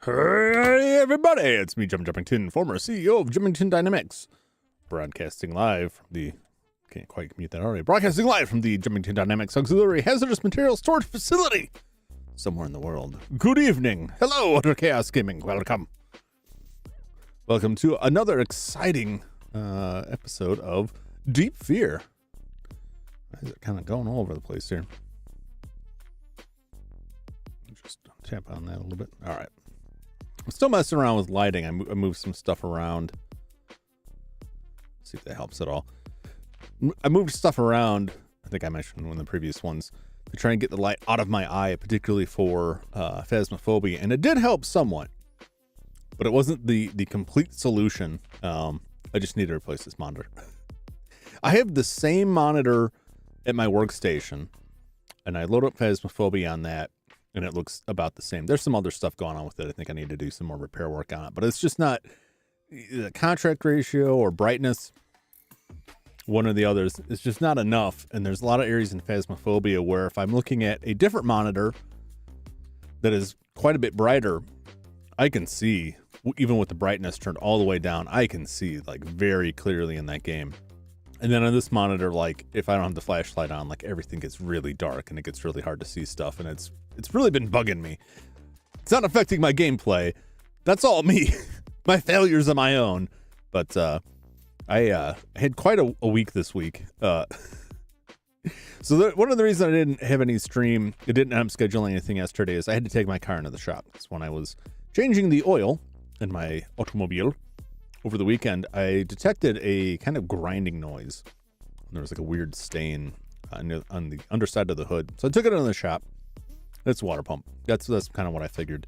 Hey everybody, it's me, Jum Jumington, former CEO of Jumington Dynamics, broadcasting live from the, can't quite mute that already, broadcasting live from the Jumington Dynamics Auxiliary Hazardous Material Storage Facility, somewhere in the world. Good evening. Hello, Utter Chaos Gaming. Welcome. Welcome to another exciting episode of Deep Fear. Why is it kind of going all over the place here? Just tap on that a little bit. All right. I'm still messing around with lighting. I moved some stuff around. Let's see if that helps at all. I moved stuff around. I think I mentioned one of the previous ones to try and get the light out of my eye, particularly for phasmophobia. And it did help somewhat, but it wasn't the complete solution. I just need to replace this monitor. I have the same monitor at my workstation, and I load up phasmophobia on that, and it looks about the same. There's some other stuff going on with it. I think I need to do some more repair work on it, but it's just not the contrast ratio or brightness. One or the others, it's just not enough. And there's a lot of areas in phasmophobia where if I'm looking at a different monitor that is quite a bit brighter, I can see, even with the brightness turned all the way down, I can see like very clearly in that game. And then on this monitor, like if I don't have the flashlight on, like everything gets really dark and it gets really hard to see stuff. And it's really been bugging me. It's not affecting my gameplay. That's all me. My failures are my own. But I had quite a week this week. So one of the reasons I didn't have any stream, I didn't end up scheduling anything yesterday, is I had to take my car into the shop. Because when I was changing the oil in my automobile over the weekend, I detected a kind of grinding noise. There was like a weird stain on the underside of the hood. So I took it into the shop. It's a water pump. That's kind of what I figured.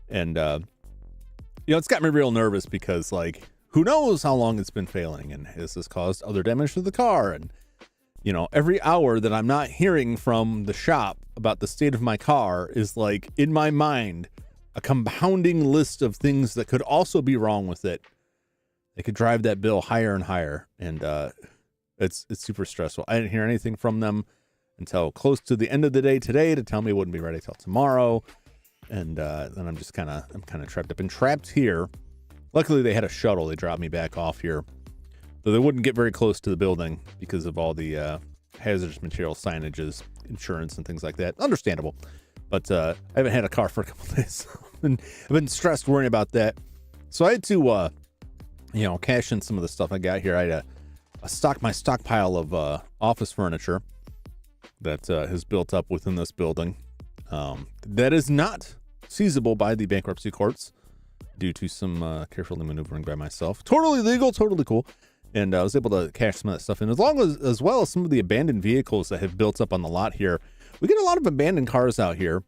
And, it's got me real nervous because, like, who knows how long it's been failing, and has this caused other damage to the car? And, every hour that I'm not hearing from the shop about the state of my car is, like, in my mind, a compounding list of things that could also be wrong with it. They could drive that bill higher and higher, and it's super stressful. I didn't hear anything from them until close to the end of the day today to tell me it wouldn't be ready till tomorrow. And then I'm kind of trapped. I've been trapped here. Luckily, they had a shuttle. They dropped me back off here, though they wouldn't get very close to the building because of all the hazardous material signages, insurance, and things like that. Understandable. But I haven't had a car for a couple of days. I've been stressed worrying about that. So I had to, cash in some of the stuff I got here. I had my stockpile of office furniture that has built up within this building. That is not seizable by the bankruptcy courts due to some carefully maneuvering by myself. Totally legal, totally cool. And I was able to cash some of that stuff in, as well as some of the abandoned vehicles that have built up on the lot here. We get a lot of abandoned cars out here.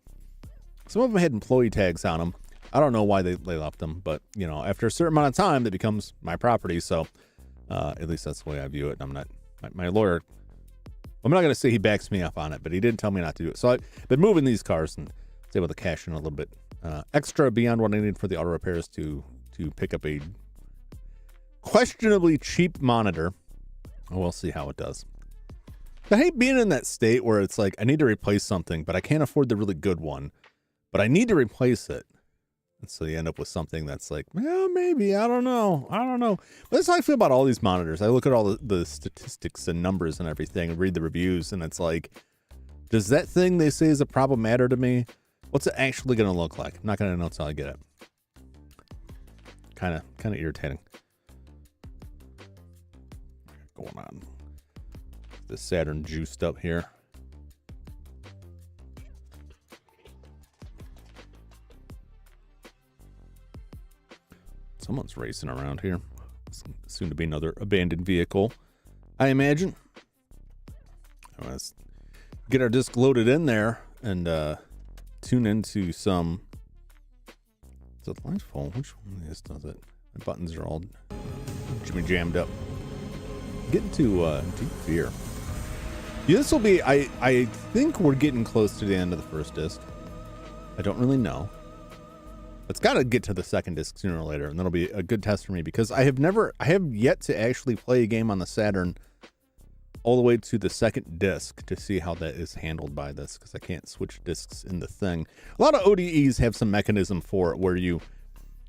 Some of them had employee tags on them. I don't know why they left them, but after a certain amount of time, it becomes my property. So at least that's the way I view it. I'm not my lawyer. I'm not going to say he backs me up on it, but he didn't tell me not to do it. So I've been moving these cars and was able to cash in a little bit extra beyond what I needed for the auto repairs to pick up a questionably cheap monitor. We'll see how it does. I hate being in that state where it's like I need to replace something, but I can't afford the really good one, but I need to replace it. And so you end up with something that's like, well, maybe, I don't know. But that's how I feel about all these monitors. I look at all the statistics and numbers and everything and read the reviews, and it's like, does that thing they say is a problem matter to me? What's it actually going to look like? I'm not going to know until I get it. Kind of irritating. Going on. The Saturn juiced up here. Someone's racing around here. Soon to be another abandoned vehicle, I imagine. Let's get our disc loaded in there and tune into some. Is it light full? Which one of these does it? My buttons are all jimmy jammed up. Getting to Deep Fear. Yeah, this will be. I think we're getting close to the end of the first disc. I don't really know. It's got to get to the second disc sooner or later, and that'll be a good test for me because I have yet to actually play a game on the Saturn all the way to the second disc to see how that is handled by this, because I can't switch discs in the thing. A lot of ODEs have some mechanism for it where you,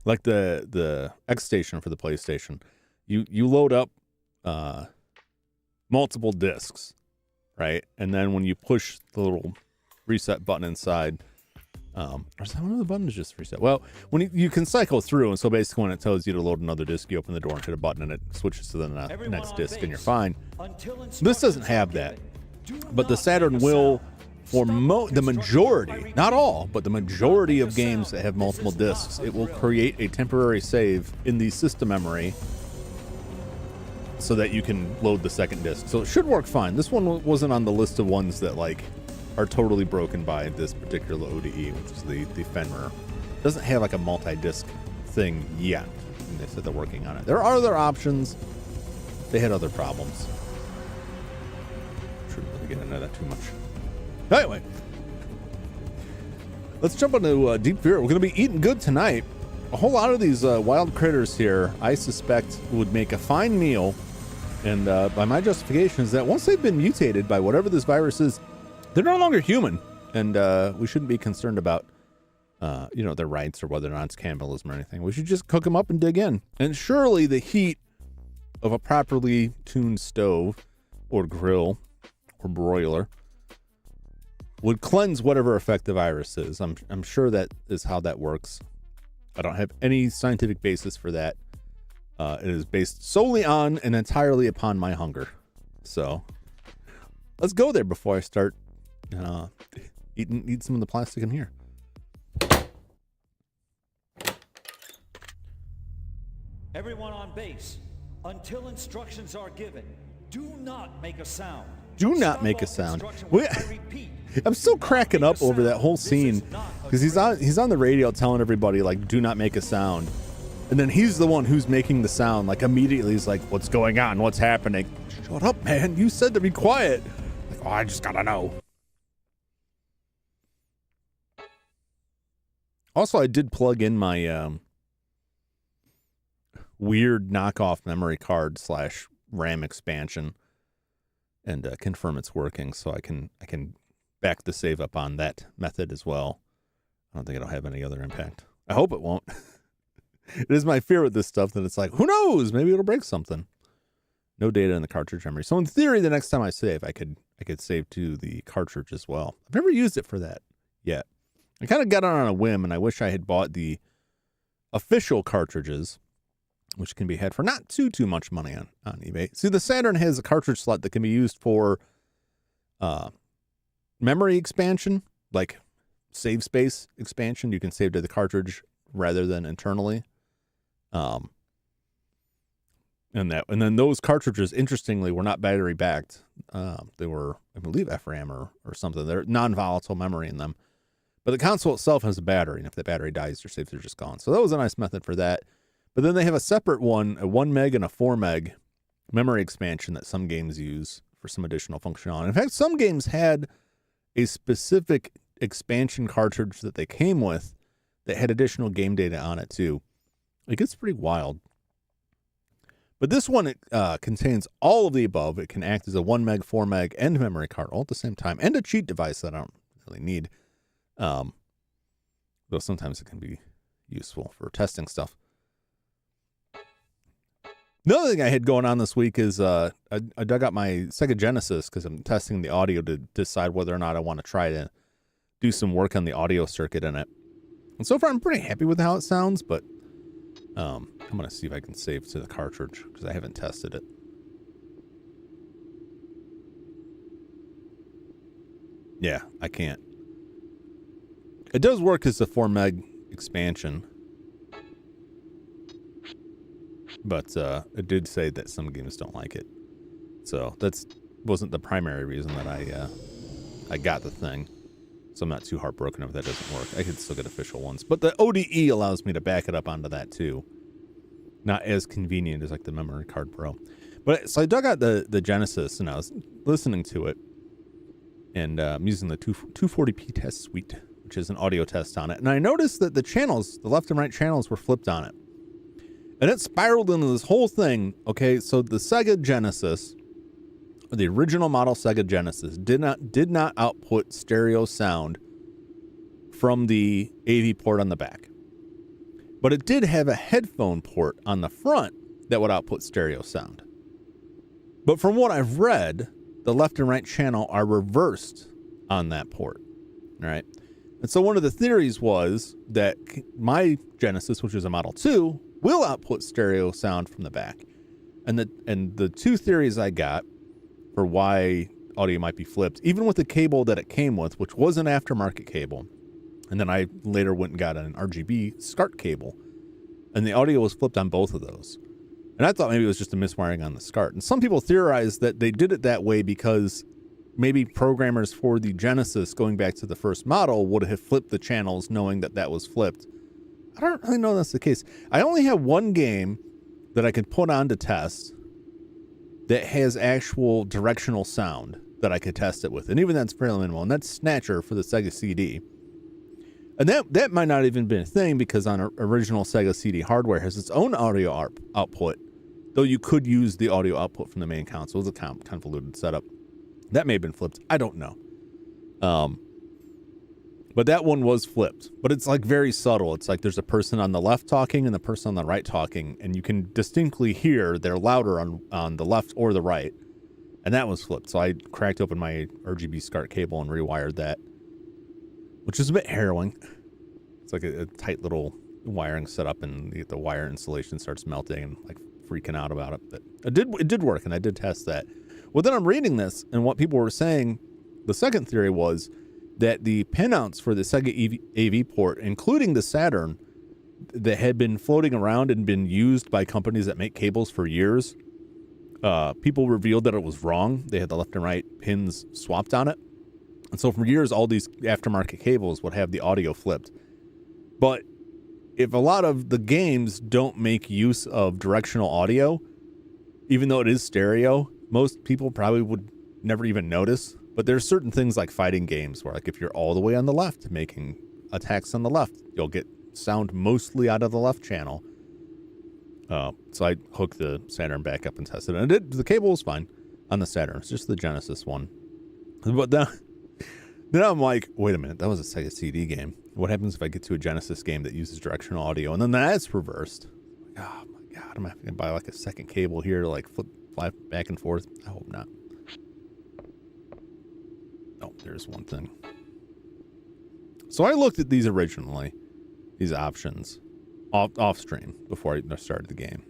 like the X Station for the PlayStation, you load up multiple discs, right? And then when you push the little reset button inside, or is that one of the buttons just reset? Well, when you can cycle through, and so basically when it tells you to load another disc, you open the door and hit a button and it switches to the next disc and you're fine. This doesn't have that, but the Saturn will, for the majority, not all, but the majority of games that have multiple discs, it will create a temporary save in the system memory so that you can load the second disc. So it should work fine. This one wasn't on the list of ones that are totally broken by this particular ODE, which is the Fenrir. Doesn't have like a multi-disc thing yet. And they said they're working on it. There are other options. They had other problems. Shouldn't really get into that too much. Anyway, let's jump into Deep Fear. We're going to be eating good tonight. A whole lot of these wild critters here, I suspect, would make a fine meal. And by my justification is that once they've been mutated by whatever this virus is, they're no longer human, and we shouldn't be concerned about, their rights or whether or not it's cannibalism or anything. We should just cook them up and dig in. And surely the heat of a properly tuned stove or grill or broiler would cleanse whatever effect the virus is. I'm sure that is how that works. I don't have any scientific basis for that. It is based solely on and entirely upon my hunger. So let's go there before I start eat some of the plastic in here. Everyone on base, until instructions are given, do not make a sound. Do not make a sound. I'm still cracking up over that whole scene because he's on the radio telling everybody like, do not make a sound. And then he's the one who's making the sound. Like immediately he's like, what's going on? What's happening? Shut up, man. You said to be quiet. Like, oh, I just gotta know. Also, I did plug in my weird knockoff memory card / RAM expansion and confirm it's working, so I can back the save up on that method as well. I don't think it'll have any other impact. I hope it won't. It is my fear with this stuff that it's like, who knows? Maybe it'll break something. No data in the cartridge memory. So in theory, the next time I save, I could I could save to the cartridge as well. I've never used it for that yet. I kind of got it on a whim, and I wish I had bought the official cartridges, which can be had for not too much money on eBay. See, the Saturn has a cartridge slot that can be used for memory expansion, like save space expansion. You can save to the cartridge rather than internally. And then those cartridges, interestingly, were not battery backed. They were, I believe, FRAM or something. They're non-volatile memory in them. But the console itself has a battery, and if the battery dies, your saves are just gone. So that was a nice method for that. But then they have a separate one, a 1 meg and a 4 meg memory expansion that some games use for some additional functionality. In fact, some games had a specific expansion cartridge that they came with that had additional game data on it too. It gets pretty wild. But this one contains all of the above. It can act as a 1 meg, 4 meg, and memory card all at the same time, and a cheat device that I don't really need. Though sometimes it can be useful for testing stuff. Another thing I had going on this week is I dug out my Sega Genesis because I'm testing the audio to decide whether or not I want to try to do some work on the audio circuit in it. And so far I'm pretty happy with how it sounds, but I'm going to see if I can save to the cartridge because I haven't tested it. Yeah, I can't. It does work as a 4 meg expansion. But it did say that some games don't like it. So that wasn't the primary reason that I got the thing. So I'm not too heartbroken if that doesn't work. I could still get official ones. But the ODE allows me to back it up onto that too. Not as convenient as like the Memory Card Pro. But so I dug out the Genesis and I was listening to it. And I'm using the 240p test suite, which is an audio test on it. And I noticed that the channels, the left and right channels were flipped on it. And it spiraled into this whole thing. Okay, so the Sega Genesis, the original model Sega Genesis, did not output stereo sound from the AV port on the back. But it did have a headphone port on the front that would output stereo sound. But from what I've read, the left and right channel are reversed on that port. All right. And so one of the theories was that my Genesis, which is a Model 2, will output stereo sound from the back. And the two theories I got for why audio might be flipped, even with the cable that it came with, which was an aftermarket cable, and then I later went and got an RGB SCART cable, and the audio was flipped on both of those. And I thought maybe it was just a miswiring on the SCART. And some people theorize that they did it that way because maybe programmers for the Genesis, going back to the first model, would have flipped the channels knowing that that was flipped. I don't really know that's the case. I only have one game that I could put on to test that has actual directional sound that I could test it with. And even that's fairly minimal. And that's Snatcher for the Sega CD. And that might not even been a thing because on original Sega CD hardware has its own audio output. Though you could use the audio output from the main console. It was a convoluted setup. That may have been flipped. I don't know. But that one was flipped. But it's like very subtle. It's like there's a person on the left talking and the person on the right talking. And you can distinctly hear they're louder on the left or the right. And that was flipped. So I cracked open my RGB SCART cable and rewired that. Which is a bit harrowing. It's like a tight little wiring setup and the wire insulation starts melting and like freaking out about it. But it did work and I did test that. Well, then I'm reading this and what people were saying, the second theory was that the pinouts for the Sega AV port, including the Saturn, that had been floating around and been used by companies that make cables for years, people revealed that it was wrong. They had the left and right pins swapped on it. And so for years, all these aftermarket cables would have the audio flipped. But if a lot of the games don't make use of directional audio, even though it is stereo, most people probably would never even notice. But there's certain things like fighting games where like if you're all the way on the left making attacks on the left, you'll get sound mostly out of the left channel. So I hooked the Saturn back up and tested it. And the cable was fine on the Saturn. It's just the Genesis one. But then I'm like, wait a minute, that was a Sega CD game. What happens if I get to a Genesis game that uses directional audio? And then that's reversed. Oh my God, I'm having to buy like a second cable here to like fly back and forth. I hope not. there's one thing. So I looked at these originally, these options, off stream before I started the game.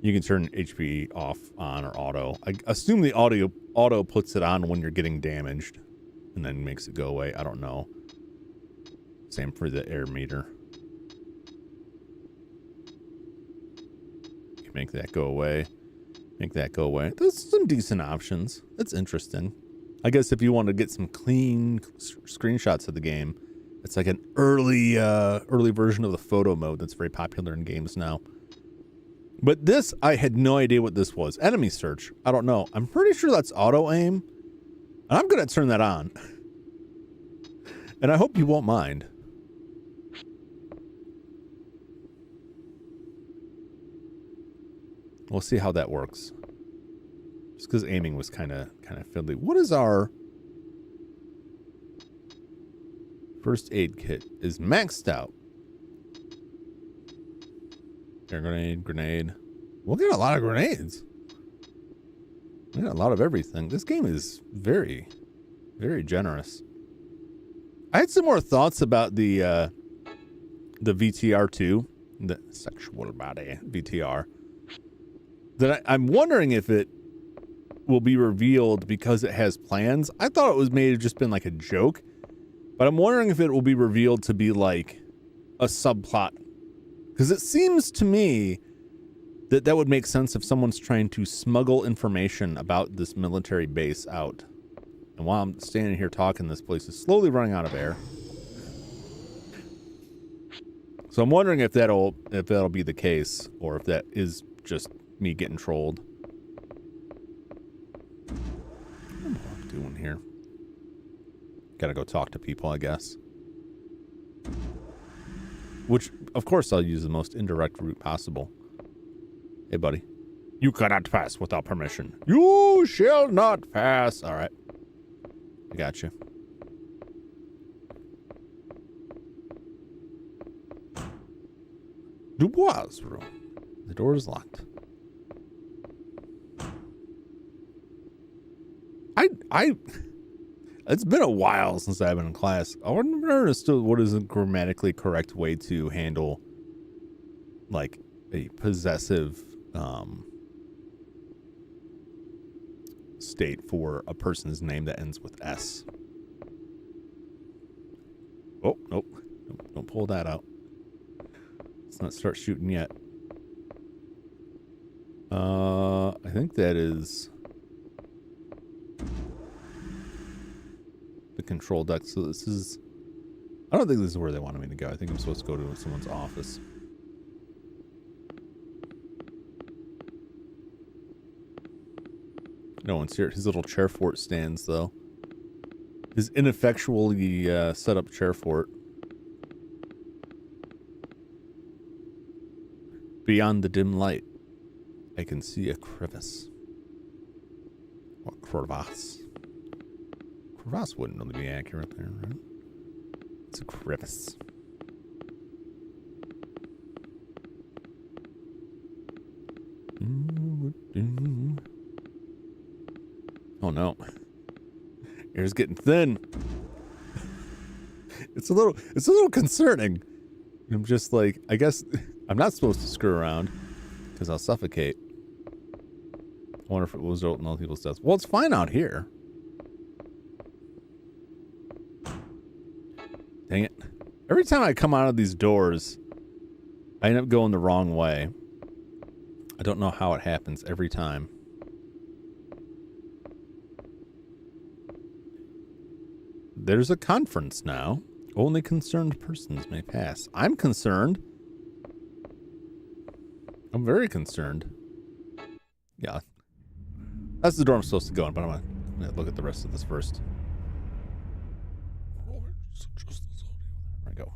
You can turn HP off, on, or auto. I assume the auto puts it on when you're getting damaged and then makes it go away. I don't know. Same for the air meter. You can make that go away. Make that go away. There's some decent options. That's interesting. I guess if you want to get some clean screenshots of the game, it's like an early version of the photo mode that's very popular in games now. But this, I had no idea what this was. Enemy search. I don't know. I'm pretty sure that's auto aim. And I'm going to turn that on. And I hope you won't mind. We'll see how that works. Just because aiming was kind of fiddly. What is our first aid kit? Is maxed out. Air grenade. We'll get a lot of grenades. We got a lot of everything. This game is very, very generous. I had some more thoughts about the VTR2, the sexual body VTR. That I'm wondering if it will be revealed because it has plans. I thought it was may have just been like a joke, but I'm wondering if it will be revealed to be like a subplot. Because it seems to me that that would make sense if someone's trying to smuggle information about this military base out. And while I'm standing here talking, this place is slowly running out of air. So I'm wondering if that'll be the case, or if that is just me getting trolled. What am I doing here? Gotta go talk to people, I guess. Which, of course, I'll use the most indirect route possible. Hey, buddy. You cannot pass without permission. You shall not pass. All right. I got you. Dubois' room. The door is locked. It's been a while since I've been in class. I never understood what is a grammatically correct way to handle, like, a possessive state for a person's name that ends with S. Oh, nope. Don't pull that out. Let's not start shooting yet. I think that is the control deck. So this is, I don't think this is where they wanted me to go. I think I'm supposed to go to someone's office. No one's here. His little chair fort stands, though. His ineffectually set up chair fort. Beyond the dim light, I can see a crevice. What crevasse? Crevasse wouldn't really be accurate there, right? It's a crevice. Oh no. Air's getting thin. It's a little concerning. I'm just like, I guess I'm not supposed to screw around because I'll suffocate. I wonder if it will result in other people's deaths. Well, it's fine out here. Dang it. Every time I come out of these doors, I end up going the wrong way. I don't know how it happens every time. There's a conference now. Only concerned persons may pass. I'm concerned. I'm very concerned. Yeah. That's the door I'm supposed to go in, but I'm going to look at the rest of this first. There we go.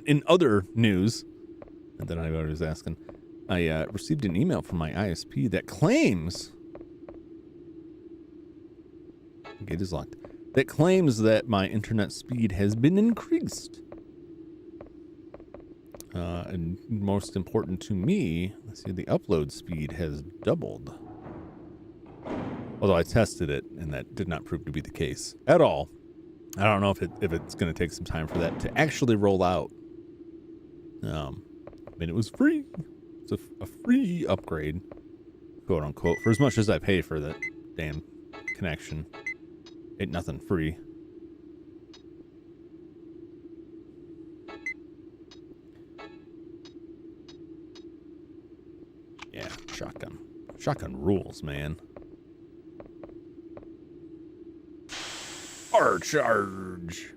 In other news, and then I was asking, I received an email from my ISP that claims, the gate is locked, that claims that my internet speed has been increased. And most important to me, let's see, the upload speed has doubled. Although I tested it, and that did not prove to be the case at all. I don't know if it's going to take some time for that to actually roll out. I mean, it was free. It's a free upgrade, quote unquote, for as much as I pay for that damn connection. Ain't nothing free. Yeah, shotgun. Shotgun rules, man. Charge.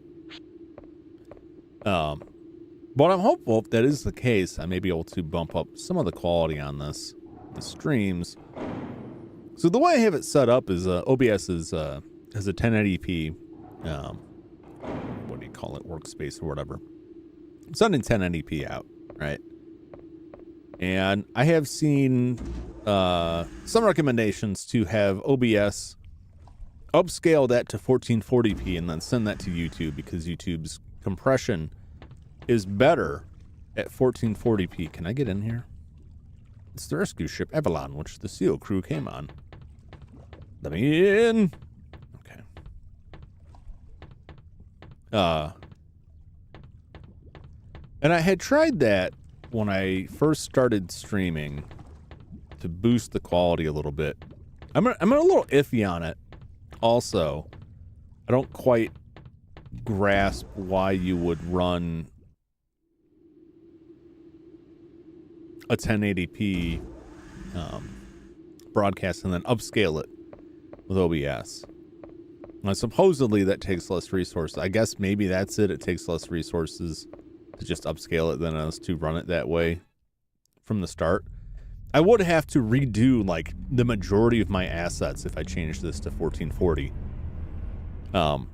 But I'm hopeful if that is the case, I may be able to bump up some of the quality on the streams. So the way I have it set up is OBS has a 1080p, what do you call it, workspace or whatever. I'm sending 1080p out, right? And I have seen some recommendations to have OBS upscale that to 1440p and then send that to YouTube because YouTube's compression is better at 1440p. Can I get in here? It's the rescue ship Avalon, which the SEAL crew came on. Let me in. Okay. And I had tried that when I first started streaming to boost the quality a little bit. I'm a little iffy on it. Also, I don't quite grasp why you would run a 1080p broadcast and then upscale it with OBS. Now, supposedly that takes less resources. I guess maybe that's it. It takes less resources to just upscale it than us to run it that way from the start. I would have to redo like the majority of my assets if I changed this to 1440. But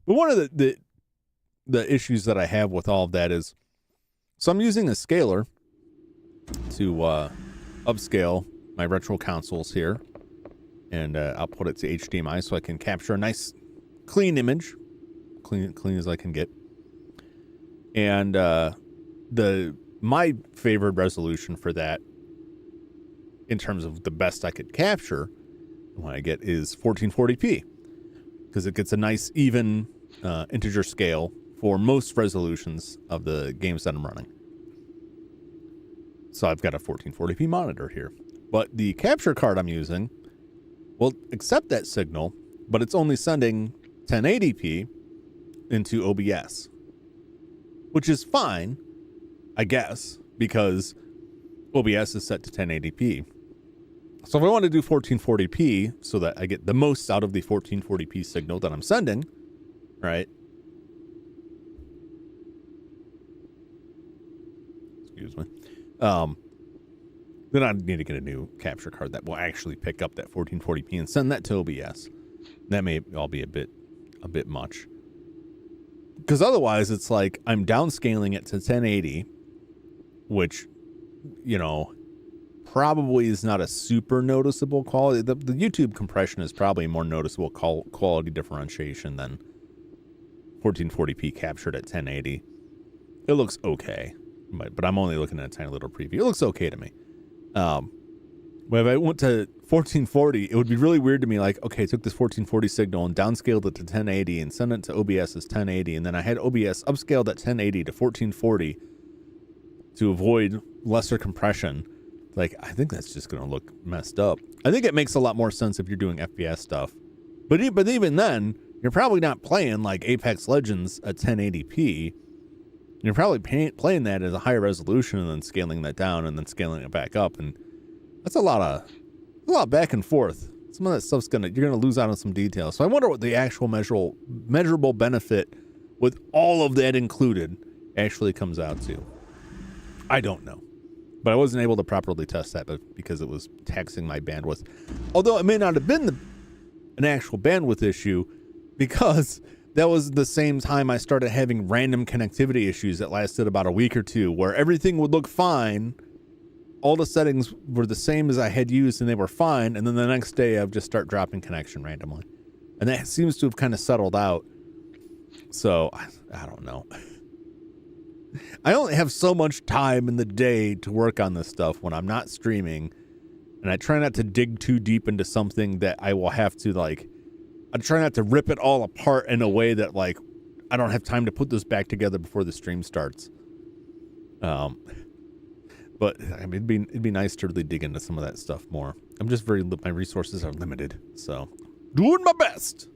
one of the issues that I have with all of that is, so I'm using a scaler to upscale my retro consoles here, and I'll put it to HDMI so I can capture a nice clean image, clean as I can get. And my favored resolution for that, in terms of the best I could capture, what I get is 1440p, because it gets a nice even integer scale for most resolutions of the games that I'm running. So I've got a 1440p monitor here, but the capture card I'm using will accept that signal, but it's only sending 1080p into OBS, which is fine, I guess, because OBS is set to 1080p. So if I want to do 1440p so that I get the most out of the 1440p signal that I'm sending, right? Excuse me. Then I need to get a new capture card that will actually pick up that 1440p and send that to OBS. That may all be a bit much. Because otherwise it's like I'm downscaling it to 1080, which, you know, probably is not a super noticeable quality. The YouTube compression is probably a more noticeable quality differentiation than 1440p captured at 1080. It looks okay, but I'm only looking at a tiny little preview. It looks okay to me. But if I went to 1440, it would be really weird to me, like, okay, I took this 1440 signal and downscaled it to 1080 and sent it to OBS as 1080, and then I had OBS upscaled at 1080 to 1440 to avoid lesser compression. Like, I think that's just going to look messed up. I think it makes a lot more sense if you're doing FPS stuff. But even then, you're probably not playing like Apex Legends at 1080p. You're probably playing that at a higher resolution and then scaling that down and then scaling it back up. And that's a lot back and forth. Some of that stuff's you're gonna lose out on some details. So I wonder what the actual measurable benefit with all of that included actually comes out to. I don't know. But I wasn't able to properly test that because it was taxing my bandwidth. Although it may not have been an actual bandwidth issue, because that was the same time I started having random connectivity issues that lasted about a week or two, where everything would look fine. All the settings were the same as I had used and they were fine. And then the next day I would just start dropping connection randomly. And that seems to have kind of settled out. So I don't know. I only have so much time in the day to work on this stuff when I'm not streaming, and I try not to dig too deep into something that I will have to, like, I try not to rip it all apart in a way that, like, I don't have time to put this back together before the stream starts. But I mean, it'd be nice to really dig into some of that stuff more. I'm just my resources are limited, so doing my best.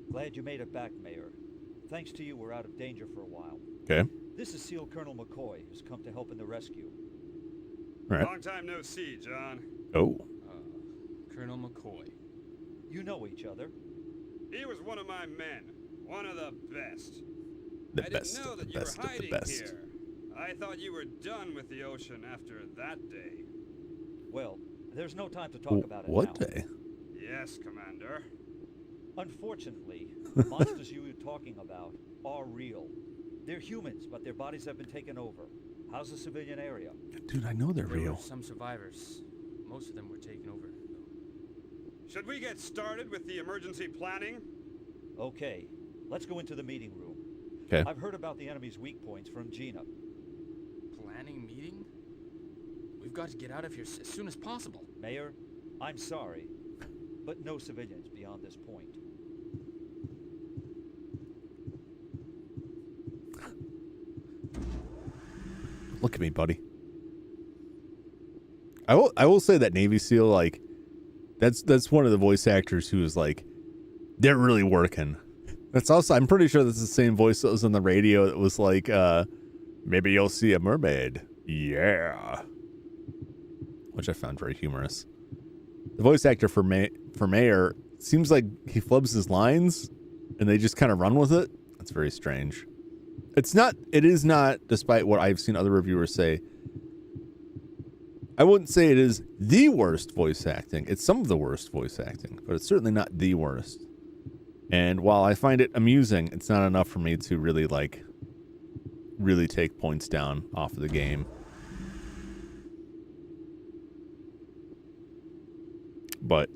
Glad you made it back, Mayor. Thanks to you, we're out of danger for a while. Okay. This is SEAL Colonel McCoy, who's come to help in the rescue. All right. Long time no see, John. Oh. Colonel McCoy. You know each other. He was one of my men. One of the best. The I best didn't know of the that you best were of the hiding best. here. I thought you were done with the ocean after that day. Well, there's no time to talk about it What now. day? Yes, Commander. Unfortunately, the monsters you were talking about are real. They're humans, but their bodies have been taken over. How's the civilian area? Dude, I know they're There real. were some survivors. Most of them were taken over, though. Should we get started with the emergency planning? Okay, let's go into the meeting room. Okay. I've heard about the enemy's weak points from Gina. Planning meeting? We've got to get out of here as soon as possible. Mayor, I'm sorry, but no civilians beyond this point. Look at me, buddy. I will say that Navy SEAL, like, that's one of the voice actors who is like, they're really working. That's also, I'm pretty sure that's the same voice that was on the radio that was like, maybe you'll see a mermaid. Yeah. Which I found very humorous. The voice actor for Mayor seems like he flubs his lines and they just kind of run with it. That's very strange. It is not, despite what I've seen other reviewers say, I wouldn't say it is the worst voice acting. It's some of the worst voice acting, but it's certainly not the worst. And while I find it amusing, it's not enough for me to really take points down off of the game. But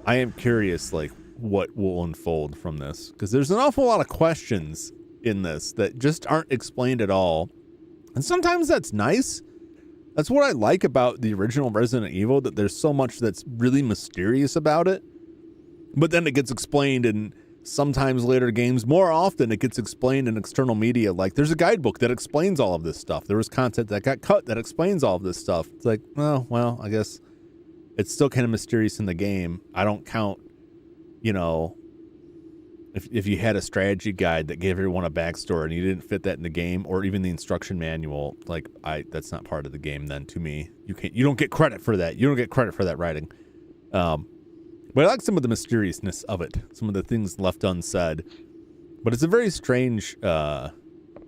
I am curious, like, what will unfold from this, because there's an awful lot of questions in this that just aren't explained at all. And sometimes that's nice. That's what I like about the original Resident Evil, that there's so much that's really mysterious about it. But then it gets explained in sometimes later games. More often it gets explained in external media. Like, there's a guidebook that explains all of this stuff. There was content that got cut that explains all of this stuff. It's like, oh, well, I guess it's still kind of mysterious in the game. I don't count, if you had a strategy guide that gave everyone a backstory and you didn't fit that in the game, or even the instruction manual, like, that's not part of the game then to me. You don't get credit for that. You don't get credit for that writing. But I like some of the mysteriousness of it, some of the things left unsaid. But it's a very strange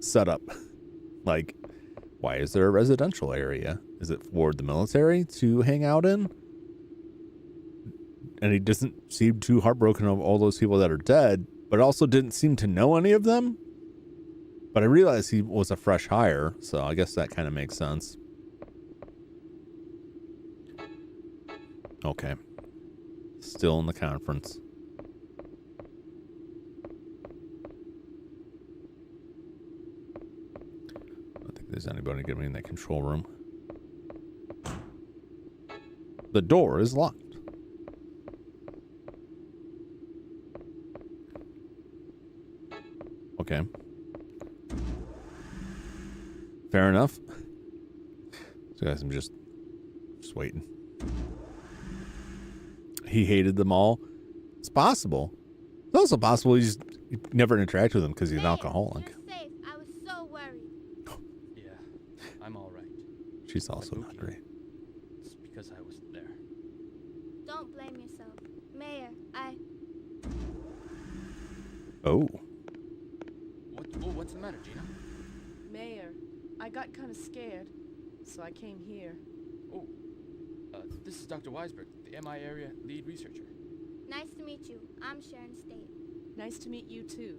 setup. Like, why is there a residential area? Is it for the military to hang out in? And he doesn't seem too heartbroken of all those people that are dead, but also didn't seem to know any of them. But I realized he was a fresh hire, so I guess that kind of makes sense. Okay. Still in the conference. I don't think there's anybody getting in that control room. The door is locked. Okay. Fair enough. So guys, I'm just waiting. He hated them all. It's possible. It's also possible you never interact with him because he's an alcoholic. You're safe. I was so worried. Yeah, I'm all right. She's also But not Mookie, great. It's because I wasn't there. Don't blame yourself. Mayor, Oh. What's the matter, Gina? Mayor, I got kind of scared, so I came here. Oh, this is Dr. Weisberg, the MI area lead researcher. nice to meet you. I'm Sharon State. Nice to meet you too.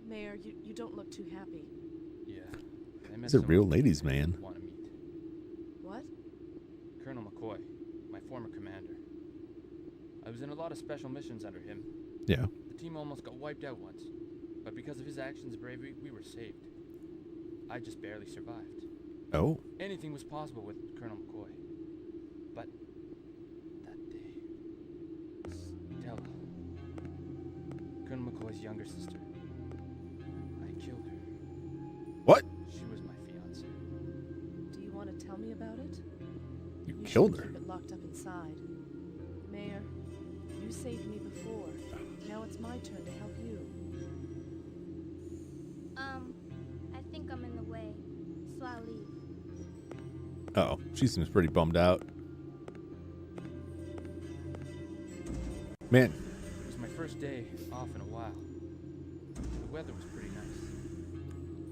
Mayor, you don't look too happy. Yeah. I met He's a someone real who ladies' man. Want to meet. What? Colonel McCoy, my former commander. I was in a lot of special missions under him. Yeah. The team almost got wiped out once, but because of his actions and bravery, we were saved. I just barely survived. Oh. Anything was possible with Colonel McCoy. But that day, Stella, Colonel McCoy's younger sister, I killed her. What? She was my fiance. Do you want to tell me about it? You You killed shouldn't her. Keep it locked up inside. Mayor, you saved me before. Now it's my turn to help you. I think I'm in the way, so I'll leave. Oh, she seems pretty bummed out. Man, It was my first day off in a while. The weather was pretty nice.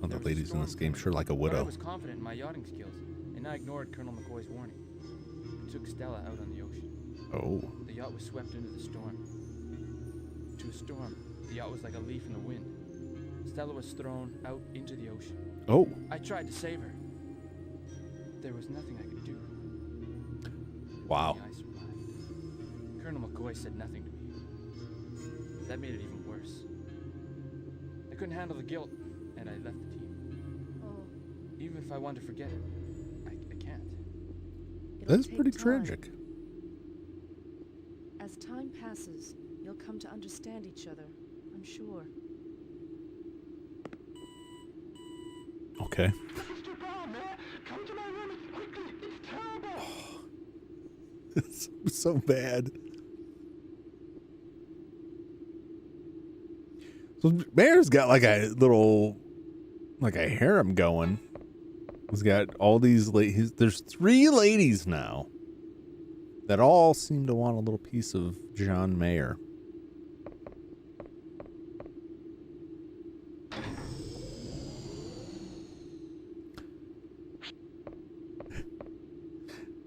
one of There the was a ladies in this storm game coming, sure like a but I widow. was confident in my yachting skills, and I ignored Colonel McCoy's warning. I took Stella out on the ocean. Oh. The yacht was swept into the storm. To a storm, the yacht was like a leaf in the wind. Stella was thrown out into the ocean. Oh. I tried to save her. There was nothing I could do. Wow. I survived. Colonel McCoy said nothing to me. That made it even worse. I couldn't handle the guilt, and I left the team. Oh, Even if I wanted to forget it, I can't. it'll That's take pretty time. tragic. As time passes, you'll come to understand each other, I'm sure. Okay. Mr. Brown, man, come to my room quickly. It's terrible. It's so bad. So Mayor's got like a little, like a harem going. He's got all these ladies. There's 3 ladies now that all seem to want a little piece of John Mayer.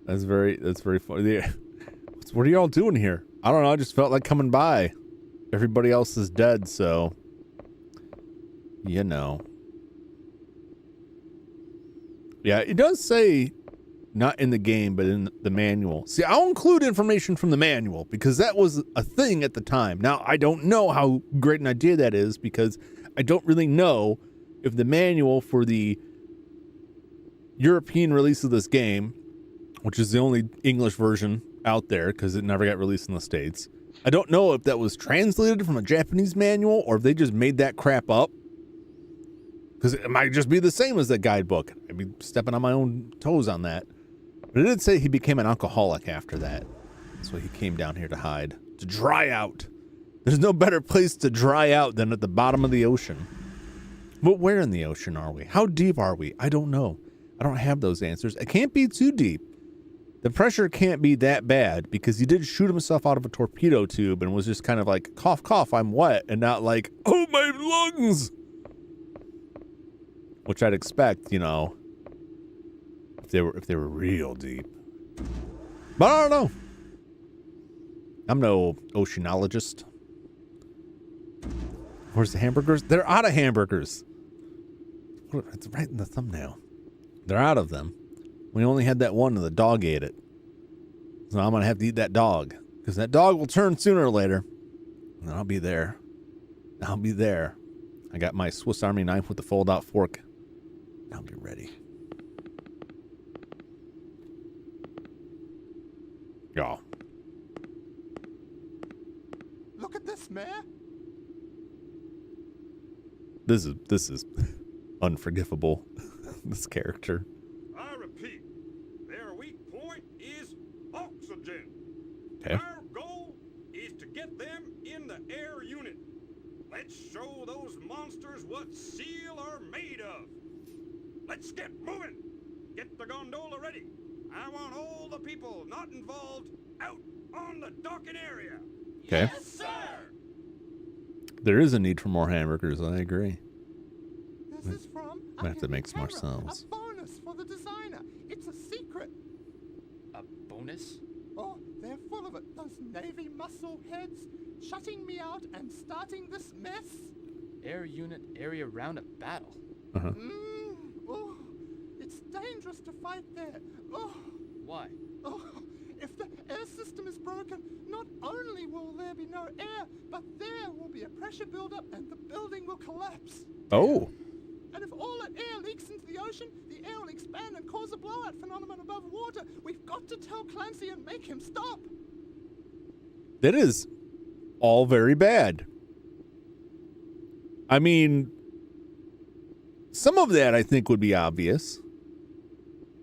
That's very funny. Yeah. What are y'all doing here? I don't know. I just felt like coming by. Everybody else is dead, so you know. Yeah, it does say not in the game, but in the manual. See, I'll include information from the manual because that was a thing at the time. Now, I don't know how great an idea that is because I don't really know if the manual for the European release of this game, which is the only English version out there because it never got released in the States. I don't know if that was translated from a Japanese manual or if they just made that crap up. Because it might just be the same as that guidebook. I'd be stepping on my own toes on that. But it did say he became an alcoholic after that. So he came down here to hide, to dry out. There's no better place to dry out than at the bottom of the ocean. But where in the ocean are we? How deep are we? I don't know. I don't have those answers. It can't be too deep. The pressure can't be that bad because he did shoot himself out of a torpedo tube and was just kind of like, cough, cough, I'm wet, and not like, oh, my lungs. Which I'd expect, you know, if they were real deep. But I don't know. I'm no oceanologist. Where's the hamburgers? They're out of hamburgers. It's right in the thumbnail. They're out of them. We only had that one and the dog ate it. So I'm going to have to eat that dog. Because that dog will turn sooner or later. And then I'll be there. I'll be there. I got my Swiss Army knife with the fold-out fork. I'll be ready. Y'all. Look at this, Mayor. This is unforgivable. This character. I repeat, their weak point is oxygen. Okay. Our goal is to get them in the air unit. Let's show those monsters what SEAL are made of. Let's get moving. Get the gondola ready. I want all the people not involved out on the docking area. Okay. Yes, sir. There is a need for more hamburgers. I agree. This is from Might have to make some Terra, ourselves. a bonus for the designer. It's a secret. A bonus? Oh, they're full of it. Those Navy muscle heads shutting me out and starting this mess. Air unit area roundup battle. Uh-huh. Oh, it's dangerous to fight there. Oh, Why? oh, if the air system is broken, not only will there be no air, but there will be a pressure buildup and the building will collapse. Oh. And if all that air leaks into the ocean, the air will expand and cause a blowout phenomenon above water. We've got to tell Clancy and make him stop. That is all very bad. I mean, some of that I think would be obvious.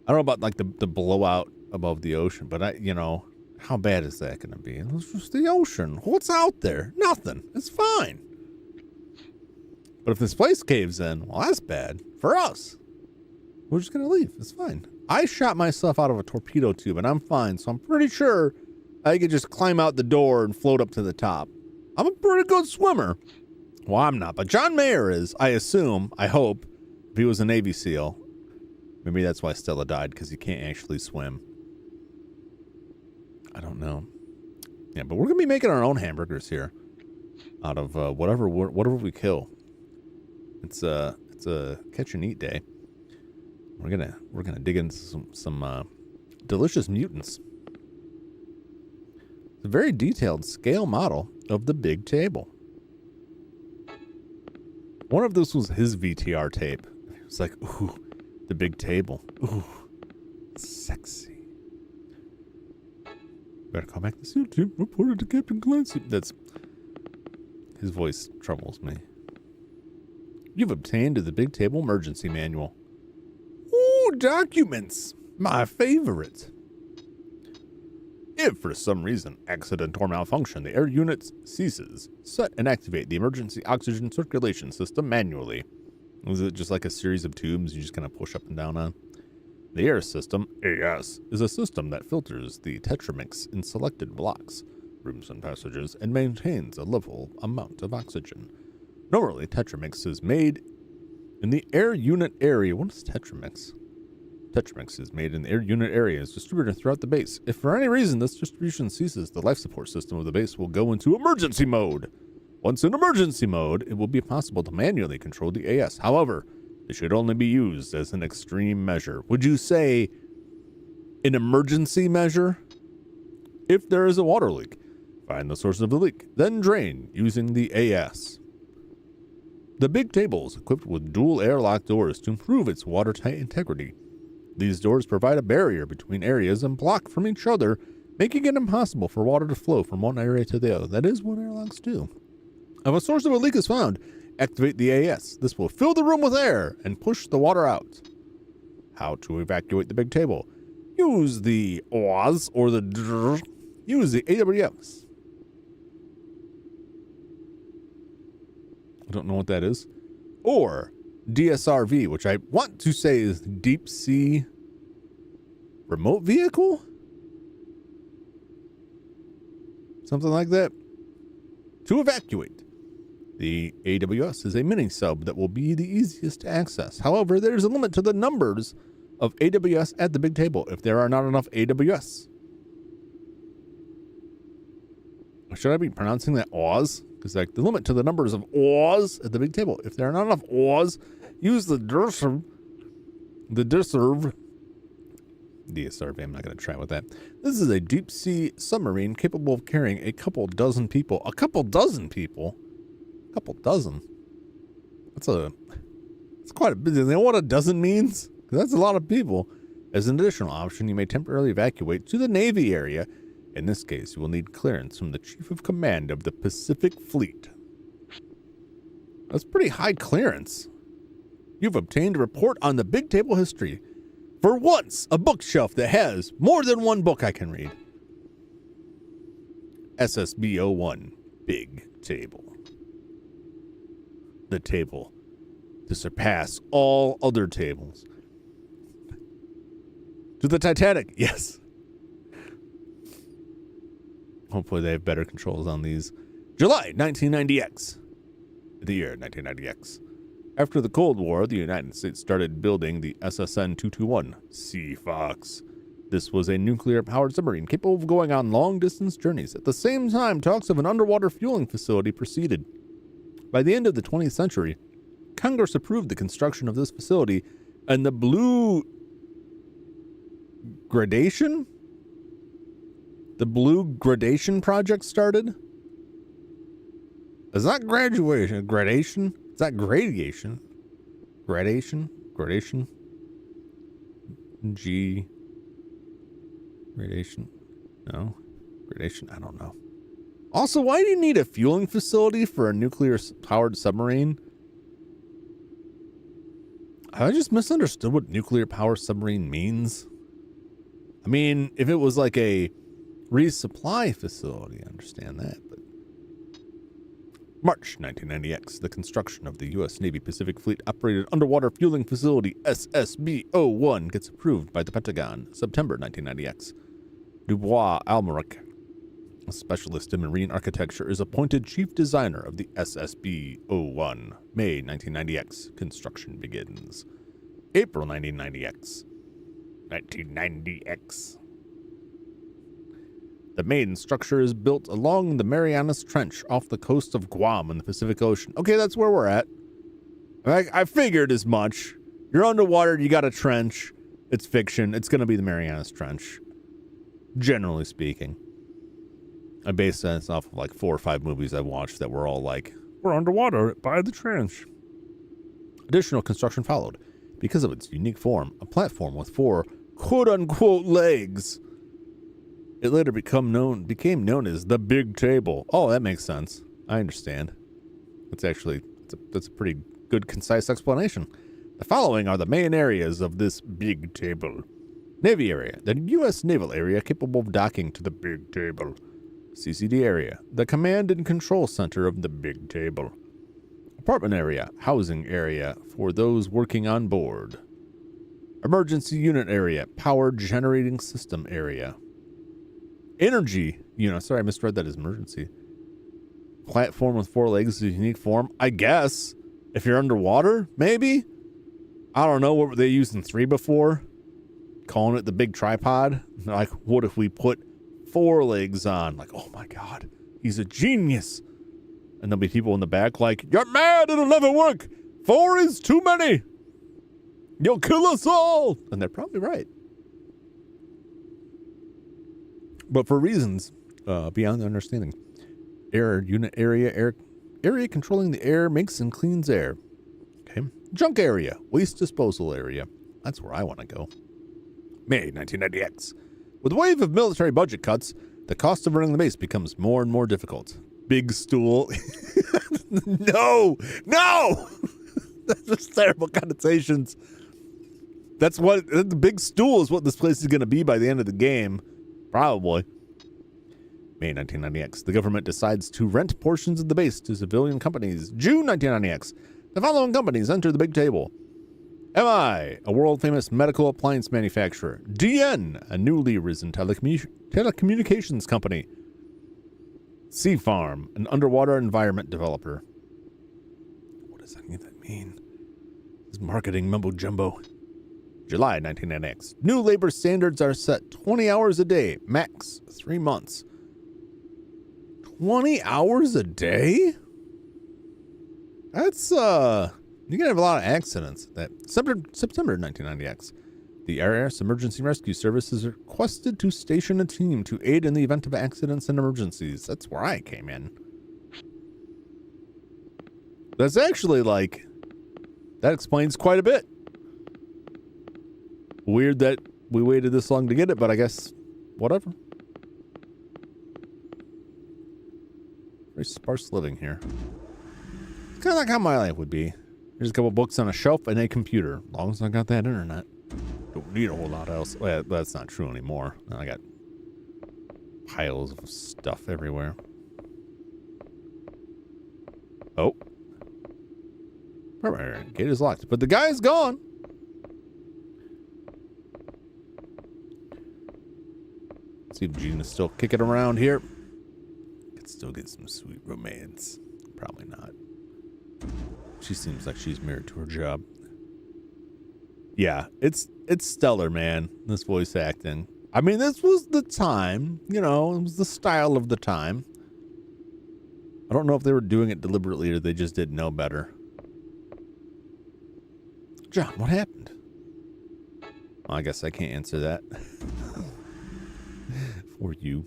I don't know about like the blowout above the ocean, but how bad is that going to be? It's just the ocean. What's out there? Nothing. It's fine. But if this place caves in, well, that's bad for us. We're just going to leave. It's fine. I shot myself out of a torpedo tube and I'm fine. So I'm pretty sure I could just climb out the door and float up to the top. I'm a pretty good swimmer. Well, I'm not, but John Mayer is, I assume, I hope, if he was a Navy SEAL. Maybe that's why Stella died, because he can't actually swim. I don't know. Yeah, but we're going to be making our own hamburgers here out of whatever we kill. It's a catch and eat day. We're gonna dig into some delicious mutants. It's a very detailed scale model of the big table. One of those was his VTR tape. It was like, ooh, the big table. Ooh, sexy. Better call back the SEAL team. Reported to Captain Clancy. His voice troubles me. You've obtained the big table emergency manual. Ooh, documents. My favorite. If for some reason, accident or malfunction, the air unit ceases, set and activate the emergency oxygen circulation system manually. Is it just like a series of tubes you just kind of push up and down on? The air system, AS, is a system that filters the tetramix in selected blocks, rooms and passages, and maintains a level amount of oxygen. Normally, tetramix is made in the air unit area. What is tetramix? Tetramix is made in the air unit area and is distributed throughout the base. If for any reason this distribution ceases, the life support system of the base will go into emergency mode. Once in emergency mode, it will be possible to manually control the AS. However, it should only be used as an extreme measure. Would you say an emergency measure? If there is a water leak, find the source of the leak, then drain using the AS. The big table is equipped with dual airlock doors to improve its watertight integrity. These doors provide a barrier between areas and block from each other, making it impossible for water to flow from one area to the other. That is what airlocks do. If a source of a leak is found, activate the AS. This will fill the room with air and push the water out. How to evacuate the big table? Use the AWS or use the AWS. I don't know what that is. Or DSRV, which I want to say is deep sea remote vehicle? Something like that. To evacuate. The AWS is a mini sub that will be the easiest to access. However, there's a limit to the numbers of AWS at the big table if there are not enough AWS. Should I be pronouncing that Oz? Because like the limit to the numbers of Oz at the big table. If there are not enough Oz, use the DSRV. DSRV, I'm not going to try with that. This is a deep sea submarine capable of carrying a couple dozen people. A couple dozen people? A couple dozen? That's quite a bit. You know what a dozen means? That's a lot of people. As an additional option, you may temporarily evacuate to the Navy area. In this case, you will need clearance from the Chief of Command of the Pacific Fleet. That's pretty high clearance. You've obtained a report on the big table history. For once, a bookshelf that has more than one book I can read. SSB-01, Big Table. The table to surpass all other tables. To the Titanic, yes. Hopefully they have better controls on these. July 1990X. The year 1990X. After the Cold War, the United States started building the SSN-221 Sea Fox. This was a nuclear-powered submarine capable of going on long-distance journeys. At the same time, talks of an underwater fueling facility proceeded. By the end of the 20th century, Congress approved the construction of this facility, and the blue gradation The blue gradation project started? Is that graduation? Gradation? Is that gradation? Gradation? Gradation? G. Gradation? No. Gradation? I don't know. Also, why do you need a fueling facility for a nuclear-powered submarine? Have I just misunderstood what nuclear-powered submarine means? I mean, if it was like a resupply facility, I understand that, but... March 1990X, the construction of the U.S. Navy Pacific Fleet operated underwater fueling facility SSB-01 gets approved by the Pentagon. September 1990X. Dubois Almeric, a specialist in marine architecture, is appointed chief designer of the SSB-01. May 1990X, construction begins. April 1990X. 1990X. The main structure is built along the Marianas Trench off the coast of Guam in the Pacific Ocean. Okay, that's where we're at. I figured as much. You're underwater, you got a trench. It's fiction. It's going to be the Marianas Trench. Generally speaking. I based that off of like 4 or 5 movies I watched that were all like, we're underwater by the trench. Additional construction followed. Because of its unique form, a platform with 4 quote-unquote legs. It later became known as the Big Table. Oh, that makes sense. I understand. That's a pretty good, concise explanation. The following are the main areas of this Big Table. Navy area, the U.S. naval area capable of docking to the Big Table. CCD area, the command and control center of the Big Table. Apartment area, housing area for those working on board. Emergency unit area, power generating system area. Energy unit, sorry, I misread that as emergency. Platform with 4 legs is a unique form, I guess. If you're underwater, maybe? I don't know, what were they using 3 before? Calling it the big tripod? Like, what if we put 4 legs on? Like, oh my God, he's a genius. And there'll be people in the back like, you're mad, it'll never work. 4 is too many. You'll kill us all. And they're probably right. But for reasons beyond understanding. Air unit area, area controlling the air makes and cleans air. Okay. Junk area, waste disposal area. That's where I want to go. May 1990X. With a wave of military budget cuts, the cost of running the base becomes more and more difficult. Big stool. No! That's just terrible connotations. That's what the big stool is, what this place is going to be by the end of the game. Probably. May 1990X. The government decides to rent portions of the base to civilian companies. June 1990X. The following companies enter the Big Table. MI, a world-famous medical appliance manufacturer. DN, a newly risen telecommunications company. Sea Farm, an underwater environment developer. What does any of that mean? This marketing mumbo-jumbo. July 1990X. New labor standards are set 20 hours a day, max 3 months. 20 hours a day? That's, you're going to have a lot of accidents. That September 1990X. The IRS Emergency Rescue Service is requested to station a team to aid in the event of accidents and emergencies. That's where I came in. That's actually like, that explains quite a bit. Weird that we waited this long to get it, but I guess whatever. Very sparse living here. It's kind of like how my life would be. There's a couple books on a shelf and a computer. As long as I got that internet. Don't need a whole lot else. Well, that's not true anymore. I got piles of stuff everywhere. Oh. Gate is locked. But the guy's gone. See if Gina's still kicking around here. Could still get some sweet romance. Probably not. She seems like she's married to her job. Yeah, it's stellar, man. This voice acting. I mean, this was the time. You know, it was the style of the time. I don't know if they were doing it deliberately or they just didn't know better. John, what happened? Well, I guess I can't answer that. For you.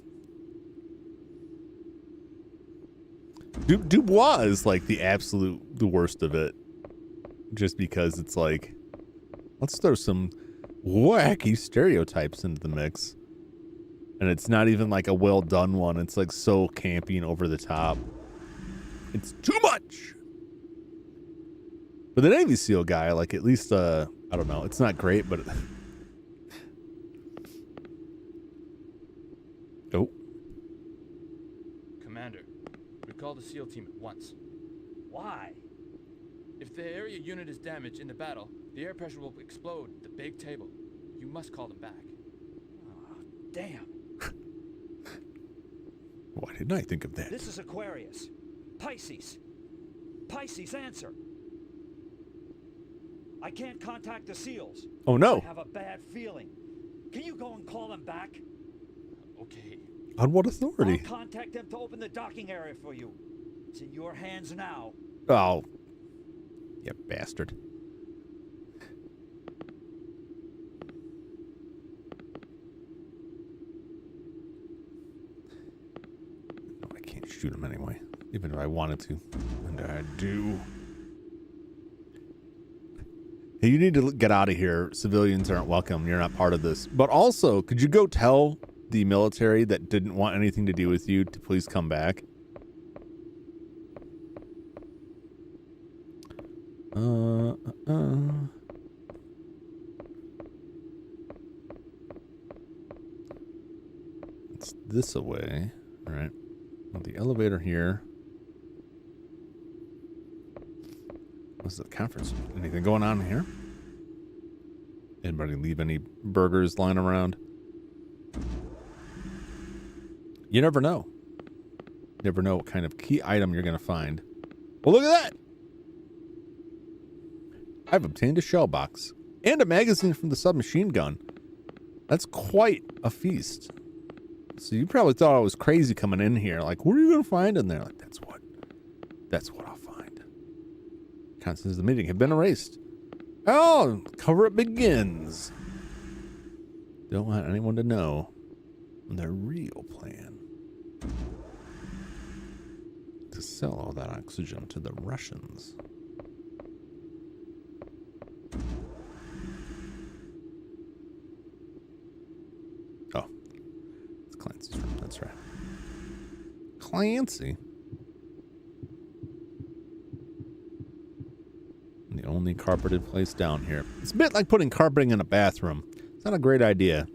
Dubois is like the worst of it. Just because it's like, let's throw some wacky stereotypes into the mix. And it's not even like a well done one. It's like so campy and over the top. It's too much. But the Navy SEAL guy, like at least, I don't know. It's not great, but. Oh. Commander, recall the SEAL team at once. Why? If the area unit is damaged in the battle, the air pressure will explode the big table. You must call them back. Oh, damn. Why didn't I think of that? This is Aquarius. Pisces. Pisces, answer. I can't contact the SEALs. Oh no. I have a bad feeling. Can you go and call them back? Okay. On what authority? I'll contact them to open the docking area for you. It's in your hands now. Oh. You bastard. No, I can't shoot him anyway. Even if I wanted to. And I do. Hey, you need to get out of here. Civilians aren't welcome. You're not part of this. But also, could you go tell the military that didn't want anything to do with you to please come back? It's this away. All right. Well, the elevator here. What's the conference? Anything going on here? Anybody leave any burgers lying around? You never know. Never know what kind of key item you're going to find. Well, look at that. I've obtained a shell box and a magazine from the submachine gun. That's quite a feast. So you probably thought I was crazy coming in here. Like, what are you going to find in there? Like, that's what I'll find. Contents of the meeting have been erased. Oh, cover it begins. Don't want anyone to know their real plan. To sell all that oxygen to the Russians. Oh, it's Clancy's room. That's right. Clancy. The only carpeted place down here. It's a bit like putting carpeting in a bathroom. It's not a great idea.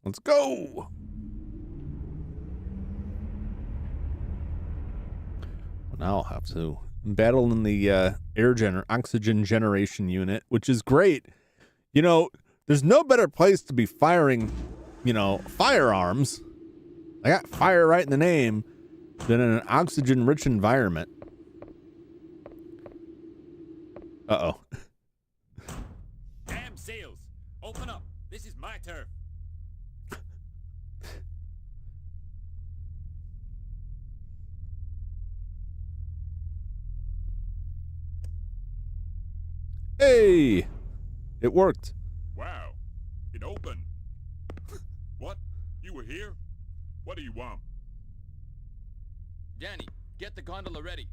Let's go. Well, now I'll have to battle in the oxygen generation unit, which is great. You know, there's no better place to be firing, firearms. I got fire right in the name than in an oxygen-rich environment. Uh-oh. Damn SEALs! Open up! This is my turf! Hey! It worked. Wow, it opened. What? You were here? What do you want? Danny, get the gondola ready.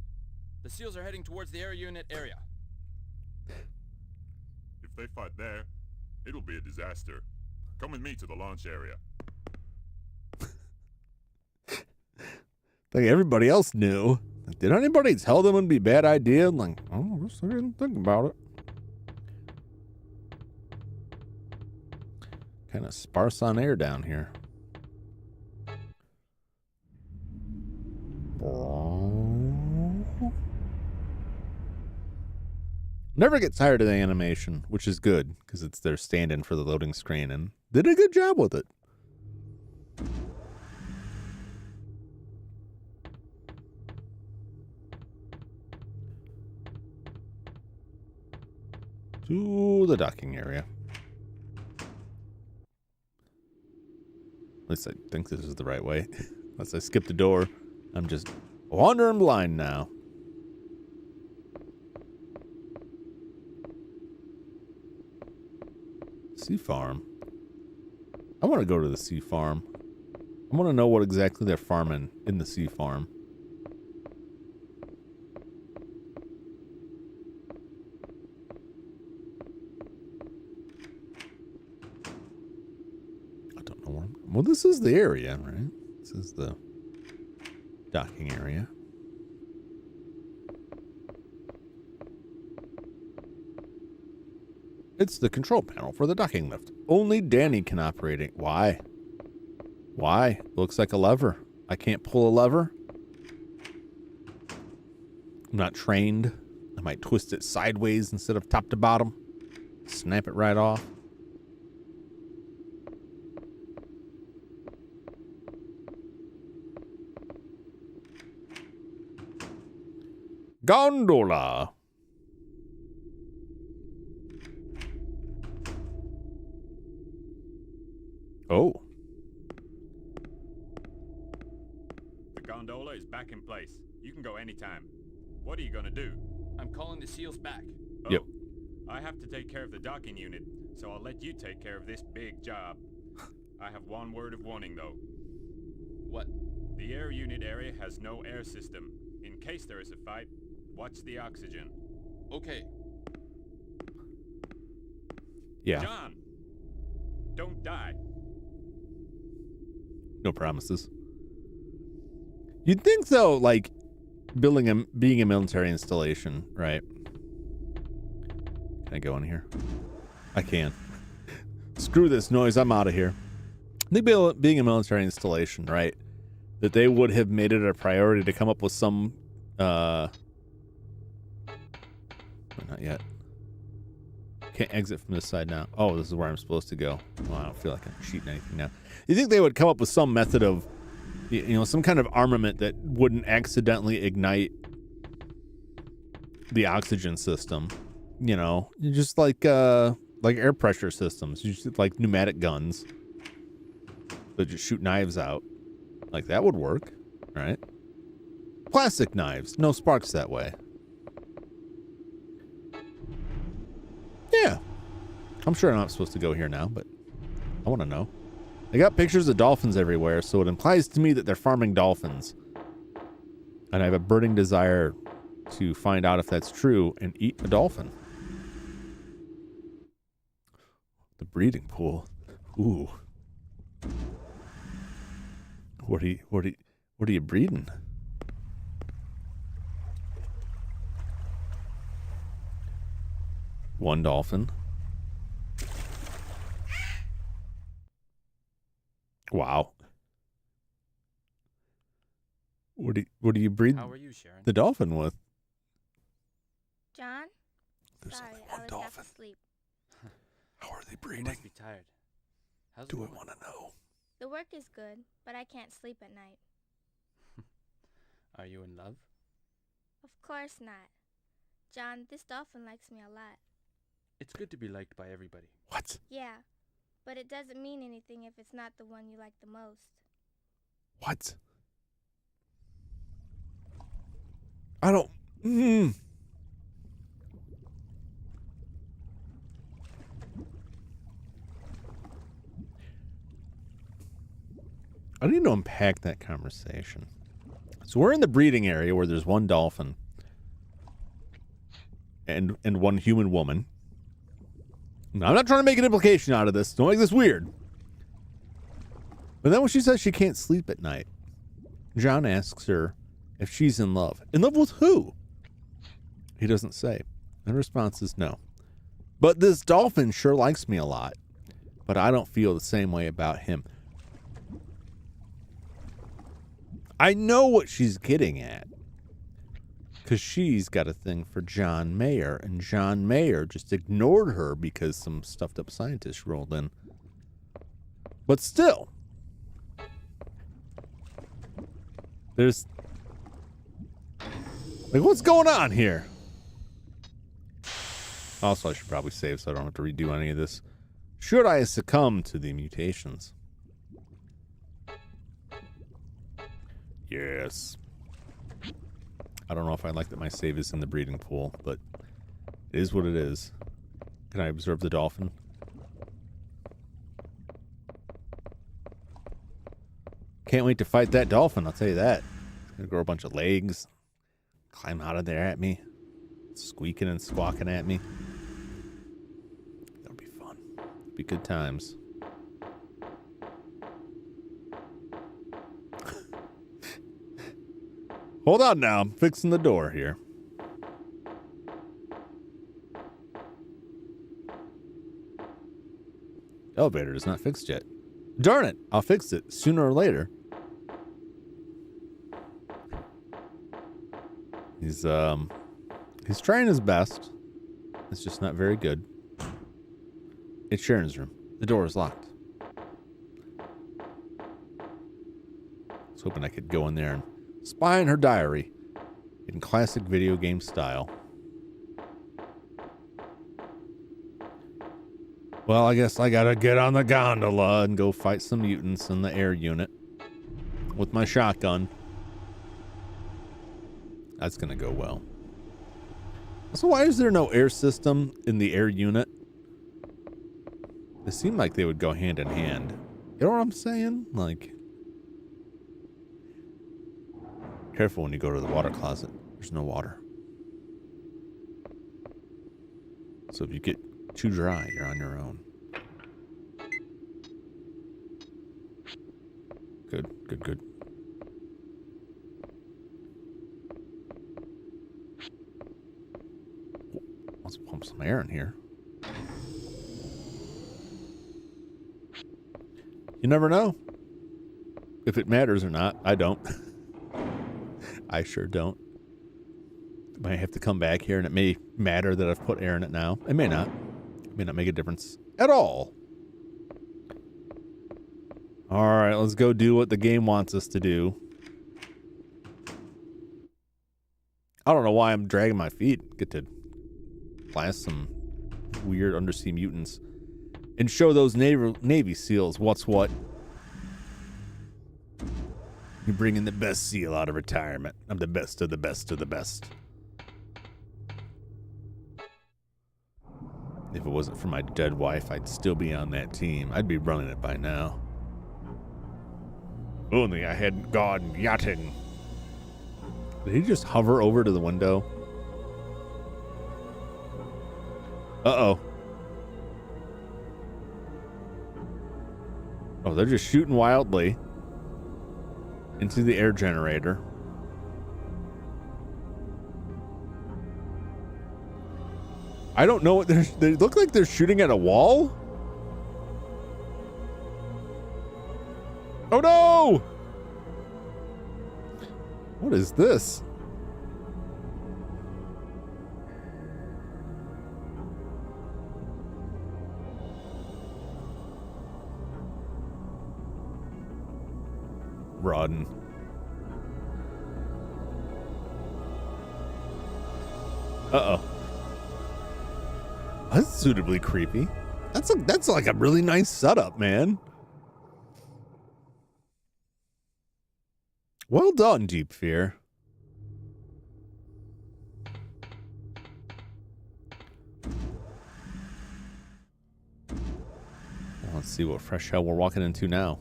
The SEALs are heading towards the air unit area. If they fight there, it'll be a disaster. Come with me to the launch area. Like everybody else knew. Like, did anybody tell them it'd be a bad idea? Like, oh, I guess I didn't think about it. Kind of sparse on air down here. Never get tired of the animation, which is good because it's their stand-in for the loading screen, and did a good job with it. To the docking area. At least I think this is the right way. Unless I skip the door. I'm just wandering blind now. Sea farm. I want to go to the sea farm. I want to know what exactly they're farming in the sea farm. I don't know where well, this is the area, right? This is the docking area. It's the control panel for the docking lift. Only Danny can operate it. Why? Why? Looks like a lever. I can't pull a lever. I'm not trained. I might twist it sideways instead of top to bottom. Snap it right off. Gondola. Oh. The gondola is back in place. You can go anytime. What are you gonna do? I'm calling the seals back. Oh, Yep. I have to take care of the docking unit, so I'll let you take care of this big job. I have one word of warning, though. What? The air unit area has no air system. In case there is a fight, watch the oxygen. Okay. Yeah. John! Don't die. No promises. You'd think though, like being a military installation, right? Can I go in here? I can. Screw this noise. I'm out of here. I think being a military installation, right? That they would have made it a priority to come up with some. Not yet. Can't exit from this side now. Oh, this is where I'm supposed to go. Well, I don't feel like I'm cheating anything now. You think they would come up with some method of, you know, some kind of armament that wouldn't accidentally ignite the oxygen system? You know, just like air pressure systems, just like pneumatic guns that just shoot knives out. Like that would work, right? Plastic knives, no sparks that way. Yeah. I'm sure I'm not supposed to go here now, but I want to know. They got pictures of dolphins everywhere, so it implies to me that they're farming dolphins. And I have a burning desire to find out if that's true and eat a dolphin. The breeding pool. Ooh. What are you breeding? One dolphin. Wow. What do you breed How are you, Sharon? the dolphin with? John? There's Sorry, only I one was dolphin. half asleep. How are they You breeding? must be tired. How's it Do I going? want to know? The work is good, but I can't sleep at night. Are you in love? Of course not. John, this dolphin likes me a lot. It's good to be liked by everybody. What? Yeah, but it doesn't mean anything if it's not the one you like the most. What? I don't. I need to unpack that conversation. So we're in the breeding area where there's one dolphin and one human woman. Now, I'm not trying to make an implication out of this. Don't make this weird. But then when she says she can't sleep at night, John asks her if she's in love. In love with who? He doesn't say. And her response is no. But this dolphin sure likes me a lot. But I don't feel the same way about him. I know what she's getting at. Because she's got a thing for John Mayer. And John Mayer just ignored her because some stuffed up scientist rolled in. But still. There's... like, what's going on here? Also, I should probably save so I don't have to redo any of this. Should I succumb to the mutations? Yes. I don't know if I like that my save is in the breeding pool, but it is what it is. Can I observe the dolphin? can't wait to fight that dolphin, I'll tell you that. It's gonna grow a bunch of legs, climb out of there at me, squeaking and squawking at me. That'll be fun. It'll be good times. Hold on now, I'm fixing the door here. Elevator is not fixed yet. Darn it, I'll fix it sooner or later. He's trying his best. It's just not very good. It's Sharon's room. The door is locked. I was hoping I could go in there and spy on her diary in classic video game style. Well, I guess I gotta get on the gondola and go fight some mutants in the air unit with my shotgun. That's gonna go well. So why is there no air system in the air unit? It seemed like they would go hand in hand. You know what I'm saying? Like, careful when you go to the water closet. There's no water. So if you get too dry, you're on your own. Good, good, good. Let's pump some air in here. You never know if it matters or not. I don't. I sure don't. Might have to come back here and it may matter that I've put air in it now. It may not. It may not make a difference at all. All right, let's go do what the game wants us to do. I don't know why I'm dragging my feet. Get to blast some weird undersea mutants and show those Navy SEALs what's what. You're bringing the best SEAL out of retirement. I'm the best of the best of the best. If it wasn't for my dead wife, I'd still be on that team. I'd be running it by now. Only I hadn't gone yachting. Did he just hover over to the window? Uh-oh. Oh, they're just shooting wildly into the air generator. I don't know what they look like. They're shooting at a wall. Oh no! What is this? Run. Uh-oh. That's suitably creepy. That's like a really nice setup, man. Well done, Deep Fear. Well, let's see what fresh hell we're walking into now.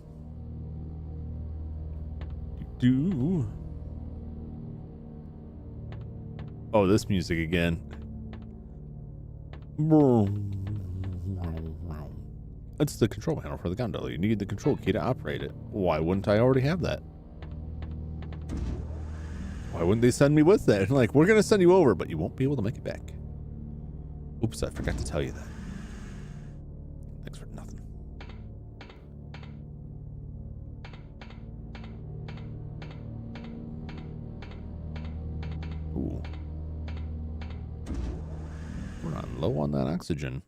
Oh, this music again. It's the control panel for the gondola. You need the control key to operate it. Why wouldn't I already have that? Why wouldn't they send me with that? Like, we're going to send you over, but you won't be able to make it back. Oops, I forgot to tell you that. Thanks for nothing. Ooh. We're running low on that oxygen.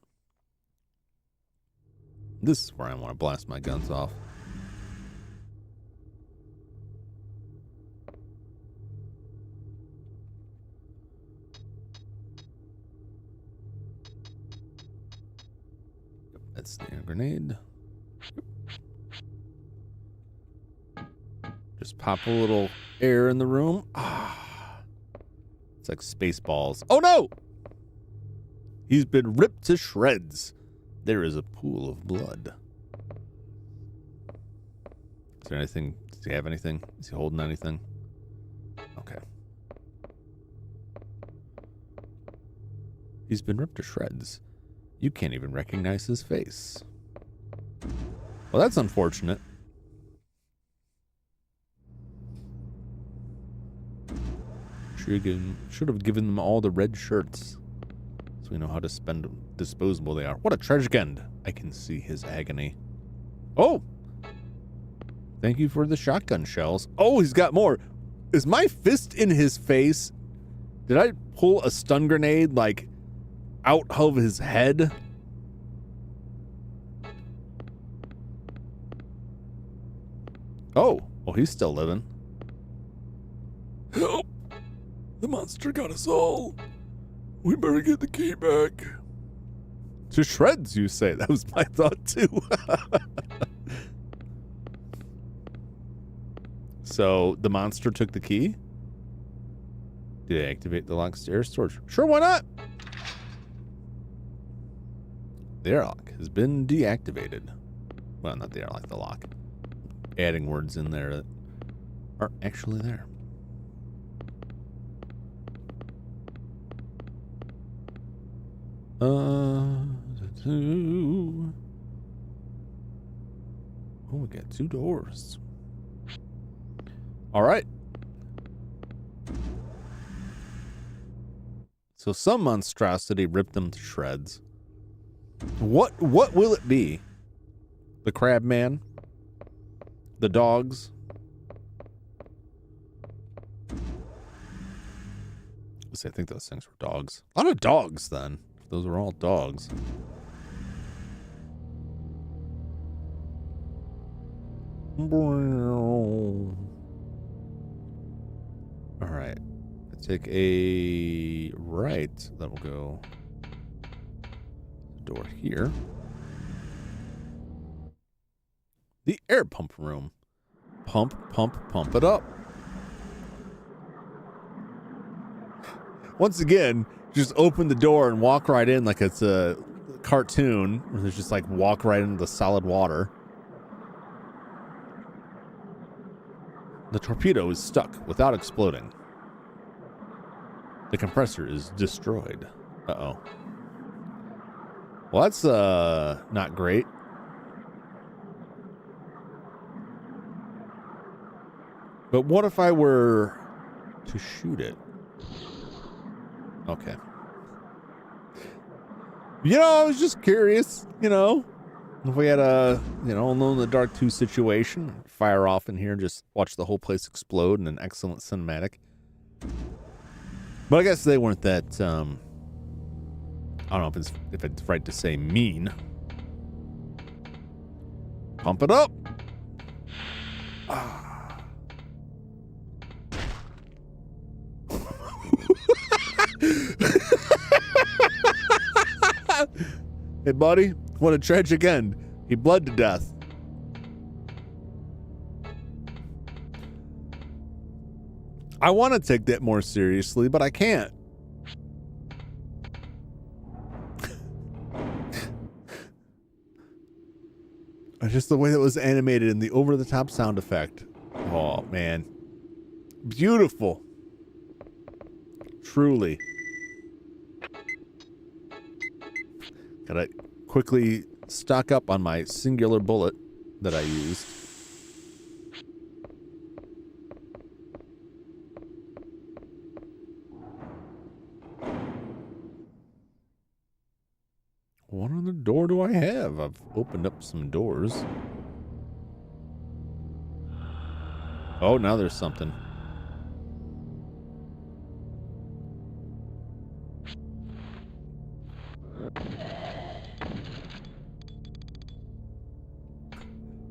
This is where I want to blast my guns off. That's the grenade. Just pop a little air in the room. Ah, it's like Spaceballs. Oh no! He's been ripped to shreds. There is a pool of blood. Is there anything Does he have anything? Is he holding anything? Okay. He's been ripped to shreds. You can't even recognize his face. Well, that's unfortunate. Should have given them all the red shirts, so we know how to spend disposable they are. What a tragic end. I can see his agony. Oh! Thank you for the shotgun shells. Oh, he's got more. Is my fist in his face? Did I pull a stun grenade, like, out of his head? Oh, well, he's still living. Help! The monster got us all. We better get the key back. To shreds, you say? That was my thought, too. So, the monster took the key? Did I activate the locked air storage? Sure, why not? The airlock has been deactivated. Well, not the airlock, the lock. Adding words in there that aren't actually there. Oh, we got 2 doors. All right. So some monstrosity ripped them to shreds. What will it be? The crab man? The dogs? I think those things were dogs. A lot of dogs then. Those were all dogs. All right. Let's take a right. That will go door here. The air pump room. Pump it up. Once again, just open the door and walk right in like it's a cartoon where there's just like walk right into the solid water. The torpedo is stuck without exploding. The compressor is destroyed. Uh-oh. Well, that's not great. But what if I were to shoot it? Okay. You know, I was just curious, you know, if we had a, you know, Alone in the Dark 2 situation, fire off in here and just watch the whole place explode in an excellent cinematic. But I guess they weren't that, I don't know if it's right to say mean. Pump it up. Hey, buddy, what a tragic end. He bled to death. I want to take that more seriously, but I can't. Just the way that was animated and the over-the-top sound effect. Oh, man. Beautiful. Truly. Gotta quickly stock up on my singular bullet that I used. What other door do I have? I've opened up some doors. Oh, now there's something.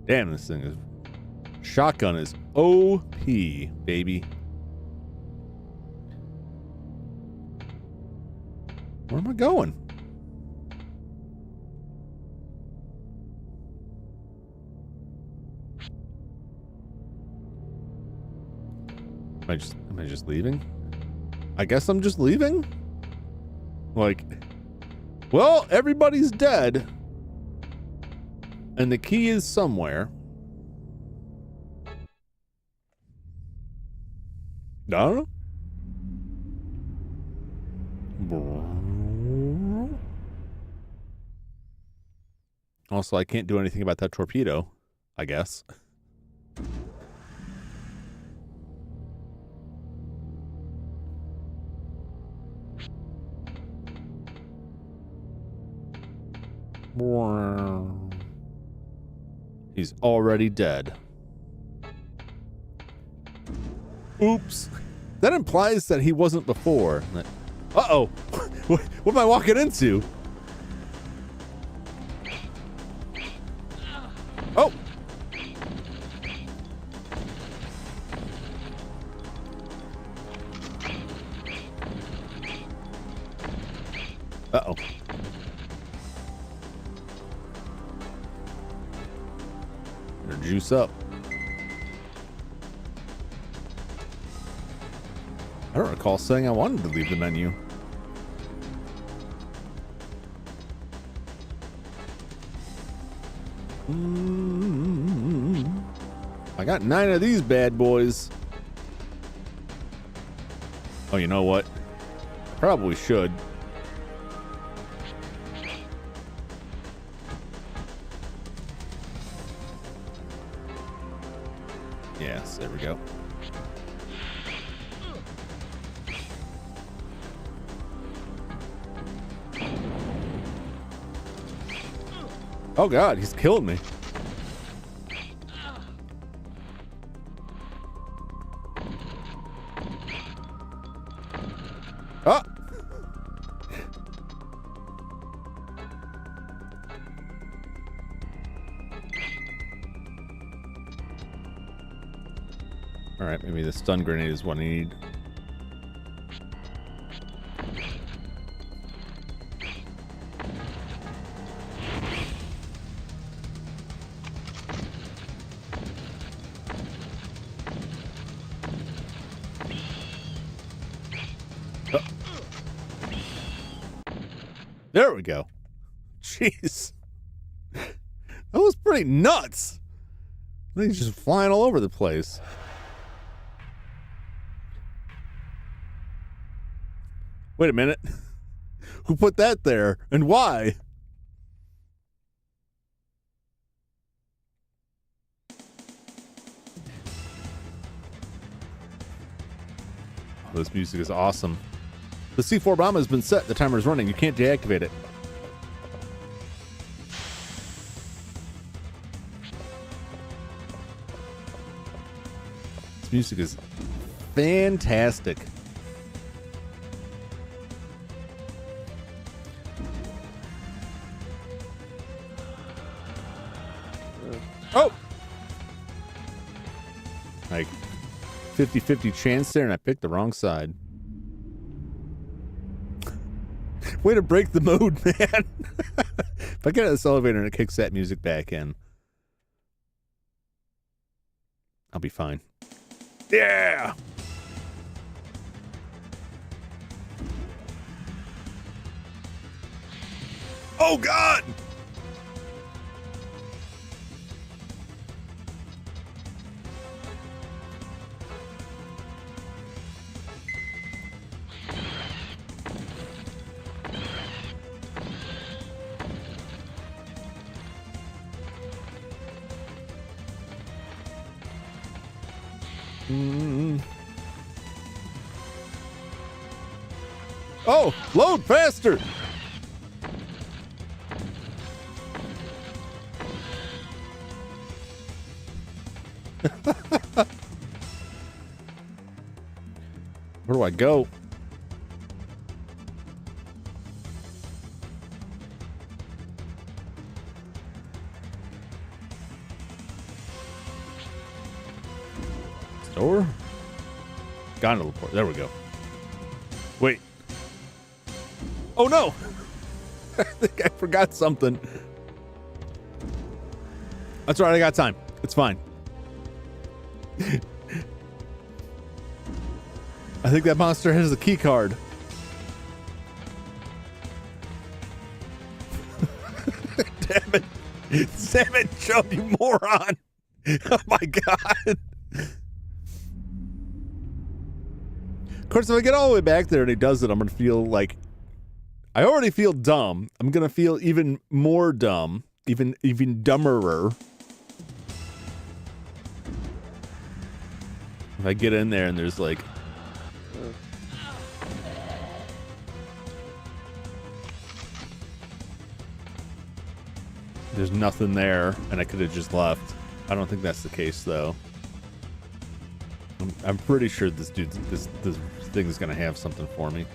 Damn, this thing is... Shotgun is OP, baby. Where am I going? Am I just leaving? I guess I'm just leaving? Like, well, everybody's dead. And the key is somewhere. don't know. Also, I can't do anything about that torpedo, I guess. He's already dead. Oops. That implies that he wasn't before. Uh-oh. What am I walking into? Oh. Uh-oh. Better juice up. I don't recall saying I wanted to leave the menu. I got 9 of these bad boys. Oh, you know what? I probably should. Yes, there we go. Oh God, he's killed me. Oh! All right, maybe the stun grenade is what I need. There we go. Jeez. That was pretty nuts. He's just flying all over the place. Wait a minute. Who put that there and why? Oh, this music is awesome. The C4 bomb has been set. The timer is running. You can't deactivate it. This music is fantastic. Oh! Like 50-50 chance there, and I picked the wrong side. Way to break the mood, man. If I get out of this elevator and it kicks that music back in, I'll be fine. Yeah! Oh, God! Oh, load faster. Where do I go? Store? Gondola port. There we go. Wait. Oh no! I think I forgot something. That's right, I got time. It's fine. I think that monster has a key card. Damn it. Damn it, Joe, you moron. Oh my God. Of course, if I get all the way back there and he does it, I'm going to feel like I already feel dumb. I'm going to feel even more dumb, even dumberer. If I get in there and there's like there's nothing there and I could have just left. I don't think that's the case though. I'm pretty sure this thing is gonna have something for me.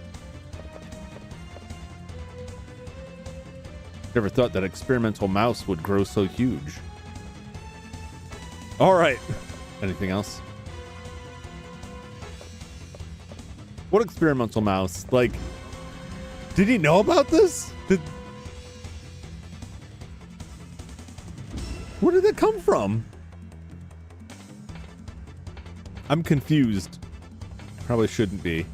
Never thought that experimental mouse would grow so huge. All right. Anything else? What experimental mouse? Like, did he know about this? Where did it come from? I'm confused. Probably shouldn't be.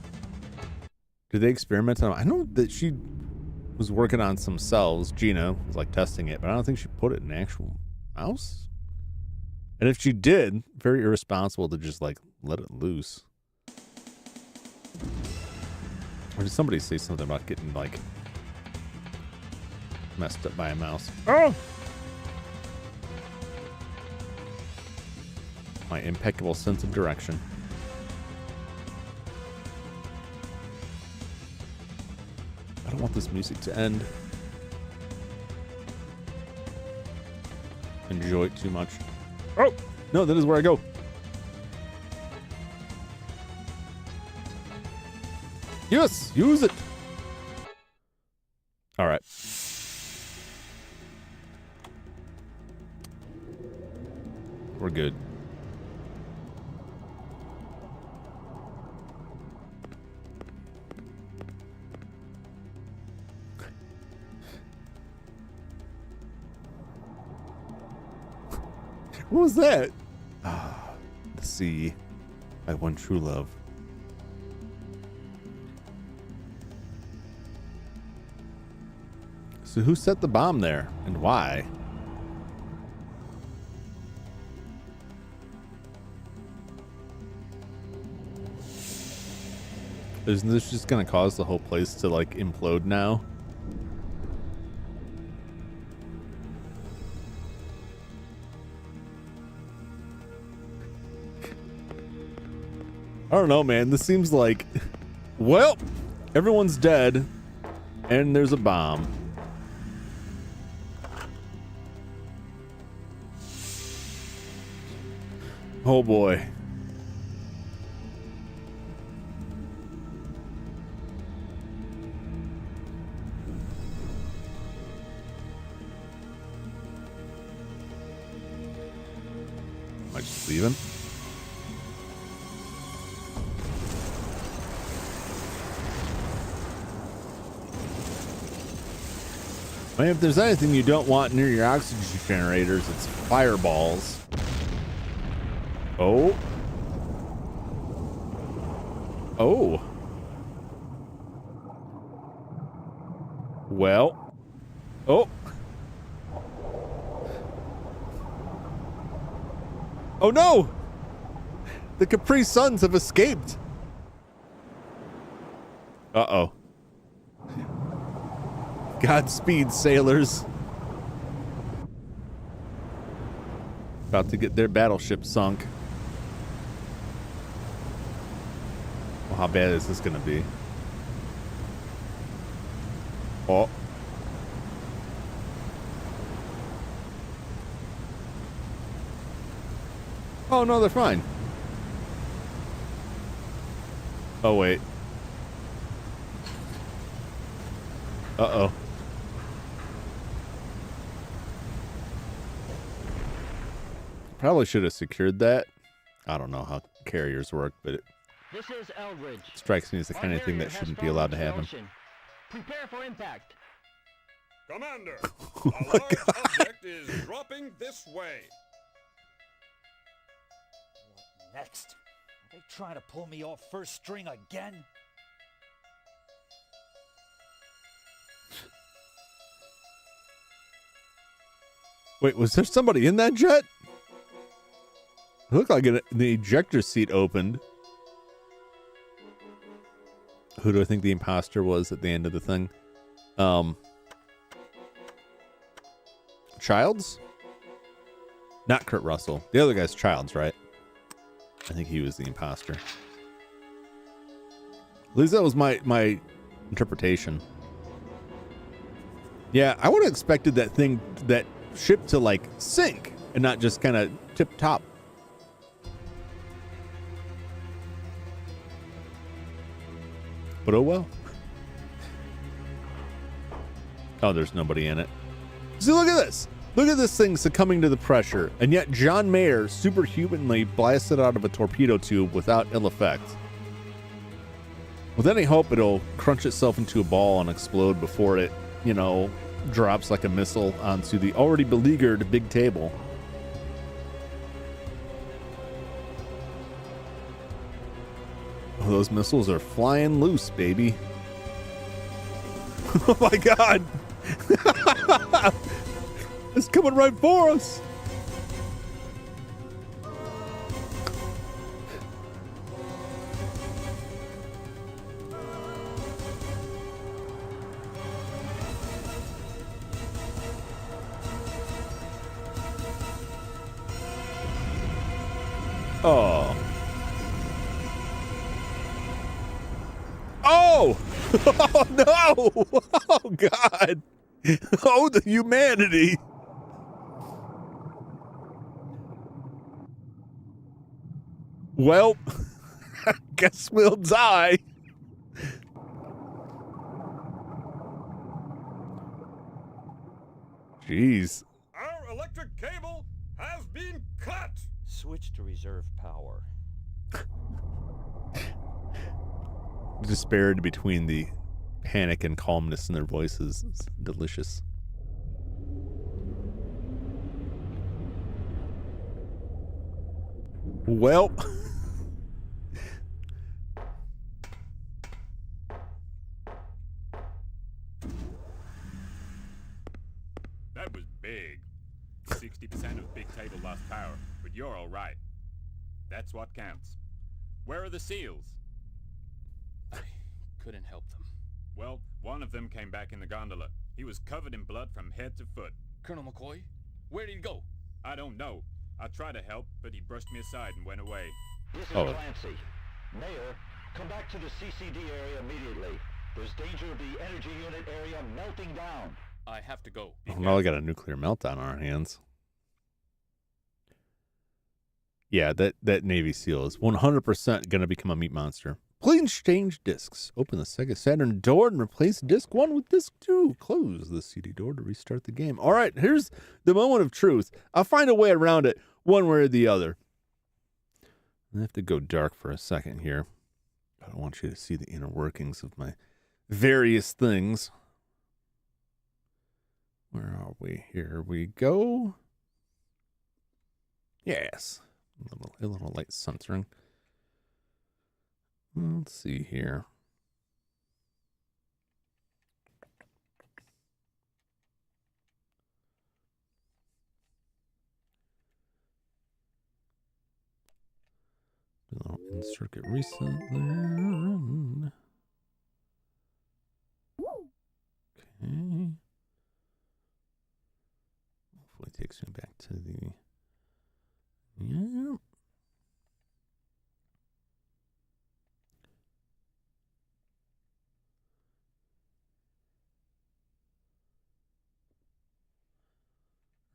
Did they experiment on? I know that she was working on some cells. Gina was like testing it, but I don't think she put it in an actual mouse. And if she did, very irresponsible to just like let it loose. Or did somebody say something about getting like messed up by a mouse? Oh! My impeccable sense of direction. I don't want this music to end. Enjoy it too much. Oh! No, that is where I go. Yes! Use it! Alright. We're good. What was that? Ah, the sea. My one true love. So who set the bomb there and why? Isn't this just gonna cause the whole place to like implode now? I don't know, man. This seems like, well, everyone's dead and there's a bomb. Oh boy. Am I just leaving? I mean, if there's anything you don't want near your oxygen generators, it's fireballs. Oh. Oh. Well. Oh. Oh no! The Capri Suns have escaped. Uh-oh. Godspeed, sailors. About to get their battleship sunk. Well, how bad is this gonna be? Oh. Oh no, they're fine. Oh wait. Uh-oh. Probably should have secured that. I don't know how carriers work, but it This is Eldridge. strikes me as the kind of thing that shouldn't be allowed to happen. Prepare for impact. Commander, Oh a my large God. object is dropping this way. What next? Are they trying to pull me off first string again? Wait, was there somebody in that jet? It looked like the ejector seat opened. Who do I think the imposter was at the end of the thing? Childs? Not Kurt Russell. The other guy's Childs, right? I think he was the imposter. At least that was my interpretation. Yeah, I would have expected that ship to like sink and not just kind of tip top. But oh well. Oh, there's nobody in it. See, look at this. Look at this thing succumbing to the pressure, and yet John Mayer superhumanly blasted out of a torpedo tube without ill effect. With any hope, it'll crunch itself into a ball and explode before it, drops like a missile onto the already beleaguered big table. Oh, those missiles are flying loose, baby. Oh my God. It's coming right for us. Oh. Oh! Oh no! Oh God! Oh, the humanity! Well, I guess we'll die. Jeez. Our electric cable has been cut. Switch to reserve power. Disparity between the panic and calmness in their voices is delicious. Well, That was big. 60% of big table lost power, but you're all right. That's what counts. Where are the SEALs? I couldn't help them. Well, one of them came back in the gondola. He was covered in blood from head to foot. Colonel McCoy? Where did he go? I don't know. I tried to help, but he brushed me aside and went away. This is Oh. Clancy. Mayor, come back to the CCD area immediately. There's danger of the energy unit area melting down. I have to go. now we got a nuclear meltdown on our hands. Yeah, that Navy SEAL is 100% going to become a meat monster. Please change discs. Open the Sega Saturn door and replace disc 1 with disc 2. Close the CD door to restart the game. All right, here's the moment of truth. I'll find a way around it one way or the other. I have to go dark for a second here. I don't want you to see the inner workings of my various things. Where are we? Here we go. Yes. A little light censoring. Let's see here. A little in-circuit reset there. Okay. Hopefully it takes me back to the... Yeah.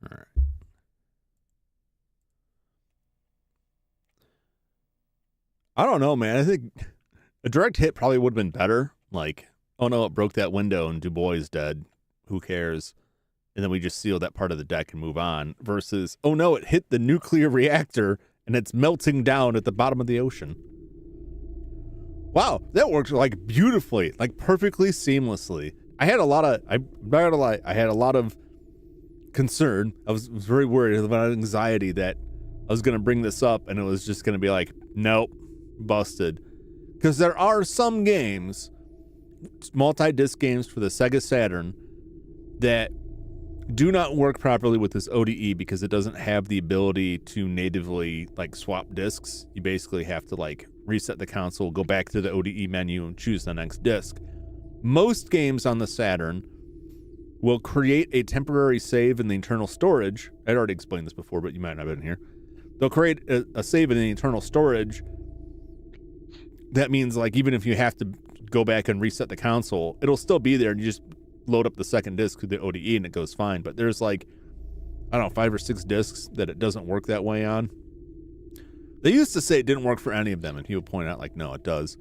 All right. I don't know, man. I think a direct hit probably would have been better. Like, oh no, it broke that window and Du Bois is dead. Who cares? And then we just seal that part of the deck and move on. Versus, oh no, it hit the nuclear reactor and it's melting down at the bottom of the ocean. Wow, that worked like beautifully, like perfectly seamlessly. I had a lot of, I'm not gonna lie, I had a lot of concern. I was very worried about anxiety that I was going to bring this up and it was just going to be like, nope, busted. Because there are some games, multi-disc games for the Sega Saturn, that do not work properly with this ODE because it doesn't have the ability to natively like swap discs. You basically have to like reset the console, go back to the ODE menu, and choose the next disc. Most games on the Saturn will create a temporary save in the internal storage. I'd already explained this before, but you might not have been here. They'll create a save in the internal storage. That means, like, even if you have to go back and reset the console, it'll still be there, and you just load up the second disc to the ODE, and it goes fine. But there's, like, I don't know, 5 or 6 discs that it doesn't work that way on. They used to say it didn't work for any of them, and he would point out, like, no, it does.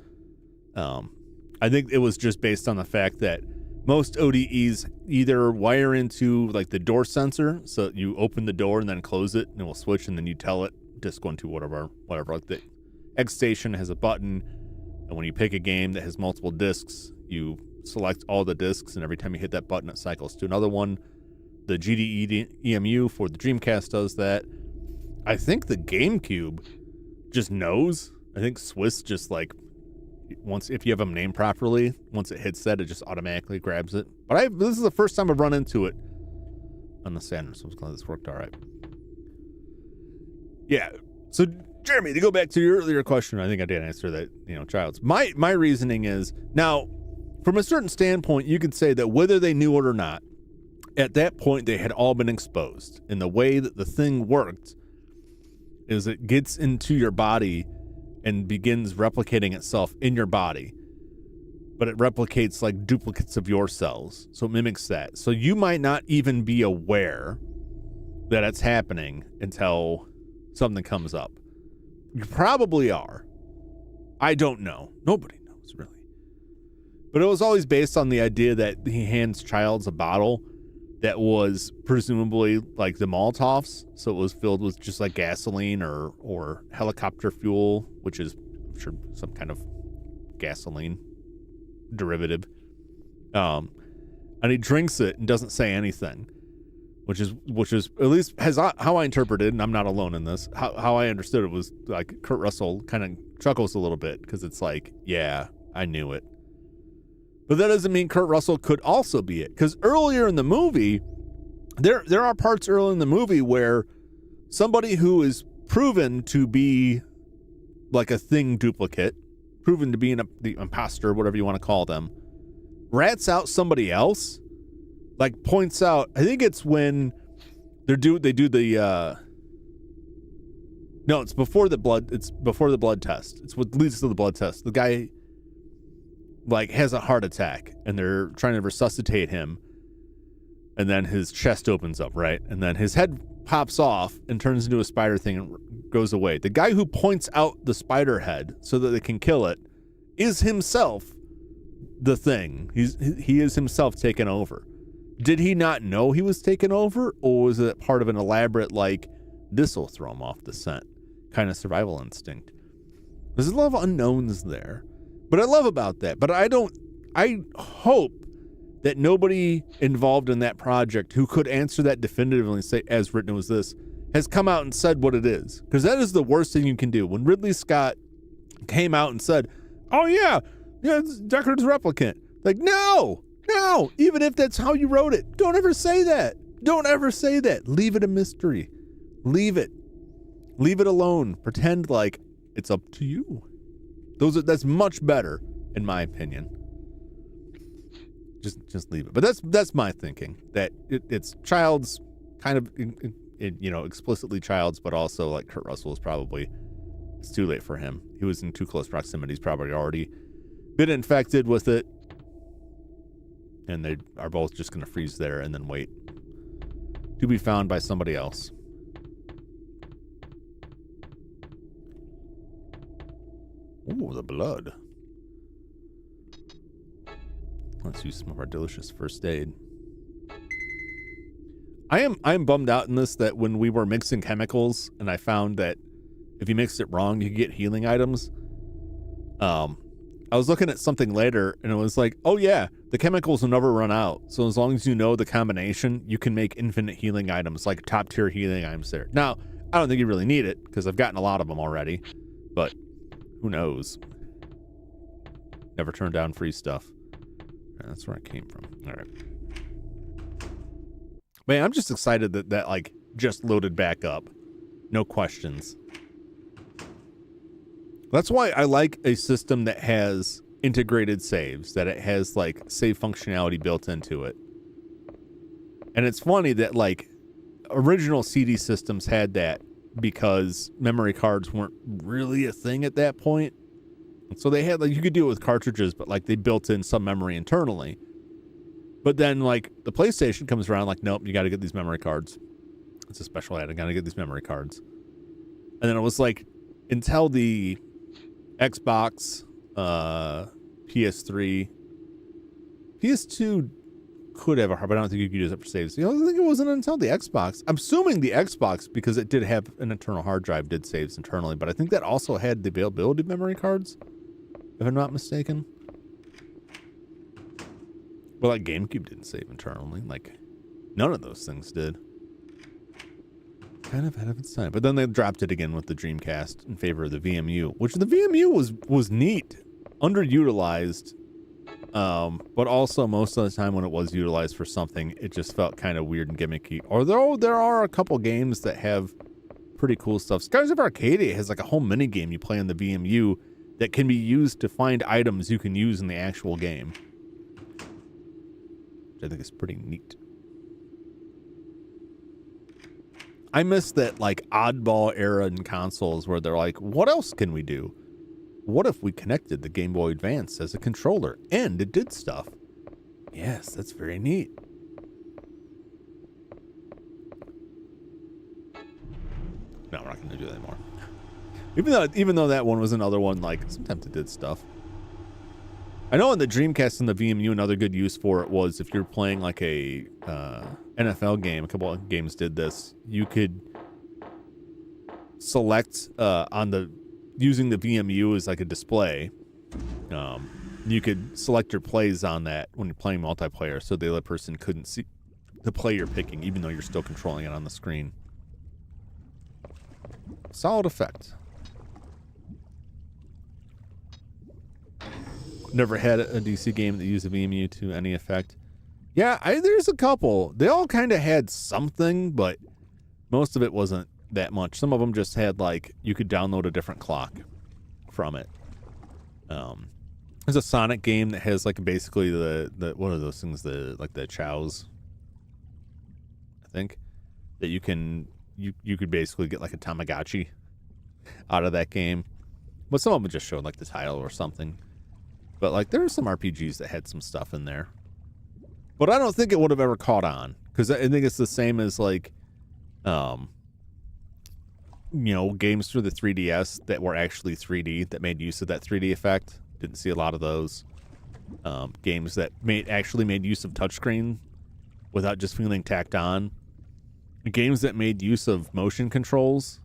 I think it was just based on the fact that most ODEs either wire into, like, the door sensor, so you open the door and then close it, and it will switch, and then you tell it, disc 1, 2, whatever. Like, the X Station has a button, and when you pick a game that has multiple discs, you select all the discs, and every time you hit that button, it cycles to another one. The GDE EMU for the Dreamcast does that. I think the GameCube just knows. I think Swiss just, like, once, if you have them named properly, once it hits that, it just automatically grabs it. But this is the first time I've run into it on the Saturn, so I was glad this worked all right. Yeah. So, Jeremy, to go back to your earlier question, I think I did answer that, Childs. My reasoning is, now, from a certain standpoint, you could say that whether they knew it or not, at that point, they had all been exposed. And the way that the thing worked is it gets into your body and begins replicating itself in your body. But it replicates like duplicates of your cells. So it mimics that. So you might not even be aware that it's happening until something comes up. You probably are. I don't know. Nobody knows, really. But it was always based on the idea that he hands Childs a bottle that was presumably like the Molotovs. So it was filled with just like gasoline or helicopter fuel, which is, I'm sure, some kind of gasoline derivative. And he drinks it and doesn't say anything, which is at least how I interpreted, and I'm not alone in this, how I understood it was like Kurt Russell kind of chuckles a little bit because it's like, yeah, I knew it. But that doesn't mean Kurt Russell could also be it. Because earlier in the movie, there are parts early in the movie where somebody who is proven to be like a thing duplicate, proven to be the imposter, whatever you want to call them, rats out somebody else, like points out, I think it's when they do the no, it's before the blood test. It's what leads to the blood test. The guy like has a heart attack and they're trying to resuscitate him, and then his chest opens up, right? And then his head pops off and turns into a spider thing and goes away. The guy who points out the spider head so that they can kill it is himself the thing. He is himself taken over. Did he not know he was taken over, or was it part of an elaborate, like, this'll throw him off the scent kind of survival instinct? There's a lot of unknowns there. But I love about that. But I hope that nobody involved in that project who could answer that definitively and say, as written was this, has come out and said what it is. Because that is the worst thing you can do. When Ridley Scott came out and said, oh yeah, it's Deckard's replicant. Like, no, even if that's how you wrote it, don't ever say that. Don't ever say that. Leave it a mystery. Leave it alone. Pretend like it's up to you. That's much better, in my opinion. Just leave it. But that's my thinking. That it's Childs, kind of, explicitly Childs, but also like Kurt Russell is probably, it's too late for him. He was in too close proximity. He's probably already been infected with it, and they are both just going to freeze there and then wait to be found by somebody else. Ooh, the blood. Let's use some of our delicious first aid. I am bummed out in this that when we were mixing chemicals and I found that if you mixed it wrong, you could get healing items. I was looking at something later and it was like, oh yeah, the chemicals will never run out. So as long as you know the combination, you can make infinite healing items, like top tier healing items there. Now, I don't think you really need it because I've gotten a lot of them already, but who knows? Never turn down free stuff. That's where it came from. All right. Man, I'm just excited that like just loaded back up. No questions. That's why I like a system that has integrated saves, that it has like save functionality built into it. And it's funny that like original CD systems had that because memory cards weren't really a thing at that point. So they had like, you could do it with cartridges, but like they built in some memory internally. But then like the PlayStation comes around like, nope, you got to get these memory cards. It's a special ad. I got to get these memory cards. And then it was like until the Xbox, PS3, PS2 could have a hard, but I don't think you could use it for saves. You know, I think it wasn't until the Xbox. I'm assuming the Xbox, because it did have an internal hard drive, did saves internally, but I think that also had the availability of memory cards, if I'm not mistaken. But like GameCube didn't save internally. Like none of those things did. Kind of ahead of its time. But then they dropped it again with the Dreamcast in favor of the VMU, which the VMU was neat, underutilized. But also most of the time when it was utilized for something, it just felt kind of weird and gimmicky. Although there are a couple games that have pretty cool stuff. Skies of Arcadia has like a whole mini game you play on the VMU that can be used to find items you can use in the actual game, which I think is pretty neat. I miss that like oddball era in consoles where they're like, what else can we do? What if we connected the Game Boy Advance as a controller and it did stuff? Yes, that's very neat. No, we're not going to do that anymore. Even though that one was another one, like sometimes it did stuff. I know in the Dreamcast and the VMU, another good use for it was if you're playing like a NFL game, a couple of games did this, you could select using the VMU as like a display. You could select your plays on that when you're playing multiplayer so the other person couldn't see the play you're picking, even though you're still controlling it on the screen. Solid effect. Never had a DC game that used a VMU to any effect. Yeah, there's a couple. They all kind of had something, but most of it wasn't that much. Some of them just had like you could download a different clock from it. There's a Sonic game that has like basically the what are those things, the chows, I think, that you could basically get like a Tamagotchi out of that game. But some of them just showed like the title or something. But like there were some RPGs that had some stuff in there. But I don't think it would have ever caught on, because I think it's the same as like games through the 3DS that were actually 3D that made use of that 3D effect. Didn't see a lot of those. Games that actually made use of touchscreen without just feeling tacked on. Games that made use of motion controls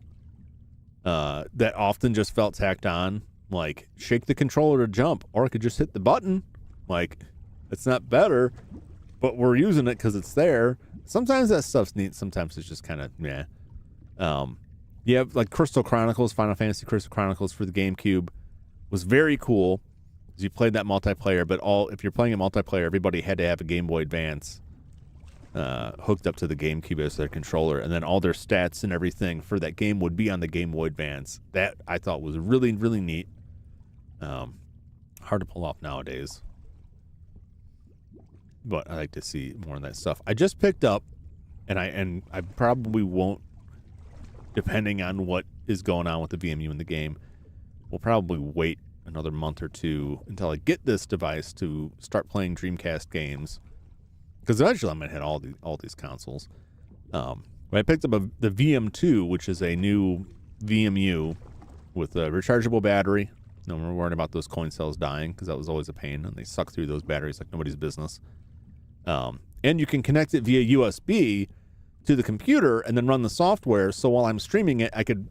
that often just felt tacked on. Like, shake the controller to jump, or I could just hit the button. Like, it's not better, but we're using it because it's there. Sometimes that stuff's neat. Sometimes it's just kind of, meh. You have, like, Crystal Chronicles, Final Fantasy Crystal Chronicles for the GameCube was very cool because you played that multiplayer, but if you're playing a multiplayer, everybody had to have a Game Boy Advance hooked up to the GameCube as their controller, and then all their stats and everything for that game would be on the Game Boy Advance. That I thought was really, really neat. Hard to pull off nowadays, but I like to see more of that stuff. I just picked up, and I probably won't, depending on what is going on with the VMU in the game. We'll probably wait another month or two until I get this device to start playing Dreamcast games, because eventually I'm gonna hit all these consoles. But I picked up the VM2, which is a new VMU with a rechargeable battery. No more worrying about those coin cells dying, because that was always a pain, and they suck through those batteries like nobody's business. And you can connect it via USB to the computer and then run the software, so while I'm streaming it, I could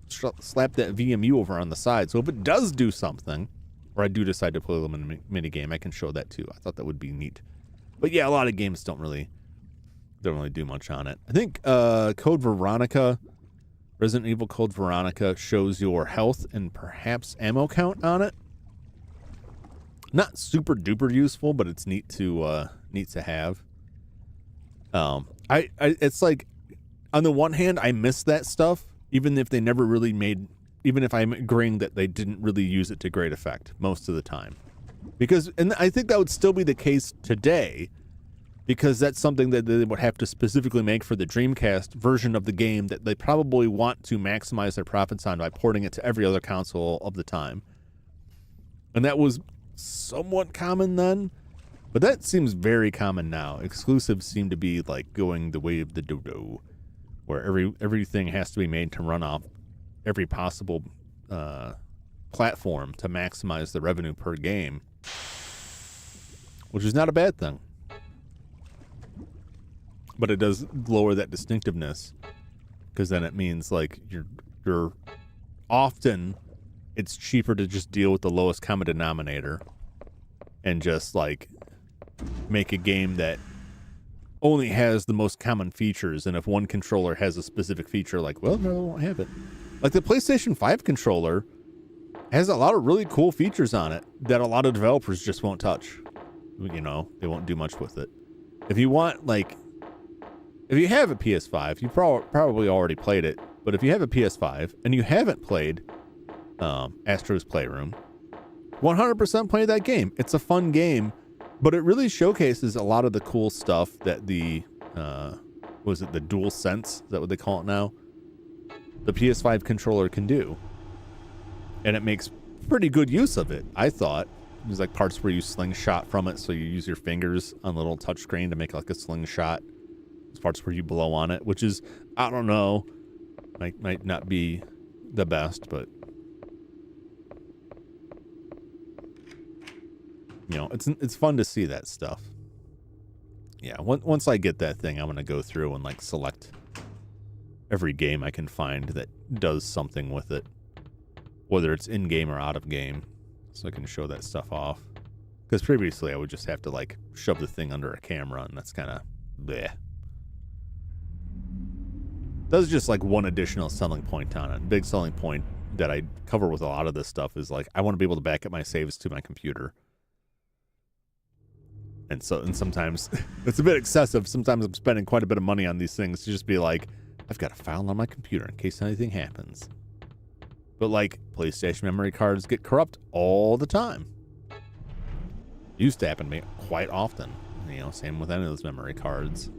slap that VMU over on the side. So if it does do something, or I do decide to play a little mini game, I can show that too. I thought that would be neat. But yeah, a lot of games don't really do much on it. I think Code Veronica, Resident Evil Code Veronica, shows your health and perhaps ammo count on it. Not super duper useful, but it's neat to have. It's like, on the one hand, I miss that stuff, even if they never really made even if I'm agreeing that they didn't really use it to great effect most of the time. Because, and I think that would still be the case today, because that's something that they would have to specifically make for the Dreamcast version of the game that they probably want to maximize their profits on by porting it to every other console of the time. And that was somewhat common then, but that seems very common now. Exclusives seem to be like going the way of the dodo, where everything has to be made to run off every possible platform to maximize the revenue per game, which is not a bad thing. But it does lower that distinctiveness, because then it means like you're often it's cheaper to just deal with the lowest common denominator and just like make a game that only has the most common features. And if one controller has a specific feature, like, well, no, I won't have it. Like the PlayStation 5 controller has a lot of really cool features on it that a lot of developers just won't touch. You know, they won't do much with it. If you want, like, if you have a PS5, you probably already played it. But if you have a PS5 and you haven't played Astro's Playroom, 100% play that game. It's a fun game, but it really showcases a lot of the cool stuff that the was it the DualSense? Is that what they call it now? The PS5 controller can do, and it makes pretty good use of it. I thought there's like parts where you slingshot from it, so you use your fingers on the little touchscreen to make like a slingshot. There's parts where you blow on it, which is, I don't know, might not be the best, but you know, it's fun to see that stuff. Yeah, once I get that thing, I'm gonna go through and like select every game I can find that does something with it, whether it's in game or out of game, so I can show that stuff off. Because previously I would just have to like shove the thing under a camera, and that's kind of bleh. That's just like one additional selling point on it. Big selling point that I cover with a lot of this stuff is like I want to be able to back up my saves to my computer. And sometimes it's a bit excessive. Sometimes I'm spending quite a bit of money on these things to just be like, I've got a file on my computer in case anything happens. But like PlayStation memory cards get corrupt all the time. Used to happen to me quite often. You know, same with any of those memory cards.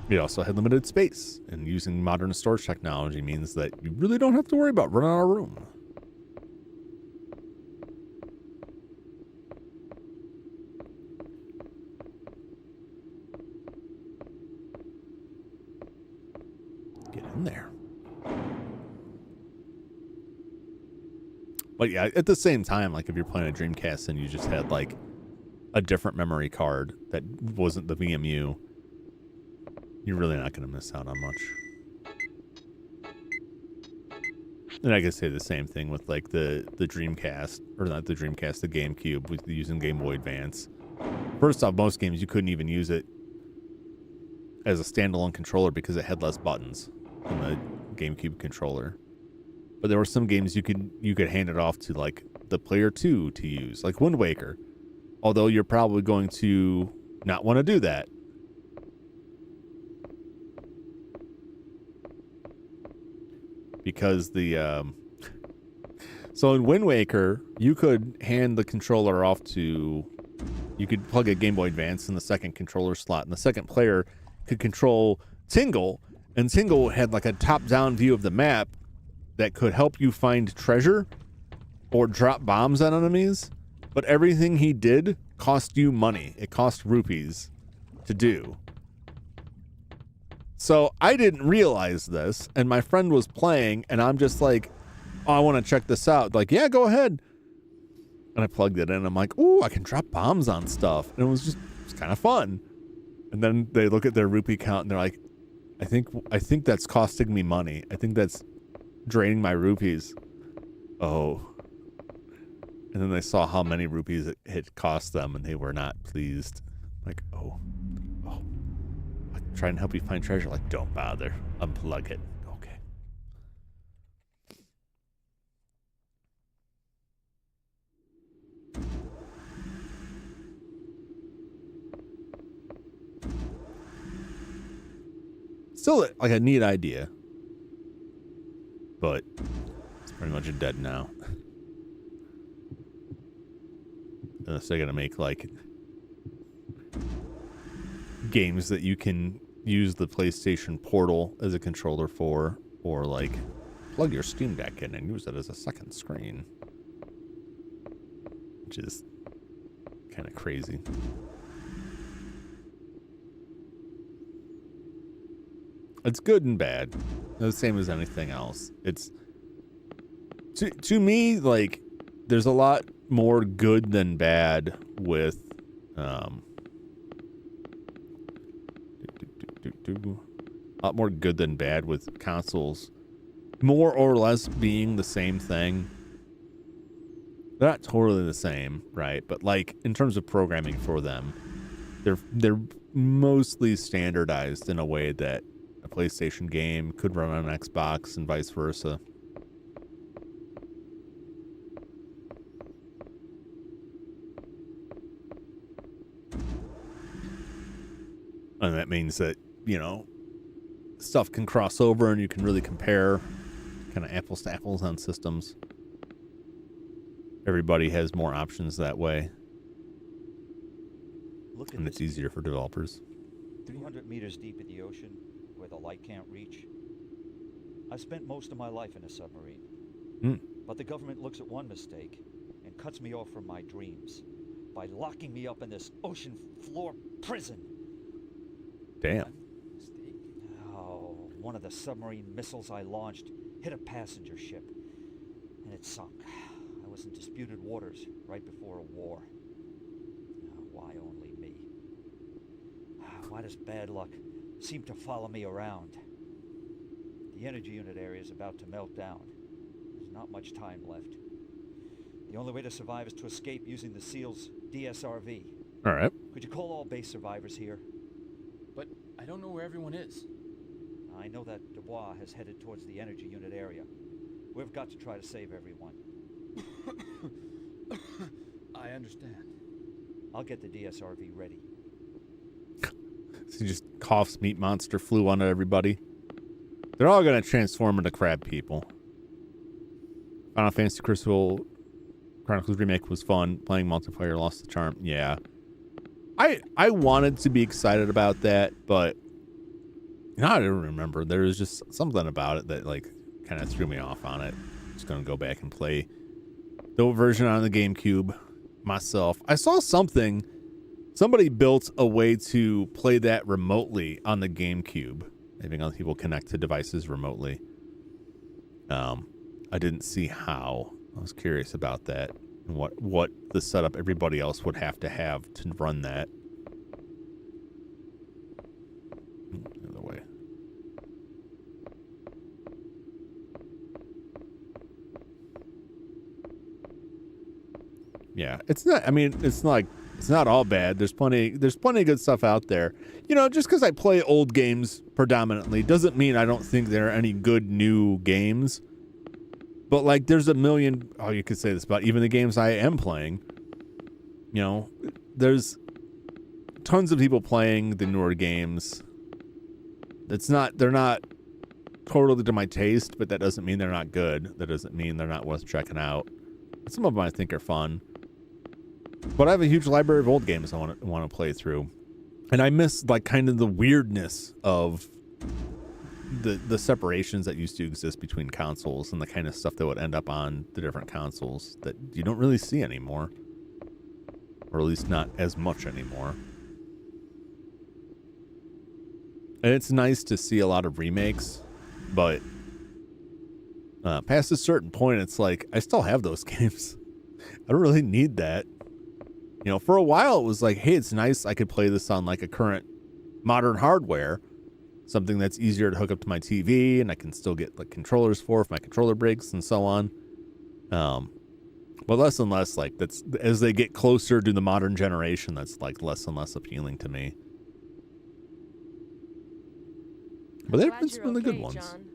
It also had limited space, and using modern storage technology means that you really don't have to worry about running out of room. Get in there. But yeah, at the same time, like if you're playing a Dreamcast and you just had like a different memory card that wasn't the VMU, you're really not going to miss out on much. And I could say the same thing with like the Dreamcast, or not the Dreamcast, the GameCube, with using Game Boy Advance. First off, most games you couldn't even use it as a standalone controller because it had less buttons than the GameCube controller. But there were some games you could hand it off to like the player 2 to use, like Wind Waker. Although you're probably going to not want to do that. Because so in Wind Waker, you could hand the controller off to, you could plug a Game Boy Advance in the second controller slot, and the second player could control Tingle, and Tingle had like a top-down view of the map that could help you find treasure or drop bombs on enemies, but everything he did cost you money. It cost rupees to do. So I didn't realize this, and my friend was playing, and I'm just like, oh, I want to check this out. Like, yeah, go ahead. And I plugged it in. I'm like, ooh, I can drop bombs on stuff. And it was kind of fun. And then they look at their rupee count, and they're like, I think that's costing me money. I think that's draining my rupees. Oh. And then they saw how many rupees it had cost them, and they were not pleased. Like, oh. Try and help you find treasure. Like, don't bother. Unplug it. Okay. Still like a neat idea. but it's pretty much dead now. Unless they're gonna make like games that you can use the PlayStation Portal as a controller for, or like plug your Steam Deck in and use it as a second screen, which is kind of crazy. It's good and bad, the same as anything else. It's to me, like, there's a lot more good than bad with a lot more good than bad with consoles, more or less being the same thing. They're not totally the same, right? But like in terms of programming for them, they're mostly standardized in a way that a PlayStation game could run on an Xbox and vice versa. And that means that, you know, stuff can cross over and you can really compare kind of apples to apples on systems. Everybody has more options that way. Look at and it's this. easier for developers. 300 meters deep in the ocean, where the light can't reach. I spent most of my life in a submarine. But the government looks at one mistake and cuts me off from my dreams by locking me up in this ocean floor prison. Damn. Oh, one of the submarine missiles I launched hit a passenger ship, and it sunk. I was in disputed waters right before a war. Why only me? Why does bad luck seem to follow me around? The energy unit area is about to melt down. There's not much time left. The only way to survive is to escape using the SEAL's DSRV. All right. Could you call all base survivors here? But I don't know where everyone is. I know that Dubois has headed towards the energy unit area. We've got to try to save everyone. I understand. I'll get the DSRV ready. So he just coughs meat monster flu onto everybody. They're all going to transform into crab people. Final Fantasy Crystal Chronicles Remake was fun. Playing multiplayer lost the charm. Yeah. I wanted to be excited about that, but I don't remember. There was just something about it that like kind of threw me off on it. Just going to go back and play the old version on the GameCube myself. I saw something. Somebody built a way to play that remotely on the GameCube. Having other people connect to devices remotely. I didn't see how. I was curious about that and what the setup everybody else would have to run that. The other way. Yeah, it's not. I mean, it's not all bad. There's plenty of good stuff out there. You know, just because I play old games predominantly doesn't mean I don't think there are any good new games. But like, there's a million. Oh, you could say this about even the games I am playing. You know, there's tons of people playing the newer games. They're not totally to my taste, but that doesn't mean they're not good. That doesn't mean they're not worth checking out. Some of them I think are fun. But I have a huge library of old games I want to play through. And I miss like kind of the weirdness of the separations that used to exist between consoles and the kind of stuff that would end up on the different consoles that you don't really see anymore. Or at least not as much anymore. And it's nice to see a lot of remakes, but past a certain point, it's like, I still have those games. I don't really need that. You know, for a while it was like, hey, it's nice I could play this on like a current modern hardware, something that's easier to hook up to my TV, and I can still get like controllers for if my controller breaks and so on. But less and less, like, that's as they get closer to the modern generation, that's like less and less appealing to me. But there have been some really good ones. John.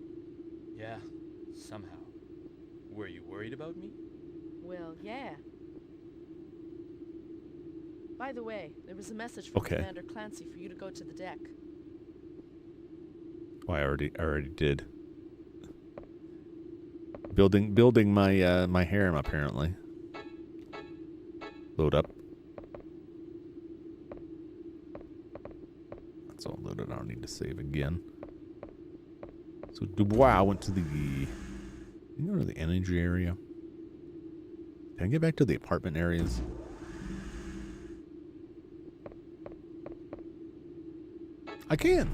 Yeah, somehow. Were you worried about me? Well, yeah. By the way, there was a message from Commander Clancy for you to go to the deck. Oh, I already did. building my my harem apparently. Load up. That's all loaded. I don't need to save again. So Dubois went to the. You go to the energy area. Can I get back to the apartment areas? I can.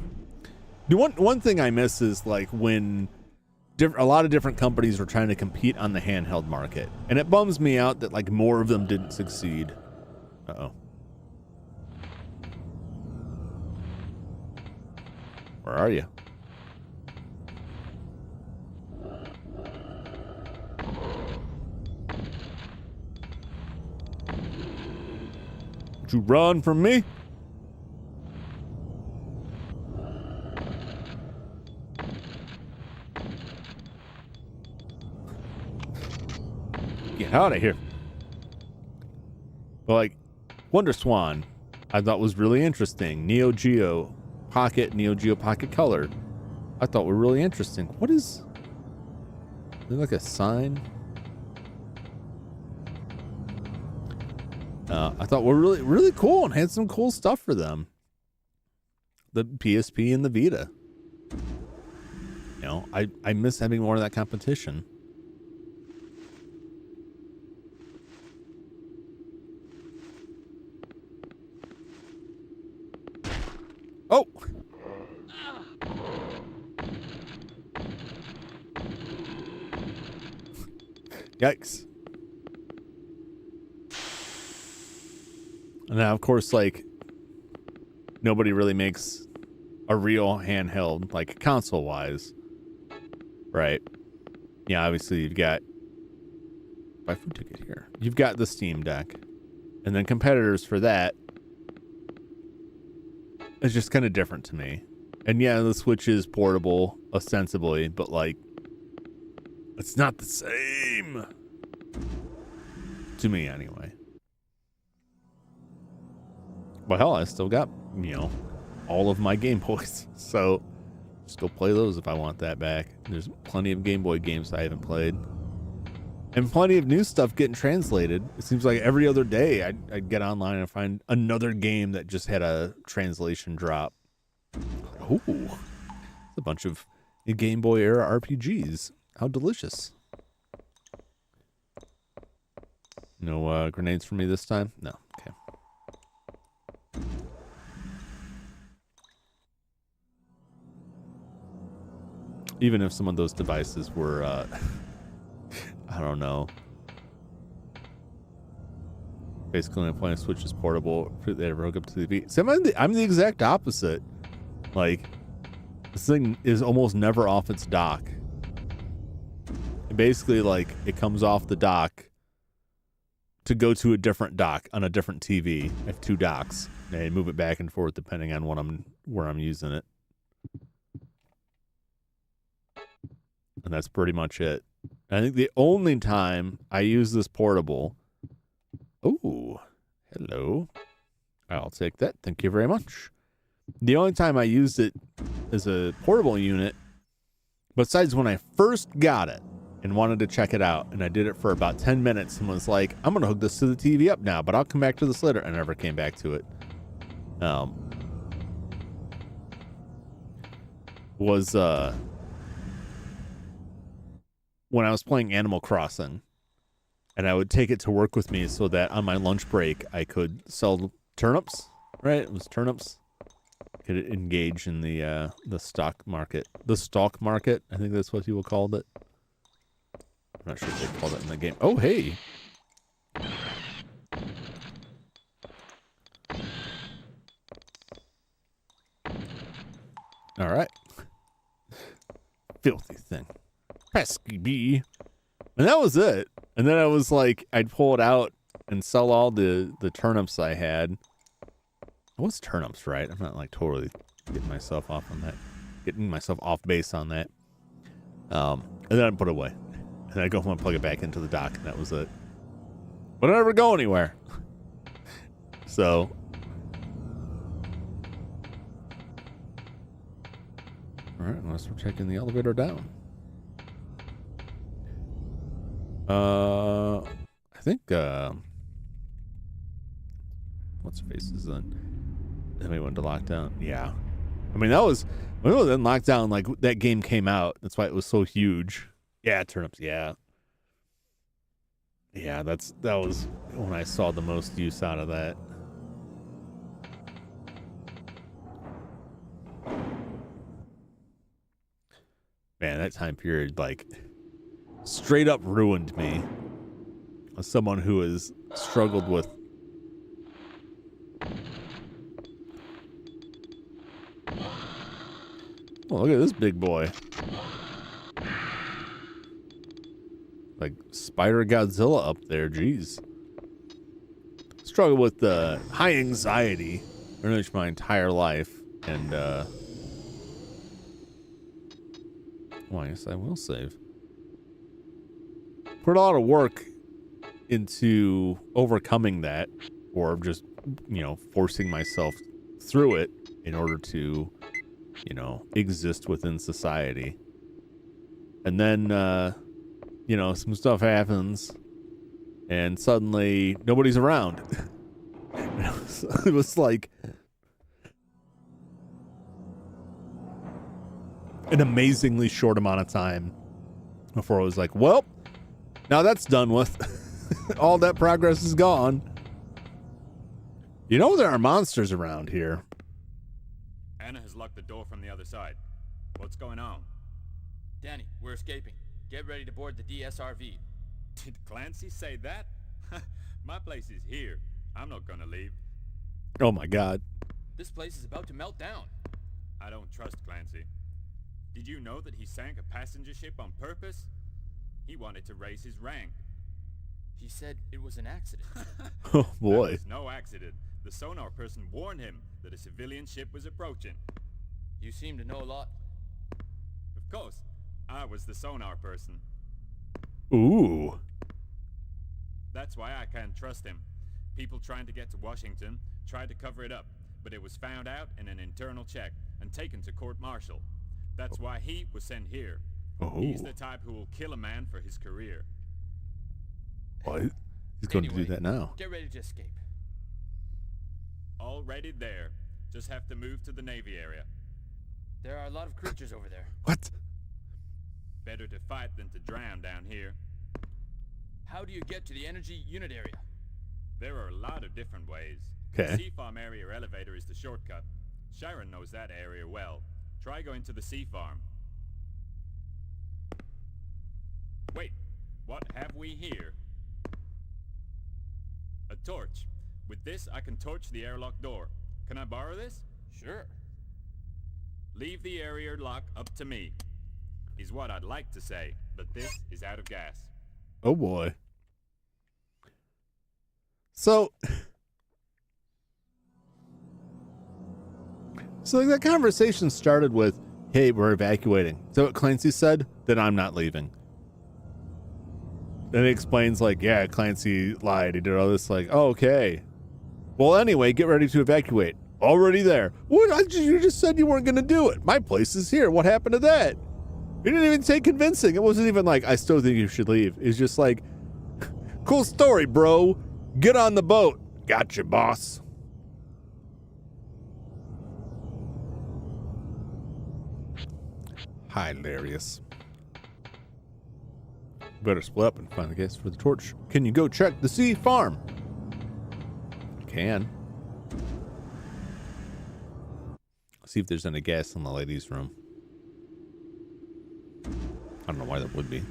The one thing I miss is like when a lot of different companies are trying to compete on the handheld market, and it bums me out that like more of them didn't succeed. Uh-oh. Where are you? Did you run from me? Get out of here. But like Wonder Swan, I thought was really interesting. Neo Geo Pocket Color, I thought were really interesting. What is like a sign? I thought were really cool and had some cool stuff for them. The PSP and the Vita. You know, I miss having more of that competition. Oh! Yikes. And now, of course, like, nobody really makes a real handheld, like, console-wise. Right. Yeah, obviously, you've got... Buy food ticket here. You've got the Steam Deck. And then competitors for that. It's just kind of different to me. And yeah, the Switch is portable, ostensibly, but, like, it's not the same. To me, anyway. Well, hell, I still got, you know, all of my Game Boys. So, just go play those if I want that back. There's plenty of Game Boy games I haven't played. And plenty of new stuff getting translated. It seems like every other day I'd get online and find another game that just had a translation drop. Ooh. A bunch of Game Boy era RPGs. How delicious. No grenades for me this time? No. Okay. Even if some of those devices were, I don't know. Basically, when I'm playing Switch is portable, they ever hook up to the TV. See, I'm the exact opposite. Like, this thing is almost never off its dock. Basically, like, it comes off the dock to go to a different dock on a different TV. I have two docks. And I move it back and forth depending on where I'm using it. And that's pretty much it. I think the only time I use this portable... Oh, hello. I'll take that. Thank you very much. The only time I used it as a portable unit, besides when I first got it and wanted to check it out, and I did it for about 10 minutes and was like, I'm going to hook this to the TV up now, but I'll come back to this later. I never came back to it. When I was playing Animal Crossing, and I would take it to work with me so that on my lunch break I could sell turnips, right? It was turnips. Could engage in the stock market. The stock market, I think that's what people called it. I'm not sure if they called it in the game. Oh, hey. All right. Filthy thing. Pesky bee. And that was it. And then I was like, I'd pull it out and sell all the turnips I had. What's turnips, right? I'm not like totally getting myself off on that. Getting myself off base on that. And then I'd put it away. And I'd go home and plug it back into the dock, and that was it. But I never go anywhere. So. Alright, unless we're taking the elevator down. I think what's her face is then. Then we went to lockdown. Yeah, I mean that was when we were in lockdown. Like that game came out. That's why it was so huge. Yeah, turnips. Yeah, yeah. That was when I saw the most use out of that. Man, that time period like straight up ruined me. As someone who has struggled with oh, look at this big boy. Like Spider Godzilla up there, jeez. Struggled with high anxiety pretty much my entire life. And well, I guess I will save. Put a lot of work into overcoming that, or just, you know, forcing myself through it in order to, you know, exist within society. And then, you know, some stuff happens and suddenly nobody's around. It was like an amazingly short amount of time before I was like, well, now that's done with. All that progress is gone. You know there are monsters around here. Anna has locked the door from the other side. What's going on? Danny, we're escaping. Get ready to board the DSRV. Did Clancy say that? My place is here. I'm not gonna leave. Oh my god. This place is about to melt down. I don't trust Clancy. Did you know that he sank a passenger ship on purpose? He wanted to raise his rank. He said it was an accident. Oh boy. That was no accident. The sonar person warned him that a civilian ship was approaching. You seem to know a lot. Of course. I was the sonar person. Ooh. That's why I can't trust him. People trying to get to Washington tried to cover it up, but it was found out in an internal check and taken to court-martial. That's why he was sent here. Oh. He's the type who will kill a man for his career. Well, he's going to do that now. Get ready to escape. Already there. Just have to move to the Navy area. There are a lot of creatures over there. What? Better to fight than to drown down here. How do you get to the energy unit area? There are a lot of different ways. Okay. The sea farm area elevator is the shortcut. Sharon knows that area well. Try going to the sea farm. Wait, what have we here? A torch. With this, I can torch the airlock door. Can I borrow this? Sure. Leave the area lock up to me, is what I'd like to say, but this is out of gas. Oh boy. So like that conversation started with, hey, we're evacuating. Is that what Clancy said? Then I'm not leaving. Then he explains like, yeah, Clancy lied. He did all this like, oh, okay. Well, anyway, get ready to evacuate. Already there. What? You just said you weren't going to do it. My place is here. What happened to that? You didn't even say convincing. It wasn't even like, I still think you should leave. It's just like, cool story, bro. Get on the boat. Gotcha, boss. Hilarious. Better split up and find the gas for the torch. Can you go check the sea farm? Can. See if there's any gas in the ladies' room. I don't know why that would be.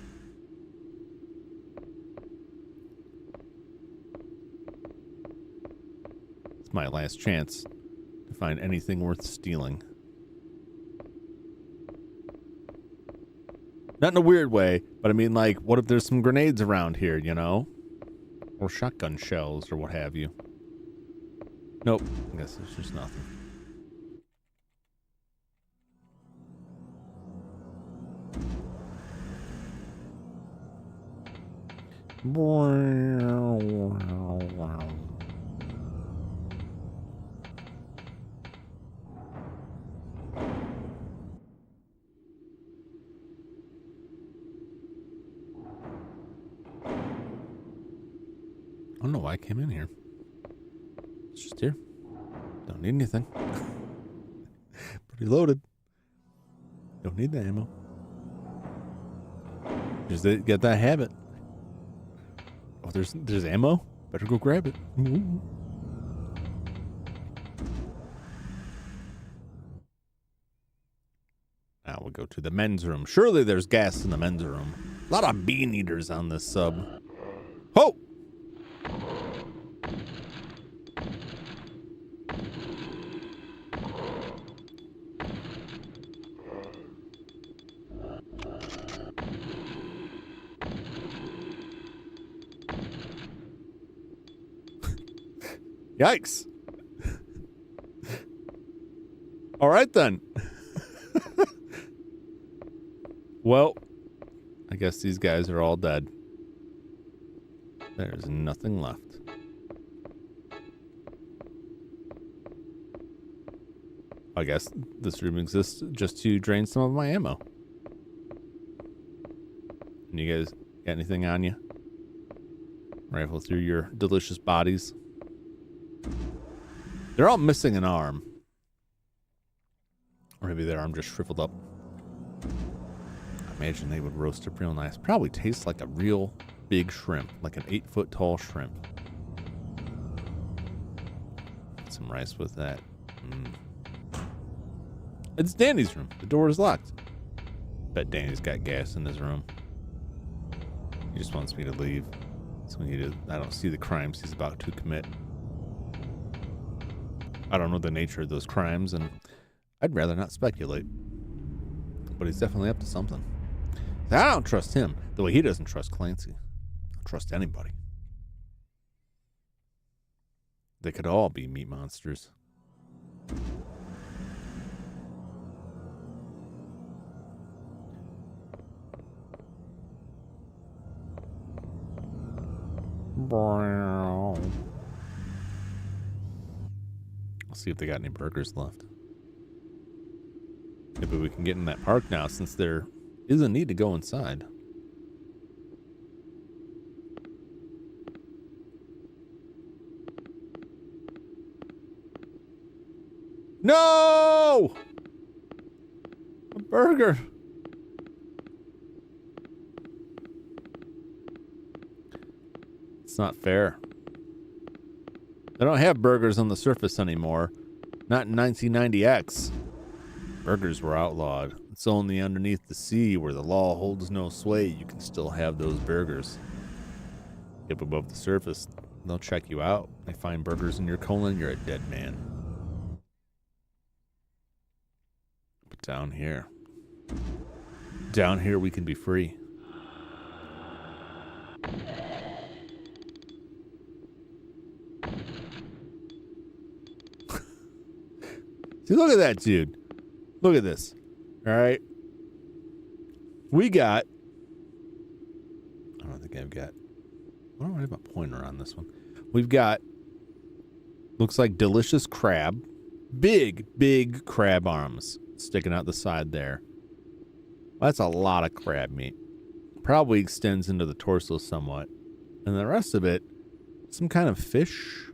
It's my last chance to find anything worth stealing. Not in a weird way, but I mean, like, what if there's some grenades around here, you know? Or shotgun shells or what have you. Nope. I guess there's just nothing. why I came in here. It's just here. Don't need anything. Pretty loaded. Don't need the ammo. Just get that habit. Oh, there's ammo? Better go grab it. Ooh. Now we'll go to the men's room. Surely there's gas in the men's room. A lot of bean eaters on this sub. Oh! Yikes. All right, then. Well, I guess these guys are all dead. There's nothing left. I guess this room exists just to drain some of my ammo. And you guys got anything on you? Rifle through your delicious bodies. They're all missing an arm. Or maybe their arm just shriveled up. I imagine they would roast it real nice. Probably tastes like a real big shrimp. Like an 8-foot tall shrimp. Some rice with that. It's Danny's room. The door is locked. Bet Danny's got gas in his room. He just wants me to leave. So I don't see the crimes he's about to commit. I don't know the nature of those crimes, and I'd rather not speculate. But he's definitely up to something. I don't trust him the way he doesn't trust Clancy. I don't trust anybody. They could all be meat monsters. I'll see if they got any burgers left. Maybe we can get in that park now since there is a need to go inside. No! A burger! It's not fair. They don't have burgers on the surface anymore. Not in 1990X. Burgers were outlawed. It's only underneath the sea where the law holds no sway you can still have those burgers. Up above the surface, they'll check you out. They find burgers in your colon, you're a dead man. But down here we can be free. See, look at that dude. Look at this. All right. We got... I don't think I've got... I don't have a pointer on this one. We've got... Looks like delicious crab. Big, big crab arms sticking out the side there. Well, that's a lot of crab meat. Probably extends into the torso somewhat. And the rest of it, some kind of fish.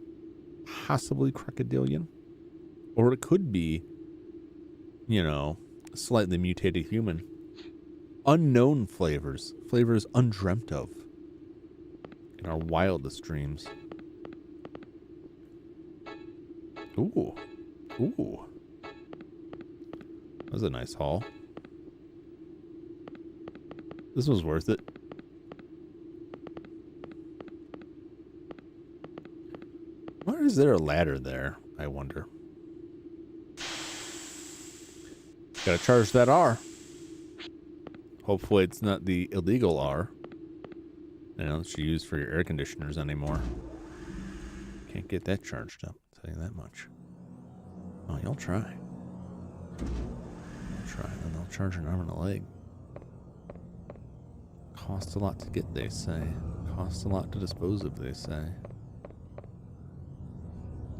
Possibly crocodilian. Or it could be, you know, a slightly mutated human. Unknown flavors. Flavors undreamt of. In our wildest dreams. Ooh. Ooh. That was a nice haul. This was worth it. Why is there a ladder there, I wonder? Gotta charge that R. Hopefully it's not the illegal R. You know, that you use for your air conditioners anymore. Can't get that charged up, I'll tell you that much. Oh, you'll try. You'll try, then they'll charge an arm and a leg. Costs a lot to get, they say. Costs a lot to dispose of, they say.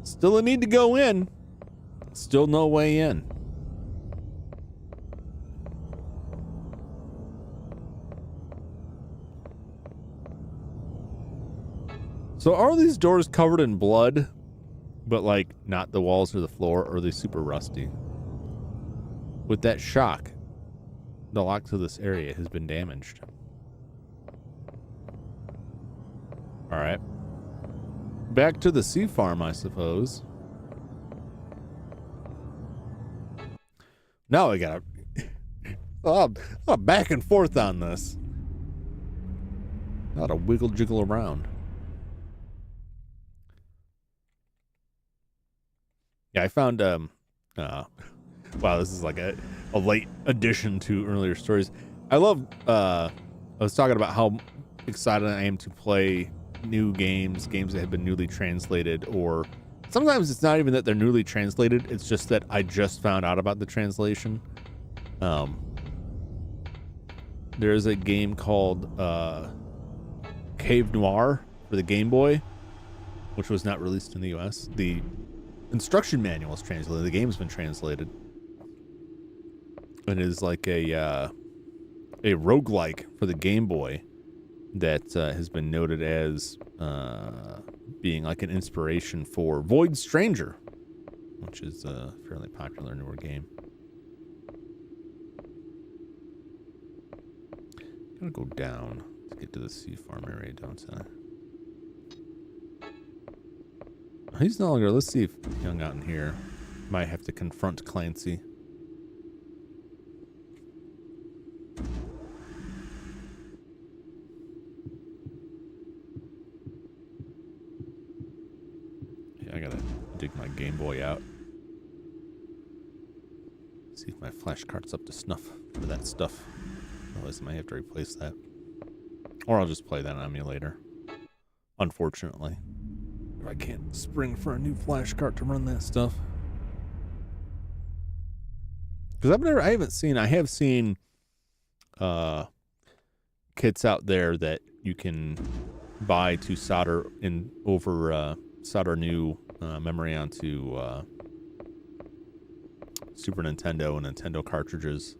Still a need to go in. Still no way in. So are these doors covered in blood, but like not the walls or the floor, or are they super rusty? With that shock, the lock to this area has been damaged. All right. Back to the sea farm, I suppose. Now I gotta back and forth on this. Gotta wiggle jiggle around. Yeah, I found wow, this is like a late addition to earlier stories. I love I was talking about how excited I am to play new games that have been newly translated, or sometimes it's not even that they're newly translated, it's just that I just found out about the translation. There's a game called Cave Noir for the Game Boy, which was not released in the US. The instruction manual is translated, the game's been translated. It is like a roguelike for the Game Boy that has been noted as being like an inspiration for Void Stranger, which is a fairly popular newer game. Gotta go down to get to the sea farm area, don't I? He's no longer. Let's see if he hung out in here. Might have to confront Clancy. I gotta dig my Game Boy out. See if my flash cart's up to snuff for that stuff. Otherwise I might have to replace that. Or I'll just play that on emulator. Unfortunately. If I can't spring for a new flash cart to run that stuff. Because I have seen kits out there that you can buy to solder solder new memory onto Super Nintendo and Nintendo cartridges,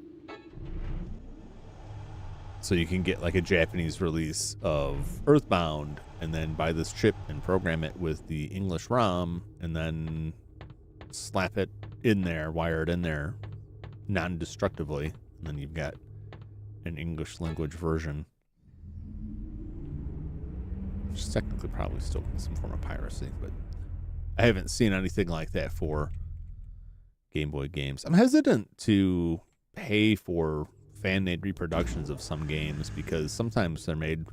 so you can get like a Japanese release of Earthbound and then buy this chip and program it with the English ROM and then slap it in there, wire it in there non-destructively, and then you've got an English language version, which is technically probably still some form of piracy, but I haven't seen anything like that for Game Boy games. I'm hesitant to pay for fan-made reproductions of some games because sometimes they're made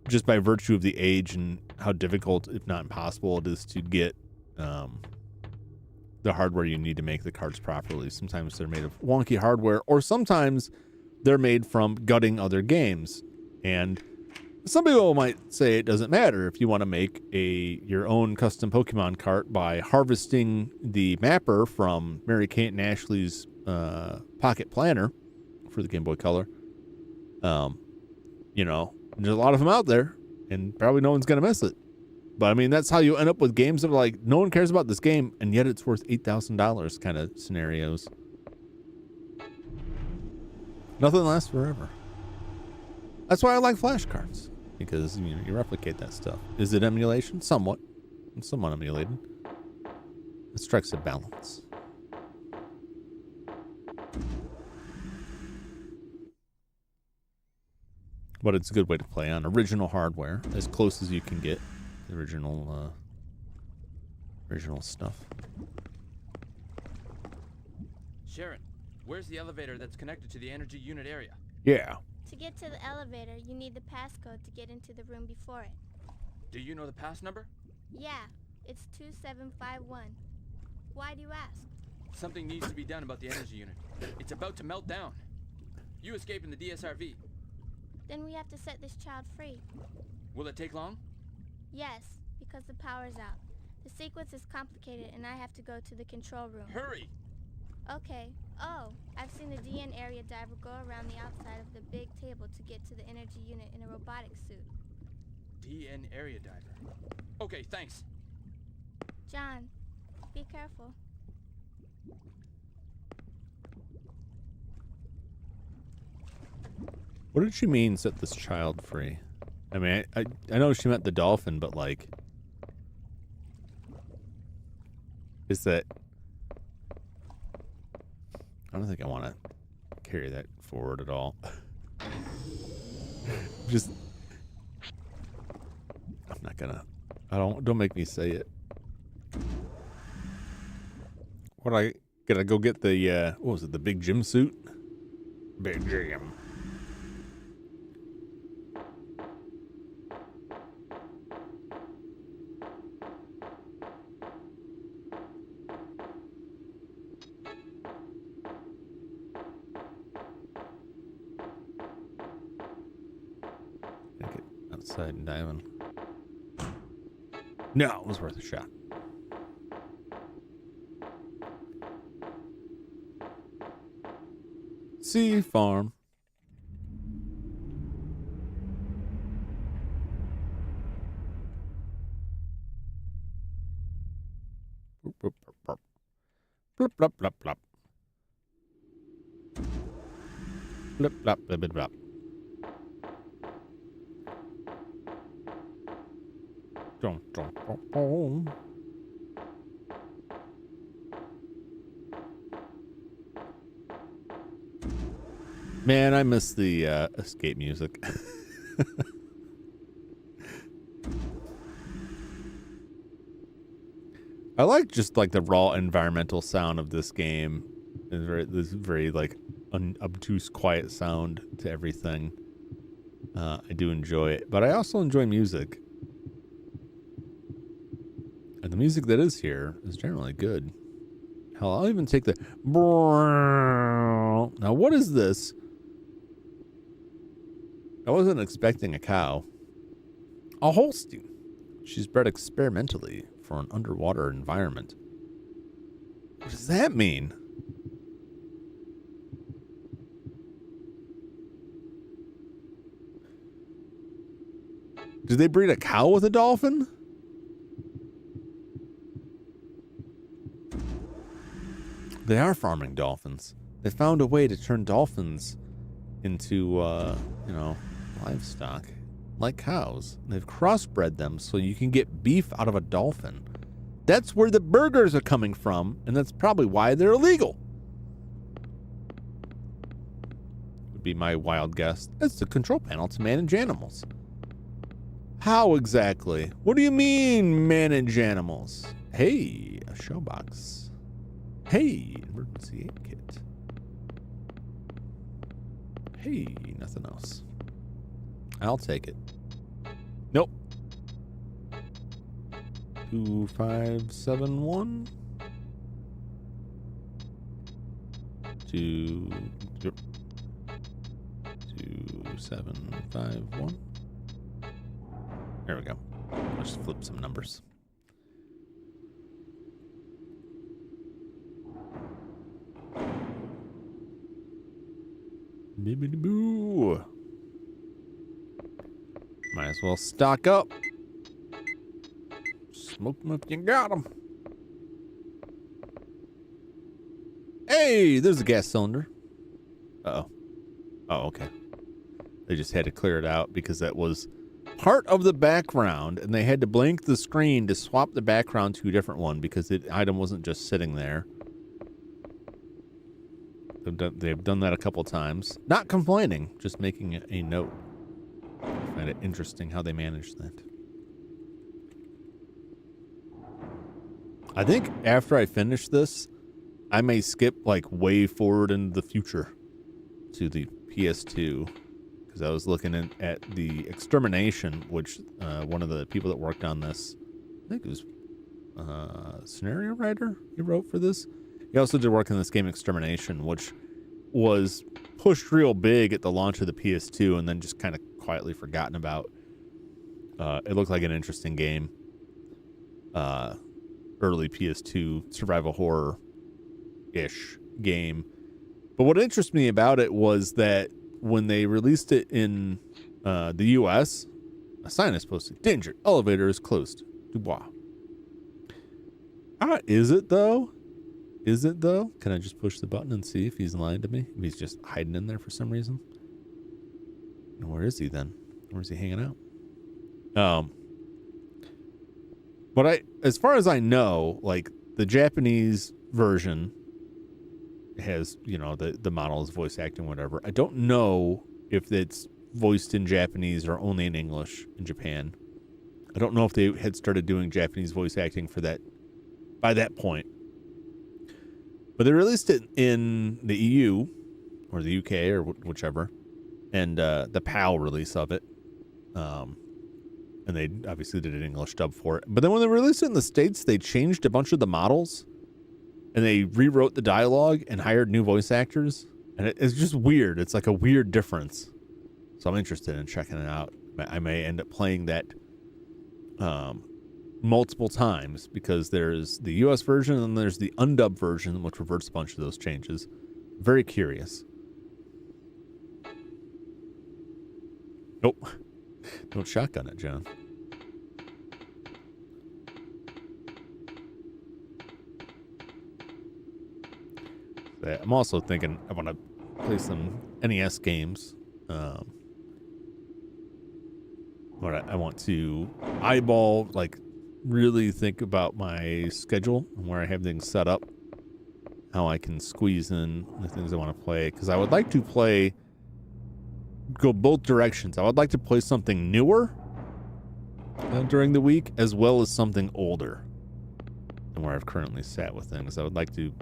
just by virtue of the age and how difficult, if not impossible, it is to get the hardware you need to make the cards properly. Sometimes they're made of wonky hardware, or sometimes they're made from gutting other games. And some people might say it doesn't matter if you want to make your own custom Pokemon cart by harvesting the mapper from Mary Kate and Ashley's Pocket Planner for the Game Boy Color. You know, there's a lot of them out there, and probably no one's gonna miss it. But I mean, that's how you end up with games that are like, no one cares about this game, and yet it's worth $8,000 kind of scenarios. Nothing lasts forever. That's why I like flashcards, because you replicate that stuff. Is it emulation? Somewhat. It's somewhat emulated. It strikes a balance. But it's a good way to play on original hardware, as close as you can get. The original stuff. Sharon, where's the elevator that's connected to the energy unit area? Yeah. To get to the elevator, you need the passcode to get into the room before it. Do you know the pass number? Yeah, it's 2751. Why do you ask? Something needs to be done about the energy unit. It's about to melt down. You escape in the DSRV. Then we have to set this child free. Will it take long? Yes, because the power's out. The sequence is complicated and I have to go to the control room. Hurry! Okay. Oh, I've seen the DN area diver go around the outside of the big table to get to the energy unit in a robotic suit. DN area diver. Okay, thanks. John, be careful. What did she mean, set this child free? I mean, I know she meant the dolphin, but like, is that? I don't think I want to carry that forward at all. Just, I'm not gonna. Don't make me say it. What I gotta go get the what was it? The big gym suit. Big gym. Get outside and diving. No, it was worth a shot. Sea farm. Blop, blop, blop, blop. Blip, blop, blip, blip, blop. Dun, dun, dun, dun. Man, I miss the escape music. I like just like the raw environmental sound of this game. This very like obtuse, quiet sound to everything. I do enjoy it, but I also enjoy music. And the music that is here is generally good. Hell, I'll even take the... Now, what is this? I wasn't expecting a cow. A Holstein. She's bred experimentally for an underwater environment. What does that mean? Did they breed a cow with a dolphin? They are farming dolphins. They found a way to turn dolphins into, you know, livestock, like cows. They've crossbred them so you can get beef out of a dolphin. That's where the burgers are coming from, and that's probably why they're illegal. Would be my wild guess. It's the control panel to manage animals. How exactly? What do you mean, manage animals? Hey, a showbox. Hey, emergency aid kit. Hey, nothing else. I'll take it. Nope. 2571. 2751. There we go. Let's flip some numbers. Bibbidi-boo. Might as well stock up. Smoke them if you got them. Hey, there's a gas cylinder. Uh-oh. Oh, okay. They just had to clear it out because that was part of the background, and they had to blink the screen to swap the background to a different one because the item wasn't just sitting there. They've done that a couple times. Not complaining, just making a note. I find it interesting how they manage that. I think after I finish this, I may skip like way forward into the future to the PS2 because I was looking at the Extermination, which one of the people that worked on this, I think it was scenario writer he wrote for this. He also did work on this game Extermination, which was pushed real big at the launch of the PS2 and then just kind of quietly forgotten about. It looked like an interesting game. Early PS2 survival horror-ish game. But what interests me about it was that when they released it in the US, a sign is posted, "Danger, elevator is closed. Dubois." Is it though? Is it though? Can I just push the button and see if he's lying to me? If he's just hiding in there for some reason? And where is he then? Where's he hanging out? But as far as I know, like the Japanese version has, you know, the model is voice acting, whatever. I don't know if it's voiced in Japanese or only in English in Japan. I don't know if they had started doing Japanese voice acting for that by that point. But they released it in the EU or the UK or whichever, and the PAL release of it. And they obviously did an English dub for it. But then when they released it in the States, they changed a bunch of the models and they rewrote the dialogue and hired new voice actors. And it's just weird. It's like a weird difference. So I'm interested in checking it out. I may end up playing that multiple times because there's the US version and there's the undubbed version, which reverts a bunch of those changes. Very curious. Nope. Don't shotgun it, John. I'm also thinking I want to play some NES games. But I want to eyeball, like, really think about my schedule and where I have things set up, how I can squeeze in the things I want to play. Because I would like to go both directions. I would like to play something newer during the week, as well as something older than where I've currently sat with things. I would like to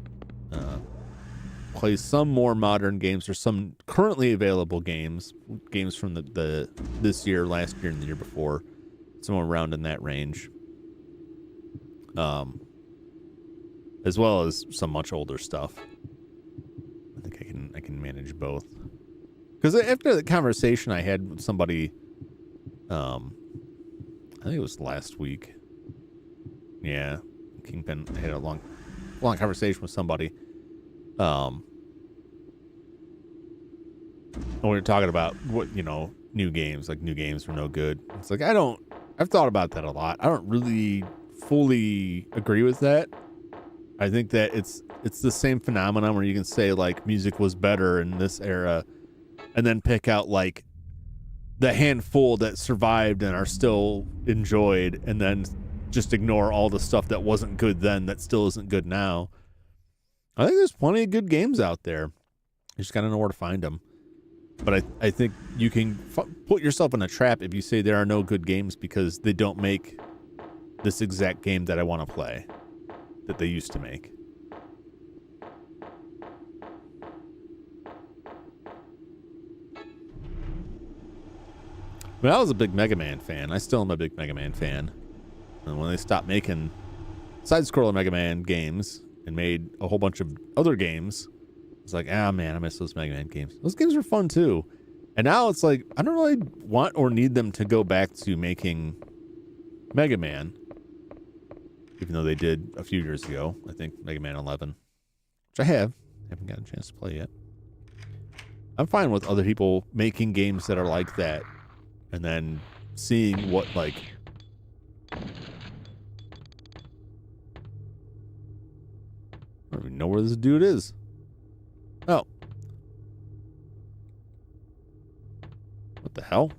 play some more modern games or some currently available games from the this year, last year, and the year before, somewhere around in that range, as well as some much older stuff. I think I can manage both. Because after the conversation I had with somebody, I think it was last week. Yeah, Kingpin had a long conversation with somebody. When we were talking about what, new games, like new games were no good. It's like, I've thought about that a lot. I don't really fully agree with that. I think that it's the same phenomenon where you can say like music was better in this era, and then pick out like the handful that survived and are still enjoyed, and then just ignore all the stuff that wasn't good then that still isn't good now. I think there's plenty of good games out there. You just gotta know where to find them. But I think you can put yourself in a trap if you say there are no good games because they don't make this exact game that I want to play that they used to make. But I was a big Mega Man fan. I still am a big Mega Man fan. And when they stopped making side-scroller Mega Man games and made a whole bunch of other games, it's like, man, I miss those Mega Man games. Those games were fun too. And now it's like, I don't really want or need them to go back to making Mega Man, even though they did a few years ago. I think Mega Man 11, which I haven't gotten a chance to play yet. I'm fine with other people making games that are like that, and then seeing what, like, I don't even know where this dude is. Oh. What the hell?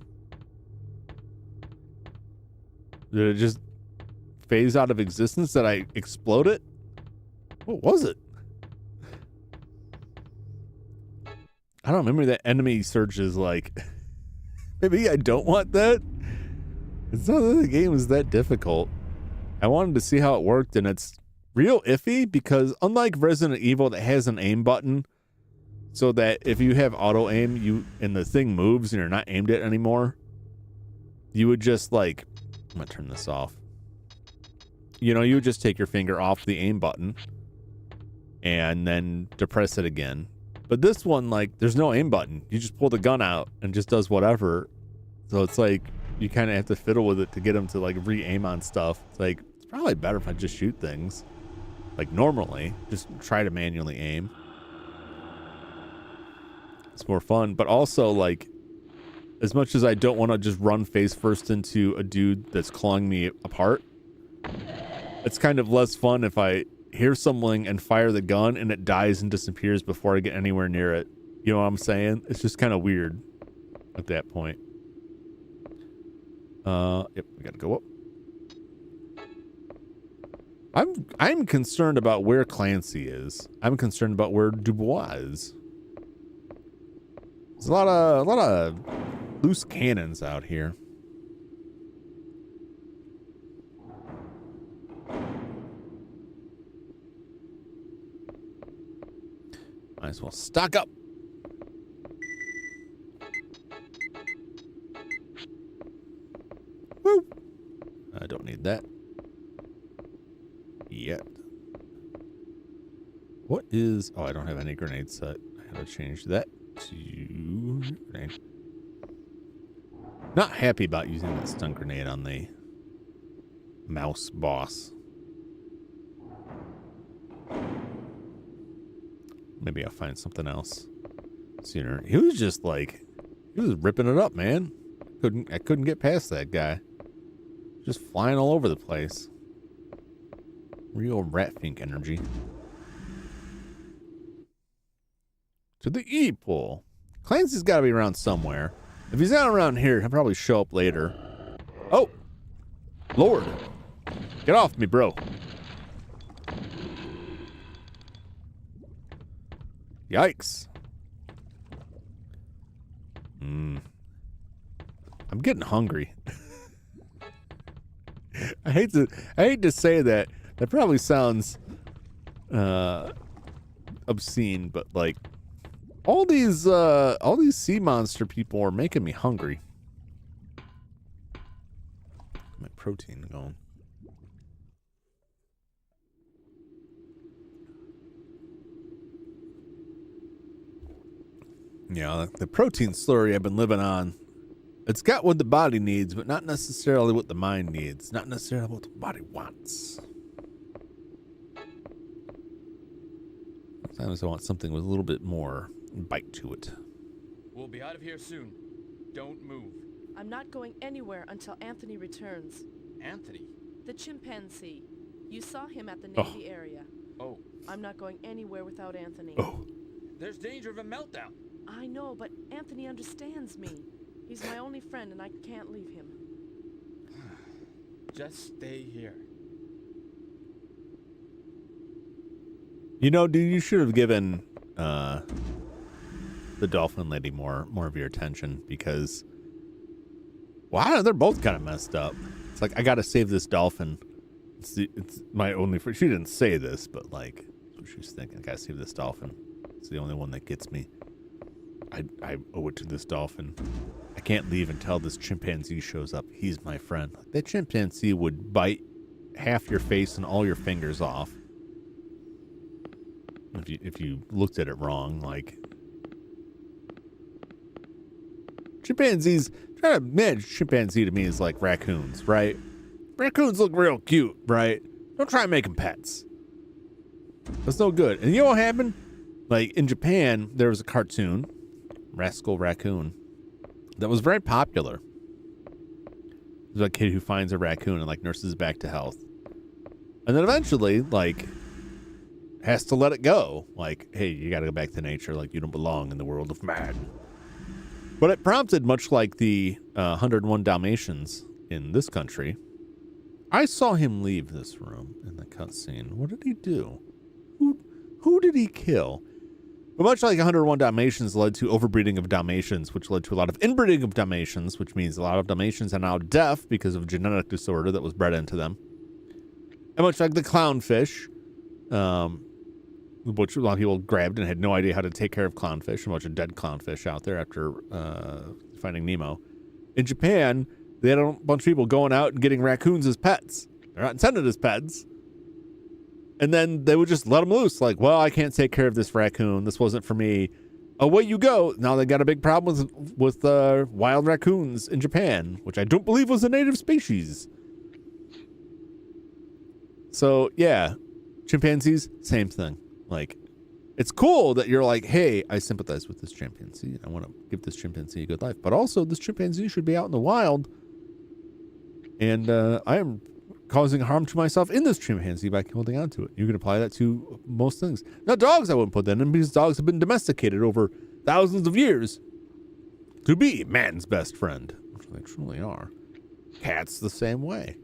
Did it just phase out of existence that I exploded? What was it? I don't remember that enemy surges like... Maybe I don't want that. It's not that the game is that difficult. I wanted to see how it worked, and it's real iffy because unlike Resident Evil that has an aim button, so that if you have auto aim, and the thing moves and you're not aimed at anymore, you would just like, I'm gonna turn this off. You would just take your finger off the aim button and then depress it again. But this one, like, there's no aim button. You just pull the gun out and just does whatever. So it's like you kind of have to fiddle with it to get them to like re-aim on stuff. It's like, it's probably better if I just shoot things like normally. Just try to manually aim. It's more fun, but also like, as much as I don't want to just run face first into a dude that's clawing me apart, it's kind of less fun if I hear something and fire the gun and it dies and disappears before I get anywhere near it. You know what I'm saying? It's just kind of weird at that point. Yep, we gotta go up. I'm concerned about where Clancy is. I'm concerned about where Dubois is. There's a lot of loose cannons out here. Might as well stock up. Woo! I don't need that yet. What is... Oh, I don't have any grenade set. I gotta change that to grenade. Not happy about using that stun grenade on the mouse boss. Maybe I'll find something else sooner. He was just like, he was ripping it up, man. I couldn't get past that guy. Just flying all over the place. Real Ratfink energy. To the E-pool. Clancy's got to be around somewhere. If he's not around here, he'll probably show up later. Oh! Lord! Get off me, bro. Yikes. I'm getting hungry. I hate to say that. That probably sounds obscene, but like all these sea monster people are making me hungry. My protein going. Yeah, the protein slurry I've been living on. It's got what the body needs, but not necessarily what the mind needs. Not necessarily what the body wants. Sometimes I want something with a little bit more bite to it. We'll be out of here soon. Don't move. I'm not going anywhere until Anthony returns. Anthony? The chimpanzee. You saw him at the Navy area. Oh. I'm not going anywhere without Anthony. Oh. There's danger of a meltdown. I know, but Anthony understands me. He's my only friend, and I can't leave him. Just stay here. You know, dude, you should have given the dolphin lady more of your attention because, wow, they're both kind of messed up. It's like, I got to save this dolphin. It's my only friend. She didn't say this, but like, that's what she was thinking. I got to save this dolphin. It's the only one that gets me. I owe it to this dolphin. I can't leave until this chimpanzee shows up. He's my friend. That chimpanzee would bite half your face and all your fingers off. If you looked at it wrong, like chimpanzees, try to manage chimpanzee to me is like raccoons, right? Raccoons look real cute, right? Don't try and make them pets. That's no good. And you know what happened? Like in Japan, there was a cartoon, Rascal Raccoon, that was very popular. There's a kid who finds a raccoon and like nurses it back to health. And then eventually, like, has to let it go. Like, hey, you got to go back to nature. Like, you don't belong in the world of man. But it prompted, much like the 101 Dalmatians in this country. I saw him leave this room in the cutscene. What did he do? Who did he kill? But much like 101 Dalmatians led to overbreeding of Dalmatians, which led to a lot of inbreeding of Dalmatians, which means a lot of Dalmatians are now deaf because of a genetic disorder that was bred into them. And much like the clownfish, which a lot of people grabbed and had no idea how to take care of clownfish, a bunch of dead clownfish out there after Finding Nemo. In Japan, they had a bunch of people going out and getting raccoons as pets. They're not intended as pets. And then they would just let them loose. Like, well, I can't take care of this raccoon. This wasn't for me. Away you go. Now they got a big problem with wild raccoons in Japan, which I don't believe was a native species. So, yeah, chimpanzees, same thing. Like, it's cool that you're like, hey, I sympathize with this chimpanzee. I want to give this chimpanzee a good life. But also, this chimpanzee should be out in the wild. And I am causing harm to myself in this chimpanzee by holding on to it. You can apply that to most things. Now, dogs, I wouldn't put that in because dogs have been domesticated over thousands of years to be man's best friend, which they truly are. Cats the same way.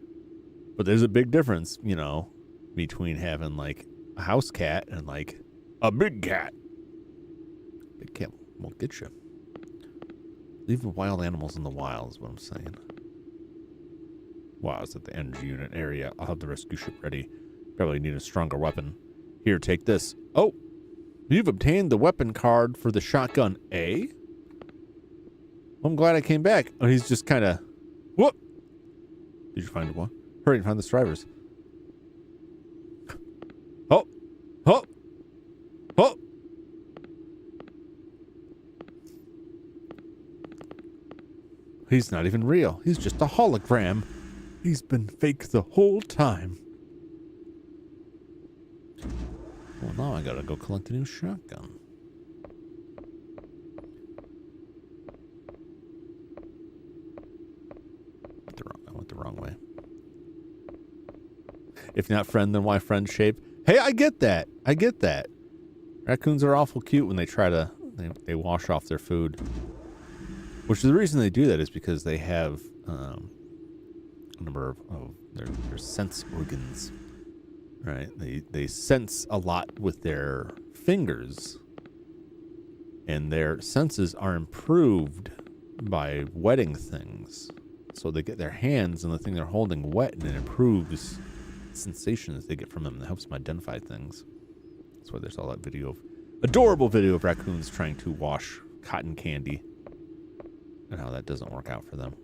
But there's a big difference, you know, between having like a house cat and like a big cat. Big cat won't get you. Leave the wild animals in the wild is what I'm saying. Wow, it's at the energy unit area. I'll have the rescue ship ready. Probably need a stronger weapon. Here, take this. Oh, you've obtained the weapon card for the shotgun A? Well, I'm glad I came back. Oh, he's just kind of... Whoop! Did you find one? Hurry and find the drivers. Oh! Oh! Oh! He's not even real. He's just a hologram. He's been fake the whole time. Well, now I gotta go collect a new shotgun. I went the wrong way. If not friend, then why friend shape? Hey, I get that. I get that. Raccoons are awful cute when they try to... They wash off their food. Which is the reason they do that is because they have a number of their sense organs. Right? They sense a lot with their fingers. And their senses are improved by wetting things. So they get their hands and the thing they're holding wet, and it improves sensations they get from them. That helps them identify things. That's why there's all that video of adorable video of raccoons trying to wash cotton candy and how that doesn't work out for them.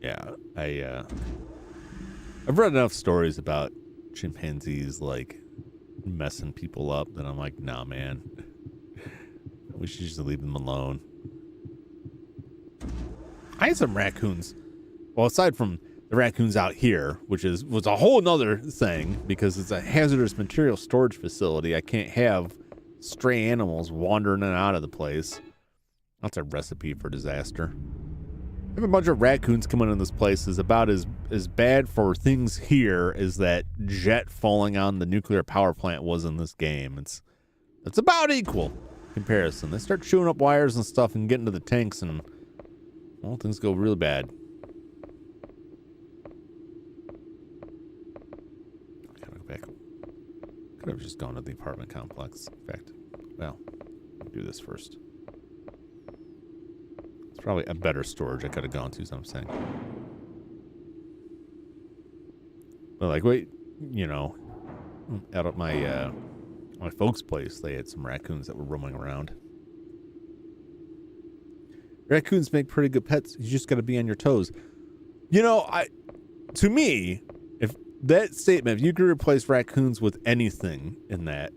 Yeah, I've read enough stories about chimpanzees like messing people up that I'm like, nah, man. We should just leave them alone. I had some raccoons. Well, aside from the raccoons out here, which was a whole nother thing because it's a hazardous material storage facility. I can't have stray animals wandering in and out of the place. That's a recipe for disaster. Having a bunch of raccoons coming in this place is about as bad for things here as that jet falling on the nuclear power plant was in this game. It's about equal comparison. They start chewing up wires and stuff and get into the tanks and, well, things go really bad. I gotta go back. Could have just gone to the apartment complex. In fact, well, I'll do this first. It's probably a better storage I could have gone to, so I'm saying. But like, wait, you know, out at my my folks' place, they had some raccoons that were roaming around. Raccoons make pretty good pets. You just got to be on your toes. You know, to me, if that statement, if you could replace raccoons with anything in that,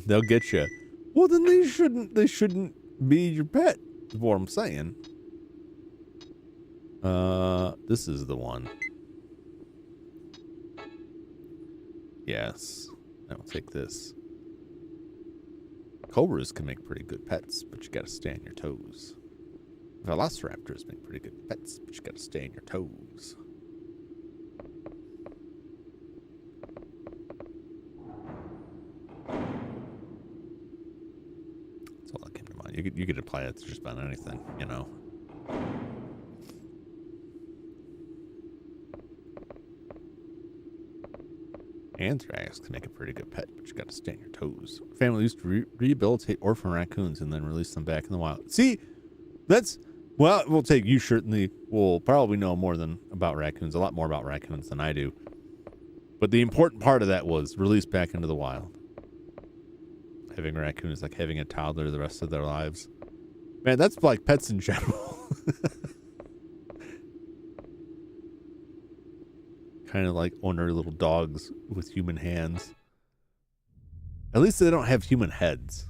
they'll get you. Well, then they shouldn't be your pet. Is what I'm saying. This is the one. Yes, I'll take this. Cobras can make pretty good pets, but you gotta stay on your toes. Velociraptors make pretty good pets, but you gotta stay on your toes. That's all that came to mind. You could apply it to just about anything, you know. Anthrax can make a pretty good pet, but you got to stay on your toes. Family used to rehabilitate orphan raccoons and then release them back in the wild. See, that's, well, we'll take you certainly will probably know more than about raccoons, a lot more about raccoons than I do. But the important part of that was released back into the wild. Having a raccoon is like having a toddler the rest of their lives. Man, that's like pets in general. Kind of like ornery little dogs with human hands. At least they don't have human heads.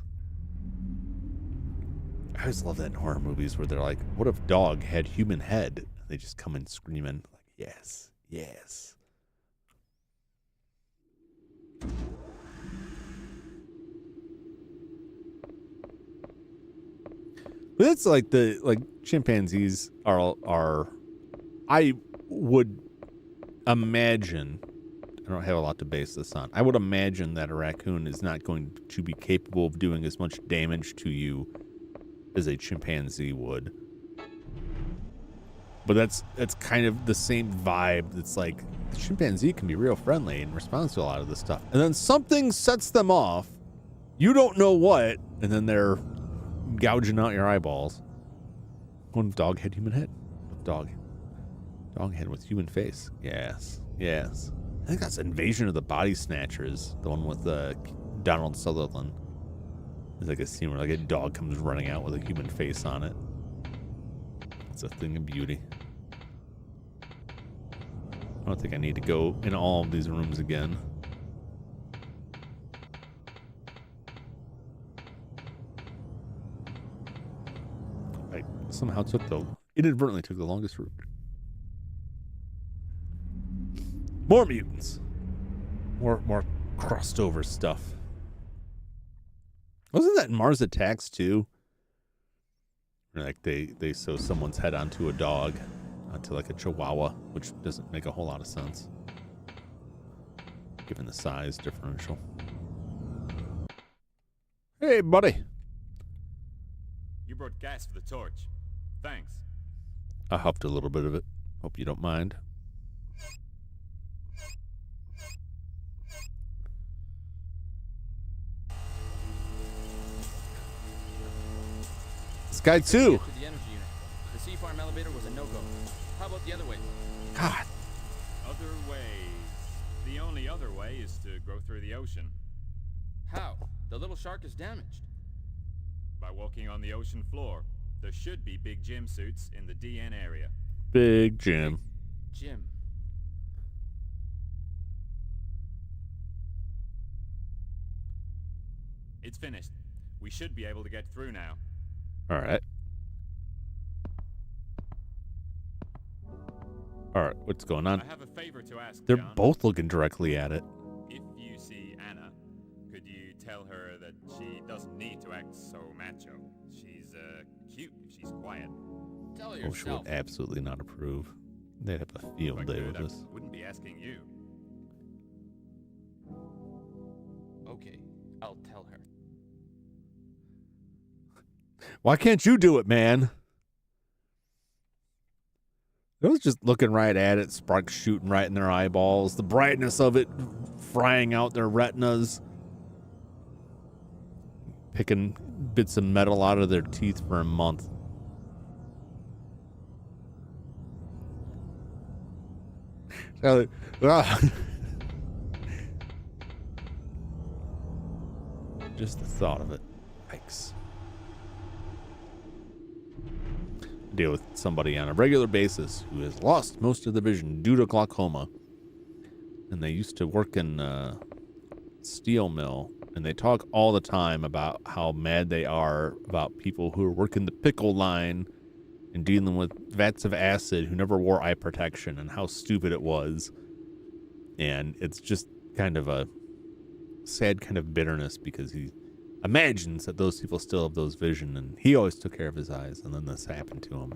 I always love that in horror movies where they're like, what if dog had human head? And they just come in screaming like, yes, yes. But it's like chimpanzees are I would imagine, and don't have a lot to base this on. I would imagine that a raccoon is not going to be capable of doing as much damage to you as a chimpanzee would. But that's kind of the same vibe. It's like the chimpanzee can be real friendly and responds to a lot of this stuff. And then something sets them off. You don't know what, and then they're gouging out your eyeballs. One dog head, human head. Dog head with human face. Yes. Yes. I think that's Invasion of the Body Snatchers. The one with Donald Sutherland. There's like a scene where like a dog comes running out with a human face on it. It's a thing of beauty. I don't think I need to go in all of these rooms again. I somehow inadvertently took the longest route. More mutants. More crossed over stuff. Wasn't that in Mars Attacks too? Like they sew someone's head onto a dog, onto like a chihuahua, which doesn't make a whole lot of sense, given the size differential. Hey, buddy. You brought gas for the torch. Thanks. I huffed a little bit of it. Hope you don't mind. This guy too. To the energy unit. The sea farm elevator was a no-go. How about the other way? God. Other ways. The only other way is to go through the ocean. How? The little shark is damaged. By walking on the ocean floor. There should be big gym suits in the DN area. Big Jim. Jim. It's finished. We should be able to get through now. All right. All right, what's going on? I have a favor to ask. They're John. both looking directly at it. If you see Anna, could you tell her that she doesn't need to act so macho? She's cute if she's quiet. Tell her Oh, she would yourself. absolutely not approve. They'd have a If field I day could, with I this. wouldn't be asking you. Okay, I'll tell her. Why can't you do it, man? I was just looking right at it, sparks shooting right in their eyeballs, the brightness of it frying out their retinas, picking bits of metal out of their teeth for a month. Just the thought of it. Yikes. Deal with somebody on a regular basis who has lost most of the vision due to glaucoma. And they used to work in a steel mill. And they talk all the time about how mad they are about people who are working the pickle line and dealing with vats of acid who never wore eye protection and how stupid it was. And it's just kind of a sad kind of bitterness because he imagines that those people still have those vision, and he always took care of his eyes, and then this happened to him.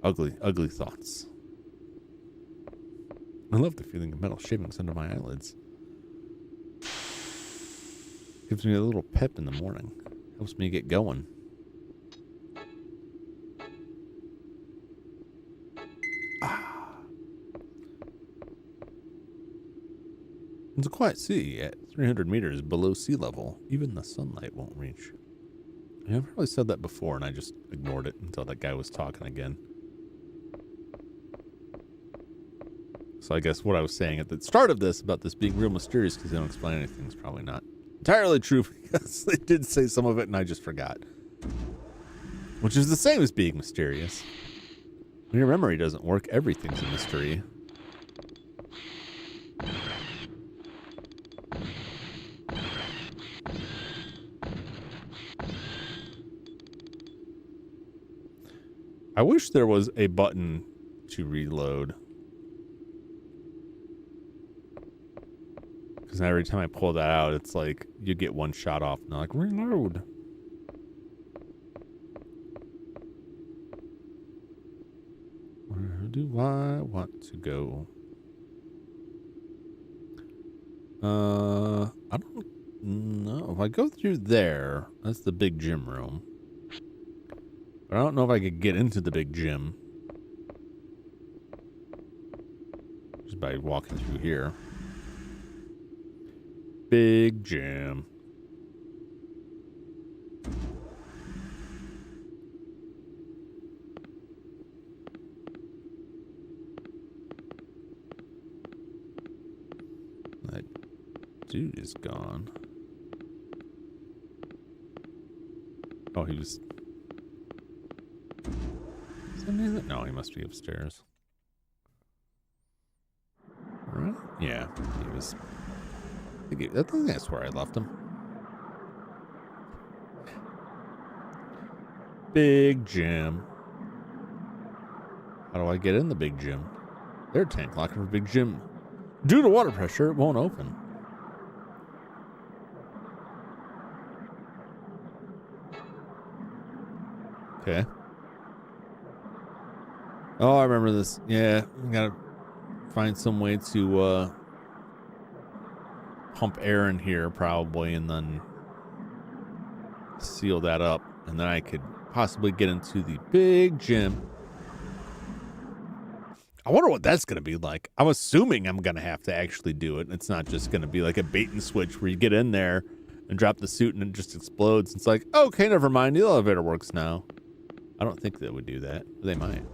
Ugly, ugly thoughts. I love the feeling of metal shavings under my eyelids. Gives me a little pep in the morning. Helps me get going. It's a quiet sea at 300 meters below sea level. Even the sunlight won't reach. I've probably said that before, and I just ignored it until that guy was talking again. So I guess what I was saying at the start of this about this being real mysterious because they don't explain anything is probably not entirely true because they did say some of it and I just forgot. Which is the same as being mysterious. When your memory doesn't work, everything's a mystery. I wish there was a button to reload. Because every time I pull that out, it's like you get one shot off and they're like, reload. Where do I want to go? I don't know. If I go through there, that's the big gym room. But I don't know if I could get into the big gym. Just by walking through here. Big gym. That dude is gone. Oh, he was... No, he must be upstairs. Right? Yeah, he was... I think that's where I left him. Big gym. How do I get in the big gym? Air tank locking for big gym. Due to water pressure, it won't open. Okay. Oh, I remember this. Yeah, I gotta find some way to pump air in here probably, and then seal that up, and then I could possibly get into the big gym. I wonder what that's going to be like. I'm assuming I'm going to have to actually do it. It's not just going to be like a bait and switch where you get in there and drop the suit and it just explodes. It's like, okay, never mind. The elevator works now. I don't think they would do that. They might.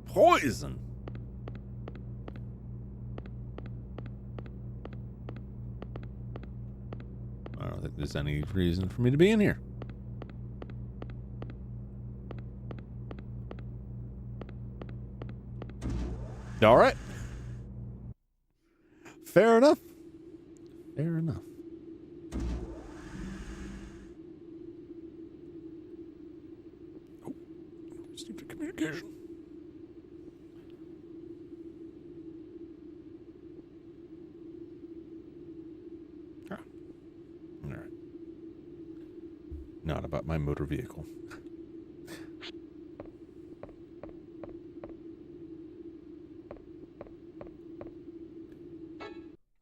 Poison. I don't think there's any reason for me to be in here. All right. Fair enough. Fair enough. Oh, stupid communication. Ah. All right. Not about my motor vehicle.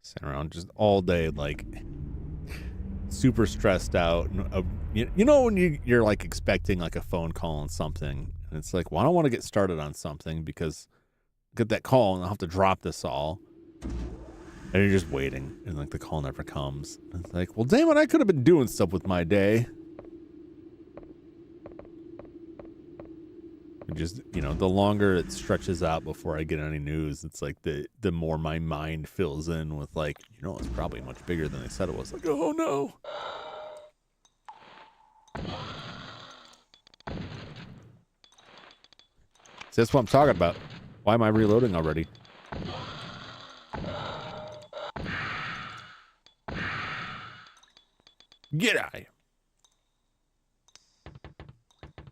Sitting around just all day, like super stressed out. You know when you're like expecting like a phone call on something, and it's like, well, I don't want to get started on something because get that call and I'll have to drop this all, and you're just waiting, and like the call never comes. And it's like, well, damn it, I could have been doing stuff with my day. Just, you know, the longer it stretches out before I get any news, it's like the more my mind fills in with like, you know, it's probably much bigger than they said it was. Like, oh no. See, that's what I'm talking about. Why am I reloading already? Get out of here.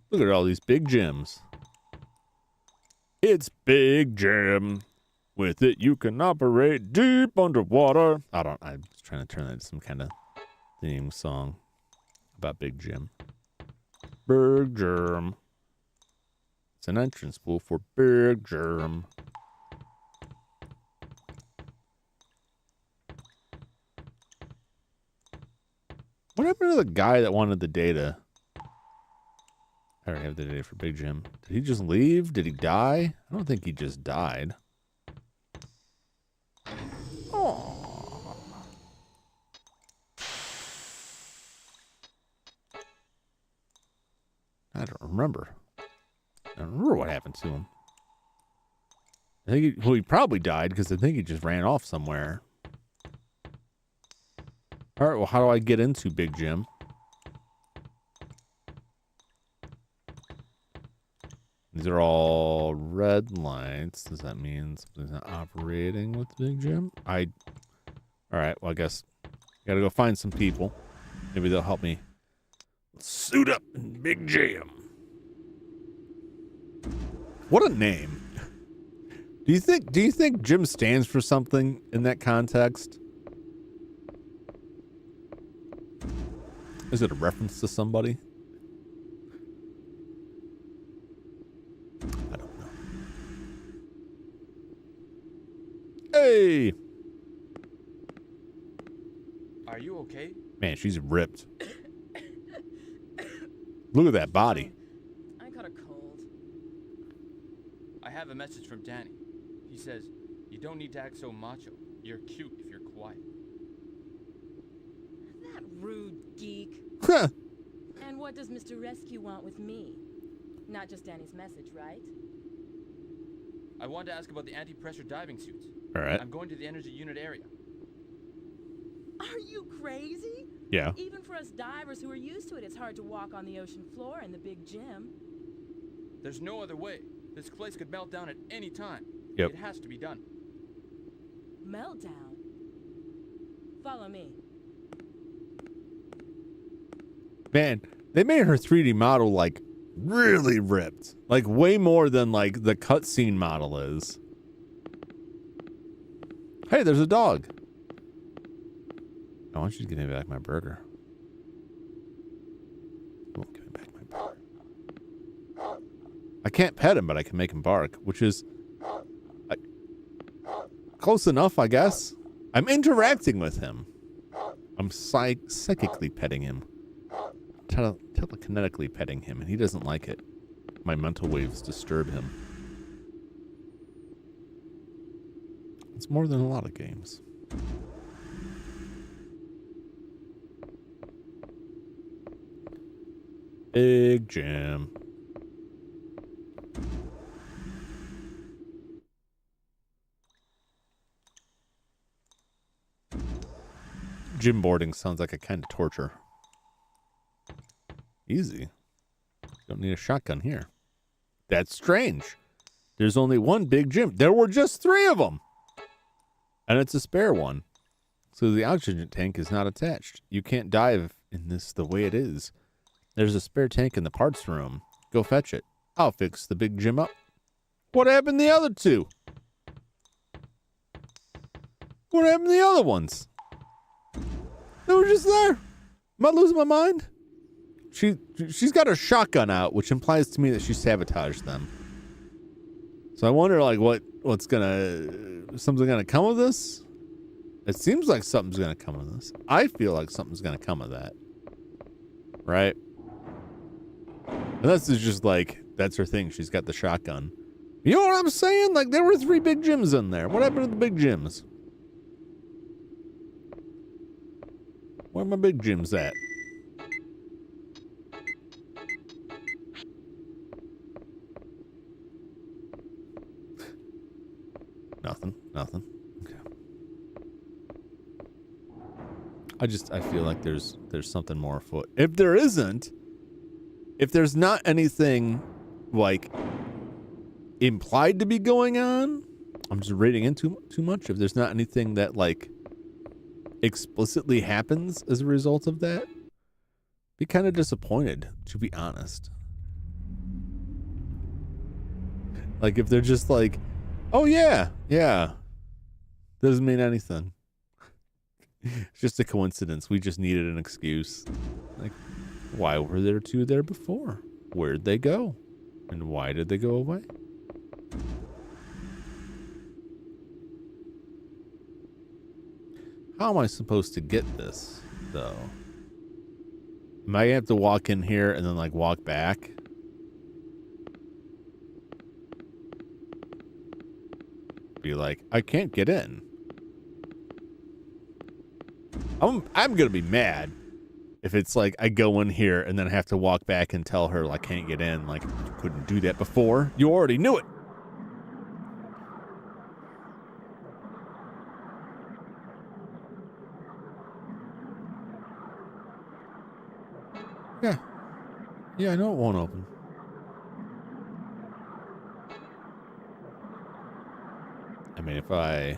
Look at all these big gyms. It's Big Jim. With it, you can operate deep underwater. I'm just trying to turn that into some kind of theme song about Big Jim. Big Jim. It's an entrance pool for Big Jim. What happened to the guy that wanted the data? I already have the data for Big Jim. Did he just leave? Did he die? I don't think he just died. Oh. I don't remember. I don't remember what happened to him. I think he probably died because I think he just ran off somewhere. All right, well, how do I get into Big Jim? These are all red lights. Does that mean something's not operating with Big Jim? All right, well, I guess I gotta go find some people. Maybe they'll help me Suit up in Big Jam. What a name. Do you think Jim stands for something in that context? Is it a reference to somebody? I don't know. Hey! Are you okay? Man, she's ripped. Look at that body. I got a cold. I have a message from Danny. He says, you don't need to act so macho. You're cute if you're quiet. That rude geek. Huh. And what does Mr. Rescue want with me? Not just Danny's message, right? I wanted to ask about the anti-pressure diving suits. All right. I'm going to the energy unit area. Are you crazy? Yeah. Even for us divers who are used to it, it's hard to walk on the ocean floor in the big gym. There's no other way. This place could melt down at any time. Yep. It has to be done. Meltdown. Follow me. Man, they made her 3D model like really ripped. Like way more than like the cutscene model is. Hey, there's a dog. I want you to give me back my burger. Oh, give me back my burger. I can't pet him, but I can make him bark, which is close enough, I guess. I'm interacting with him. I'm psychically petting him. Telekinetically petting him, and he doesn't like it. My mental waves disturb him. It's more than a lot of games. Big Jam. Gym boarding sounds like a kind of torture. Easy. Don't need a shotgun here. That's strange. There's only one big gym. There were just 3 of them. And it's a spare one. So the oxygen tank is not attached. You can't dive in this the way it is. There's a spare tank in the parts room. Go fetch it. I'll fix the big gym up. What happened to the other 2? What happened to the other ones? They were just there. Am I losing my mind? She's got her shotgun out, which implies to me that she sabotaged them. So I wonder, like, something gonna come of this? It seems like something's gonna come of this. I feel like something's gonna come of that. Right? Unless it's just like, that's her thing. She's got the shotgun. You know what I'm saying? Like, there were 3 big gyms in there. What happened to the big gyms? Where are my big gyms at? Nothing. Okay. I feel like there's something more afoot. If there isn't, if there's not anything like implied to be going on, I'm just reading into too much. If there's not anything that like explicitly happens as a result of that, be kind of disappointed, to be honest. Like if they're just like, oh yeah, doesn't mean anything. It's just a coincidence. We just needed an excuse. Like, why were there 2 there before? Where'd they go? And why did they go away? How am I supposed to get this, though? Am I gonna have to walk in here and then, like, walk back? Be like, I can't get in. I'm gonna be mad if it's like I go in here and then I have to walk back and tell her like, I can't get in. Like, you couldn't do that before. You already knew it. Yeah, I know it won't open. I mean, if I...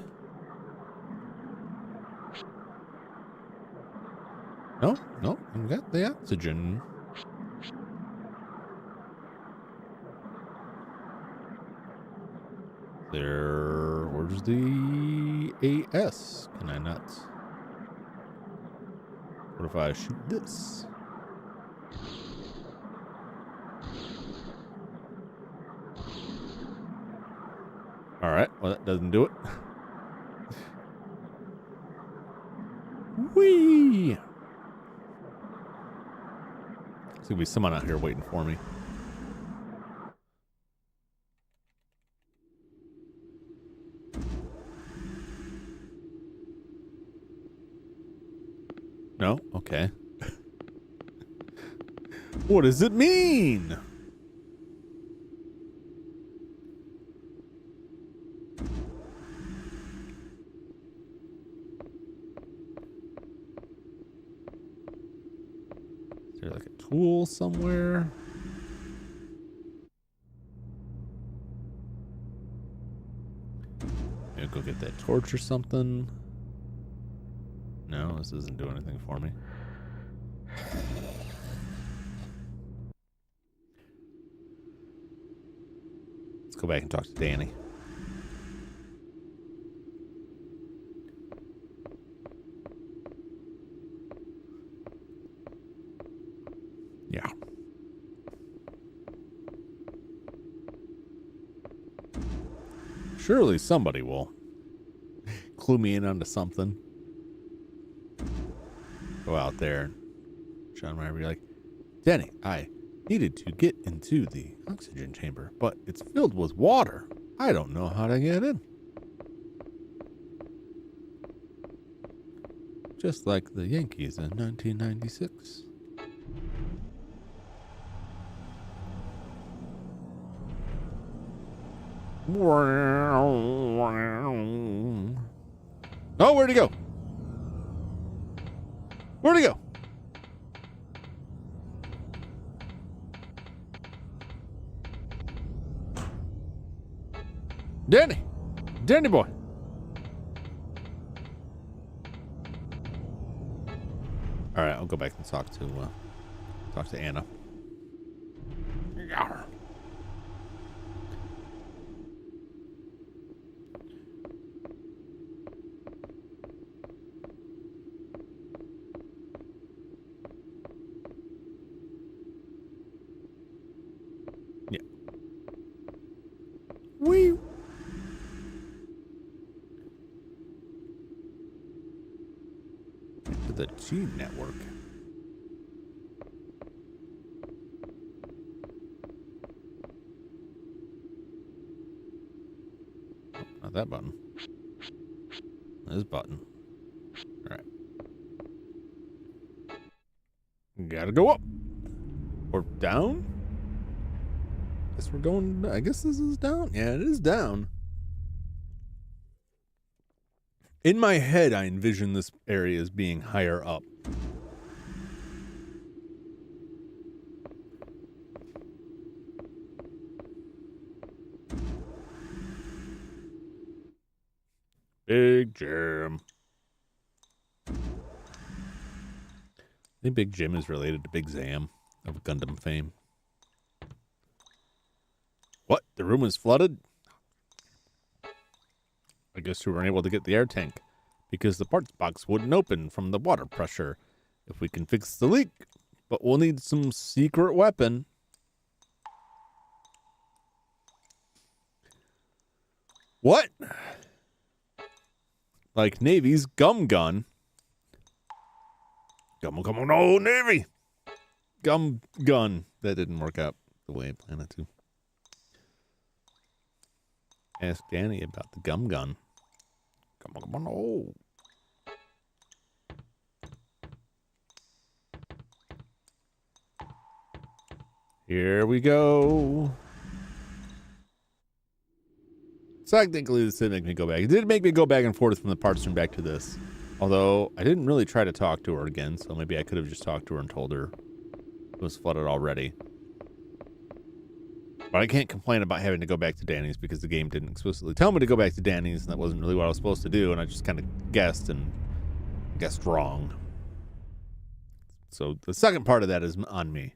No, I've got the oxygen. Where's the AS? Can I not? What if I shoot this? All right. Well, that doesn't do it. Whee! There's gonna be someone out here waiting for me. No? Okay. What does it mean? Is there like a tool somewhere? Maybe go get that torch or something. No, this doesn't do anything for me. Let's go back and talk to Danny. Yeah. Surely somebody will clue me in onto something. Go out there. Sean might be like, Danny, I needed to get into the oxygen chamber, but it's filled with water. I don't know how to get in. Just like the Yankees in 1996. Oh, where'd he go? Where'd he go? Danny! Danny boy! Alright, I'll go back and talk to Anna. Yarr. Yeah. Wee. To the G network. Oh, not that button. This button. All right. Gotta go up or down. Guess we're going. I guess this is down. Yeah, it is down. In my head, I envision this area as being higher up. Big Jim. I think Big Jim is related to Big Zam of Gundam fame. What? The room is flooded? I guess we weren't able to get the air tank because the parts box wouldn't open from the water pressure. If we can fix the leak, but we'll need some secret weapon. What? Like Navy's gum gun. Gum, no, Navy! Gum gun. That didn't work out the way I planned it to. Ask Danny about the gum gun. Come on, oh. Here we go. Technically, this did make me go back. It did make me go back and forth from the parts room back to this. Although, I didn't really try to talk to her again, so maybe I could have just talked to her and told her it was flooded already. But I can't complain about having to go back to Danny's because the game didn't explicitly tell me to go back to Danny's, and that wasn't really what I was supposed to do, and I just kind of guessed and guessed wrong. So the second part of that is on me.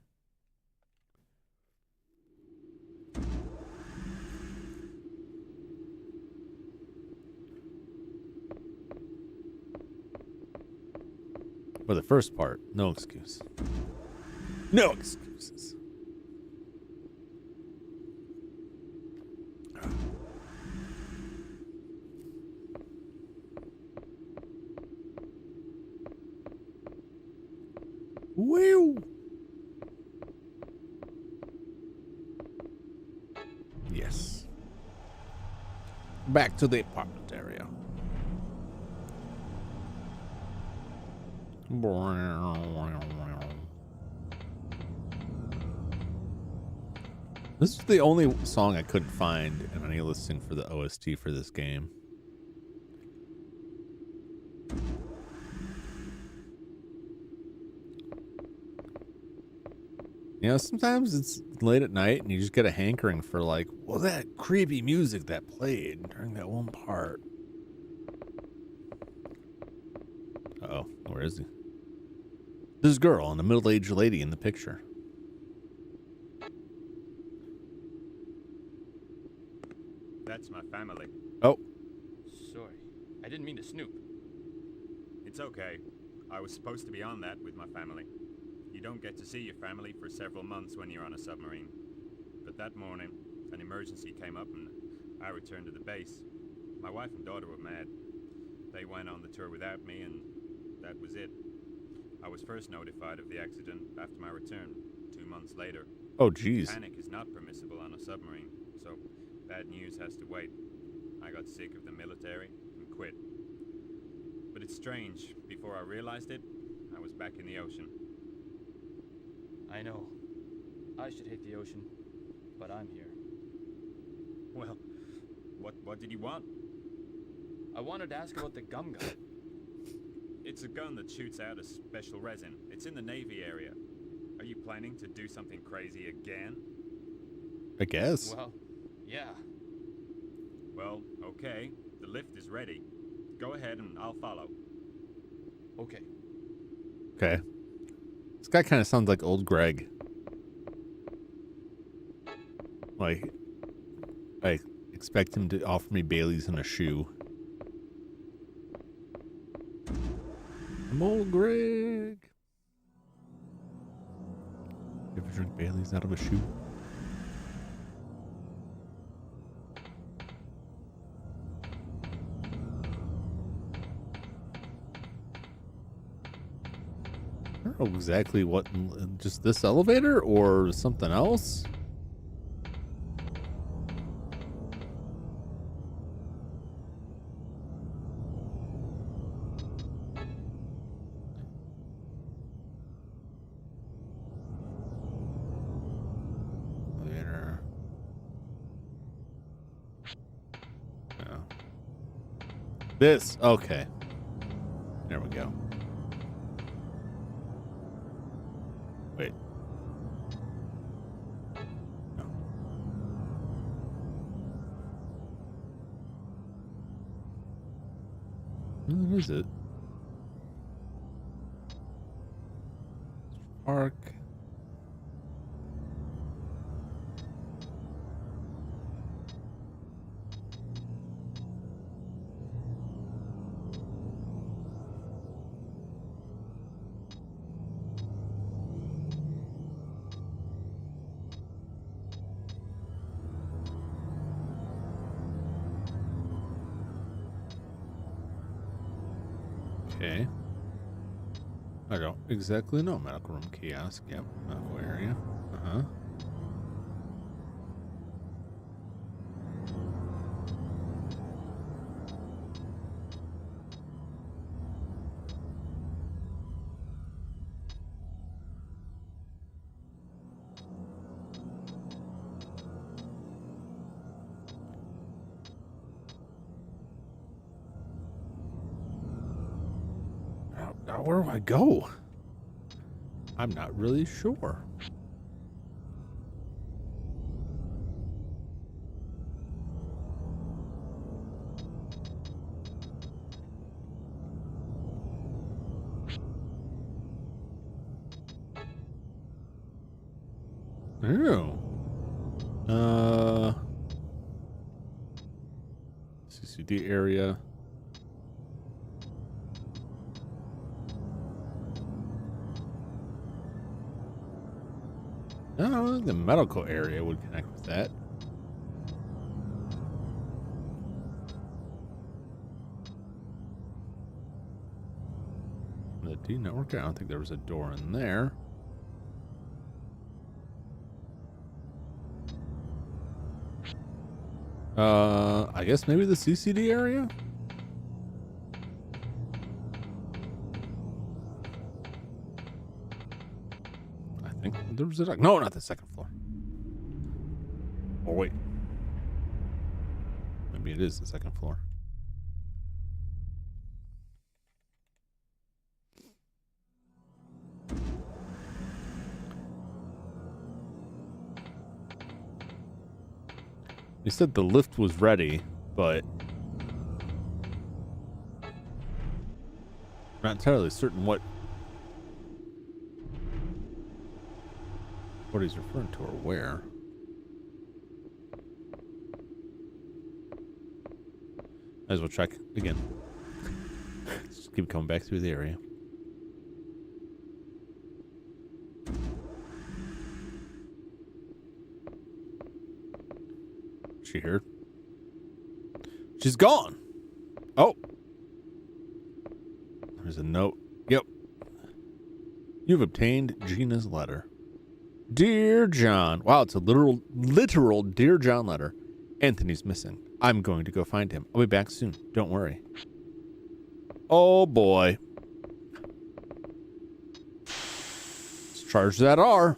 For the first part, no excuse. No excuses. Woo! Yes. Back to the apartment area. This is the only song I couldn't find in any listing for the OST for this game. You know, sometimes it's late at night and you just get a hankering for like, well, that creepy music that played during that one part. Uh-oh, where is he? This girl and a middle-aged lady in the picture. That's my family. Oh. Sorry. I didn't mean to snoop. It's okay. I was supposed to be on that with my family. You don't get to see your family for several months when you're on a submarine. But that morning, an emergency came up and I returned to the base. My wife and daughter were mad. They went on the tour without me and that was it. I was first notified of the accident after my return, 2 months later. Oh, geez. Panic is not permissible on a submarine, so bad news has to wait. I got sick of the military and quit. But it's strange, before I realized it, I was back in the ocean. I know. I should hate the ocean, but I'm here. Well, what did you want? I wanted to ask about the gum gun. It's a gun that shoots out a special resin. It's in the Navy area. Are you planning to do something crazy again? I guess. Well, yeah. Well, okay. The lift is ready. Go ahead and I'll follow. Okay. Okay. This guy kind of sounds like old Greg. Like, I expect him to offer me Bailey's in a shoe. I'm old Greg. You ever drink Bailey's out of a shoe? I don't know exactly what, just this elevator or something else? Elevator. No. This, okay. There we go. Wait. No. Where is it? Park. Okay. I don't exactly know. Medical room kiosk. Yep. Medical area. Uh-huh. Now where do I go? I'm not really sure. Oh. CCD area. think the medical area would connect with that. The D network, I don't think there was a door in there. I guess maybe the CCD area? I think there was a... No, not the second floor. Oh, wait. Maybe it is the second floor. They said the lift was ready, but I'm not entirely certain what he's referring to or where. Might as well check again. Just keep coming back through the area. She here? She's gone. Oh. There's a note. Yep. You've obtained Gina's letter. Dear John. Wow, it's a literal Dear John letter. Anthony's missing. I'm going to go find him. I'll be back soon. Don't worry. Oh boy. Let's charge that R.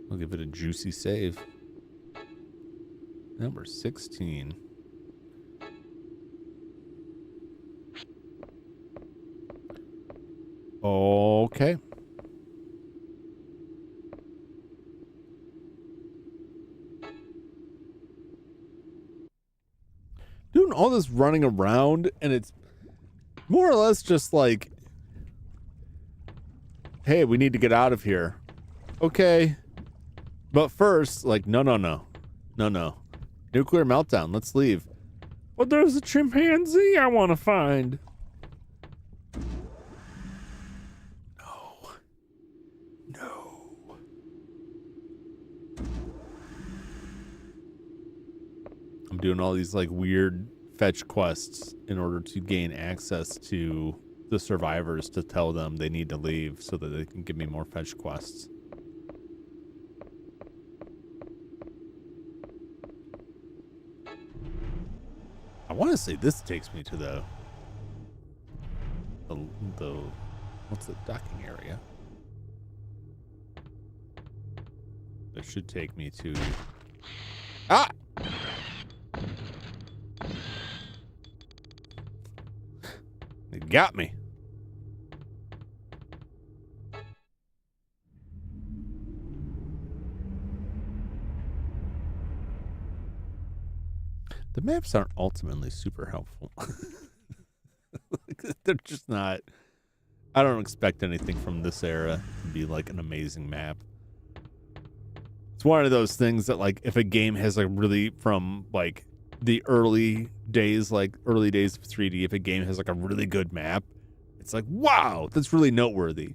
We'll give it a juicy save. Number 16. Okay. Doing all this running around, and it's more or less just like, hey, we need to get out of here. Okay. But first, like, no. Nuclear meltdown. Let's leave. But there's a chimpanzee I want to find. No. I'm doing all these, like, weird fetch quests in order to gain access to the survivors to tell them they need to leave so that they can give me more fetch quests. I want to say this takes me to the what's the docking area? That should take me to It got me. The maps aren't ultimately super helpful. They're just not. I don't expect anything from this era to be like an amazing map. It's one of those things that, like, if a game has like really from like the early days of 3D, if a game has like a really good map, it's like, wow, that's really noteworthy.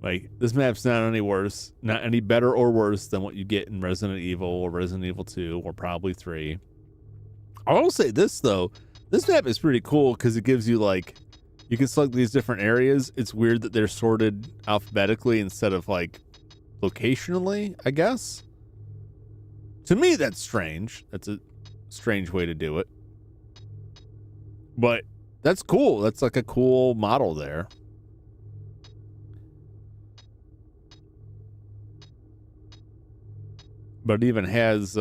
Like, this map's not any worse, not any better or worse than what you get in Resident Evil or Resident Evil 2 or probably 3. I will say this, though. This map is pretty cool because it gives you, like, you can select these different areas. It's weird that they're sorted alphabetically instead of, like, locationally, I guess. To me, that's strange. That's a strange way to do it. But that's cool. That's, like, a cool model there. But it even has,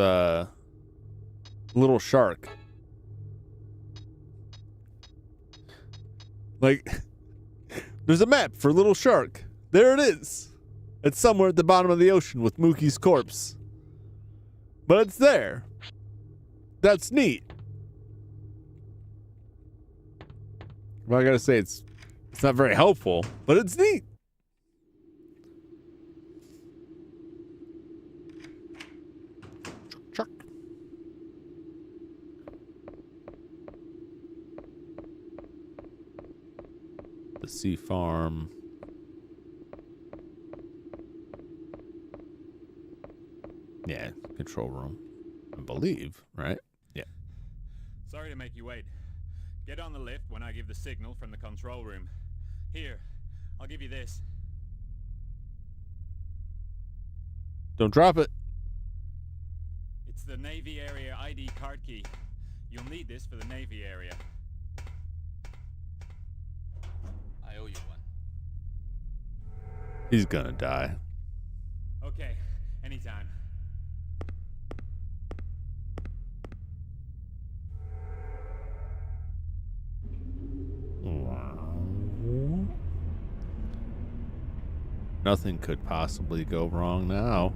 Little Shark. Like, there's a map for Little Shark. There it is. It's somewhere at the bottom of the ocean with Mookie's corpse. But it's there. That's neat. Well, I gotta say, it's not very helpful, but it's neat. The sea farm. control room, I believe, right? Yeah. Sorry to make you wait. Get on the lift when I give the signal from the control room. Here, I'll give you this. Don't drop it. It's the Navy area ID card key. You'll need this for the Navy area. I owe you one. He's gonna die. Okay, anytime. Nothing could possibly go wrong now.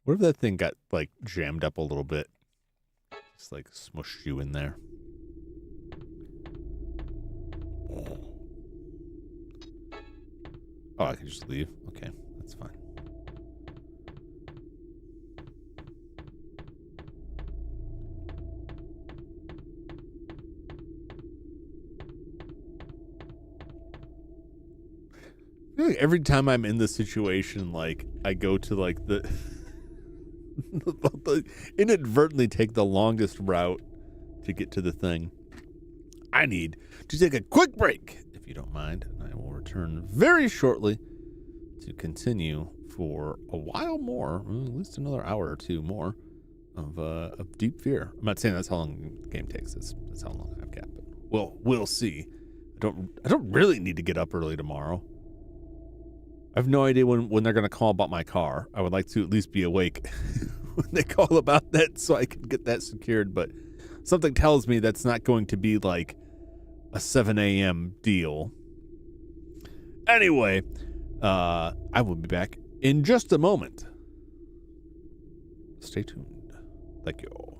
What if that thing got like jammed up a little bit? Just like smushed you in there. Oh, I can just leave? Okay, that's fine. I feel like every time I'm in this situation, like I go to like the inadvertently take the longest route to get to the thing. I need to take a quick break, if you don't mind, and I will return very shortly to continue for a while more, at least another hour or two more of Deep Fear. I'm not saying that's how long the game takes. That's how long I've got, but we'll see. I don't really need to get up early tomorrow. I have no idea when they're going to call about my car. I would like to at least be awake when they call about that so I can get that secured. But something tells me that's not going to be like a 7 a.m. deal. Anyway, I will be back in just a moment. Stay tuned. Thank you all.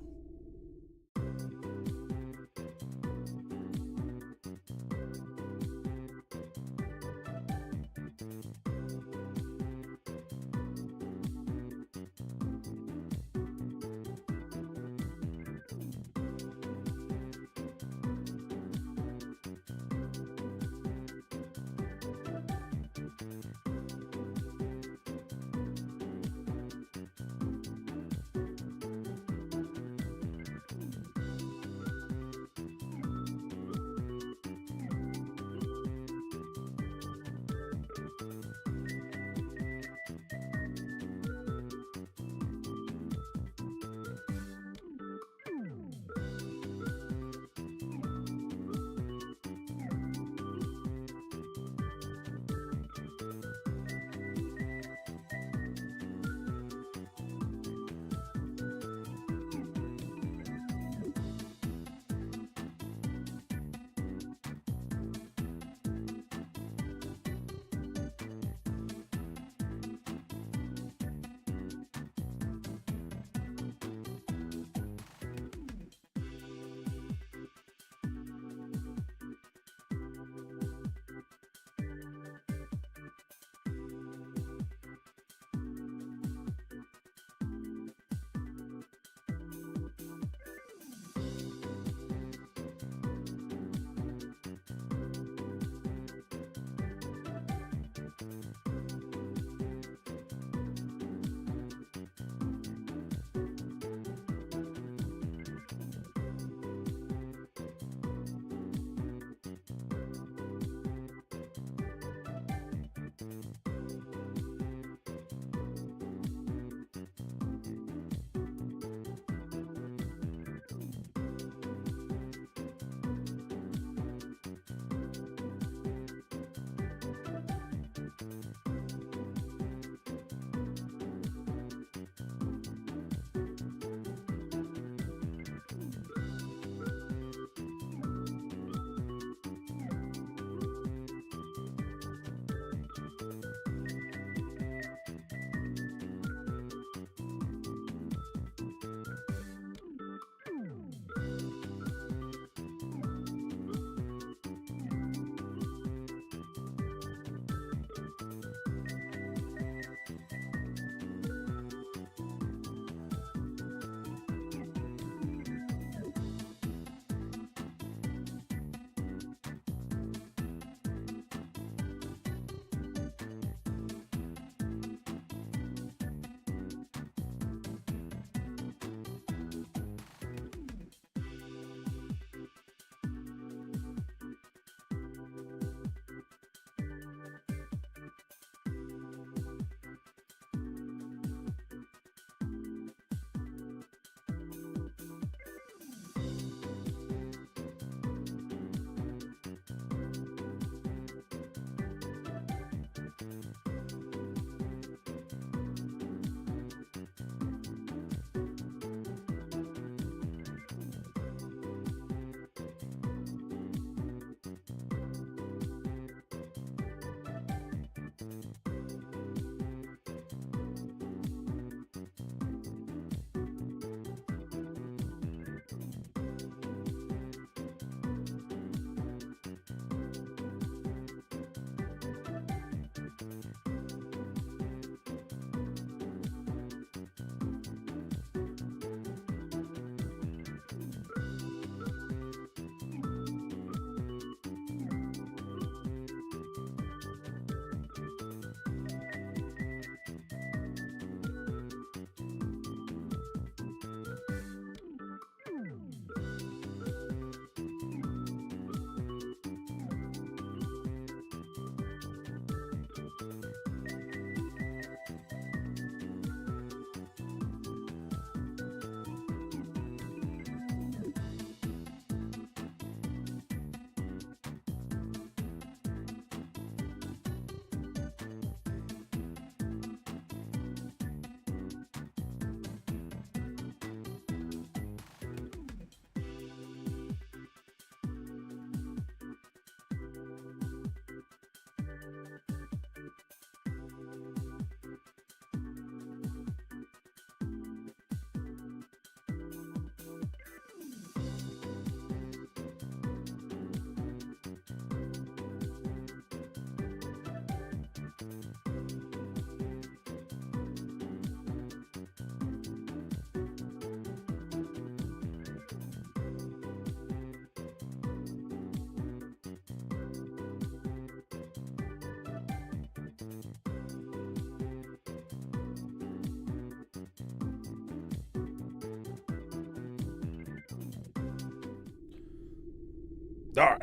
All right.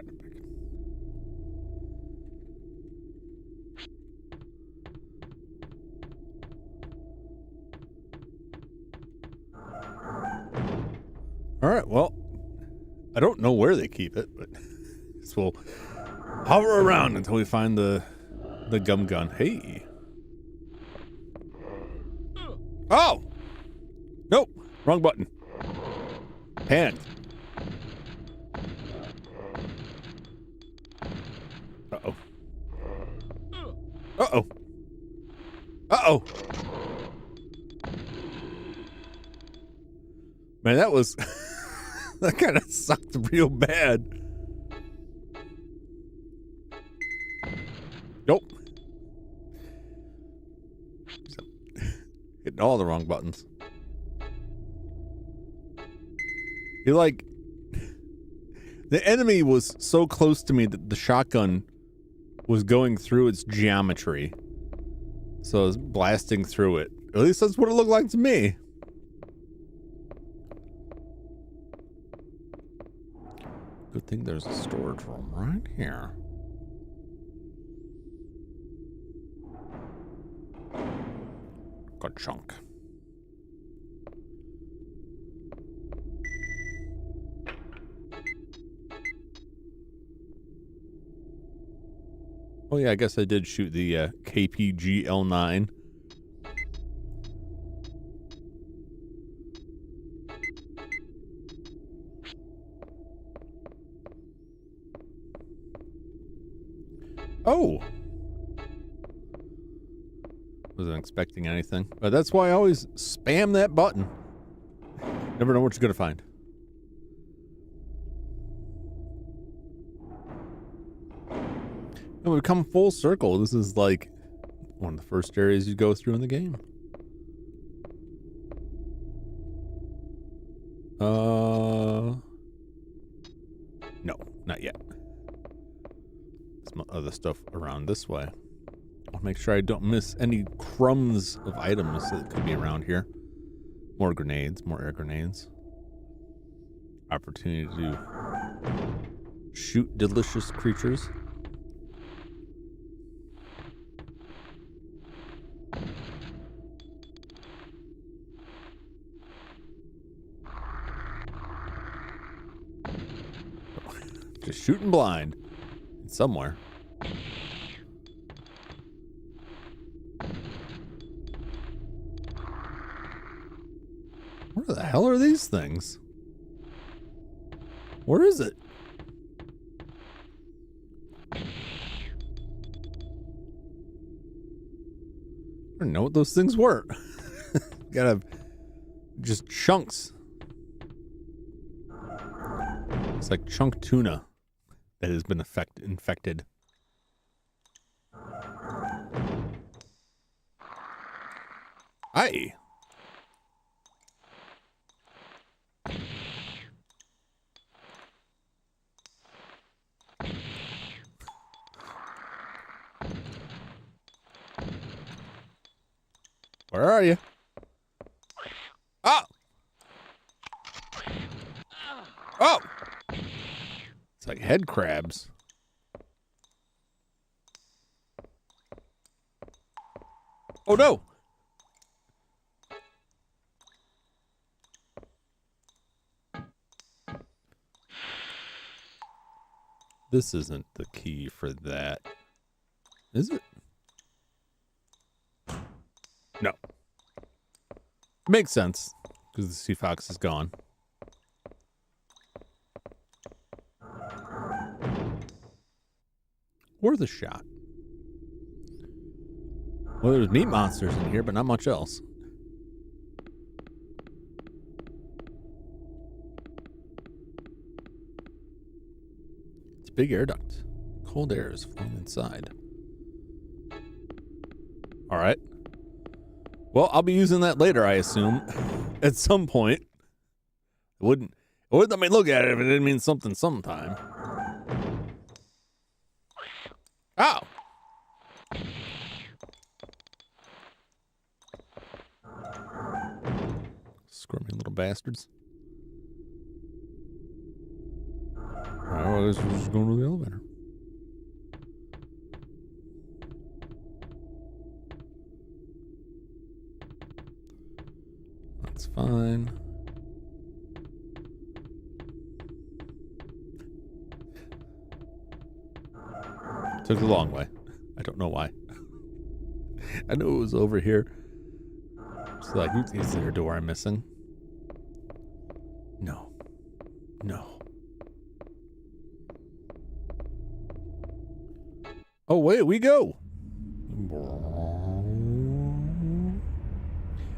All right, well, I don't know where they keep it, but guess we'll hover around until we find the gum gun. Hey. Oh! Nope. Wrong button. Hand. Uh-oh. Uh-oh. Uh-oh. Man, that was... that kind of sucked real bad. Nope. Hitting all the wrong buttons. You're like... The enemy was so close to me that the shotgun was going through its geometry. So I was blasting through it. At least that's what it looked like to me. Good thing there's a storage room right here. Good chunk. Oh yeah, I guess I did shoot the KPG L9. Oh! Wasn't expecting anything. But that's why I always spam that button. Never know what you're going to find. And we've come full circle. This is like one of the first areas you go through in the game. No, not yet. Some other stuff around this way. I'll make sure I don't miss any crumbs of items that could be around here. More grenades, more air grenades. Opportunity to shoot delicious creatures. Just shooting blind. Somewhere. Where the hell are these things? Where is it? I don't know what those things were. Gotta just chunks. It's like chunk tuna that has been infected. Aye. Where are you? Oh! Oh! It's like head crabs. Oh no! This isn't the key for that. Is it? No. Makes sense, because the sea fox is gone. Worth a shot. Well, there's meat monsters in here, but not much else. It's a big air duct. Cold air is flowing inside. All right. Well, I'll be using that later, I assume. At some point. It wouldn't let me look at it if it didn't mean something sometime. Ow! Squirmy little bastards. Alright, well, I guess we're just going to the elevator. That's fine. Took the long way. I don't know why. I knew it was over here. It's like, is there a door I'm missing? No. No. Oh, wait, we go.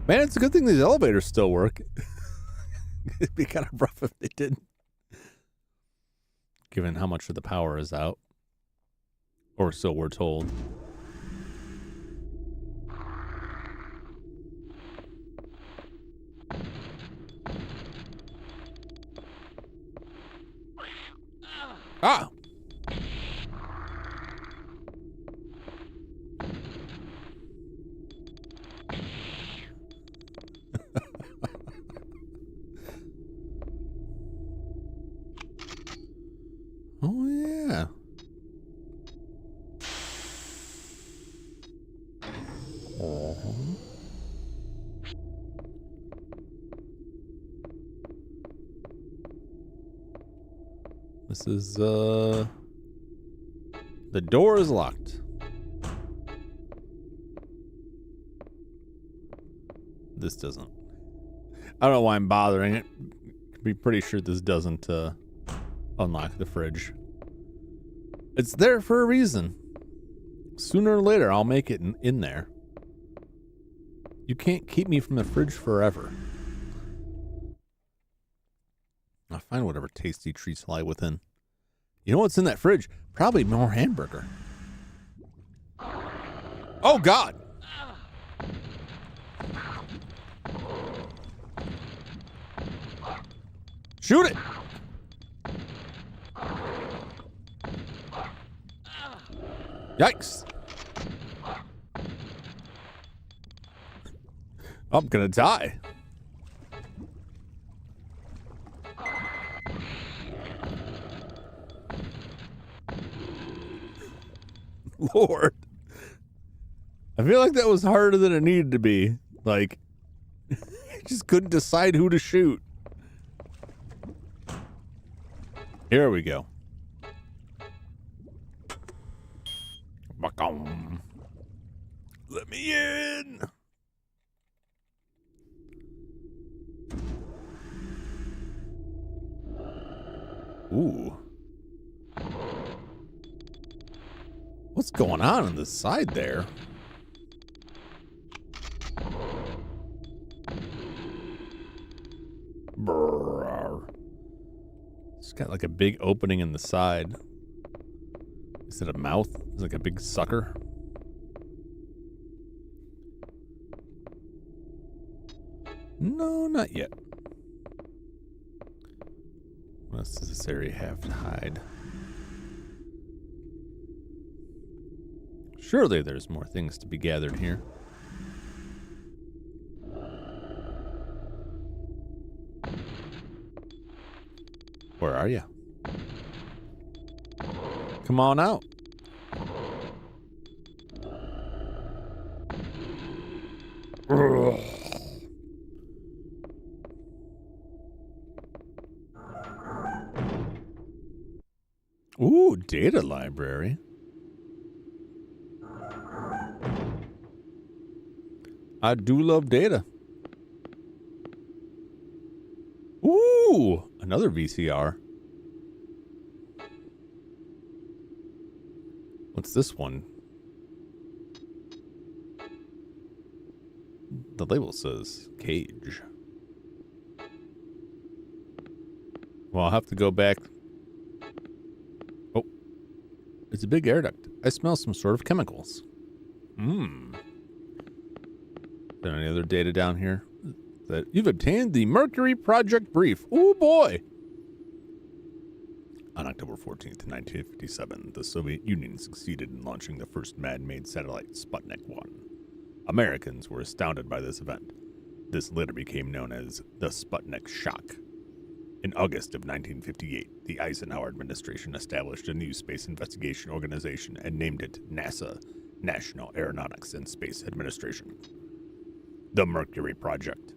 Man, it's a good thing these elevators still work. It'd be kind of rough if they didn't. Given how much of the power is out. Or so we're told. Ah! Oh, yeah. This is, the door is locked. This doesn't. I don't know why I'm bothering it. Be pretty sure this doesn't, unlock the fridge. It's there for a reason. Sooner or later, I'll make it in there. You can't keep me from the fridge forever. I'll find whatever tasty treats lie within. You know what's in that fridge? Probably more hamburger. Oh, God! Shoot it! Yikes! I'm gonna die. Lord. I feel like that was harder than it needed to be. Like, I just couldn't decide who to shoot. Here we go. Let me in. Ooh. What's going on the side there? Brrr. It's got like a big opening in the side. Is it a mouth? Is it like a big sucker? No, not yet. What else does this area have to hide? Surely there's more things to be gathered here. Where are you? Come on out. Ugh. Ooh, data library. I do love data. Ooh, another VCR. What's this one? The label says cage. Well, I'll have to go back. Oh, it's a big air duct. I smell some sort of chemicals. Is there any other data down here? That you've obtained the Mercury Project Brief. Oh boy! On October 14th, 1957, the Soviet Union succeeded in launching the first man-made satellite, Sputnik 1. Americans were astounded by this event. This later became known as the Sputnik Shock. In August of 1958, the Eisenhower administration established a new space investigation organization and named it NASA, National Aeronautics and Space Administration. The Mercury Project.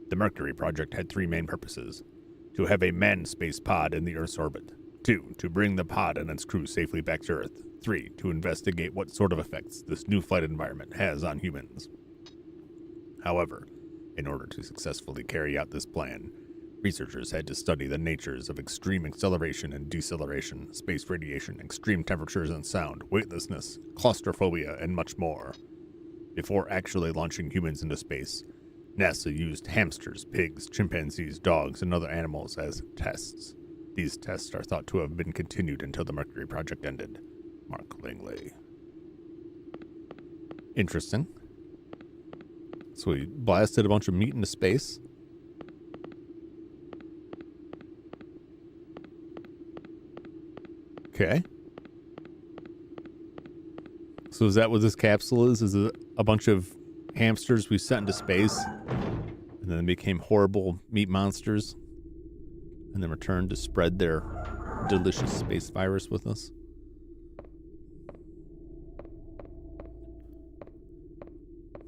The Mercury Project had three main purposes: to have a manned space pod in the Earth's orbit, 2, to bring the pod and its crew safely back to Earth, 3, to investigate what sort of effects this new flight environment has on humans. However, in order to successfully carry out this plan, researchers had to study the natures of extreme acceleration and deceleration, space radiation, extreme temperatures and sound, weightlessness, claustrophobia, and much more. Before actually launching humans into space, NASA used hamsters, pigs, chimpanzees, dogs, and other animals as tests. These tests are thought to have been continued until the Mercury Project ended. Mark Langley. Interesting. So we blasted a bunch of meat into space. Okay. So is that what this capsule is? Is it a bunch of hamsters we sent into space and then they became horrible meat monsters and then returned to spread their delicious space virus with us?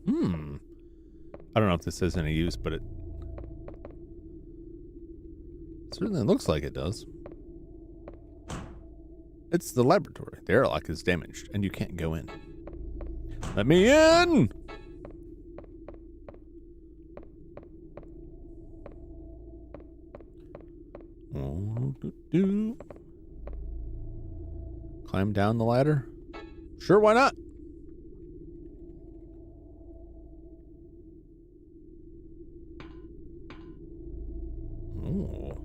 I don't know if this has any use, but it certainly looks like it does. It's the laboratory. The airlock is damaged, and you can't go in. Let me in! Climb down the ladder? Sure, why not? Oh.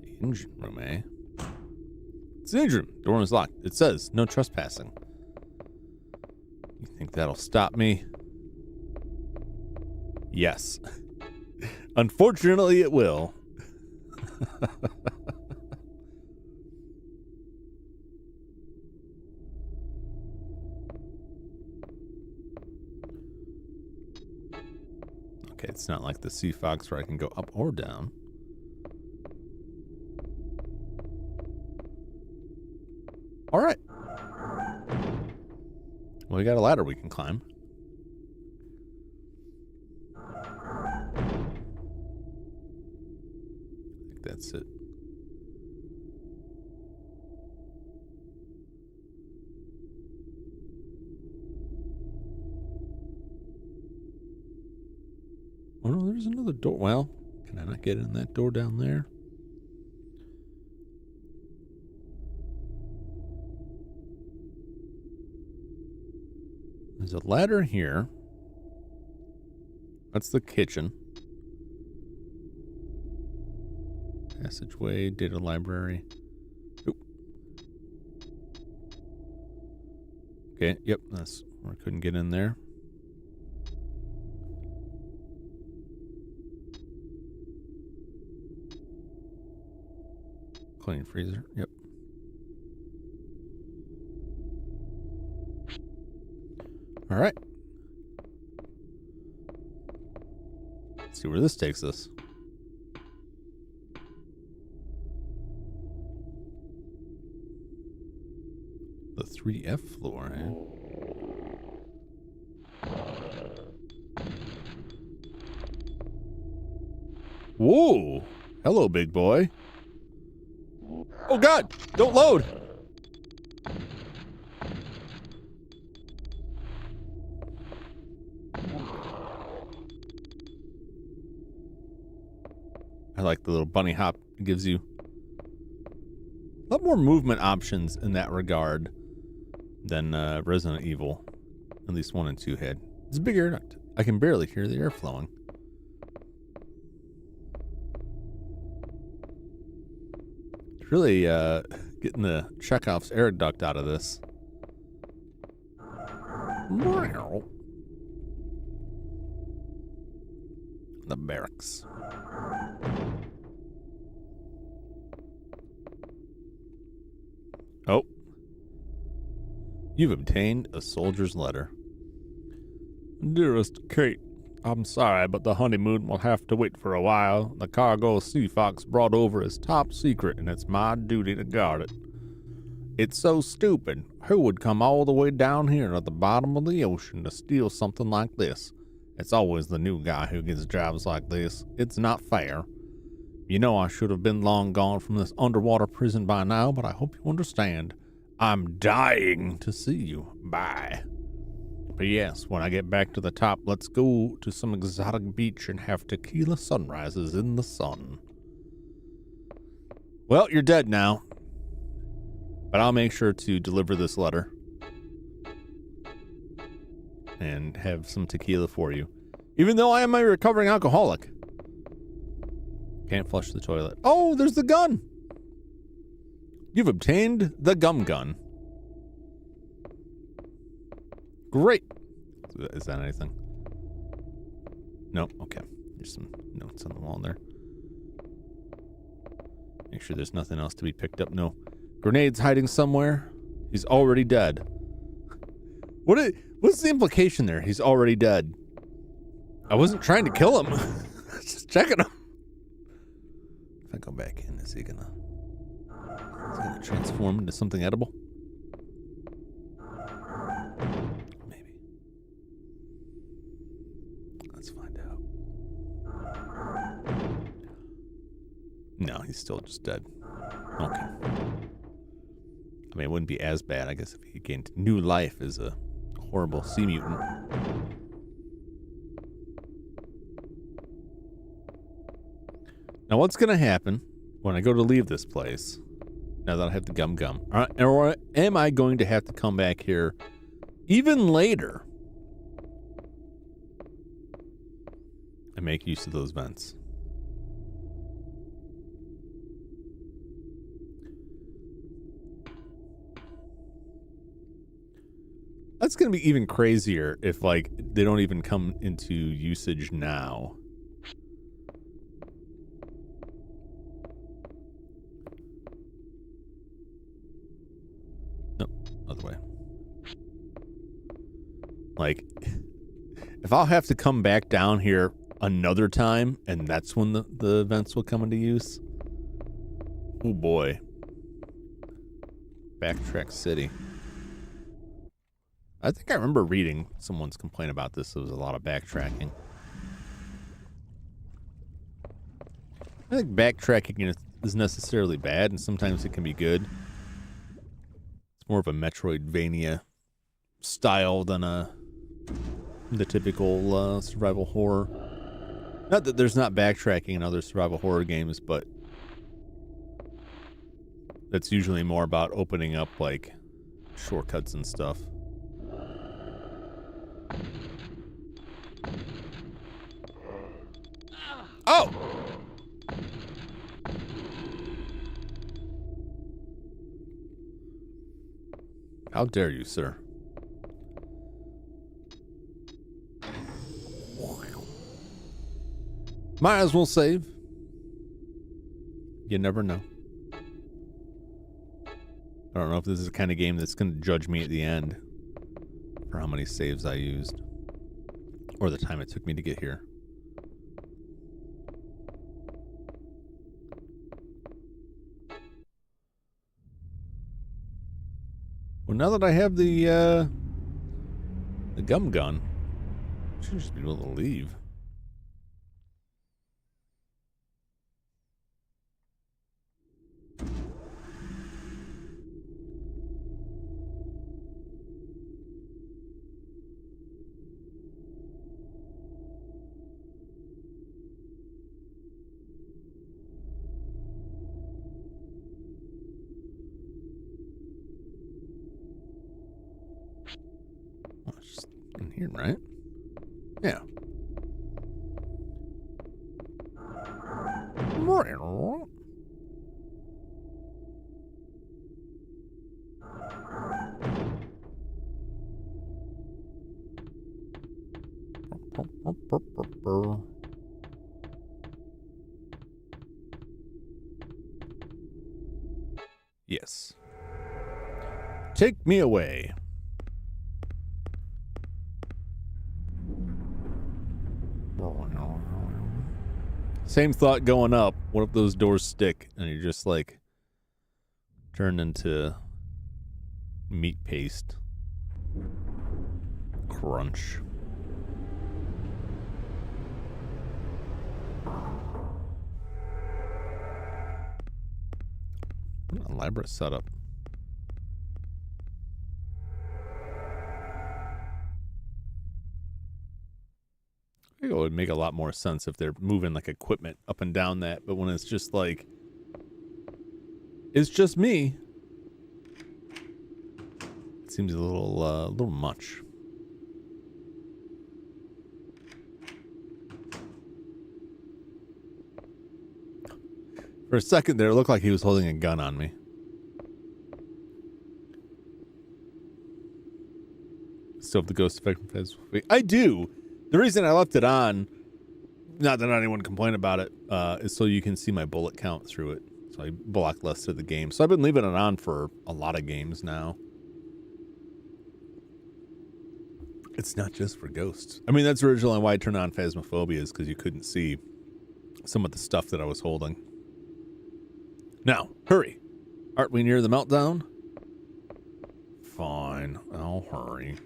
The engine room, eh? It's the engine room. The door is locked. It says no trespassing. You think that'll stop me? Yes. Unfortunately, it will. Okay, it's not like the Sea Fox where I can go up or down. All right. Well, we got a ladder we can climb. I think that's it. Oh no, there's another door. Well, can I not get in that door down there? There's a ladder here. That's the kitchen. Passageway, data library. Oop. Okay, yep, that's where I couldn't get in there. Clean freezer, yep. All right. Let's see where this takes us. The 3F floor, eh? Whoa! Hello, big boy. Oh God! Don't load! I like the little bunny hop it gives you. A lot more movement options in that regard than Resident Evil. At least 1 and 2 had. It's a big air duct. I can barely hear the air flowing. It's really getting the Chekhov's air duct out of this. The barracks. Oh. You've obtained a soldier's letter. Dearest Kate, I'm sorry, but the honeymoon will have to wait for a while. The cargo Sea Fox brought over is top secret, and it's my duty to guard it. It's so stupid. Who would come all the way down here to the bottom of the ocean to steal something like this? It's always the new guy who gets jobs like this. It's not fair. You know I should have been long gone from this underwater prison by now, but I hope you understand. I'm dying to see you. Bye. But yes, when I get back to the top, let's go to some exotic beach and have tequila sunrises in the sun. Well, you're dead now. But I'll make sure to deliver this letter. And have some tequila for you. Even though I am a recovering alcoholic. Can't flush the toilet. Oh, there's the gun! You've obtained the gum gun. Great. Is that anything? No? Okay. There's some notes on the wall there. Make sure there's nothing else to be picked up. No. Grenades hiding somewhere. He's already dead. What's the implication there? He's already dead. I wasn't trying to kill him. I was just checking him. If I go back in, is he gonna transform into something edible? Maybe. Let's find out. No, he's still just dead. Okay. I mean, it wouldn't be as bad, I guess, if he gained new life as a horrible sea mutant. Now, what's going to happen when I go to leave this place, now that I have the gum? Or am I going to have to come back here even later and make use of those vents? That's going to be even crazier if, like, they don't even come into usage now. Nope, other way. Like, if I'll have to come back down here another time, and that's when the events will come into use. Oh boy. Backtrack City. I think I remember reading someone's complaint about this. There was a lot of backtracking. I think backtracking is necessarily bad, and sometimes it can be good. It's more of a Metroidvania style than the typical survival horror. Not that there's not backtracking in other survival horror games, but that's usually more about opening up, like, shortcuts and stuff. Oh! How dare you, sir? Might as well save. You never know. I don't know if this is the kind of game that's going to judge me at the end for how many saves I used or the time it took me to get here. Well, now that I have the gum gun, I should just be able to leave. In here, right? Yeah. Yes. Take me away. Same thought going up. What if those doors stick and you're just like turned into meat paste? Crunch. What an elaborate setup. I think it would make a lot more sense if they're moving like equipment up and down that, but when it's just like, it's just me, it seems a little much. For a second there, it looked like he was holding a gun on me. Still have the ghost effect from Phasmophobia. I do. The reason I left it on, not that anyone complained about it, is so you can see my bullet count through it. So I blacklisted the game. So I've been leaving it on for a lot of games now. It's not just for ghosts. I mean, that's originally why I turned on Phasmophobia, is because you couldn't see some of the stuff that I was holding. Now, hurry. Aren't we near the meltdown? Fine, I'll hurry.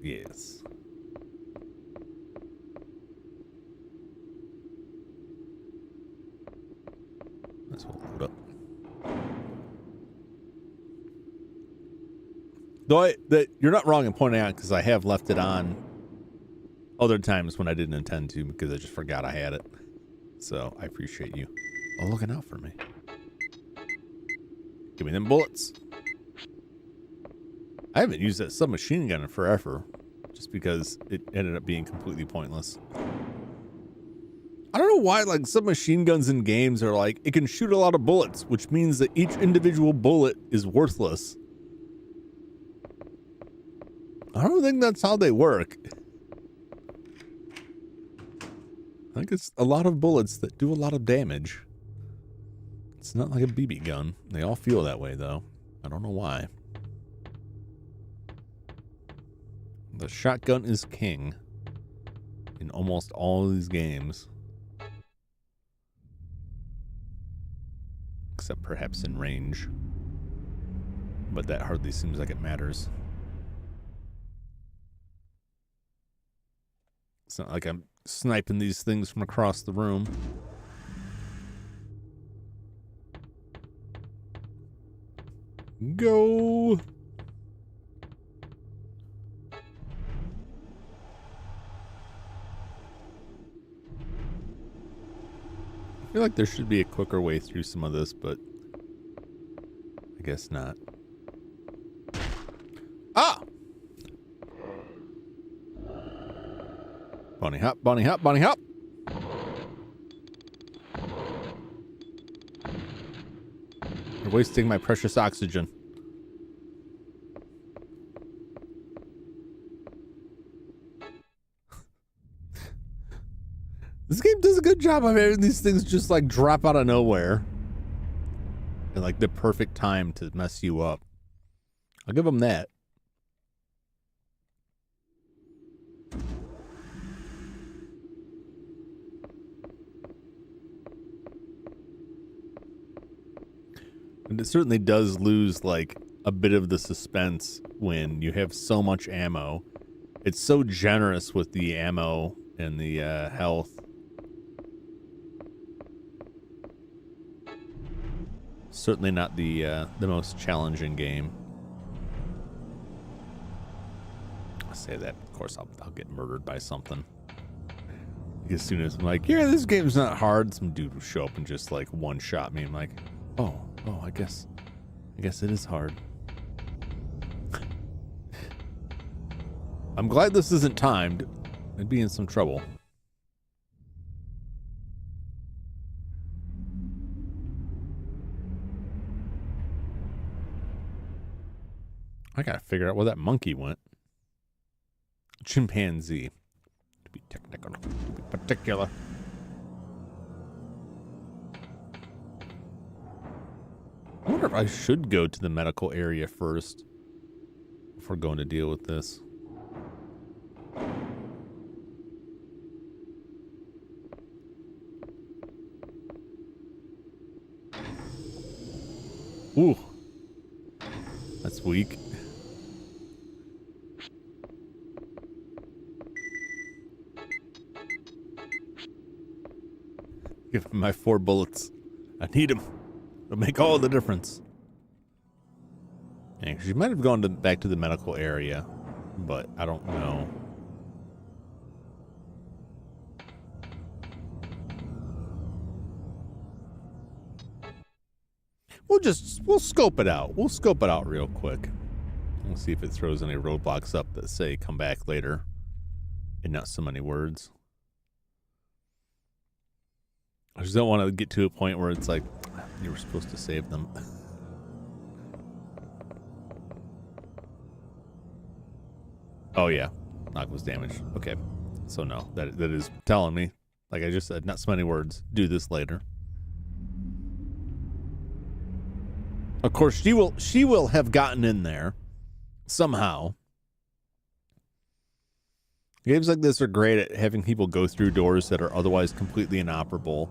Yes. This will load up. Though you're not wrong in pointing out, because I have left it on other times when I didn't intend to, because I just forgot I had it. So I appreciate you looking out for me. Give me them bullets. I haven't used that submachine gun in forever, just because it ended up being completely pointless. I don't know why, like, submachine guns in games are like, it can shoot a lot of bullets, which means that each individual bullet is worthless. I don't think that's how they work. I think it's a lot of bullets that do a lot of damage. It's not like a BB gun. They all feel that way, though. I don't know why. The shotgun is king in almost all of these games. Except perhaps in range. But that hardly seems like it matters. It's not like I'm sniping these things from across the room. Go! I feel like there should be a quicker way through some of this, but I guess not. Ah! Bunny hop, bunny hop, bunny hop! You're wasting my precious oxygen. This game does a good job of having these things just like drop out of nowhere. And like the perfect time to mess you up. I'll give them that. And it certainly does lose like a bit of the suspense when you have so much ammo. It's so generous with the ammo and the health. Certainly not the most challenging game. I say that, of course, I'll get murdered by something. As soon as I'm like, yeah, this game's not hard, some dude will show up and just like one shot me. I'm like, oh, I guess it is hard. I'm glad this isn't timed. I'd be in some trouble. I gotta figure out where that monkey went. Chimpanzee. To be technical, to be particular. I wonder if I should go to the medical area first before going to deal with this. Ooh. That's weak. Give me my 4 bullets. I need them. It'll make all the difference. Yeah, she might have gone back to the medical area, but I don't know. We'll scope it out. We'll scope it out real quick. We'll see if it throws any roadblocks up that say come back later and not so many words. I just don't want to get to a point where it's like, you were supposed to save them. Oh yeah, knock was damaged. Okay, so no, that is telling me, like I just said, not so many words. Do this later. Of course, she will have gotten in there somehow. Games like this are great at having people go through doors that are otherwise completely inoperable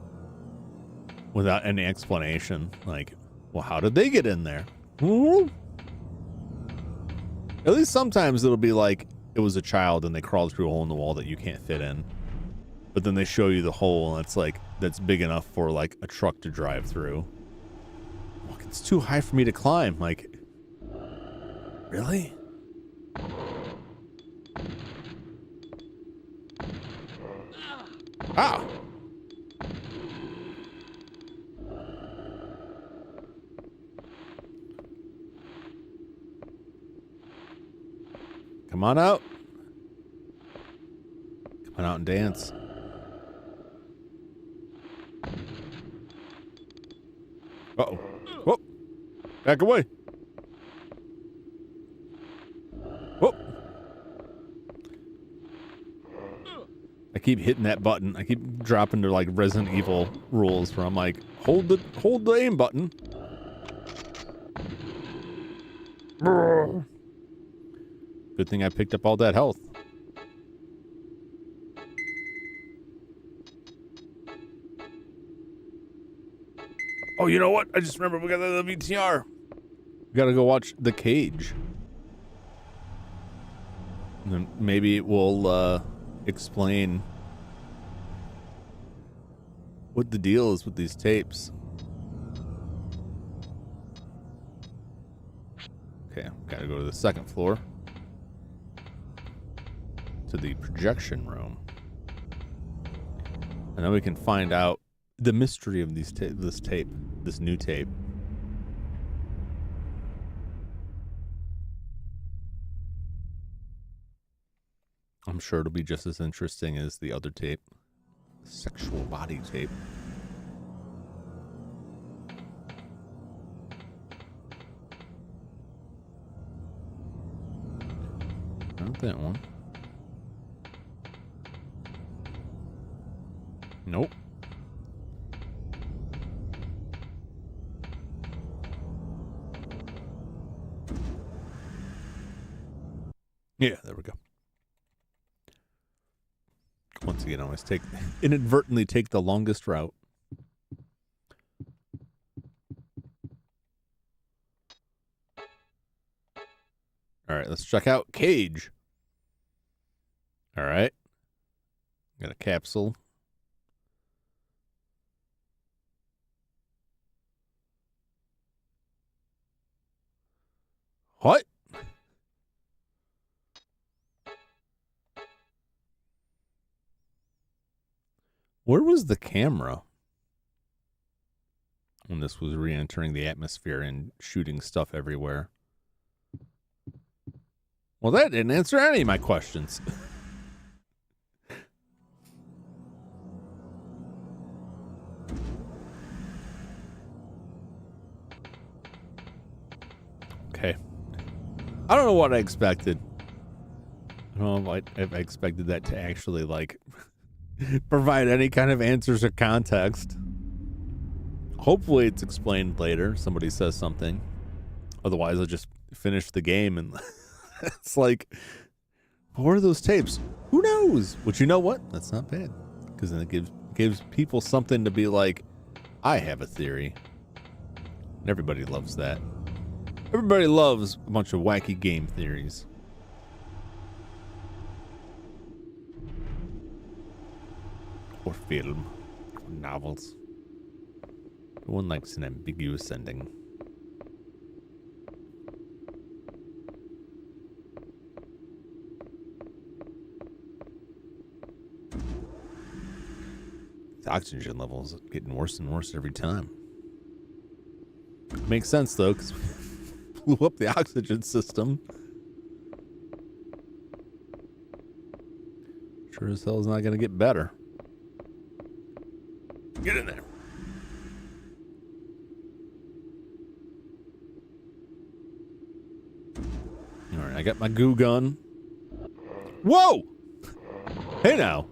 without any explanation. Like, well, how did they get in there? At least sometimes it'll be like it was a child and they crawled through a hole in the wall that you can't fit in. But then they show you the hole and it's like, that's big enough for like a truck to drive through. Look, it's too high for me to climb. Like, really? Ah! Come on out. Come on out and dance. Uh-oh. Whoop. Back away. Whoop. I keep hitting that button. I keep dropping to like Resident Evil rules where I'm like, hold the aim button. Good thing I picked up all that health. Oh, you know what? I just remembered we got the VTR. We gotta go watch The Cage. And then maybe it will explain what the deal is with these tapes. Okay, gotta go to the second floor. To the projection room. And then we can find out the mystery of this new tape. I'm sure it'll be just as interesting as the other tape. Sexual body tape. Not that one. Nope. Yeah, there we go. Once again, I always inadvertently take the longest route. All right, let's check out Cage. All right. Got a capsule. What? Where was the camera when this was re-entering the atmosphere and shooting stuff everywhere? Well, that didn't answer any of my questions. Okay. I don't know what I expected. I don't know if I expected that to actually, like, provide any kind of answers or context. Hopefully it's explained later. Somebody says something. Otherwise, I'll just finish the game and it's like, what are those tapes? Who knows? But you know what? That's not bad. Because then it gives people something to be like, I have a theory. And everybody loves that. Everybody loves a bunch of wacky game theories. Or film. Or novels. No one likes an ambiguous ending. The oxygen levels are getting worse and worse every time. Makes sense though, because we blew up the oxygen system. Sure as hell is not going to get better. Get in there. All right, I got my goo gun. Whoa! Hey now.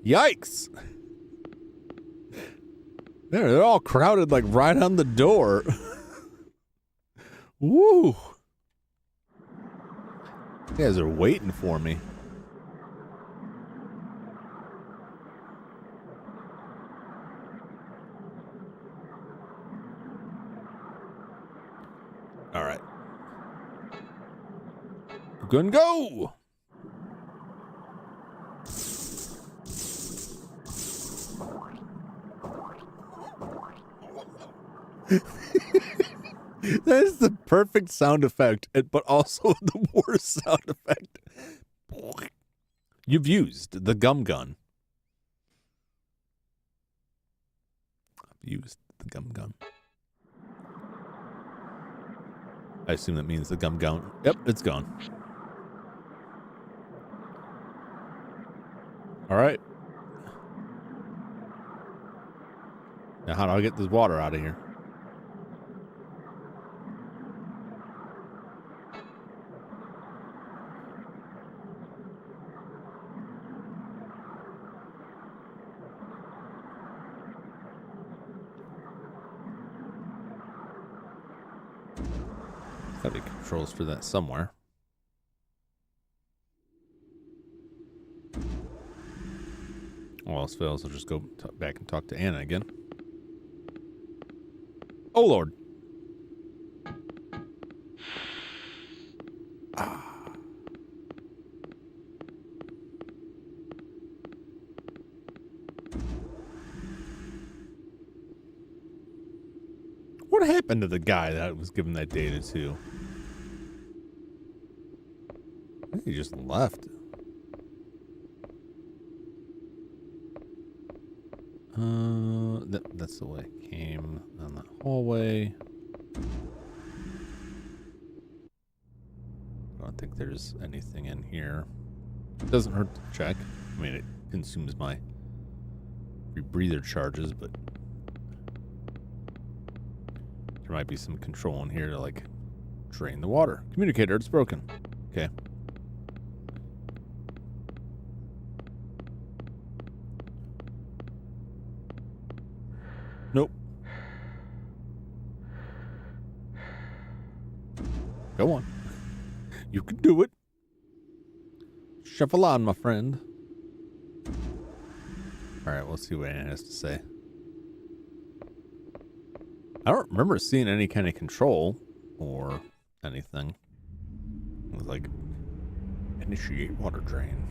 Yikes! They're all crowded like right on the door. Woo! You guys are waiting for me. All right. Go and go! That is the perfect sound effect, but also the worst sound effect. You've used the gum gun. I've used the gum gun. I assume that means the gum gun. Yep, it's gone. All right. Now, how do I get this water out of here? Gotta be controls for that somewhere. All else fails, I'll just go back and talk to Anna again. Oh, Lord. What happened to the guy that I was given that data to? I think he just left. That's the way it came down that hallway. I don't think there's anything in here. It doesn't hurt to check. I mean, it consumes my rebreather charges, but there might be some control in here to like drain the water. Communicator, it's broken. Okay. Nope. Go on. You can do it. Shuffle on, my friend. All right, let's see what Anna has to say. I don't remember seeing any kind of control or anything. It was like, initiate water drain.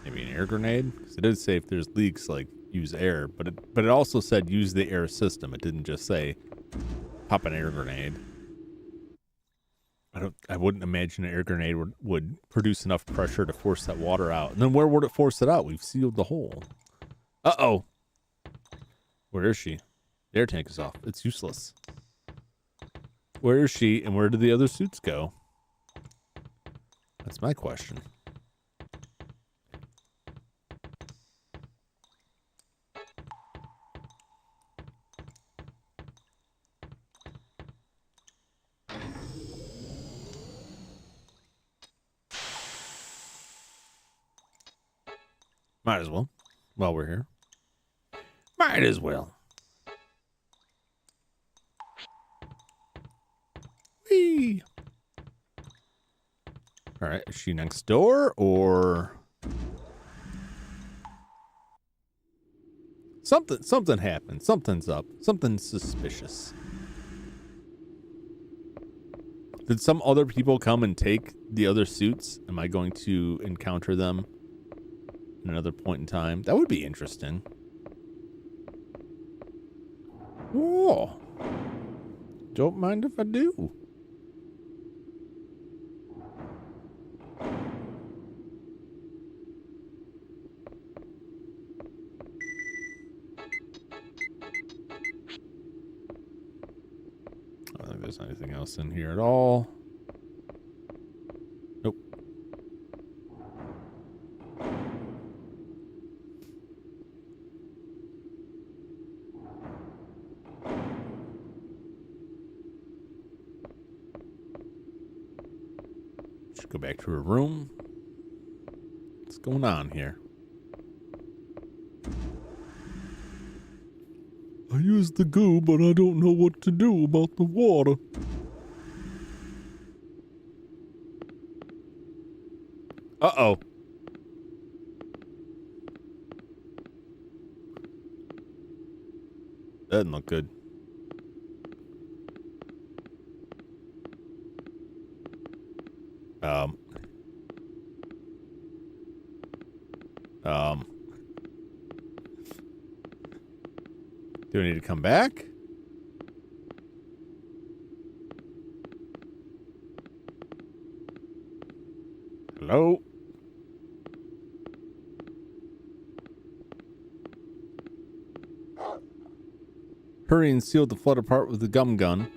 Maybe an air grenade? Because it did say if there's leaks, like, use air. But it also said use the air system. It didn't just say pop an air grenade. I wouldn't imagine an air grenade would produce enough pressure to force that water out. And then where would it force it out? We've sealed the hole. Uh-oh. Where is she? The air tank is off. It's useless. Where is she, and where did the other suits go? That's my question. Might as well. While we're here. Might as well. Whee! Alright, is she next door or something happened. Something's up. Something's suspicious. Did some other people come and take the other suits? Am I going to encounter them at another point in time? That would be interesting. Whoa. Don't mind if I do. I don't think there's anything else in here at all. Nope. Should go back to her room. What's going on here? I used the goo, but I don't know what to do about the water. Uh-oh. That didn't look good. Do I need to come back? Hello? Hurry and seal the flood apart with the gum gun.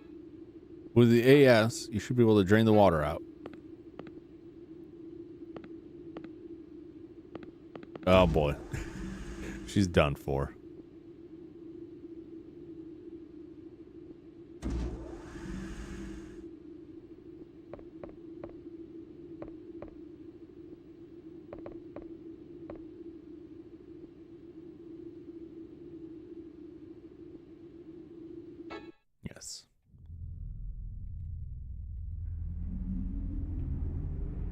With the AS, you should be able to drain the water out. Oh boy. She's done for. Yes.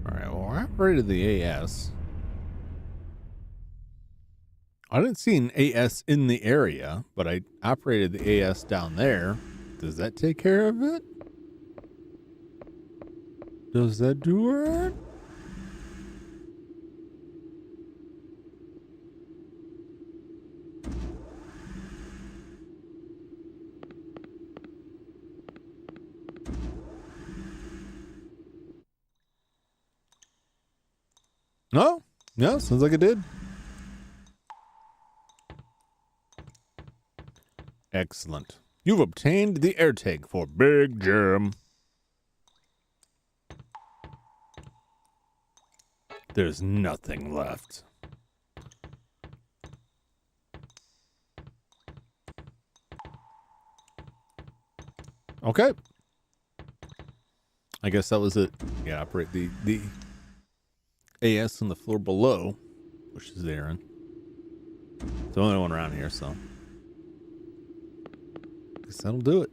Alright, well, I operated the AS. I didn't see an AS in the area, but I operated the AS down there. Does that take care of it? Does that do it? No? No, sounds like it did. Excellent. You've obtained the air tank for Big Jim. There's nothing left. Okay. I guess that was it. Yeah, operate the AS on the floor below, which is Aaron. It's the only one around here, so I guess that'll do it.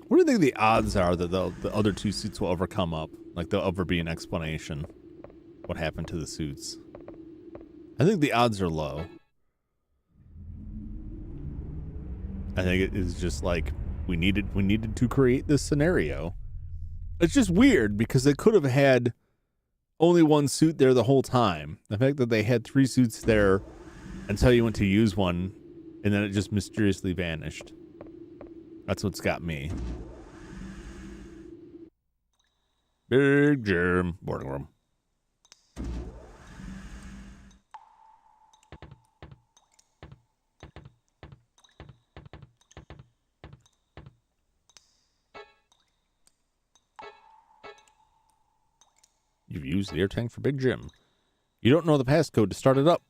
What do you think the odds are that the other two suits will ever come up? Like there'll ever be an explanation what happened to the suits? I think the odds are low. I think it is just like we needed to create this scenario. It's just weird because they could have had only one suit there the whole time. The fact that they had 3 suits there until you went to use one and then it just mysteriously vanished. That's what's got me. Big Jim boarding room. You've used the air tank for Big Jim. You don't know the passcode to start it up.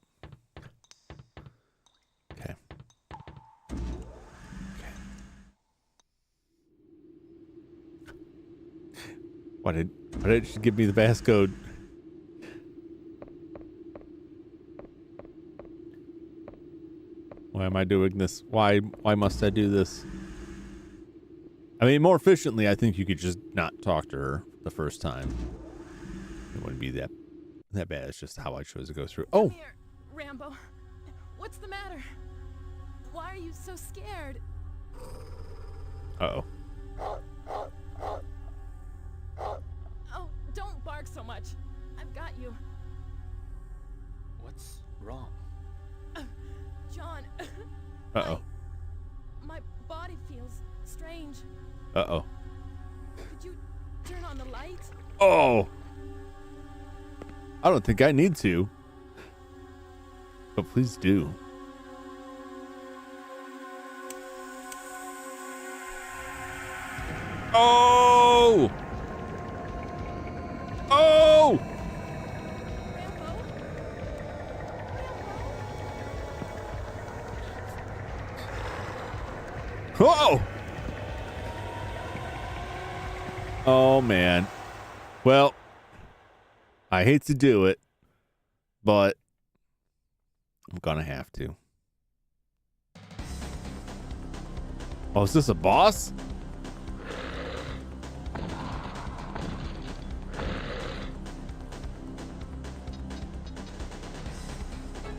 Okay. Why did she give me the passcode? Why am I doing this? Why must I do this? I mean, more efficiently, I think you could just not talk to her the first time. It wouldn't be that bad. It's just how I chose to go through. Oh! Come here, Rambo. What's the matter? Why are you so scared? Uh-oh. Oh, don't bark so much. I've got you. What's wrong? John. Uh-oh. My body feels strange. Uh-oh. Could you turn on the light? Oh! I don't think I need to. But please do. Oh! Oh! Oh! Oh, man. Well, I hate to do it, but I'm gonna have to. Oh, is this a boss?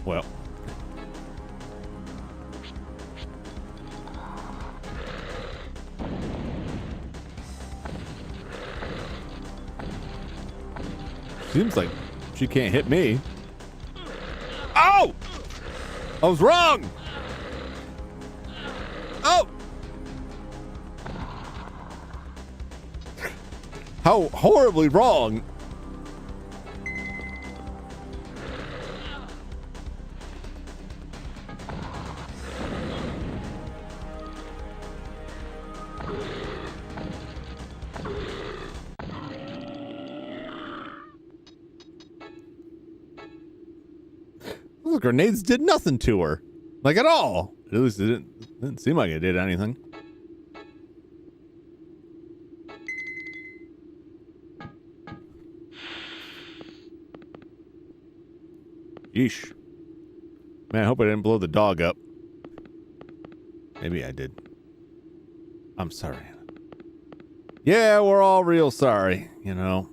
Well. Seems like she can't hit me. Oh! I was wrong! Oh! How horribly wrong. Those grenades did nothing to her. Like at all. At least it didn't seem like it did anything. Yeesh. Man, I hope I didn't blow the dog up. Maybe I did. I'm sorry. Yeah, we're all real sorry, you know.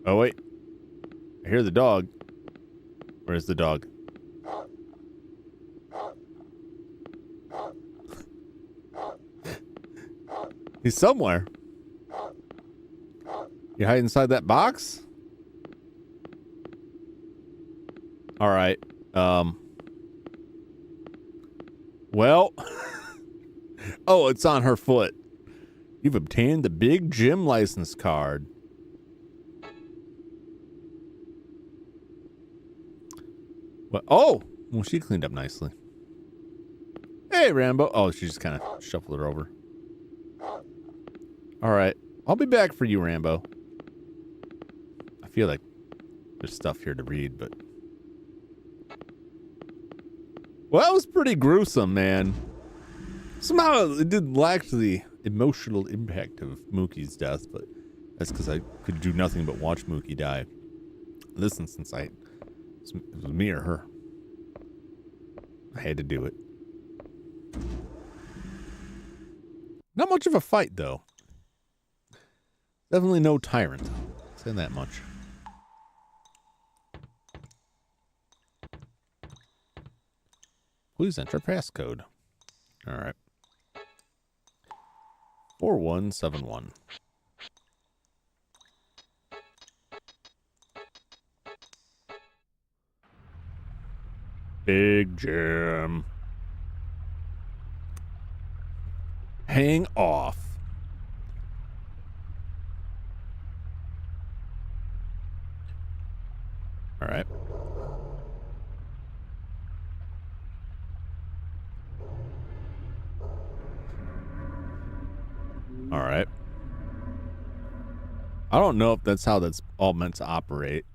Oh, wait. I hear the dog. Where's the dog? He's somewhere. You hide inside that box? All right. Well. Oh, it's on her foot. You've obtained the big gym license card. What? Oh! Well, she cleaned up nicely. Hey, Rambo. Oh, she just kind of shuffled her over. All right. I'll be back for you, Rambo. I feel like there's stuff here to read, but... Well, that was pretty gruesome, man. Somehow it didn't lack the emotional impact of Mookie's death, but that's because I could do nothing but watch Mookie die. In this instance, it was me or her. I had to do it. Not much of a fight, though. Definitely no tyrant. Saying that much. Please enter passcode. All right. 4171. Big Jim. Hang off. All right. All right. I don't know if that's how that's all meant to operate.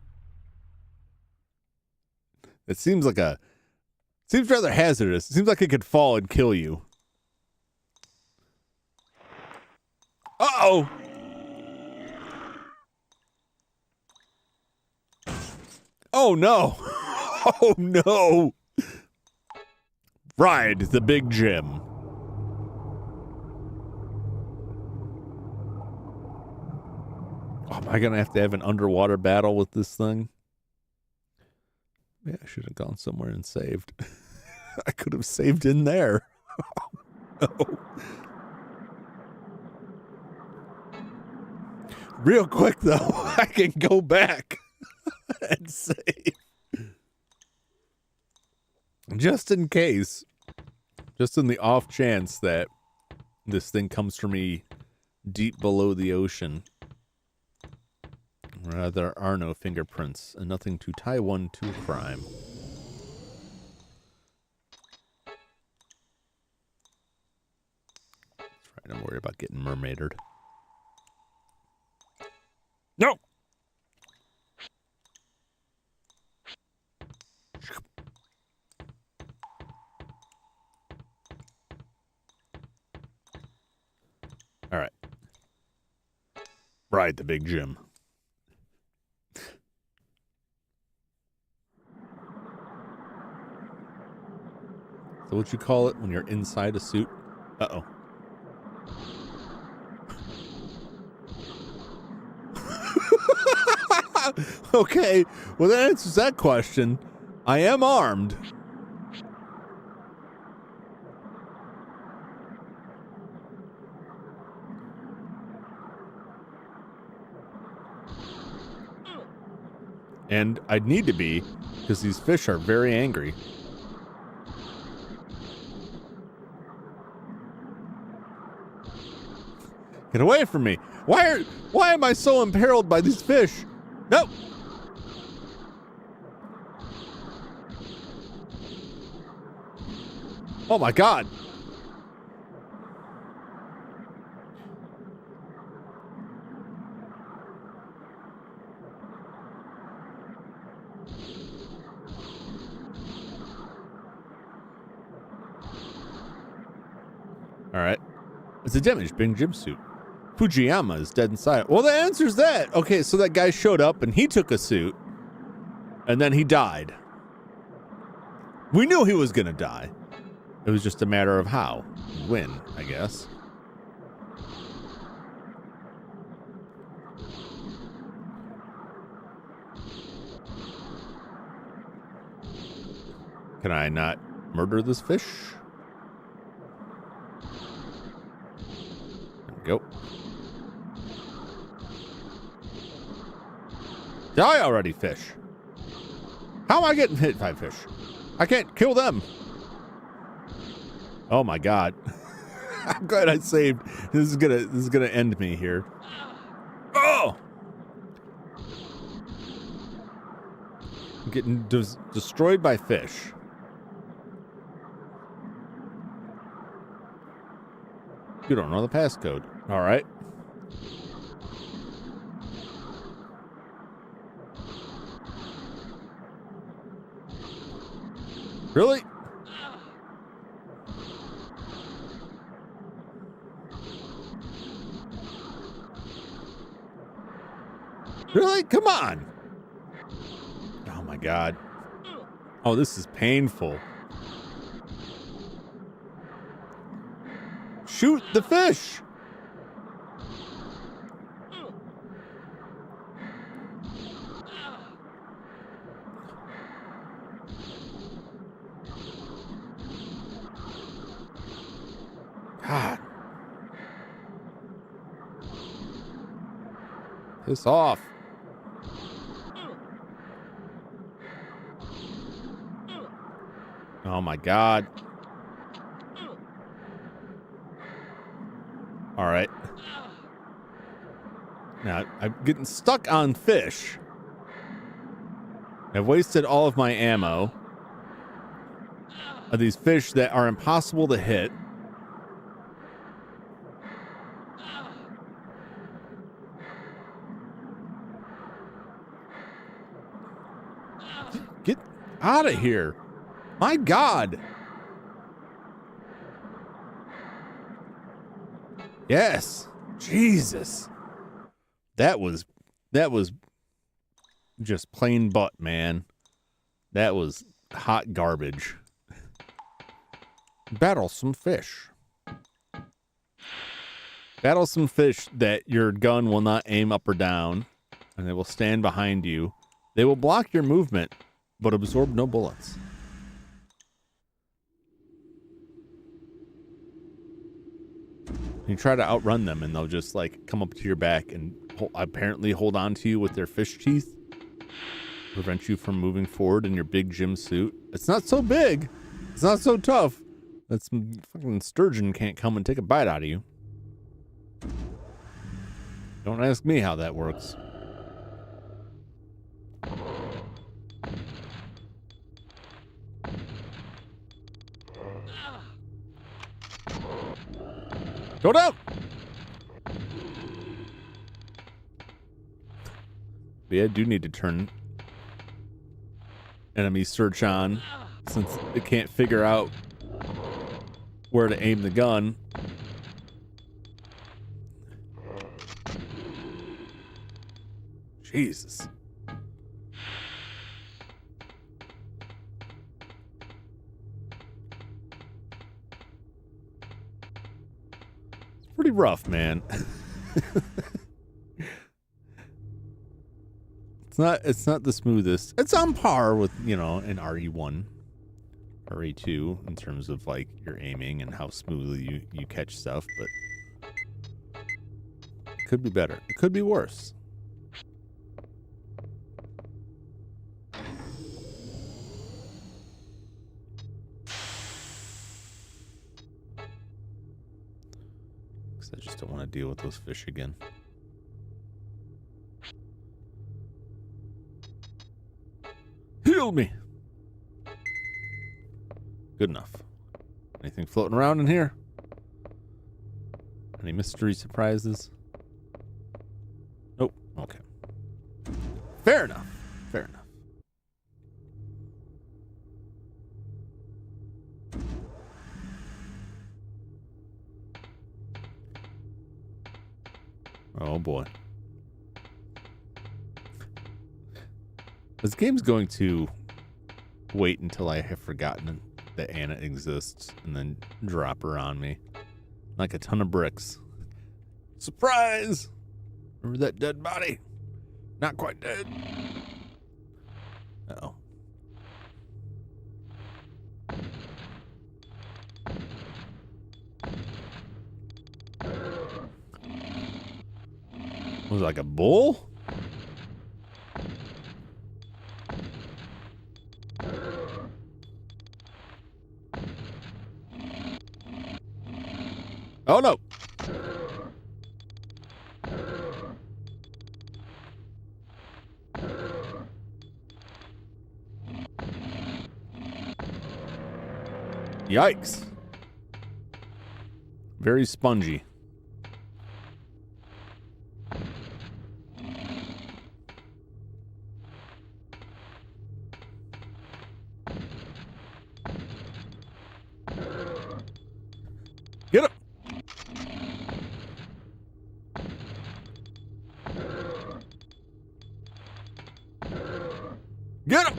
It seems like a Seems rather hazardous. It seems like it could fall and kill you. Uh-oh! Oh, no. Oh, no. Ride the big Jim. Oh, am I going to have an underwater battle with this thing? Yeah, I should have gone somewhere and saved. I could have saved in there. Oh, no. Real quick, though, I can go back and save. Just in case. Just in the off chance that this thing comes for me deep below the ocean. There are no fingerprints and nothing to tie one to a crime. That's right, I'm worried about getting mermaided. No! All right. Ride the big Jim. So what you call it when you're inside a suit? Uh-oh. Okay, well that answers that question. I am armed. And I'd need to be, because these fish are very angry. Get away from me. Why am I so imperiled by these fish? Nope. Oh my God. All right. It's a damaged Big Jim suit. Fujiyama is dead inside. Well, the answer's that. Okay, so that guy showed up and he took a suit and then he died. We knew he was going to die. It was just a matter of how. When, I guess. Can I not murder this fish? There we go. Die already, fish. How am I getting hit by fish? I can't kill them. Oh my God. I'm glad I saved. This is gonna end me here. Oh! I'm getting destroyed by fish. You don't know the passcode. All right. Really? Really? Come on. Oh my God. Oh, this is painful. Shoot the fish. God. Piss off. Oh my God. All right. Now, I'm getting stuck on fish. I've wasted all of my ammo. Of these fish that are impossible to hit. Get out of here. My God. Yes. Jesus. That was just plain butt, man. That was hot garbage. Battle some fish. Battle some fish that your gun will not aim up or down, and they will stand behind you. They will block your movement, but absorb no bullets. You try to outrun them, and they'll just like come up to your back and apparently hold on to you with their fish teeth, prevent you from moving forward in your big gym suit. It's not so big. It's not so tough. That some fucking sturgeon can't come and take a bite out of you. Don't ask me how that works. Go down! But yeah, I do need to turn enemy search on since it can't figure out where to aim the gun. Jesus. It's pretty rough, man. It's not the smoothest. It's on par with, you know, an RE1, RE2 in terms of like your aiming and how smoothly you catch stuff, but it could be better. It could be worse. Because I just don't want to deal with those fish again. Heal me. Good enough. Anything floating around in here? Any mystery surprises? Nope. Okay. Fair enough. Fair enough. Oh boy. This game's going to wait until I have forgotten that Anna exists and then drop her on me like a ton of bricks. Surprise! Remember that dead body? Not quite dead. Uh-oh. Was it like a bull? Oh no. Yikes. Very spongy. Get him. Get him.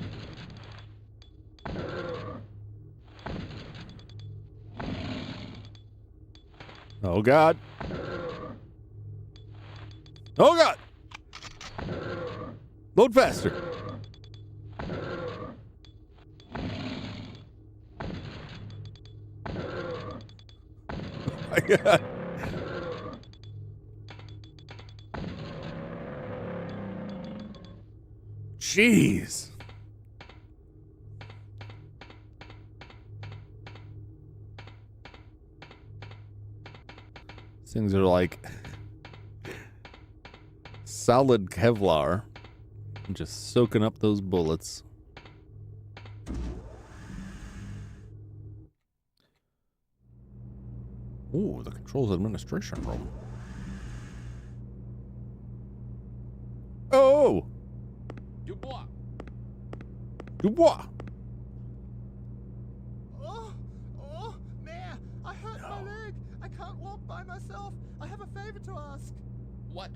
Oh God. Oh God. Load faster. My God. Jeez. These things are like solid Kevlar. Just soaking up those bullets. Ooh, the controls administration room. Oh! Dubois. Dubois. to ask. What?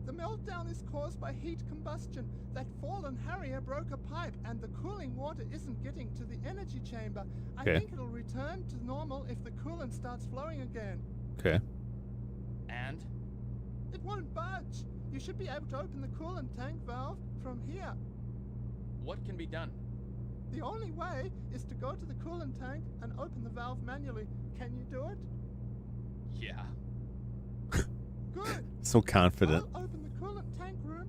The meltdown is caused by heat combustion. That fallen Harrier broke a pipe, and the cooling water isn't getting to the energy chamber. Okay. I think it'll return to normal if the coolant starts flowing again. Okay. And? It won't budge. You should be able to open the coolant tank valve from here. What can be done? The only way is to go to the coolant tank and open the valve manually. Can you do it? Yeah. Good. So confident. I'll open the coolant tank room.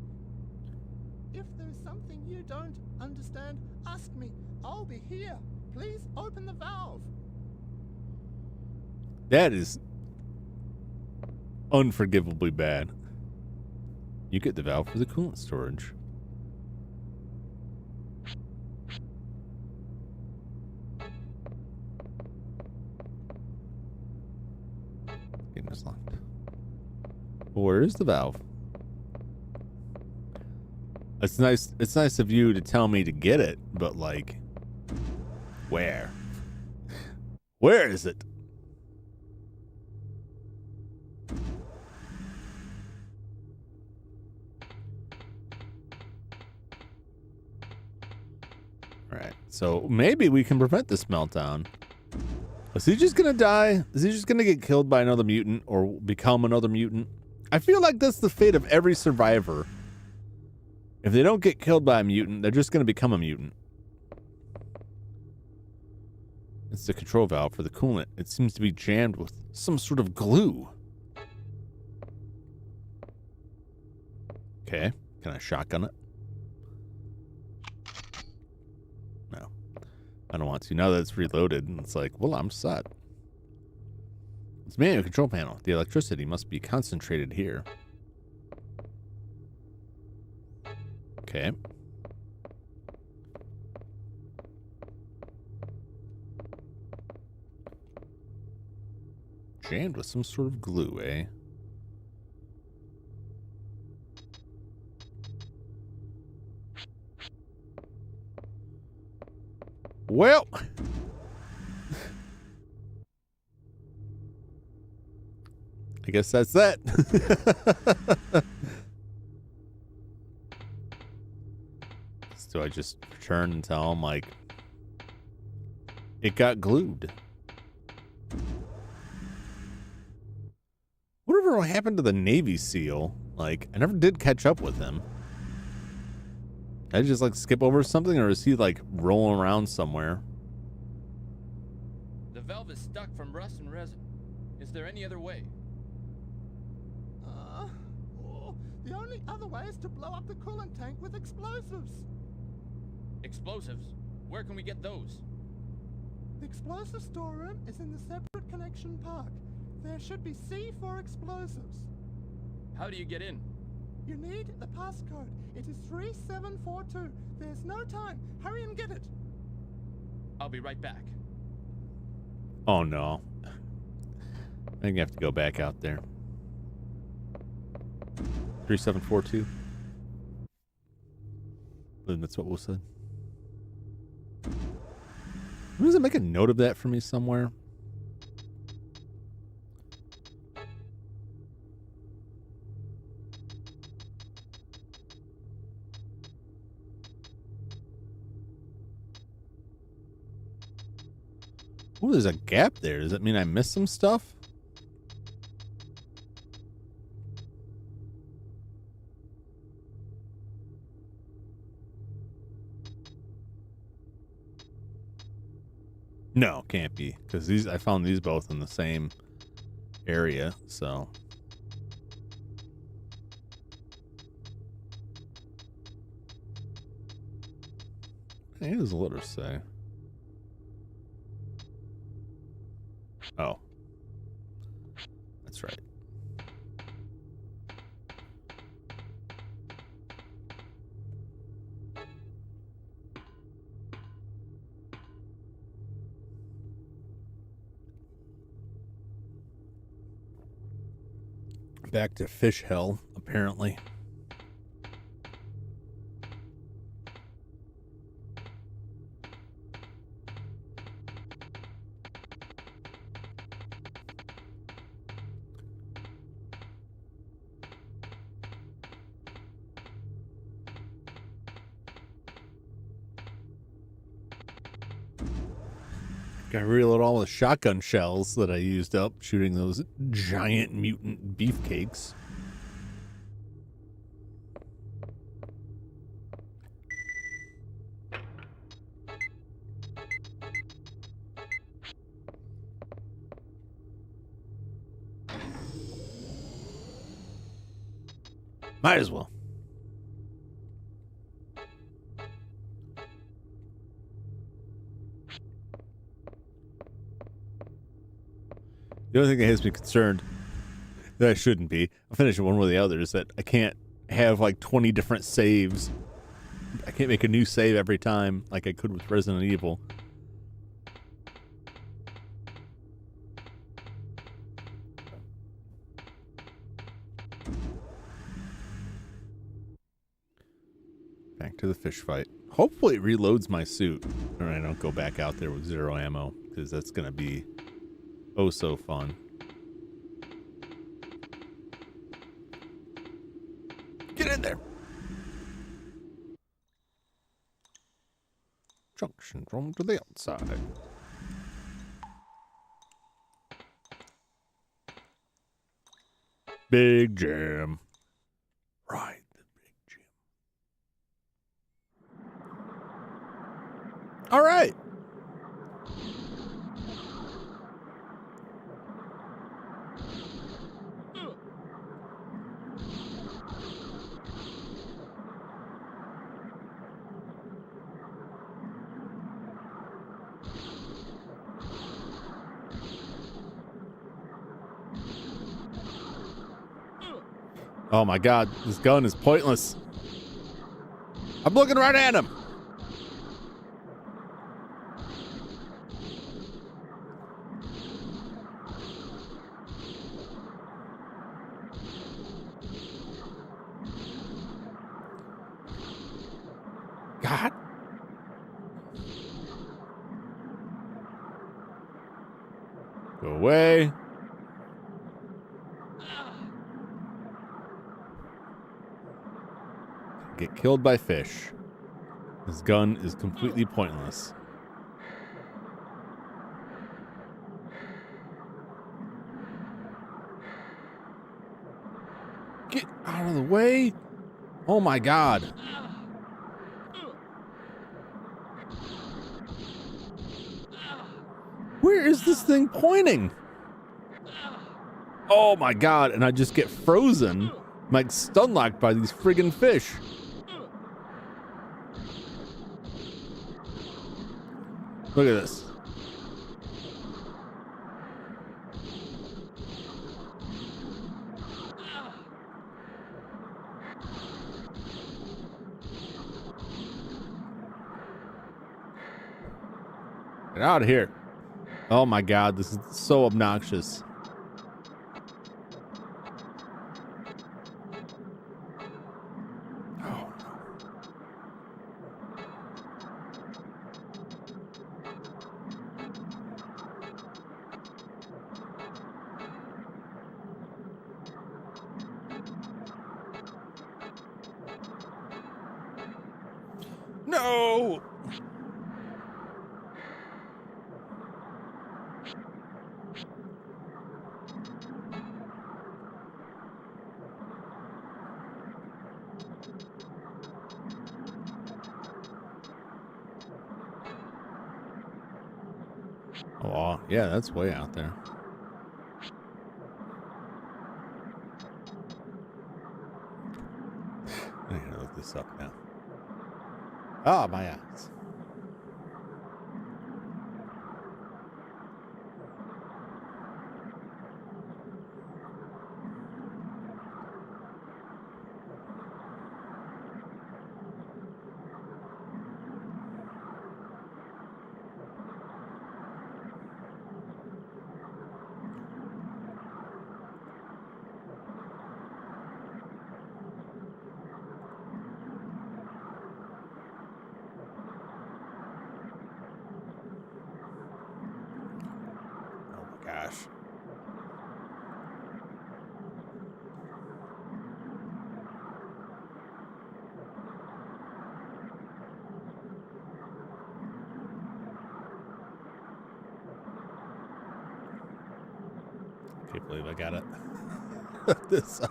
If there's something you don't understand, ask me. I'll be here. Please open the valve. That is unforgivably bad. You get the valve for the coolant storage. Game is locked. Where is the valve? It's nice. It's nice of you to tell me to get it, but like, where? Where is it? All right. So maybe we can prevent this meltdown. Is he just gonna die? Is he just gonna get killed by another mutant or become another mutant? I feel like that's the fate of every survivor. If they don't get killed by a mutant, they're just gonna become a mutant. It's the control valve for the coolant. It seems to be jammed with some sort of glue. Okay. Can I shotgun it? No. I don't want to. Now that it's reloaded, it's like, well, I'm set. It's manual control panel. The electricity must be concentrated here. Okay. Jammed with some sort of glue, eh? Well, I guess that's that. So I just return and tell him, like, it got glued. Whatever happened to the Navy SEAL? Like, I never did catch up with him. Did I just, like, skip over something, or is he, like, rolling around somewhere? The valve is stuck from rust and resin. Is there any other way? The only other way is to blow up the coolant tank with explosives. Explosives? Where can we get those? The explosive storeroom is in the separate connection park. There should be C4 explosives. How do you get in? You need the passcode. It is 3742. There's no time. Hurry and get it. I'll be right back. Oh, no. I think I have to go back out there. 3742. I believe that's what Will said. Does it make a note of that for me somewhere? Oh, there's a gap there. Does that mean I missed some stuff? No, can't be, because these I found these both in the same area, so. Hey, what does the letter say? Oh. That's right. Back to fish hell, apparently. Gotta reload all the shotgun shells that I used up shooting those giant mutant beefcakes. Might as well. The only thing that has me concerned, that I shouldn't be, I'll finish it one way or the other, is that I can't have like 20 different saves. I can't make a new save every time like I could with Resident Evil. Back to the fish fight. Hopefully it reloads my suit, or I don't go back out there with 0 ammo, because that's going to be oh so fun. Get in there! Junction from to the outside. Big Jam. Right. All right. Oh my God, this gun is pointless. I'm looking right at him. God. Go away. Get killed by fish. This gun is completely pointless. Get out of the way. Oh my God. Where is this thing pointing? Oh my God. And I just get frozen. I'm like stun locked by these friggin' fish. Look at this. Get out of here. Oh my God, this is so obnoxious. No! Oh, yeah, that's way out there. I gotta look this up now. Ah, my eyes. Gosh. Can't believe I got it. This up.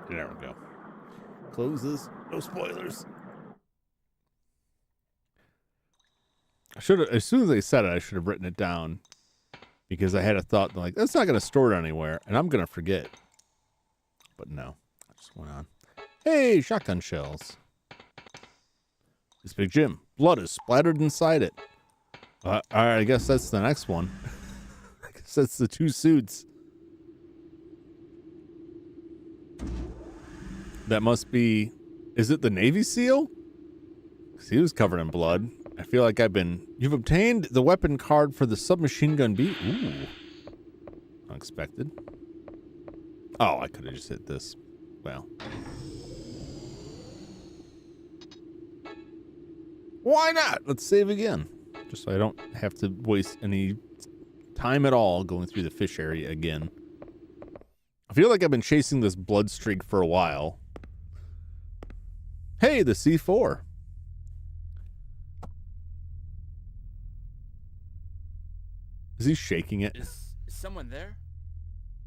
There we go. Close this. No spoilers. I should have, as soon as they said it, I should have written it down because I had a thought like, that's not going to store it anywhere and I'm going to forget. But no, I just went on. Hey, shotgun shells. This big Jim. Blood is splattered inside it. All right, I guess that's the next one. I guess that's the 2 suits. That must be, is it the Navy SEAL? Because he was covered in blood. I feel like you've obtained the weapon card for the submachine gun B. Ooh. Unexpected. Oh, I could have just hit this. Well. Why not? Let's save again. Just so I don't have to waste any time at all going through the fish area again. I feel like I've been chasing this blood streak for a while. Hey, the C4. Is he shaking it? Is someone there?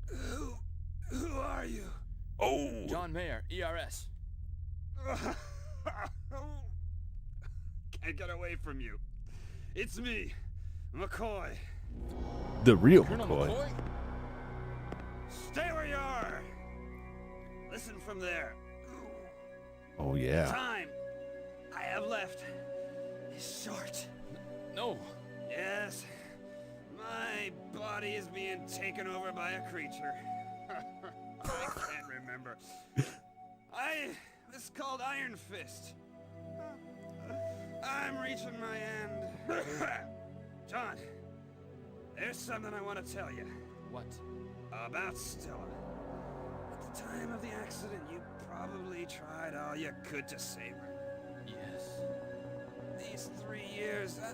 Who are you? Oh! John Mayer, ERS. Can't get away from you. It's me, McCoy. The real Colonel McCoy. Stay where you are. Listen from there. Oh, yeah. Time I have left is short. No. Yes. My body is being taken over by a creature. I can't remember. This is called Iron Fist. I'm reaching my end. John, there's something I want to tell you. What? About Stella. At the time of the accident, you probably tried all you could to save her. Yes. These 3 years, I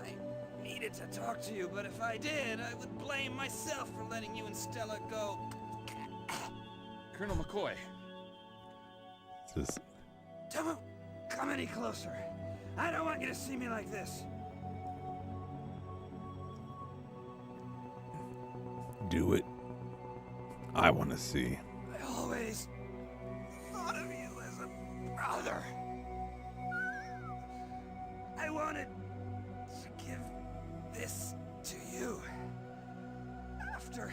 needed to talk to you, but if I did, I would blame myself for letting you and Stella go. Colonel McCoy. Don't come any closer. I don't want you to see me like this. Do it. I want to see. I always thought of you as a brother. I wanted to give this to you after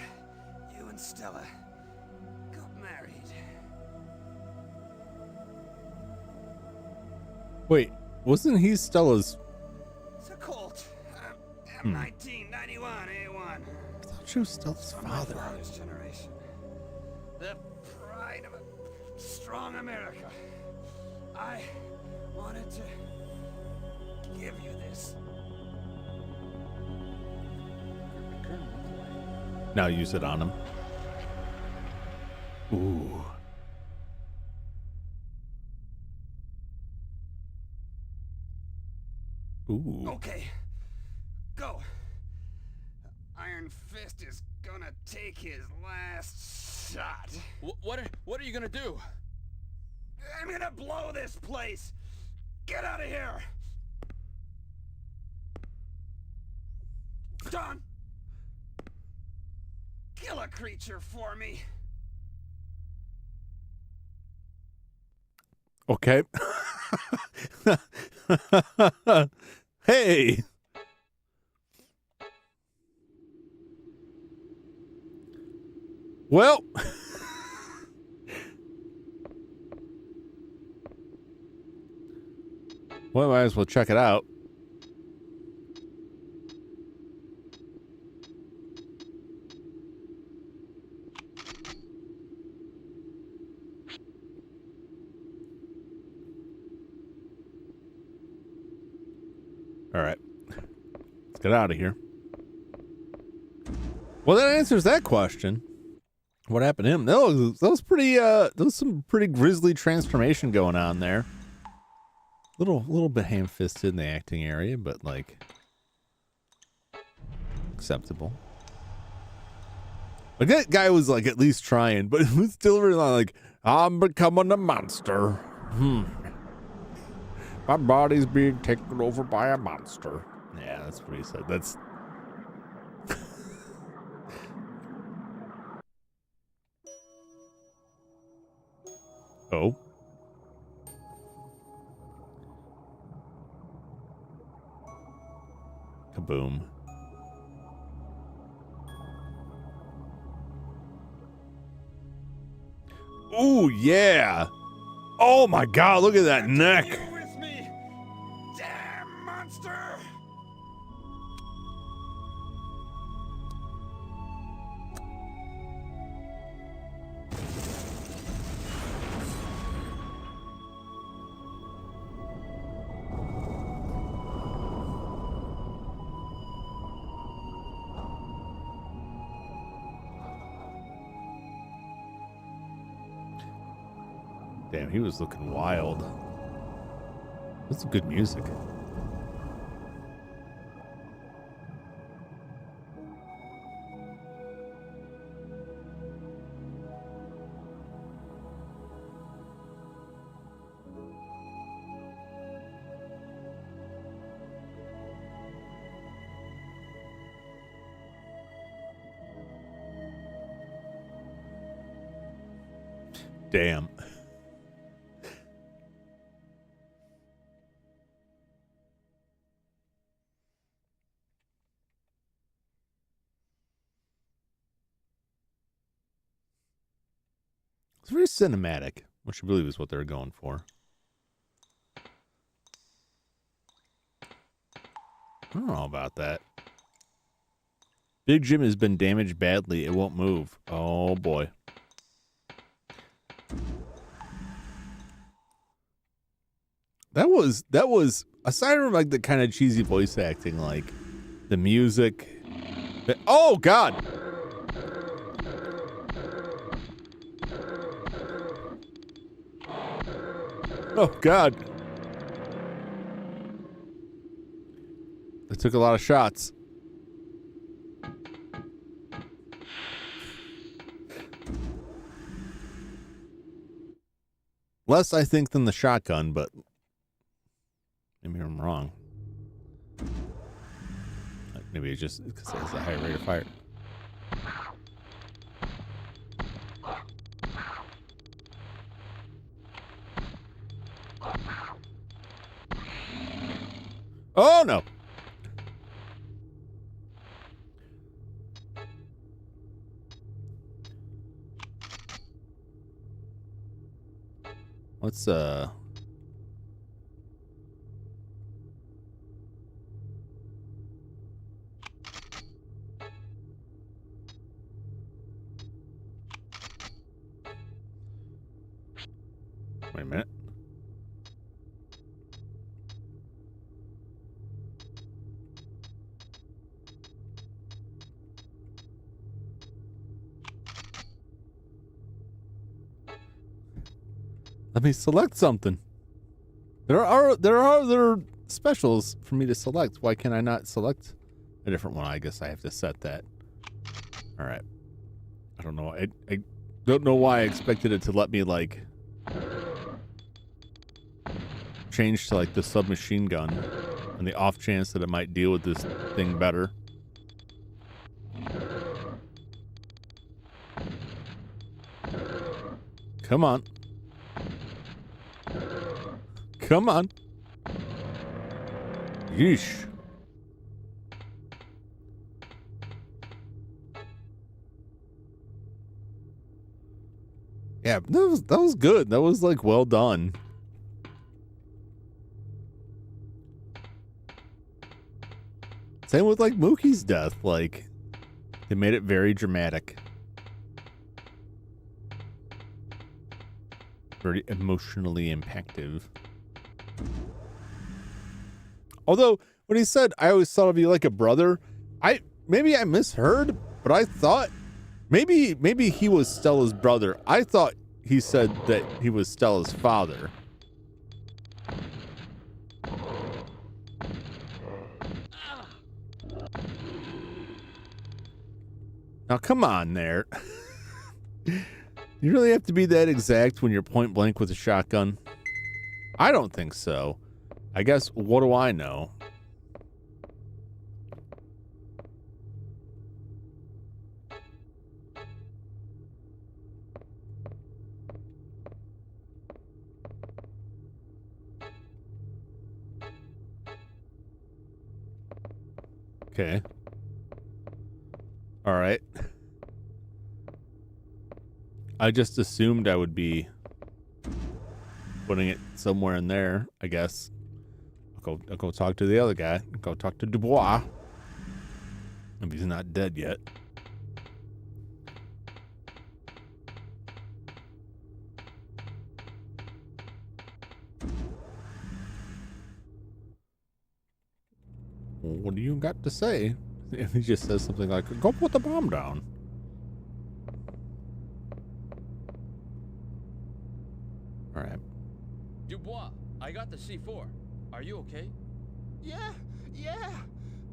you and Stella got married. Wait, wasn't he Stella's? It's a Colt. M1991 A1. I thought she was Stella's From father. my father's generation. The pride of a strong America. I wanted to give you this. Colonel McCoy. Now use it on him. Ooh. Ooh. Okay. Go. Iron Fist is gonna take his last shot. What are you gonna do? I'm gonna blow this place. Get out of here. Don. Kill a creature for me. Okay. Hey. Well. Well, might as well check it out. All right. Let's get out of here. Well, that answers that question. What happened to him? That was pretty there was some pretty grisly transformation going on there. Little bit ham-fisted in the acting area, but like acceptable. Like that guy was like at least trying, but it was still really like, I'm becoming a monster. My body's being taken over by a monster. Yeah, that's what he said. That's oh. Kaboom. Ooh, yeah. Oh my God, look at that neck. You with me, damn monster! Damn, he was looking wild. That's good music. Damn. It's very cinematic, which I believe is what they're going for. I don't know about that. Big Jim has been damaged badly. It won't move. Oh boy. That was aside from like the kind of cheesy voice acting, like the music. Oh God. Oh God. They took a lot of shots. Less, I think, than the shotgun, but maybe I'm wrong. Like maybe it's just because it has a higher rate of fire. Oh no. Let's wait a minute. Let me select something. There are other specials for me to select. Why can I not select a different one? I guess I have to set that. All right. I don't know. I don't know why I expected it to let me like change to like the submachine gun and the off chance that it might deal with this thing better. Come on. Come on. Yeesh. Yeah, that was good. That was like well done. Same with like Mookie's death. Like they made it very dramatic. Very emotionally impactful. Although when he said, I always thought of you like a brother, maybe I misheard, but I thought maybe he was Stella's brother. I thought he said that he was Stella's father. Now, come on there. You really have to be that exact when you're point blank with a shotgun? I don't think so. I guess, what do I know? Okay. All right. I just assumed I would be putting it somewhere in there, I guess. I'll go talk to the other guy. Go talk to Dubois. If he's not dead yet. What do you got to say? He just says something like, go put the bomb down. All right. Dubois, I got the C4. Are you okay? Yeah.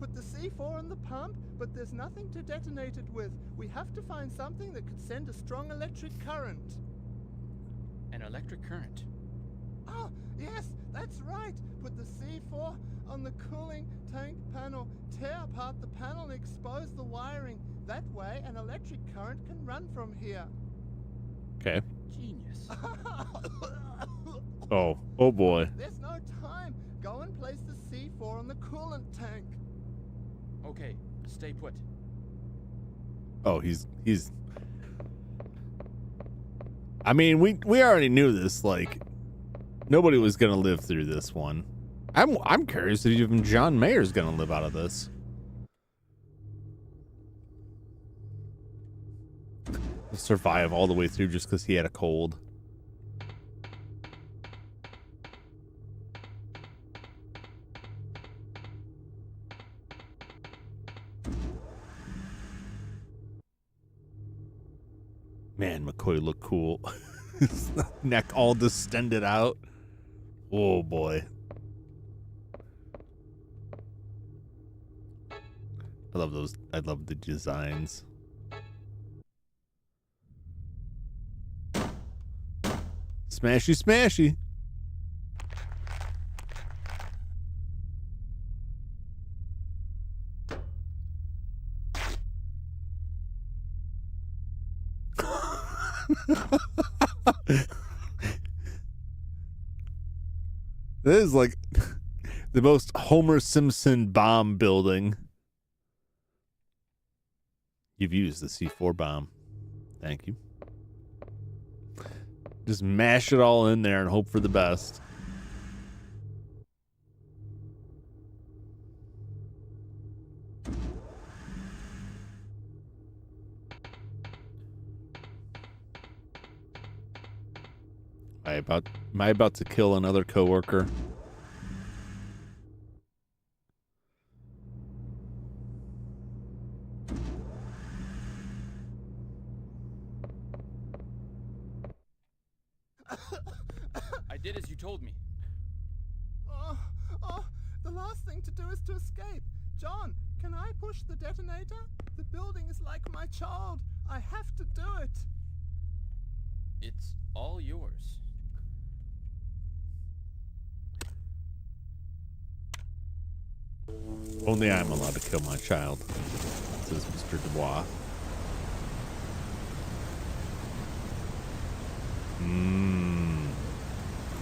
Put the C4 in the pump, but there's nothing to detonate it with. We have to find something that could send a strong electric current. An electric current? Oh, yes, that's right. Put the C4 on the cooling tank panel. Tear apart the panel and expose the wiring. That way, an electric current can run from here. Okay. Genius. Oh boy. There's no time. Go and place the C4 on the coolant tank. Okay, stay put. Oh, he's. I mean, we already knew this. Like, nobody was gonna live through this one. I'm curious if even John Mayer's gonna live out of this. Survive all the way through just because he had a cold. Man, McCoy looked cool. His neck all distended out. Oh boy. I love those. I love the designs. Smashy, smashy. This is like the most Homer Simpson bomb building. You've used the C4 bomb. Thank you. Just mash it all in there and hope for the best. Am I about to kill another coworker? I did as you told me. The last thing to do is to escape. John, can I push the detonator? The building is like my child. I have to do it. It's all yours. Only I'm allowed to kill my child, says Mr. Dubois.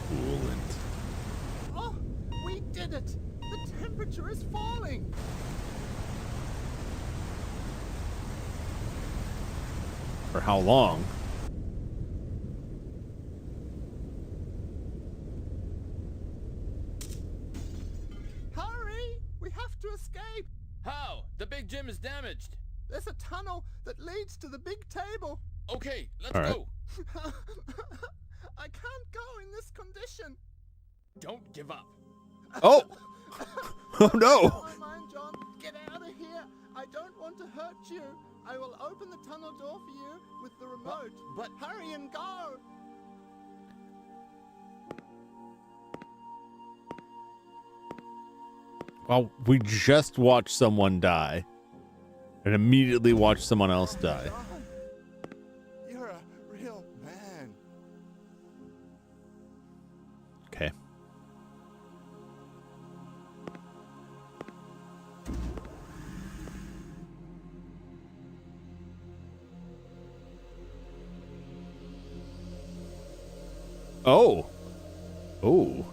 Coolant. Oh, we did it. The temperature is falling. For how long? Hurry! We have to escape. How? The big gym is damaged. There's a tunnel that leads to the big table. Okay, let's All right. go. I can't go in this condition. Don't give up. Oh! Oh no! Never mind, John. Get out of here. I don't want to hurt you. I will open the tunnel door for you with the remote. But hurry and go. Well, we just watched someone die. and immediately watch someone else die. You're a real man. Okay. Oh. Oh.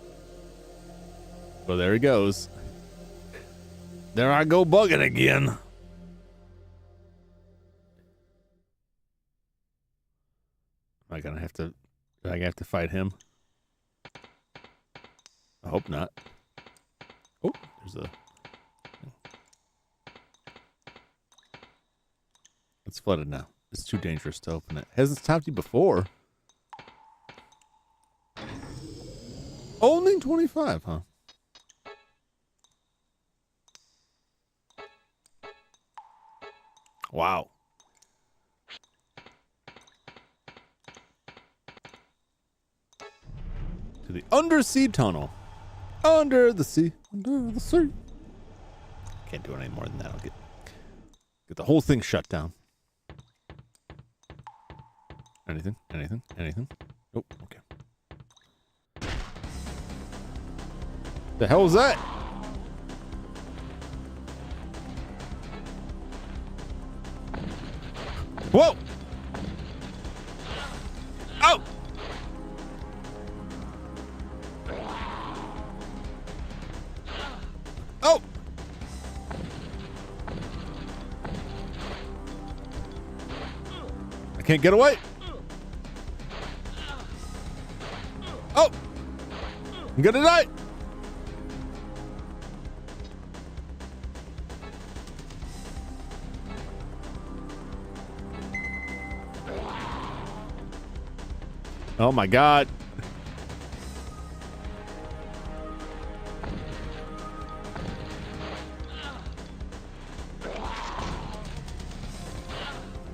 Well, there he goes. There I go bugging again. Am I gonna have to? Do I have to fight him? I hope not. Oh, there's a. It's flooded now. It's too dangerous to open it. Hasn't stopped you before. Only 25, huh? Wow. To the undersea tunnel. Under the sea. Under the sea. Can't do any more than that. I'll get the whole thing shut down. Anything? Anything? Anything? Oh, okay. The hell is that? Whoa! Oh! Oh! I can't get away. Oh! I'm gonna die. Oh my God.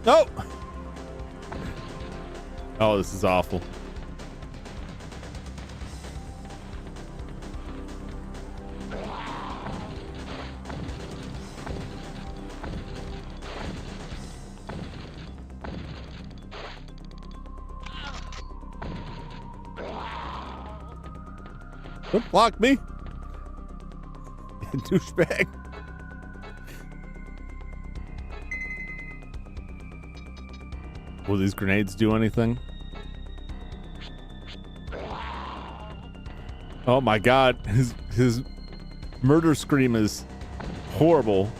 No. Oh, this is awful. Don't block me. Douchebag. Will these grenades do anything? Oh my God. His murder scream is horrible.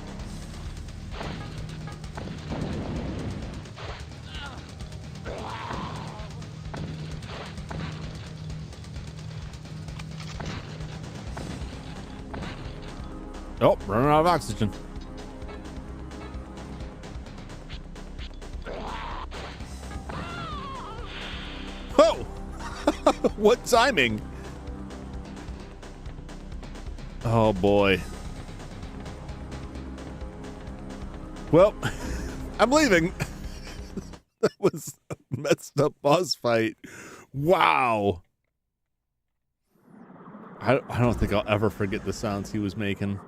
Oh, running out of oxygen. Oh! What timing? Oh boy. Well, I'm leaving. That was a messed up boss fight. Wow. I don't think I'll ever forget the sounds he was making.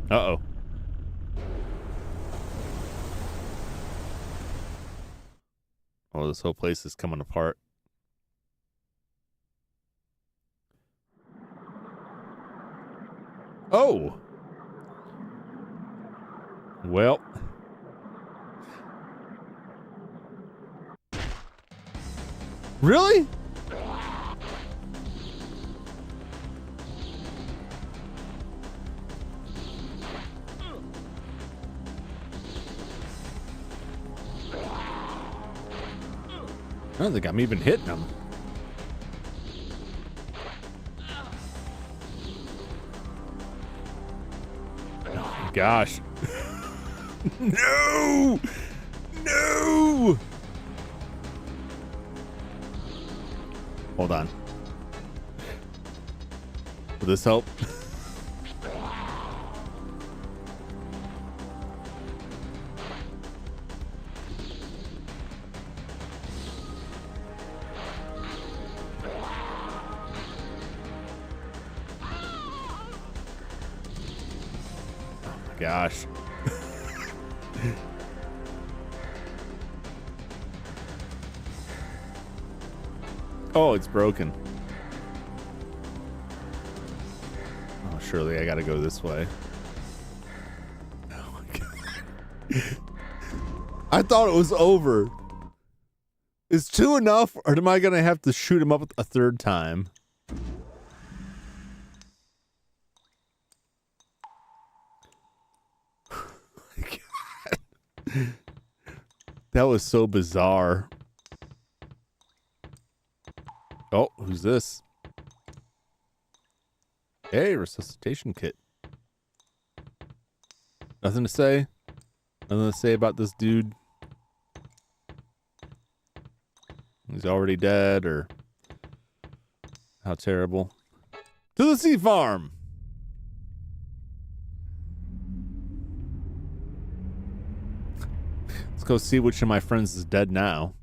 Uh-oh. Oh, this whole place is coming apart. Oh! Well. Really? I don't think I'm even hitting him. Oh my gosh. No! No! Hold on. Will this help? gosh. Oh, it's broken. Oh, surely I gotta go this way. Oh my god. I thought it was over. Is 2 enough, or am I gonna have to shoot him up a third time? That was so bizarre. Oh, who's this? Hey, resuscitation kit. Nothing to say? Nothing to say about this dude? He's already dead, or how terrible. To the sea farm! Let's go see which of my friends is dead now.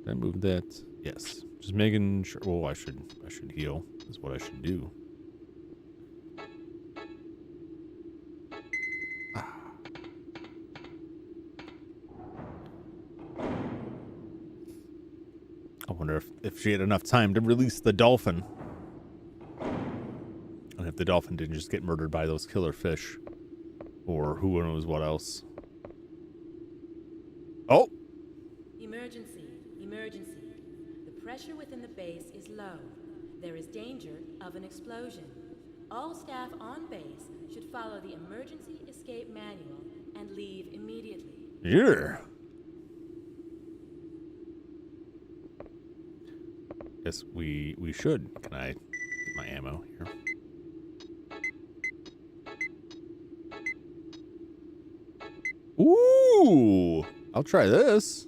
Did I move that? Yes. Just making sure. Oh, I should heal. Is what I should do. I wonder if she had enough time to release the dolphin. And if the dolphin didn't just get murdered by those killer fish. Or who knows what else. Oh! Emergency. Emergency. The pressure within the base is low. There is danger of an explosion. All staff on base should follow the emergency escape manual and leave immediately. Yeah. Yes, we should. Can I get my ammo here? Ooh! I'll try this.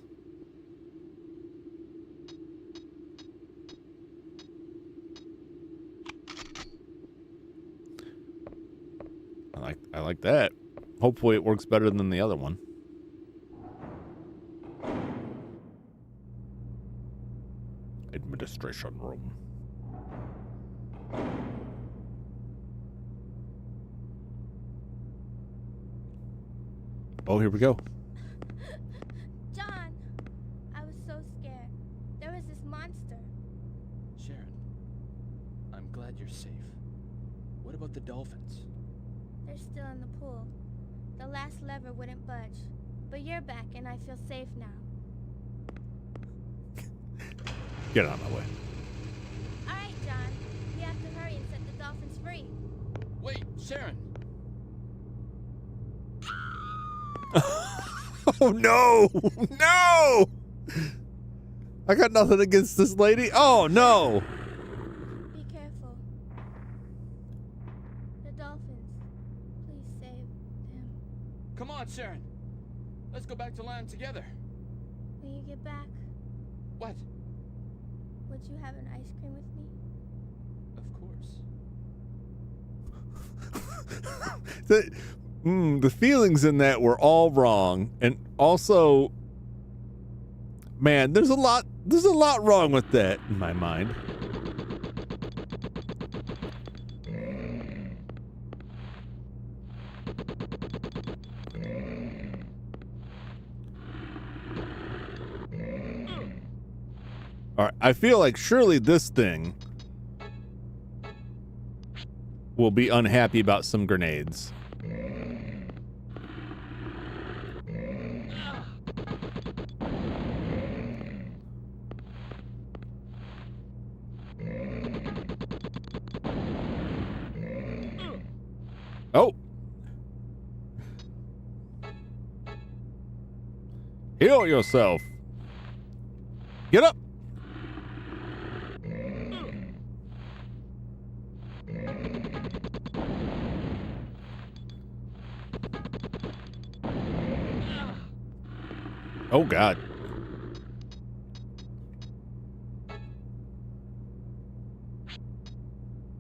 I like that. Hopefully it works better than the other one. Administration room. Oh, here we go. John! I was so scared. There was this monster. Sharon, I'm glad you're safe. What about the dolphins? They're still in the pool. The last lever wouldn't budge. But you're back and I feel safe now. Get out of my way. Alright, John. We have to hurry and set the dolphins free. Wait, Sharon! Oh no! No! I got nothing against this lady. Oh no! Be careful. The dolphins. Please save them. Come on, Sharon! Let's go back to land together. When you get back, What? would you have an ice cream with me? Of course. The feelings in that were all wrong, and also, man, there's a lot wrong with that in my mind. All right, I feel like surely this thing will be unhappy about some grenades. Oh. Heal yourself. Get up. Oh, God.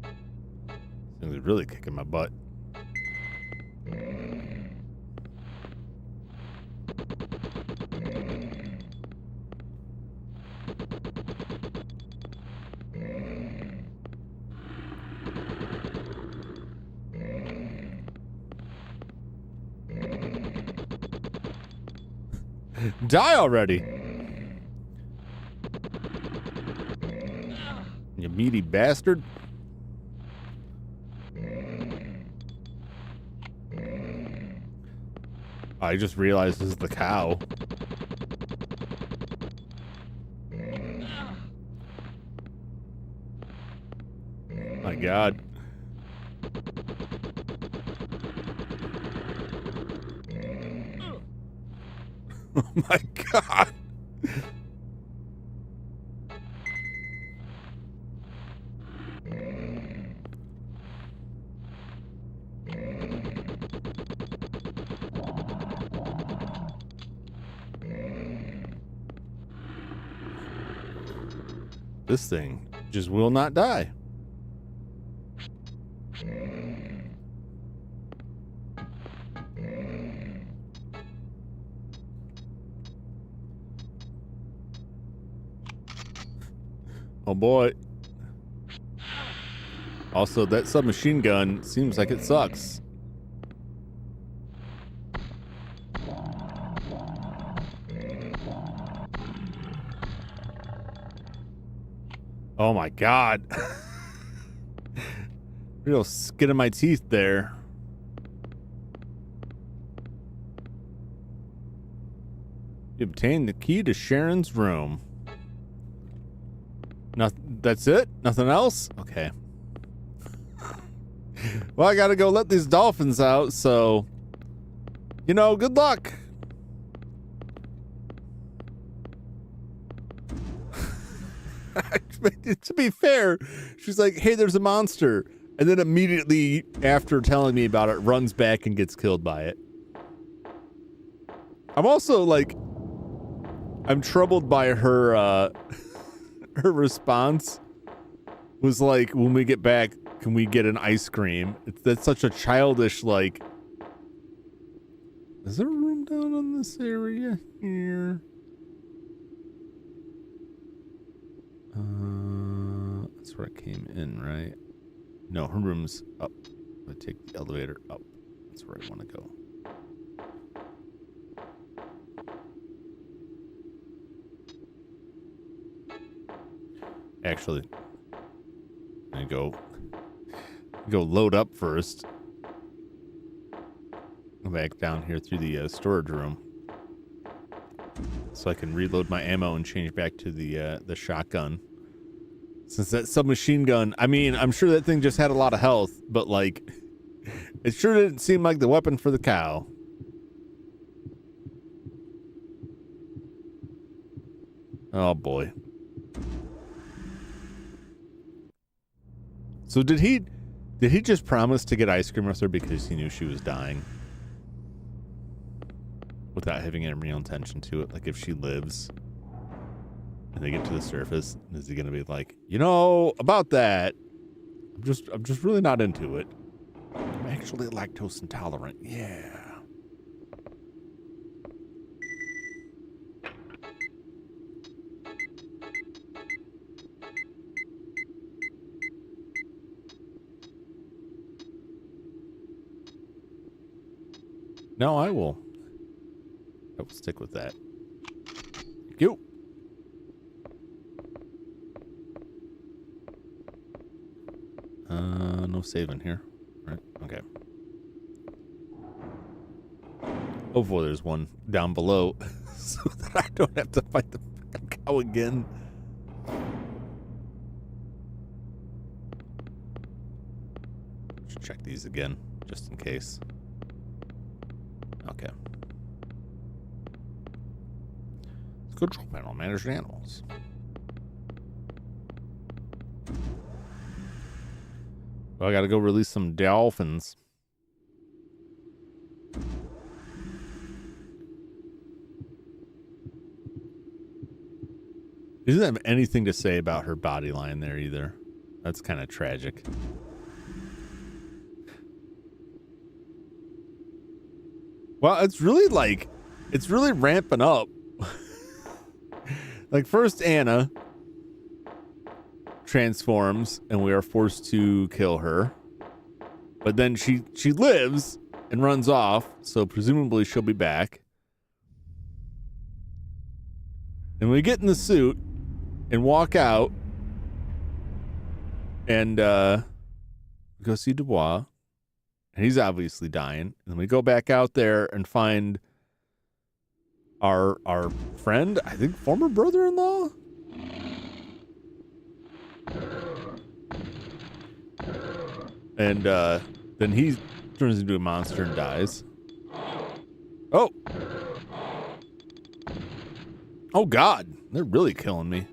This thing's really kicking my butt. Die already. You meaty bastard. I just realized this is the cow. My God. Oh my God. This thing just will not die. Oh boy. Also, that submachine gun seems like it sucks. Oh my God. Real skin of my teeth there. You obtained the key to Sharon's room. That's it? Nothing else? Okay. Well, I gotta go let these dolphins out, so, you know, good luck. To be fair, she's like, hey, there's a monster. And then immediately after telling me about it, runs back and gets killed by it. I'm also like, I'm troubled by her, her response was like, when we get back, can we get an ice cream? That's such a childish, like, is there a room down on this area here? That's where I came in, right? No, her room's up. I take the elevator up. That's where I want to go. Actually, I go load up first. Go back down here through the storage room, so I can reload my ammo and change back to the shotgun. Since that submachine gun, I mean, I'm sure that thing just had a lot of health, but like, it sure didn't seem like the weapon for the cow. Oh boy. So did he just promise to get ice cream with her because he knew she was dying? Without having any real intention to it? Like, if she lives and they get to the surface, is he gonna be like, you know, about that, I'm just really not into it. I'm actually lactose intolerant. Yeah. No, I will stick with that. Thank you. No saving here. Right? Okay. Hopefully there's one down below so that I don't have to fight the freaking cow again. Should check these again, just in case. Okay. Control panel, managed animals. Well, I gotta go release some dolphins. He doesn't have anything to say about her body line there either. That's kind of tragic. Well, it's really ramping up. Like, first Anna transforms and we are forced to kill her, but then she lives and runs off, so presumably she'll be back. And we get in the suit and walk out and go see Dubois. And he's obviously dying. And we go back out there and find our friend, I think former brother-in-law. And then he turns into a monster and dies. Oh. Oh, God. They're really killing me.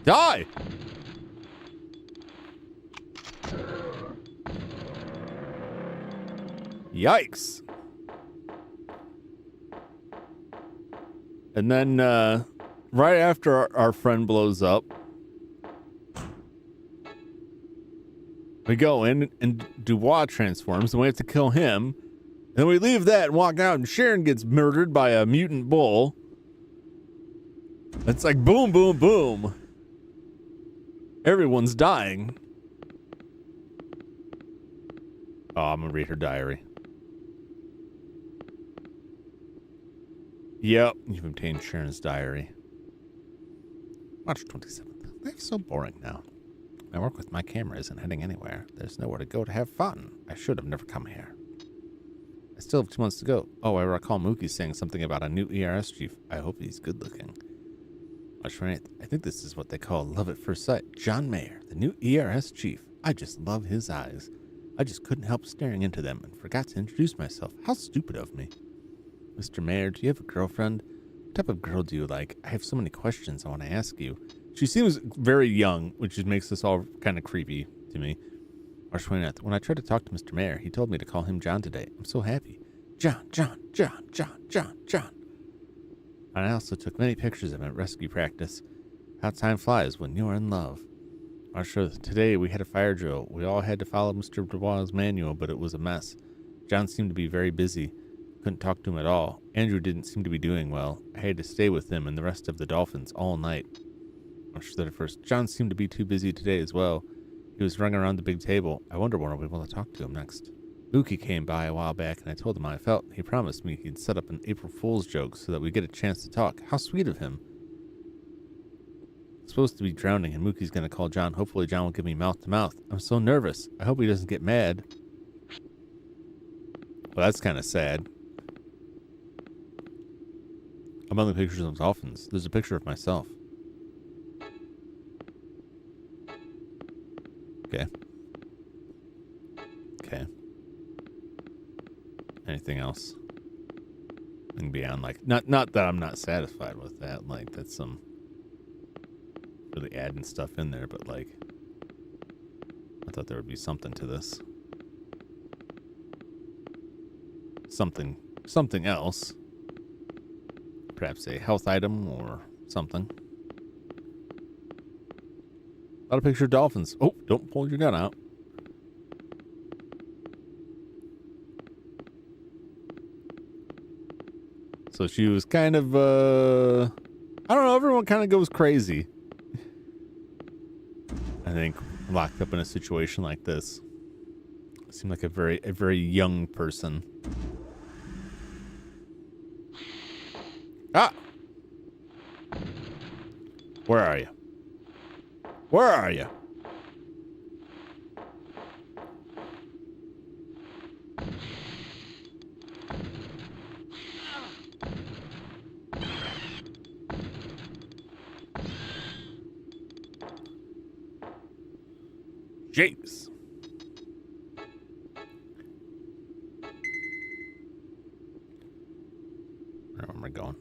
Die! Yikes. And then right after our friend blows up, we go in and Dubois transforms and we have to kill him. Then we leave that and walk out and Sharon gets murdered by a mutant bull. It's like boom, boom, boom. Everyone's dying. Oh, I'm gonna read her diary. Yep, you've obtained Sharon's diary. March 27th. Life's so boring now. My work with my camera isn't heading anywhere. There's nowhere to go to have fun. I should have never come here. I still have 2 months to go. Oh, I recall Mookie saying something about a new ERS chief. I hope he's good looking. March 28th. I think this is what they call love at first sight. John Mayer, the new ERS chief. I just love his eyes. I just couldn't help staring into them and forgot to introduce myself. How stupid of me. Mr. Mayer, do you have a girlfriend? What type of girl do you like? I have so many questions I want to ask you. She seems very young, which makes this all kind of creepy to me. March 29th. When I tried to talk to Mr. Mayer, he told me to call him John today. I'm so happy. John. And I also took many pictures of him at rescue practice. How time flies when you're in love. March 3rd. Today we had a fire drill. We all had to follow Mr. Dubois' manual, but it was a mess. John seemed to be very busy. Couldn't talk to him at all. Andrew didn't seem to be doing well. I had to stay with him and the rest of the dolphins all night. March 31st. John seemed to be too busy today as well. He was running around the big table. I wonder when I'll be able to talk to him next. Mookie came by a while back and I told him how I felt. He promised me he'd set up an April Fool's joke so that we get a chance to talk. How sweet of him. I'm supposed to be drowning and Mookie's going to call John. Hopefully John will give me mouth to mouth. I'm so nervous. I hope he doesn't get mad. Well, that's kind of sad. Among the pictures of dolphins, there's a picture of myself. Okay. Anything else? And beyond, like, not that I'm not satisfied with that. Like, that's some really adding stuff in there, but like, I thought there would be something to this. Something else. Perhaps a health item or something. A lot of picture of dolphins. Oh, don't pull your gun out. So she was kind of, I don't know, everyone kind of goes crazy. I think locked up in a situation like this. Seemed like a very young person. Ah! Where are you? Where are you? James. Where am I going?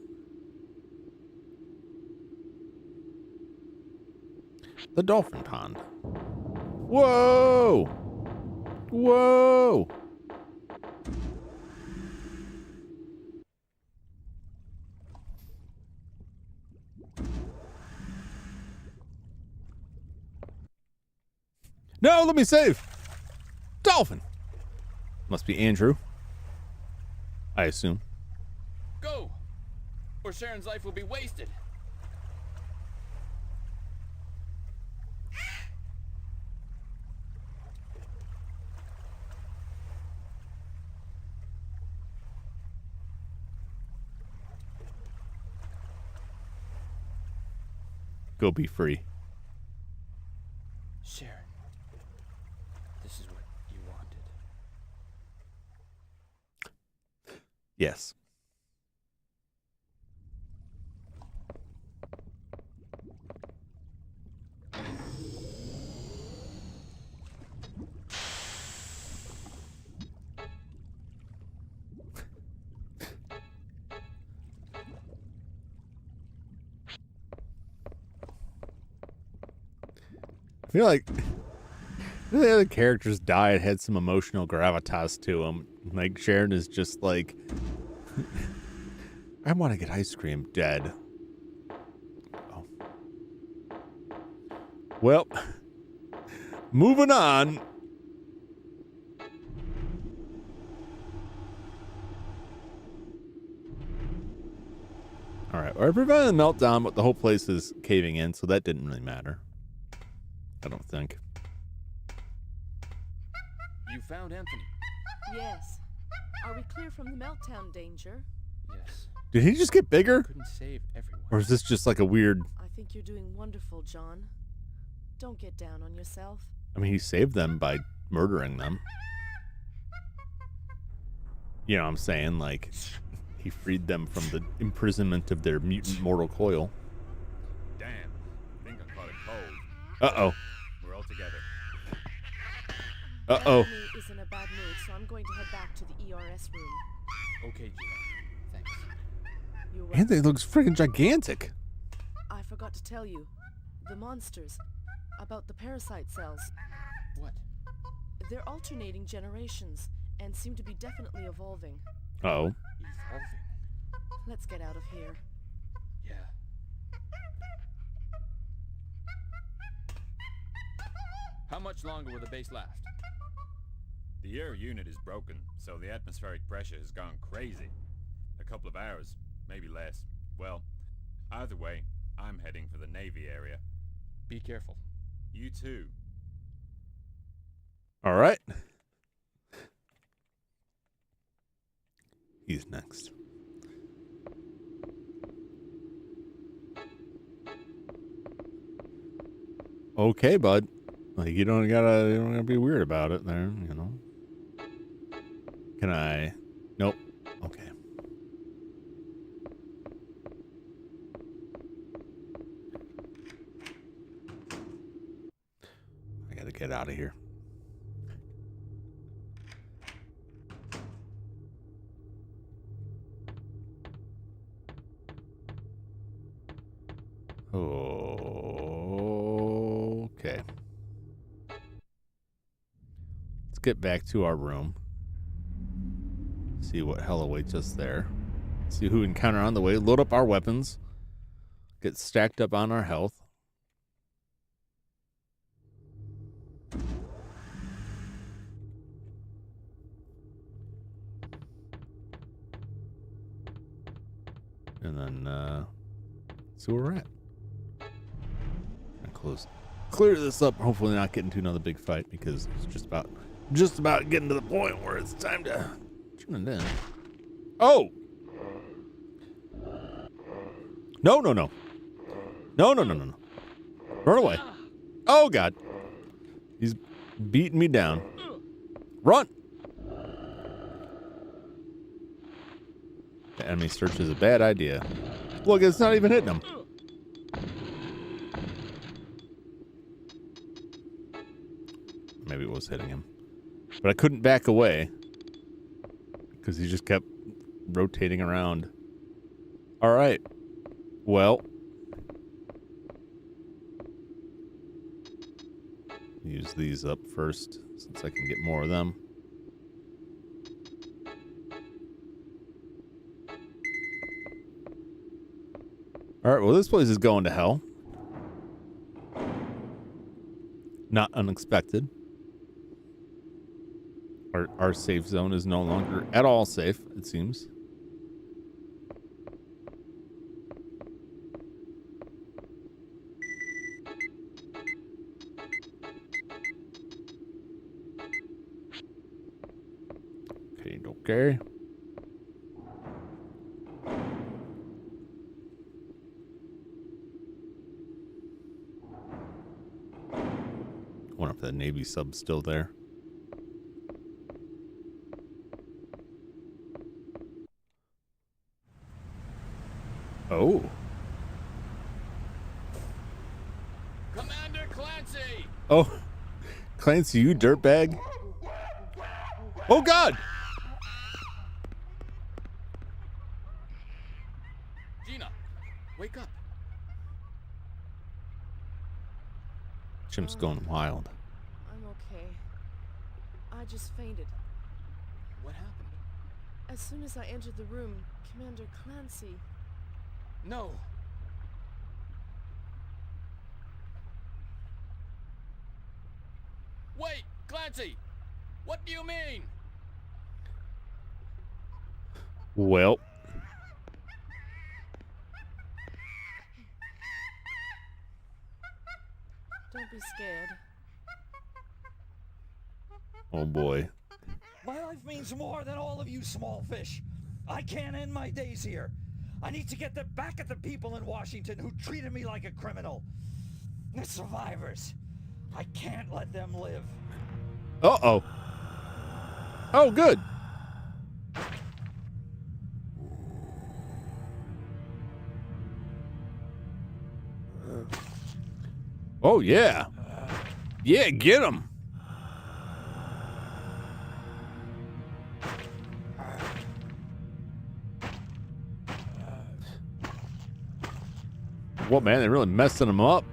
The dolphin pond. Whoa! Whoa! No, let me save. Dolphin. Must be Andrew. I assume. Go! Or Sharon's life will be wasted. go be free. Sharon, this is what you wanted. Yes. I feel like the other characters died, had some emotional gravitas to them. Like Sharon is just like, I want to get ice cream. Dead. Oh. Well, moving on. All right, well, I prevented the meltdown, but the whole place is caving in, so that didn't really matter. I don't think. You found Anthony. Yes. Are we clear from the meltdown danger? Yes. Did he just get bigger? Couldn't save everyone. Or is this just like a weird... I think you're doing wonderful, John. Don't get down on yourself. I mean, he saved them by murdering them. You know what I'm saying? Like, he freed them from the imprisonment of their mutant mortal coil. Damn. I think I caught a cold. Uh-oh. We're all together. Uh-oh. Anthony is in a bad mood, so I'm going to head back to the ERS room. Okay, Gina. Thanks. You're welcome. Anthony looks freaking gigantic. I forgot to tell you. The monsters. About the parasite cells. What? They're alternating generations and seem to be definitely evolving. Uh-oh. Evolving. Let's get out of here. Yeah. How much longer will the base last? The air unit is broken, so the atmospheric pressure has gone crazy. A couple of hours, maybe less. Well, either way, I'm heading for the Navy area. Be careful. You too. All right. He's next. Okay, bud. Like, you don't gotta be weird about it there, you know. Can I? Nope. Okay. I gotta get out of here. Okay. Let's get back to our room. See what hell awaits us there. See who we encounter on the way. Load up our weapons. Get stacked up on our health. And then see where we're at. Clear this up. Hopefully not get into another big fight, because it's just about getting to the point where it's time to turn it in. Oh! No. No. Run away. Oh, God. He's beating me down. Run! The enemy search is a bad idea. Look, it's not even hitting him. Maybe it was hitting him. But I couldn't back away because he just kept rotating around. All right. Well. Use these up first since I can get more of them. All right, well, this place is going to hell. Not unexpected. Our safe zone is no longer at all safe, it seems. Okay. wonder if the Navy sub's still there. Oh. Commander Clancy! Oh. Clancy, you dirtbag. Oh, God! Gina, wake up. Jim's going wild. I'm okay. I just fainted. What happened? As soon as I entered the room, Commander Clancy... No. Wait, Clancy! What do you mean? Well. Don't be scared. Oh, boy. My life means more than all of you small fish. I can't end my days here. I need to get back at the people in Washington who treated me like a criminal. The survivors. I can't let them live. Uh-oh. Oh, good. Oh, yeah. Yeah, get him. What, man? They're really messing him up.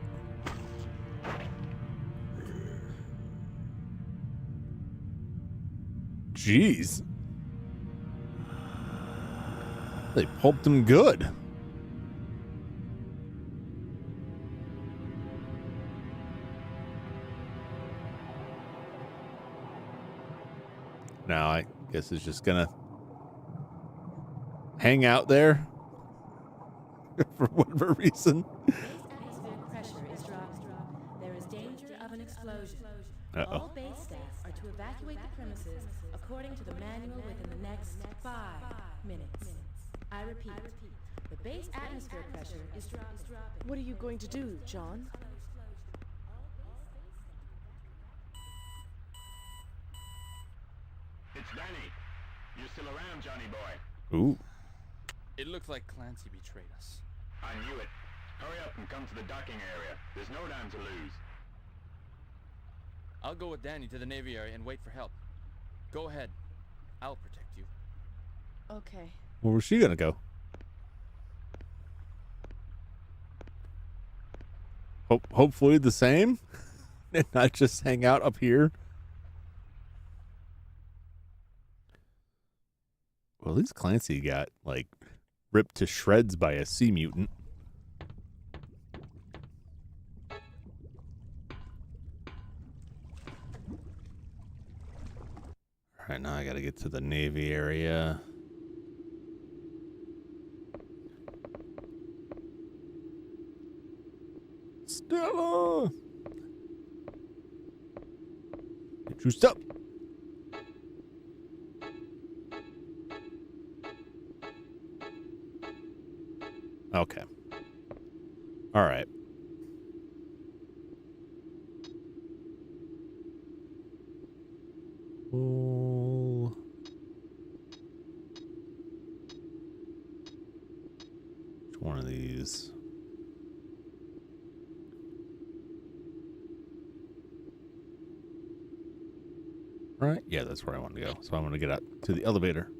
Jeez. They pulped him good. Now, I guess it's just gonna hang out there for whatever reason. Base atmospheric pressure is dropping. There is danger of an explosion. All base staff are to evacuate the premises according to the manual within the next 5 minutes. I repeat, the base atmospheric pressure is dropping. What are you going to do, John? It's Danny. You're still around, Johnny boy. Ooh. It looks like Clancy betrayed us. I knew it. Hurry up and come to the docking area. There's no time to lose. I'll go with Danny to the Navy area and wait for help. Go ahead. I'll protect you. Okay. Where was she gonna go? Hopefully the same, and not just hang out up here. Well, at least Clancy got like ripped to shreds by a sea mutant. All right, now I got to get to the Navy area. Stella! Get juiced up. Okay. All right. Oh. Which one of these? Right? Yeah, that's where I want to go. So I'm going to get out to the elevator.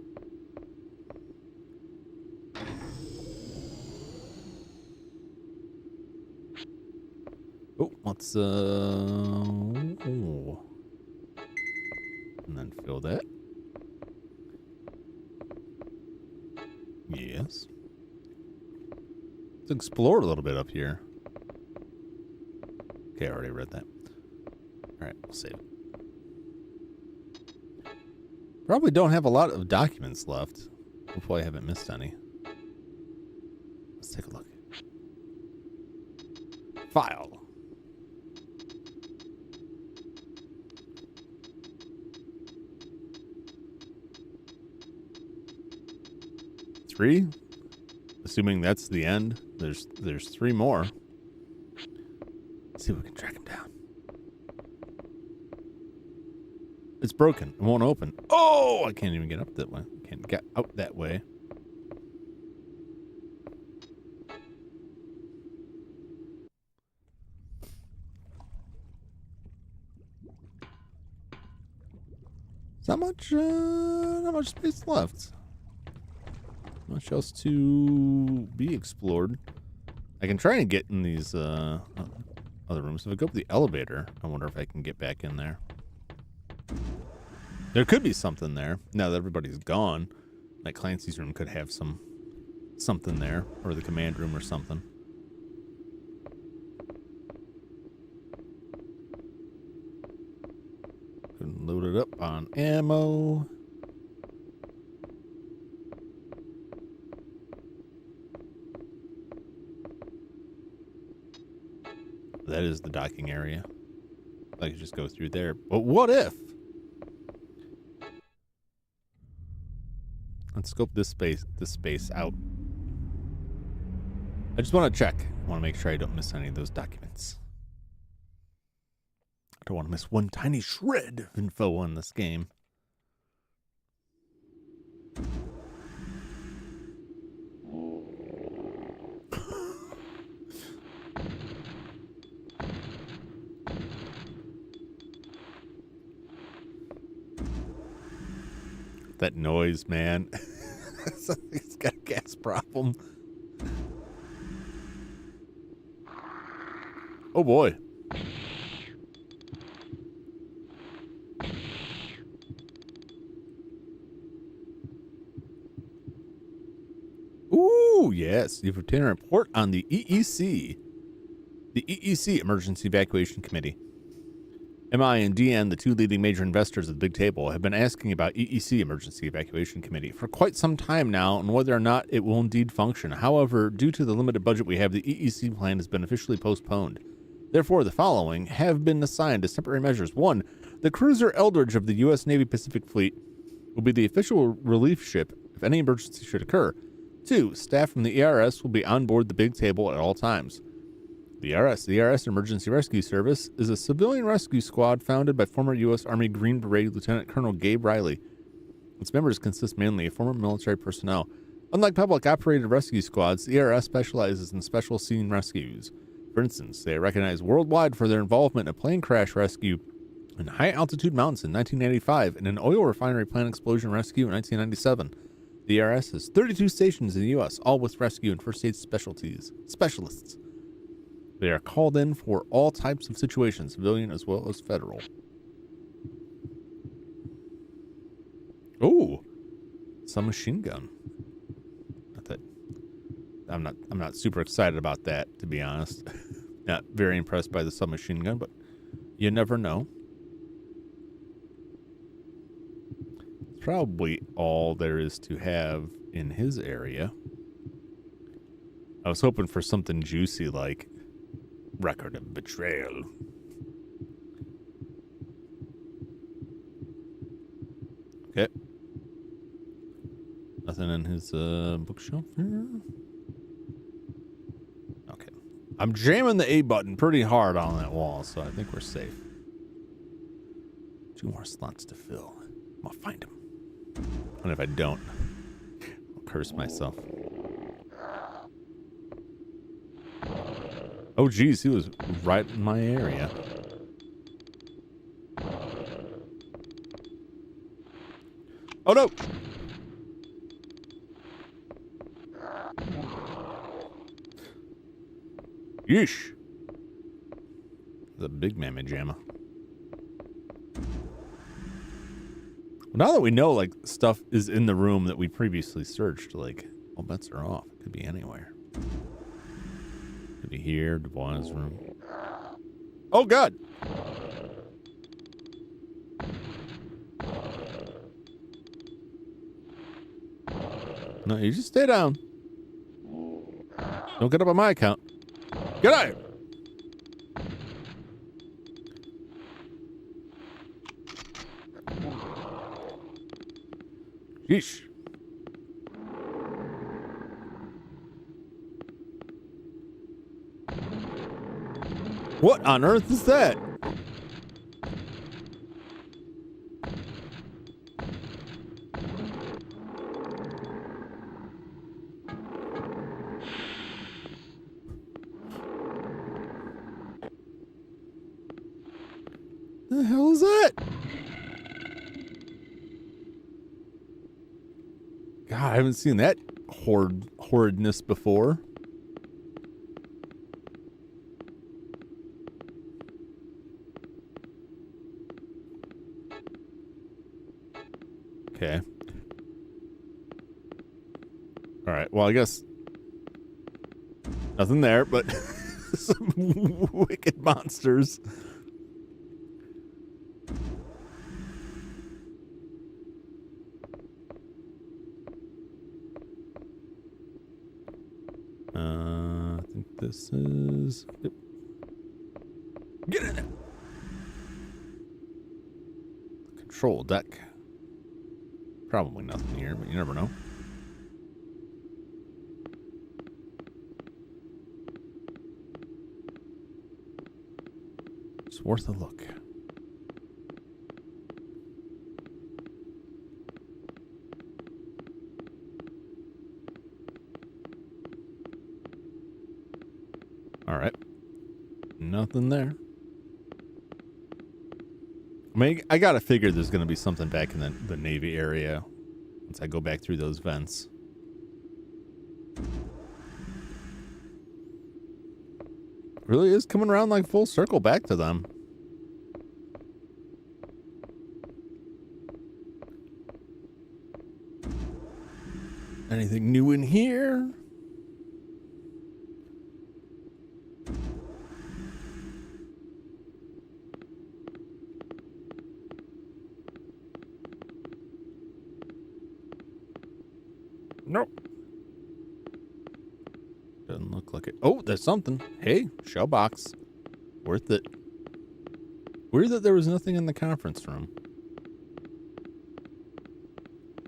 Oh, let's and then fill that. Yes. Let's explore a little bit up here. Okay, I already read that. All right, we'll save it. Probably don't have a lot of documents left. Hopefully I haven't missed any. Let's take a look. File. Three? Assuming that's the end. There's 3 more. Let's see if we can track him down. broken. It won't open. Oh, I can't even get up that way. Can't get out that way. Not much space left. Much else to be explored. I can try and get in these other rooms. If I go up the elevator, I wonder if I can get back in there. There could be something there. Now that everybody's gone, like Clancy's room could have something there, or the command room or something. Load it up on ammo. That is the docking area. I could just go through there. But what if? Let's scope this space out. I just want to check. I want to make sure I don't miss any of those documents. I don't want to miss one tiny shred of info on this game. That noise, man. It's got a gas problem. Oh boy. Ooh, yes. You've obtained a report on the EEC. The EEC, Emergency Evacuation Committee. MI and DN, the two leading major investors of the Big Table, have been asking about EEC, Emergency Evacuation Committee, for quite some time now, and whether or not it will indeed function. However, due to the limited budget we have, the EEC plan has been officially postponed. Therefore, the following have been assigned as temporary measures. 1. The cruiser Eldridge of the U.S. Navy Pacific Fleet will be the official relief ship if any emergency should occur. 2. Staff from the ERS will be on board the Big Table at all times. The ERS Emergency Rescue Service is a civilian rescue squad founded by former U.S. Army Green Beret Lieutenant Colonel Gabe Riley. Its members consist mainly of former military personnel. Unlike public-operated rescue squads, the ERS specializes in special scene rescues. For instance, they are recognized worldwide for their involvement in a plane crash rescue in high-altitude mountains in 1995 and an oil refinery plant explosion rescue in 1997. The ERS has 32 stations in the U.S., all with rescue and first aid specialists. They are called in for all types of situations, civilian as well as federal. Oh, submachine gun. I'm not super excited about that, to be honest. Not very impressed by the submachine gun, but you never know. It's probably all there is to have in his area. I was hoping for something juicy like record of betrayal. Okay. Nothing in his bookshelf here. Okay. I'm jamming the A button pretty hard on that wall, so I think we're safe. 2 more slots to fill. I'm gonna find him. And if I don't, I'll curse myself. Oh, geez, he was right in my area. Oh, no! Yeesh. The big mamma jamma. Now that we know, like, stuff is in the room that we previously searched, like, all bets are off. It could be anywhere. Could be here, Dubois' room. Oh, God! No, you just stay down. Don't get up on my account. Get out! Yeesh. What on earth is that? The hell is that? God, I haven't seen that horridness before. Okay. All right. Well, I guess nothing there, but some wicked monsters. I think this is... Yep. Get in there! Control deck. Probably nothing here, but you never know. It's worth a look. All right. Nothing there. I mean, I gotta figure there's gonna be something back in the Navy area once I go back through those vents. Really is coming around like full circle back to them. Anything new in here? Nope. Doesn't look like it. Oh, there's something. Hey, shell box. Worth it. Weird that there was nothing in the conference room.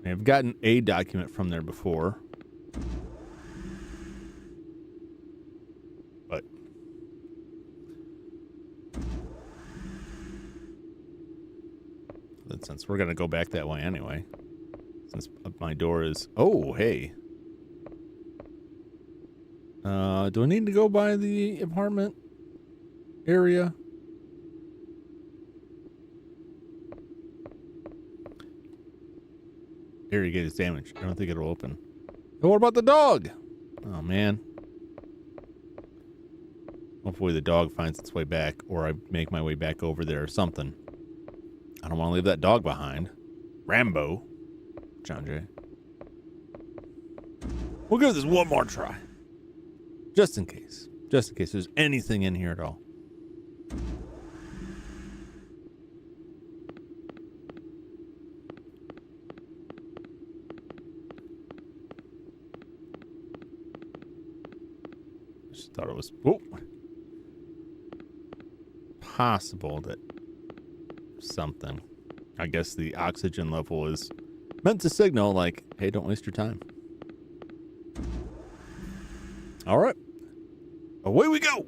I've gotten a document from there before. But since we're going to go back that way anyway. Since my door is... Oh, hey. Do I need to go by the apartment area? Area gate is damaged. I don't think it'll open. Oh, what about the dog? Oh, man. Hopefully the dog finds its way back, or I make my way back over there or something. I don't want to leave that dog behind. Rambo. John Jay. We'll give this one more try. Just in case. Just in case there's anything in here at all. Just thought it was possible that something. I guess the oxygen level is meant to signal like, hey, don't waste your time. All right. Away we go.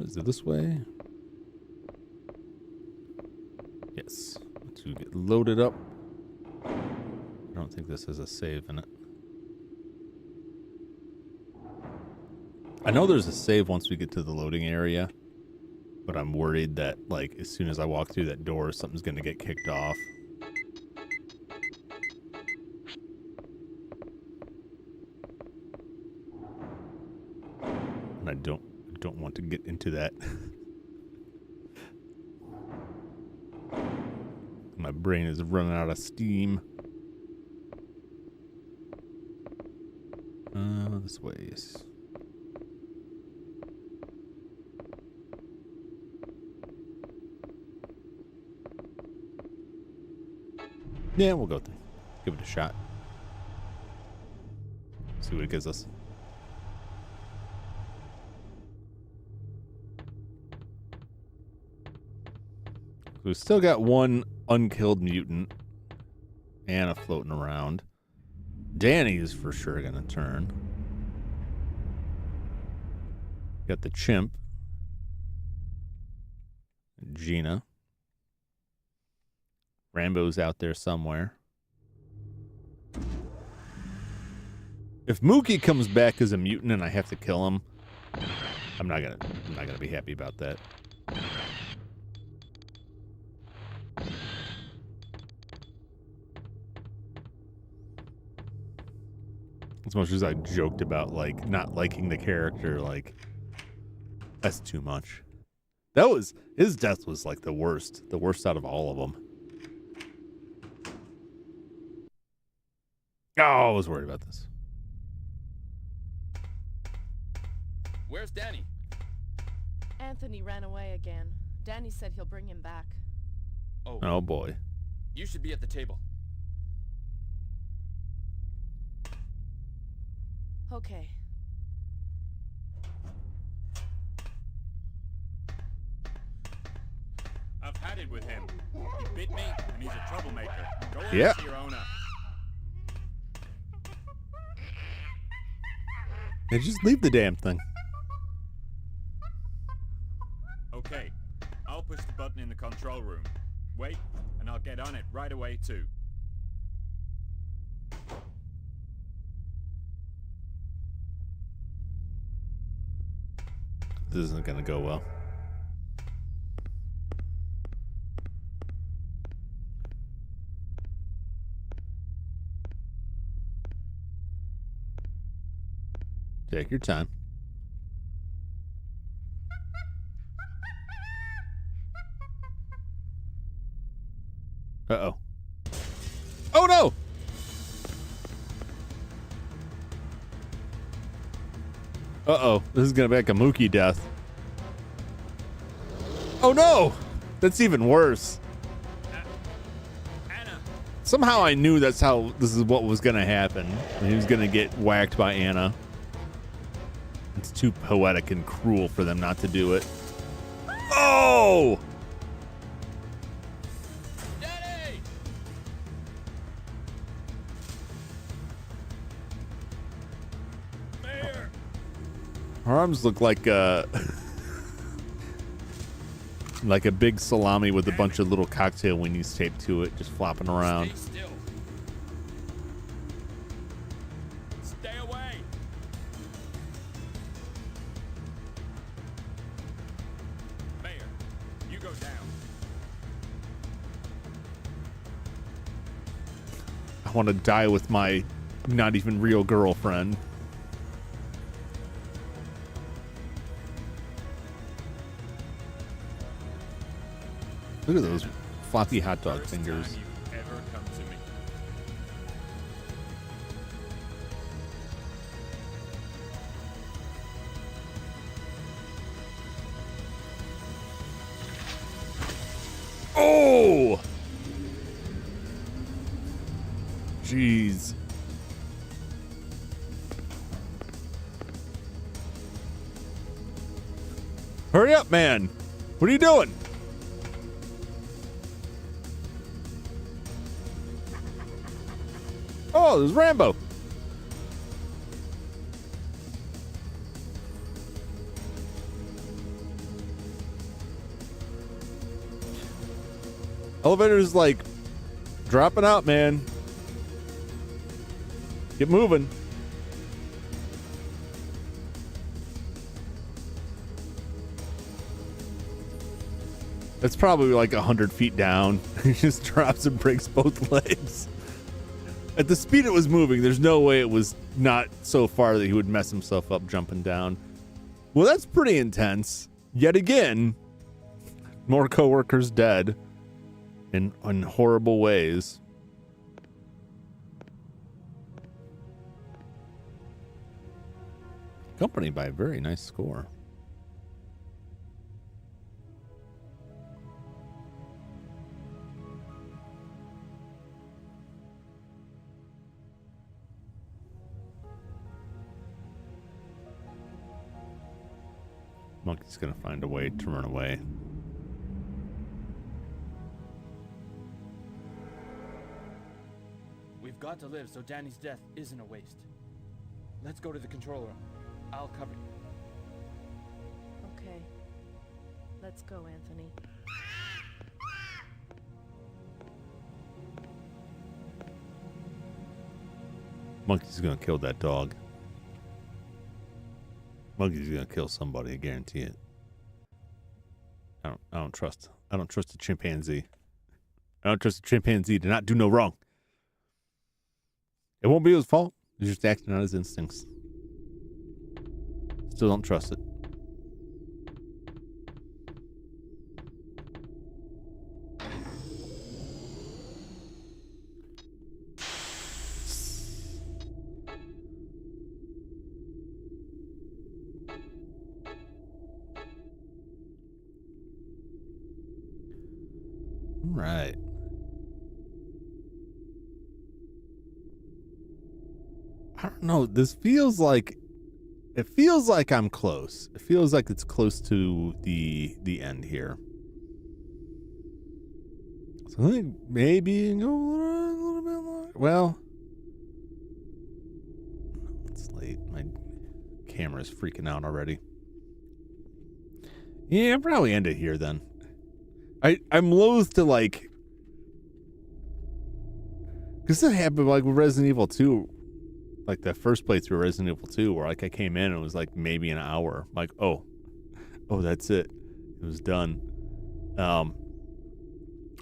Is it this way? Yes. To get loaded up. I don't think this has a save in it. I know there's a save once we get to the loading area, but I'm worried that, like, as soon as I walk through that door, something's going to get kicked off. And I don't want to get into that. My brain is running out of steam. This way, yes. Yeah, we'll go through. Give it a shot. See what it gives us. We've still got one unkilled mutant. Anna floating around. Danny is for sure gonna turn. Got the chimp. Gina. Rambo's out there somewhere. If Mookie comes back as a mutant and I have to kill him, I'm not gonna be happy about that. As much as I joked about like not liking the character, like that's too much. That was his death was like the worst out of all of them. Oh, I was worried about this. Where's Danny? Anthony ran away again. Danny said he'll bring him back. Oh boy. You should be at the table. Okay. I've had it with him. He bit me, and he's a troublemaker. Go over Yeah. to your owner. They just leave the damn thing. Okay, I'll push the button in the control room. Wait, and I'll get on it right away too. This isn't gonna go well. Take your time. Uh-oh. Oh no! Uh-oh. This is gonna be like a Mookie death. Oh no! That's even worse. Anna! Somehow I knew this is what was gonna happen. He was gonna get whacked by Anna. It's too poetic and cruel for them not to do it. Oh! Danny! Mayor! Her arms look like like a big salami with a bunch of little cocktail weenies taped to it, just flopping around. Stay still. Stay away! Mayor, you go down. I want to die with my not even real girlfriend. Look at those floppy hot dog First fingers. time you've ever come to me. Oh! Jeez. Hurry up, man. What are you doing? Oh, there's Rambo. Elevator's like dropping out, man. Get moving. That's probably like 100 feet down. He just drops and breaks both legs. At the speed it was moving, there's no way it was not so far that he would mess himself up jumping down. Well, that's pretty intense. Yet again, more coworkers dead in horrible ways. Accompanied by a very nice score. Monkey's gonna find a way to run away. You've got to live so Danny's death isn't a waste. Let's go to the control room. I'll cover you. Okay. Let's go, Anthony. Monkey's gonna kill that dog. Monkey's gonna kill somebody, I guarantee it. I don't trust a chimpanzee. I don't trust a chimpanzee to not do no wrong. It won't be his fault. He's just acting on his instincts. Still don't trust it. Right. I don't know. This feels like I'm close. It feels like it's close to the end here. So I think maybe go a little bit longer. Well, it's late. My camera's freaking out already. Yeah, I'll probably end it here then. I'm loath to like, because it happened like with Resident Evil 2, like the first playthrough Resident Evil 2, where like I came in and it was like maybe an hour. I'm like, oh, that's it. It was done.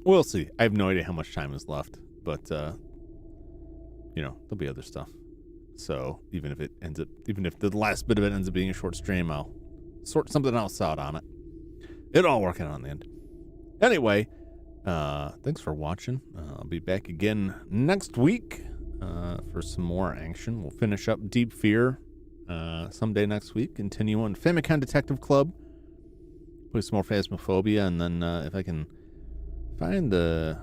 We'll see. I have no idea how much time is left, but there'll be other stuff. So even if the last bit of it ends up being a short stream, I'll sort something else out on it. It'll all work out on the end. Anyway, thanks for watching. I'll be back again next week for some more action. We'll finish up Deep Fear someday next week. Continue on Famicom Detective Club. Play some more Phasmophobia, and then if I can find the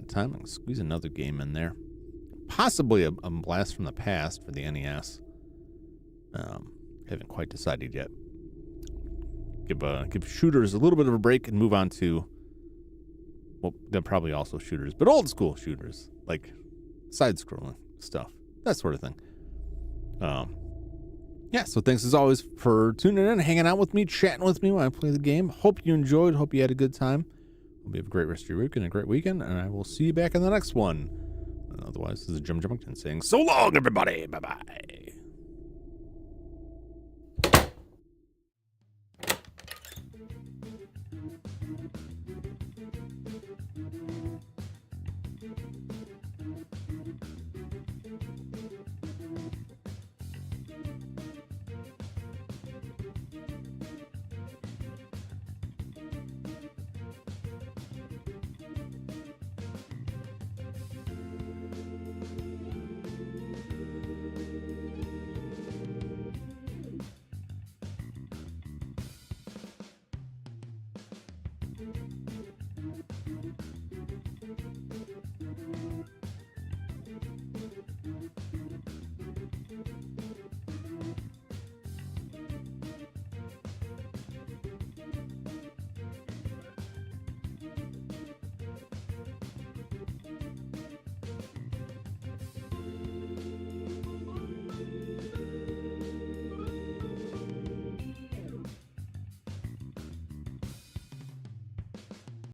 time, I can squeeze another game in there. Possibly a Blast from the Past for the NES. Haven't quite decided yet. Give shooters a little bit of a break and move on to, well, they're probably also shooters, but old school shooters, like side-scrolling stuff, that sort of thing. Yeah, so thanks as always for tuning in, hanging out with me, chatting with me while I play the game. Hope you enjoyed. Hope you had a good time. Hope you have a great rest of your week and a great weekend, and I will see you back in the next one. Otherwise, this is Jum Jumington saying so long, everybody. Bye-bye.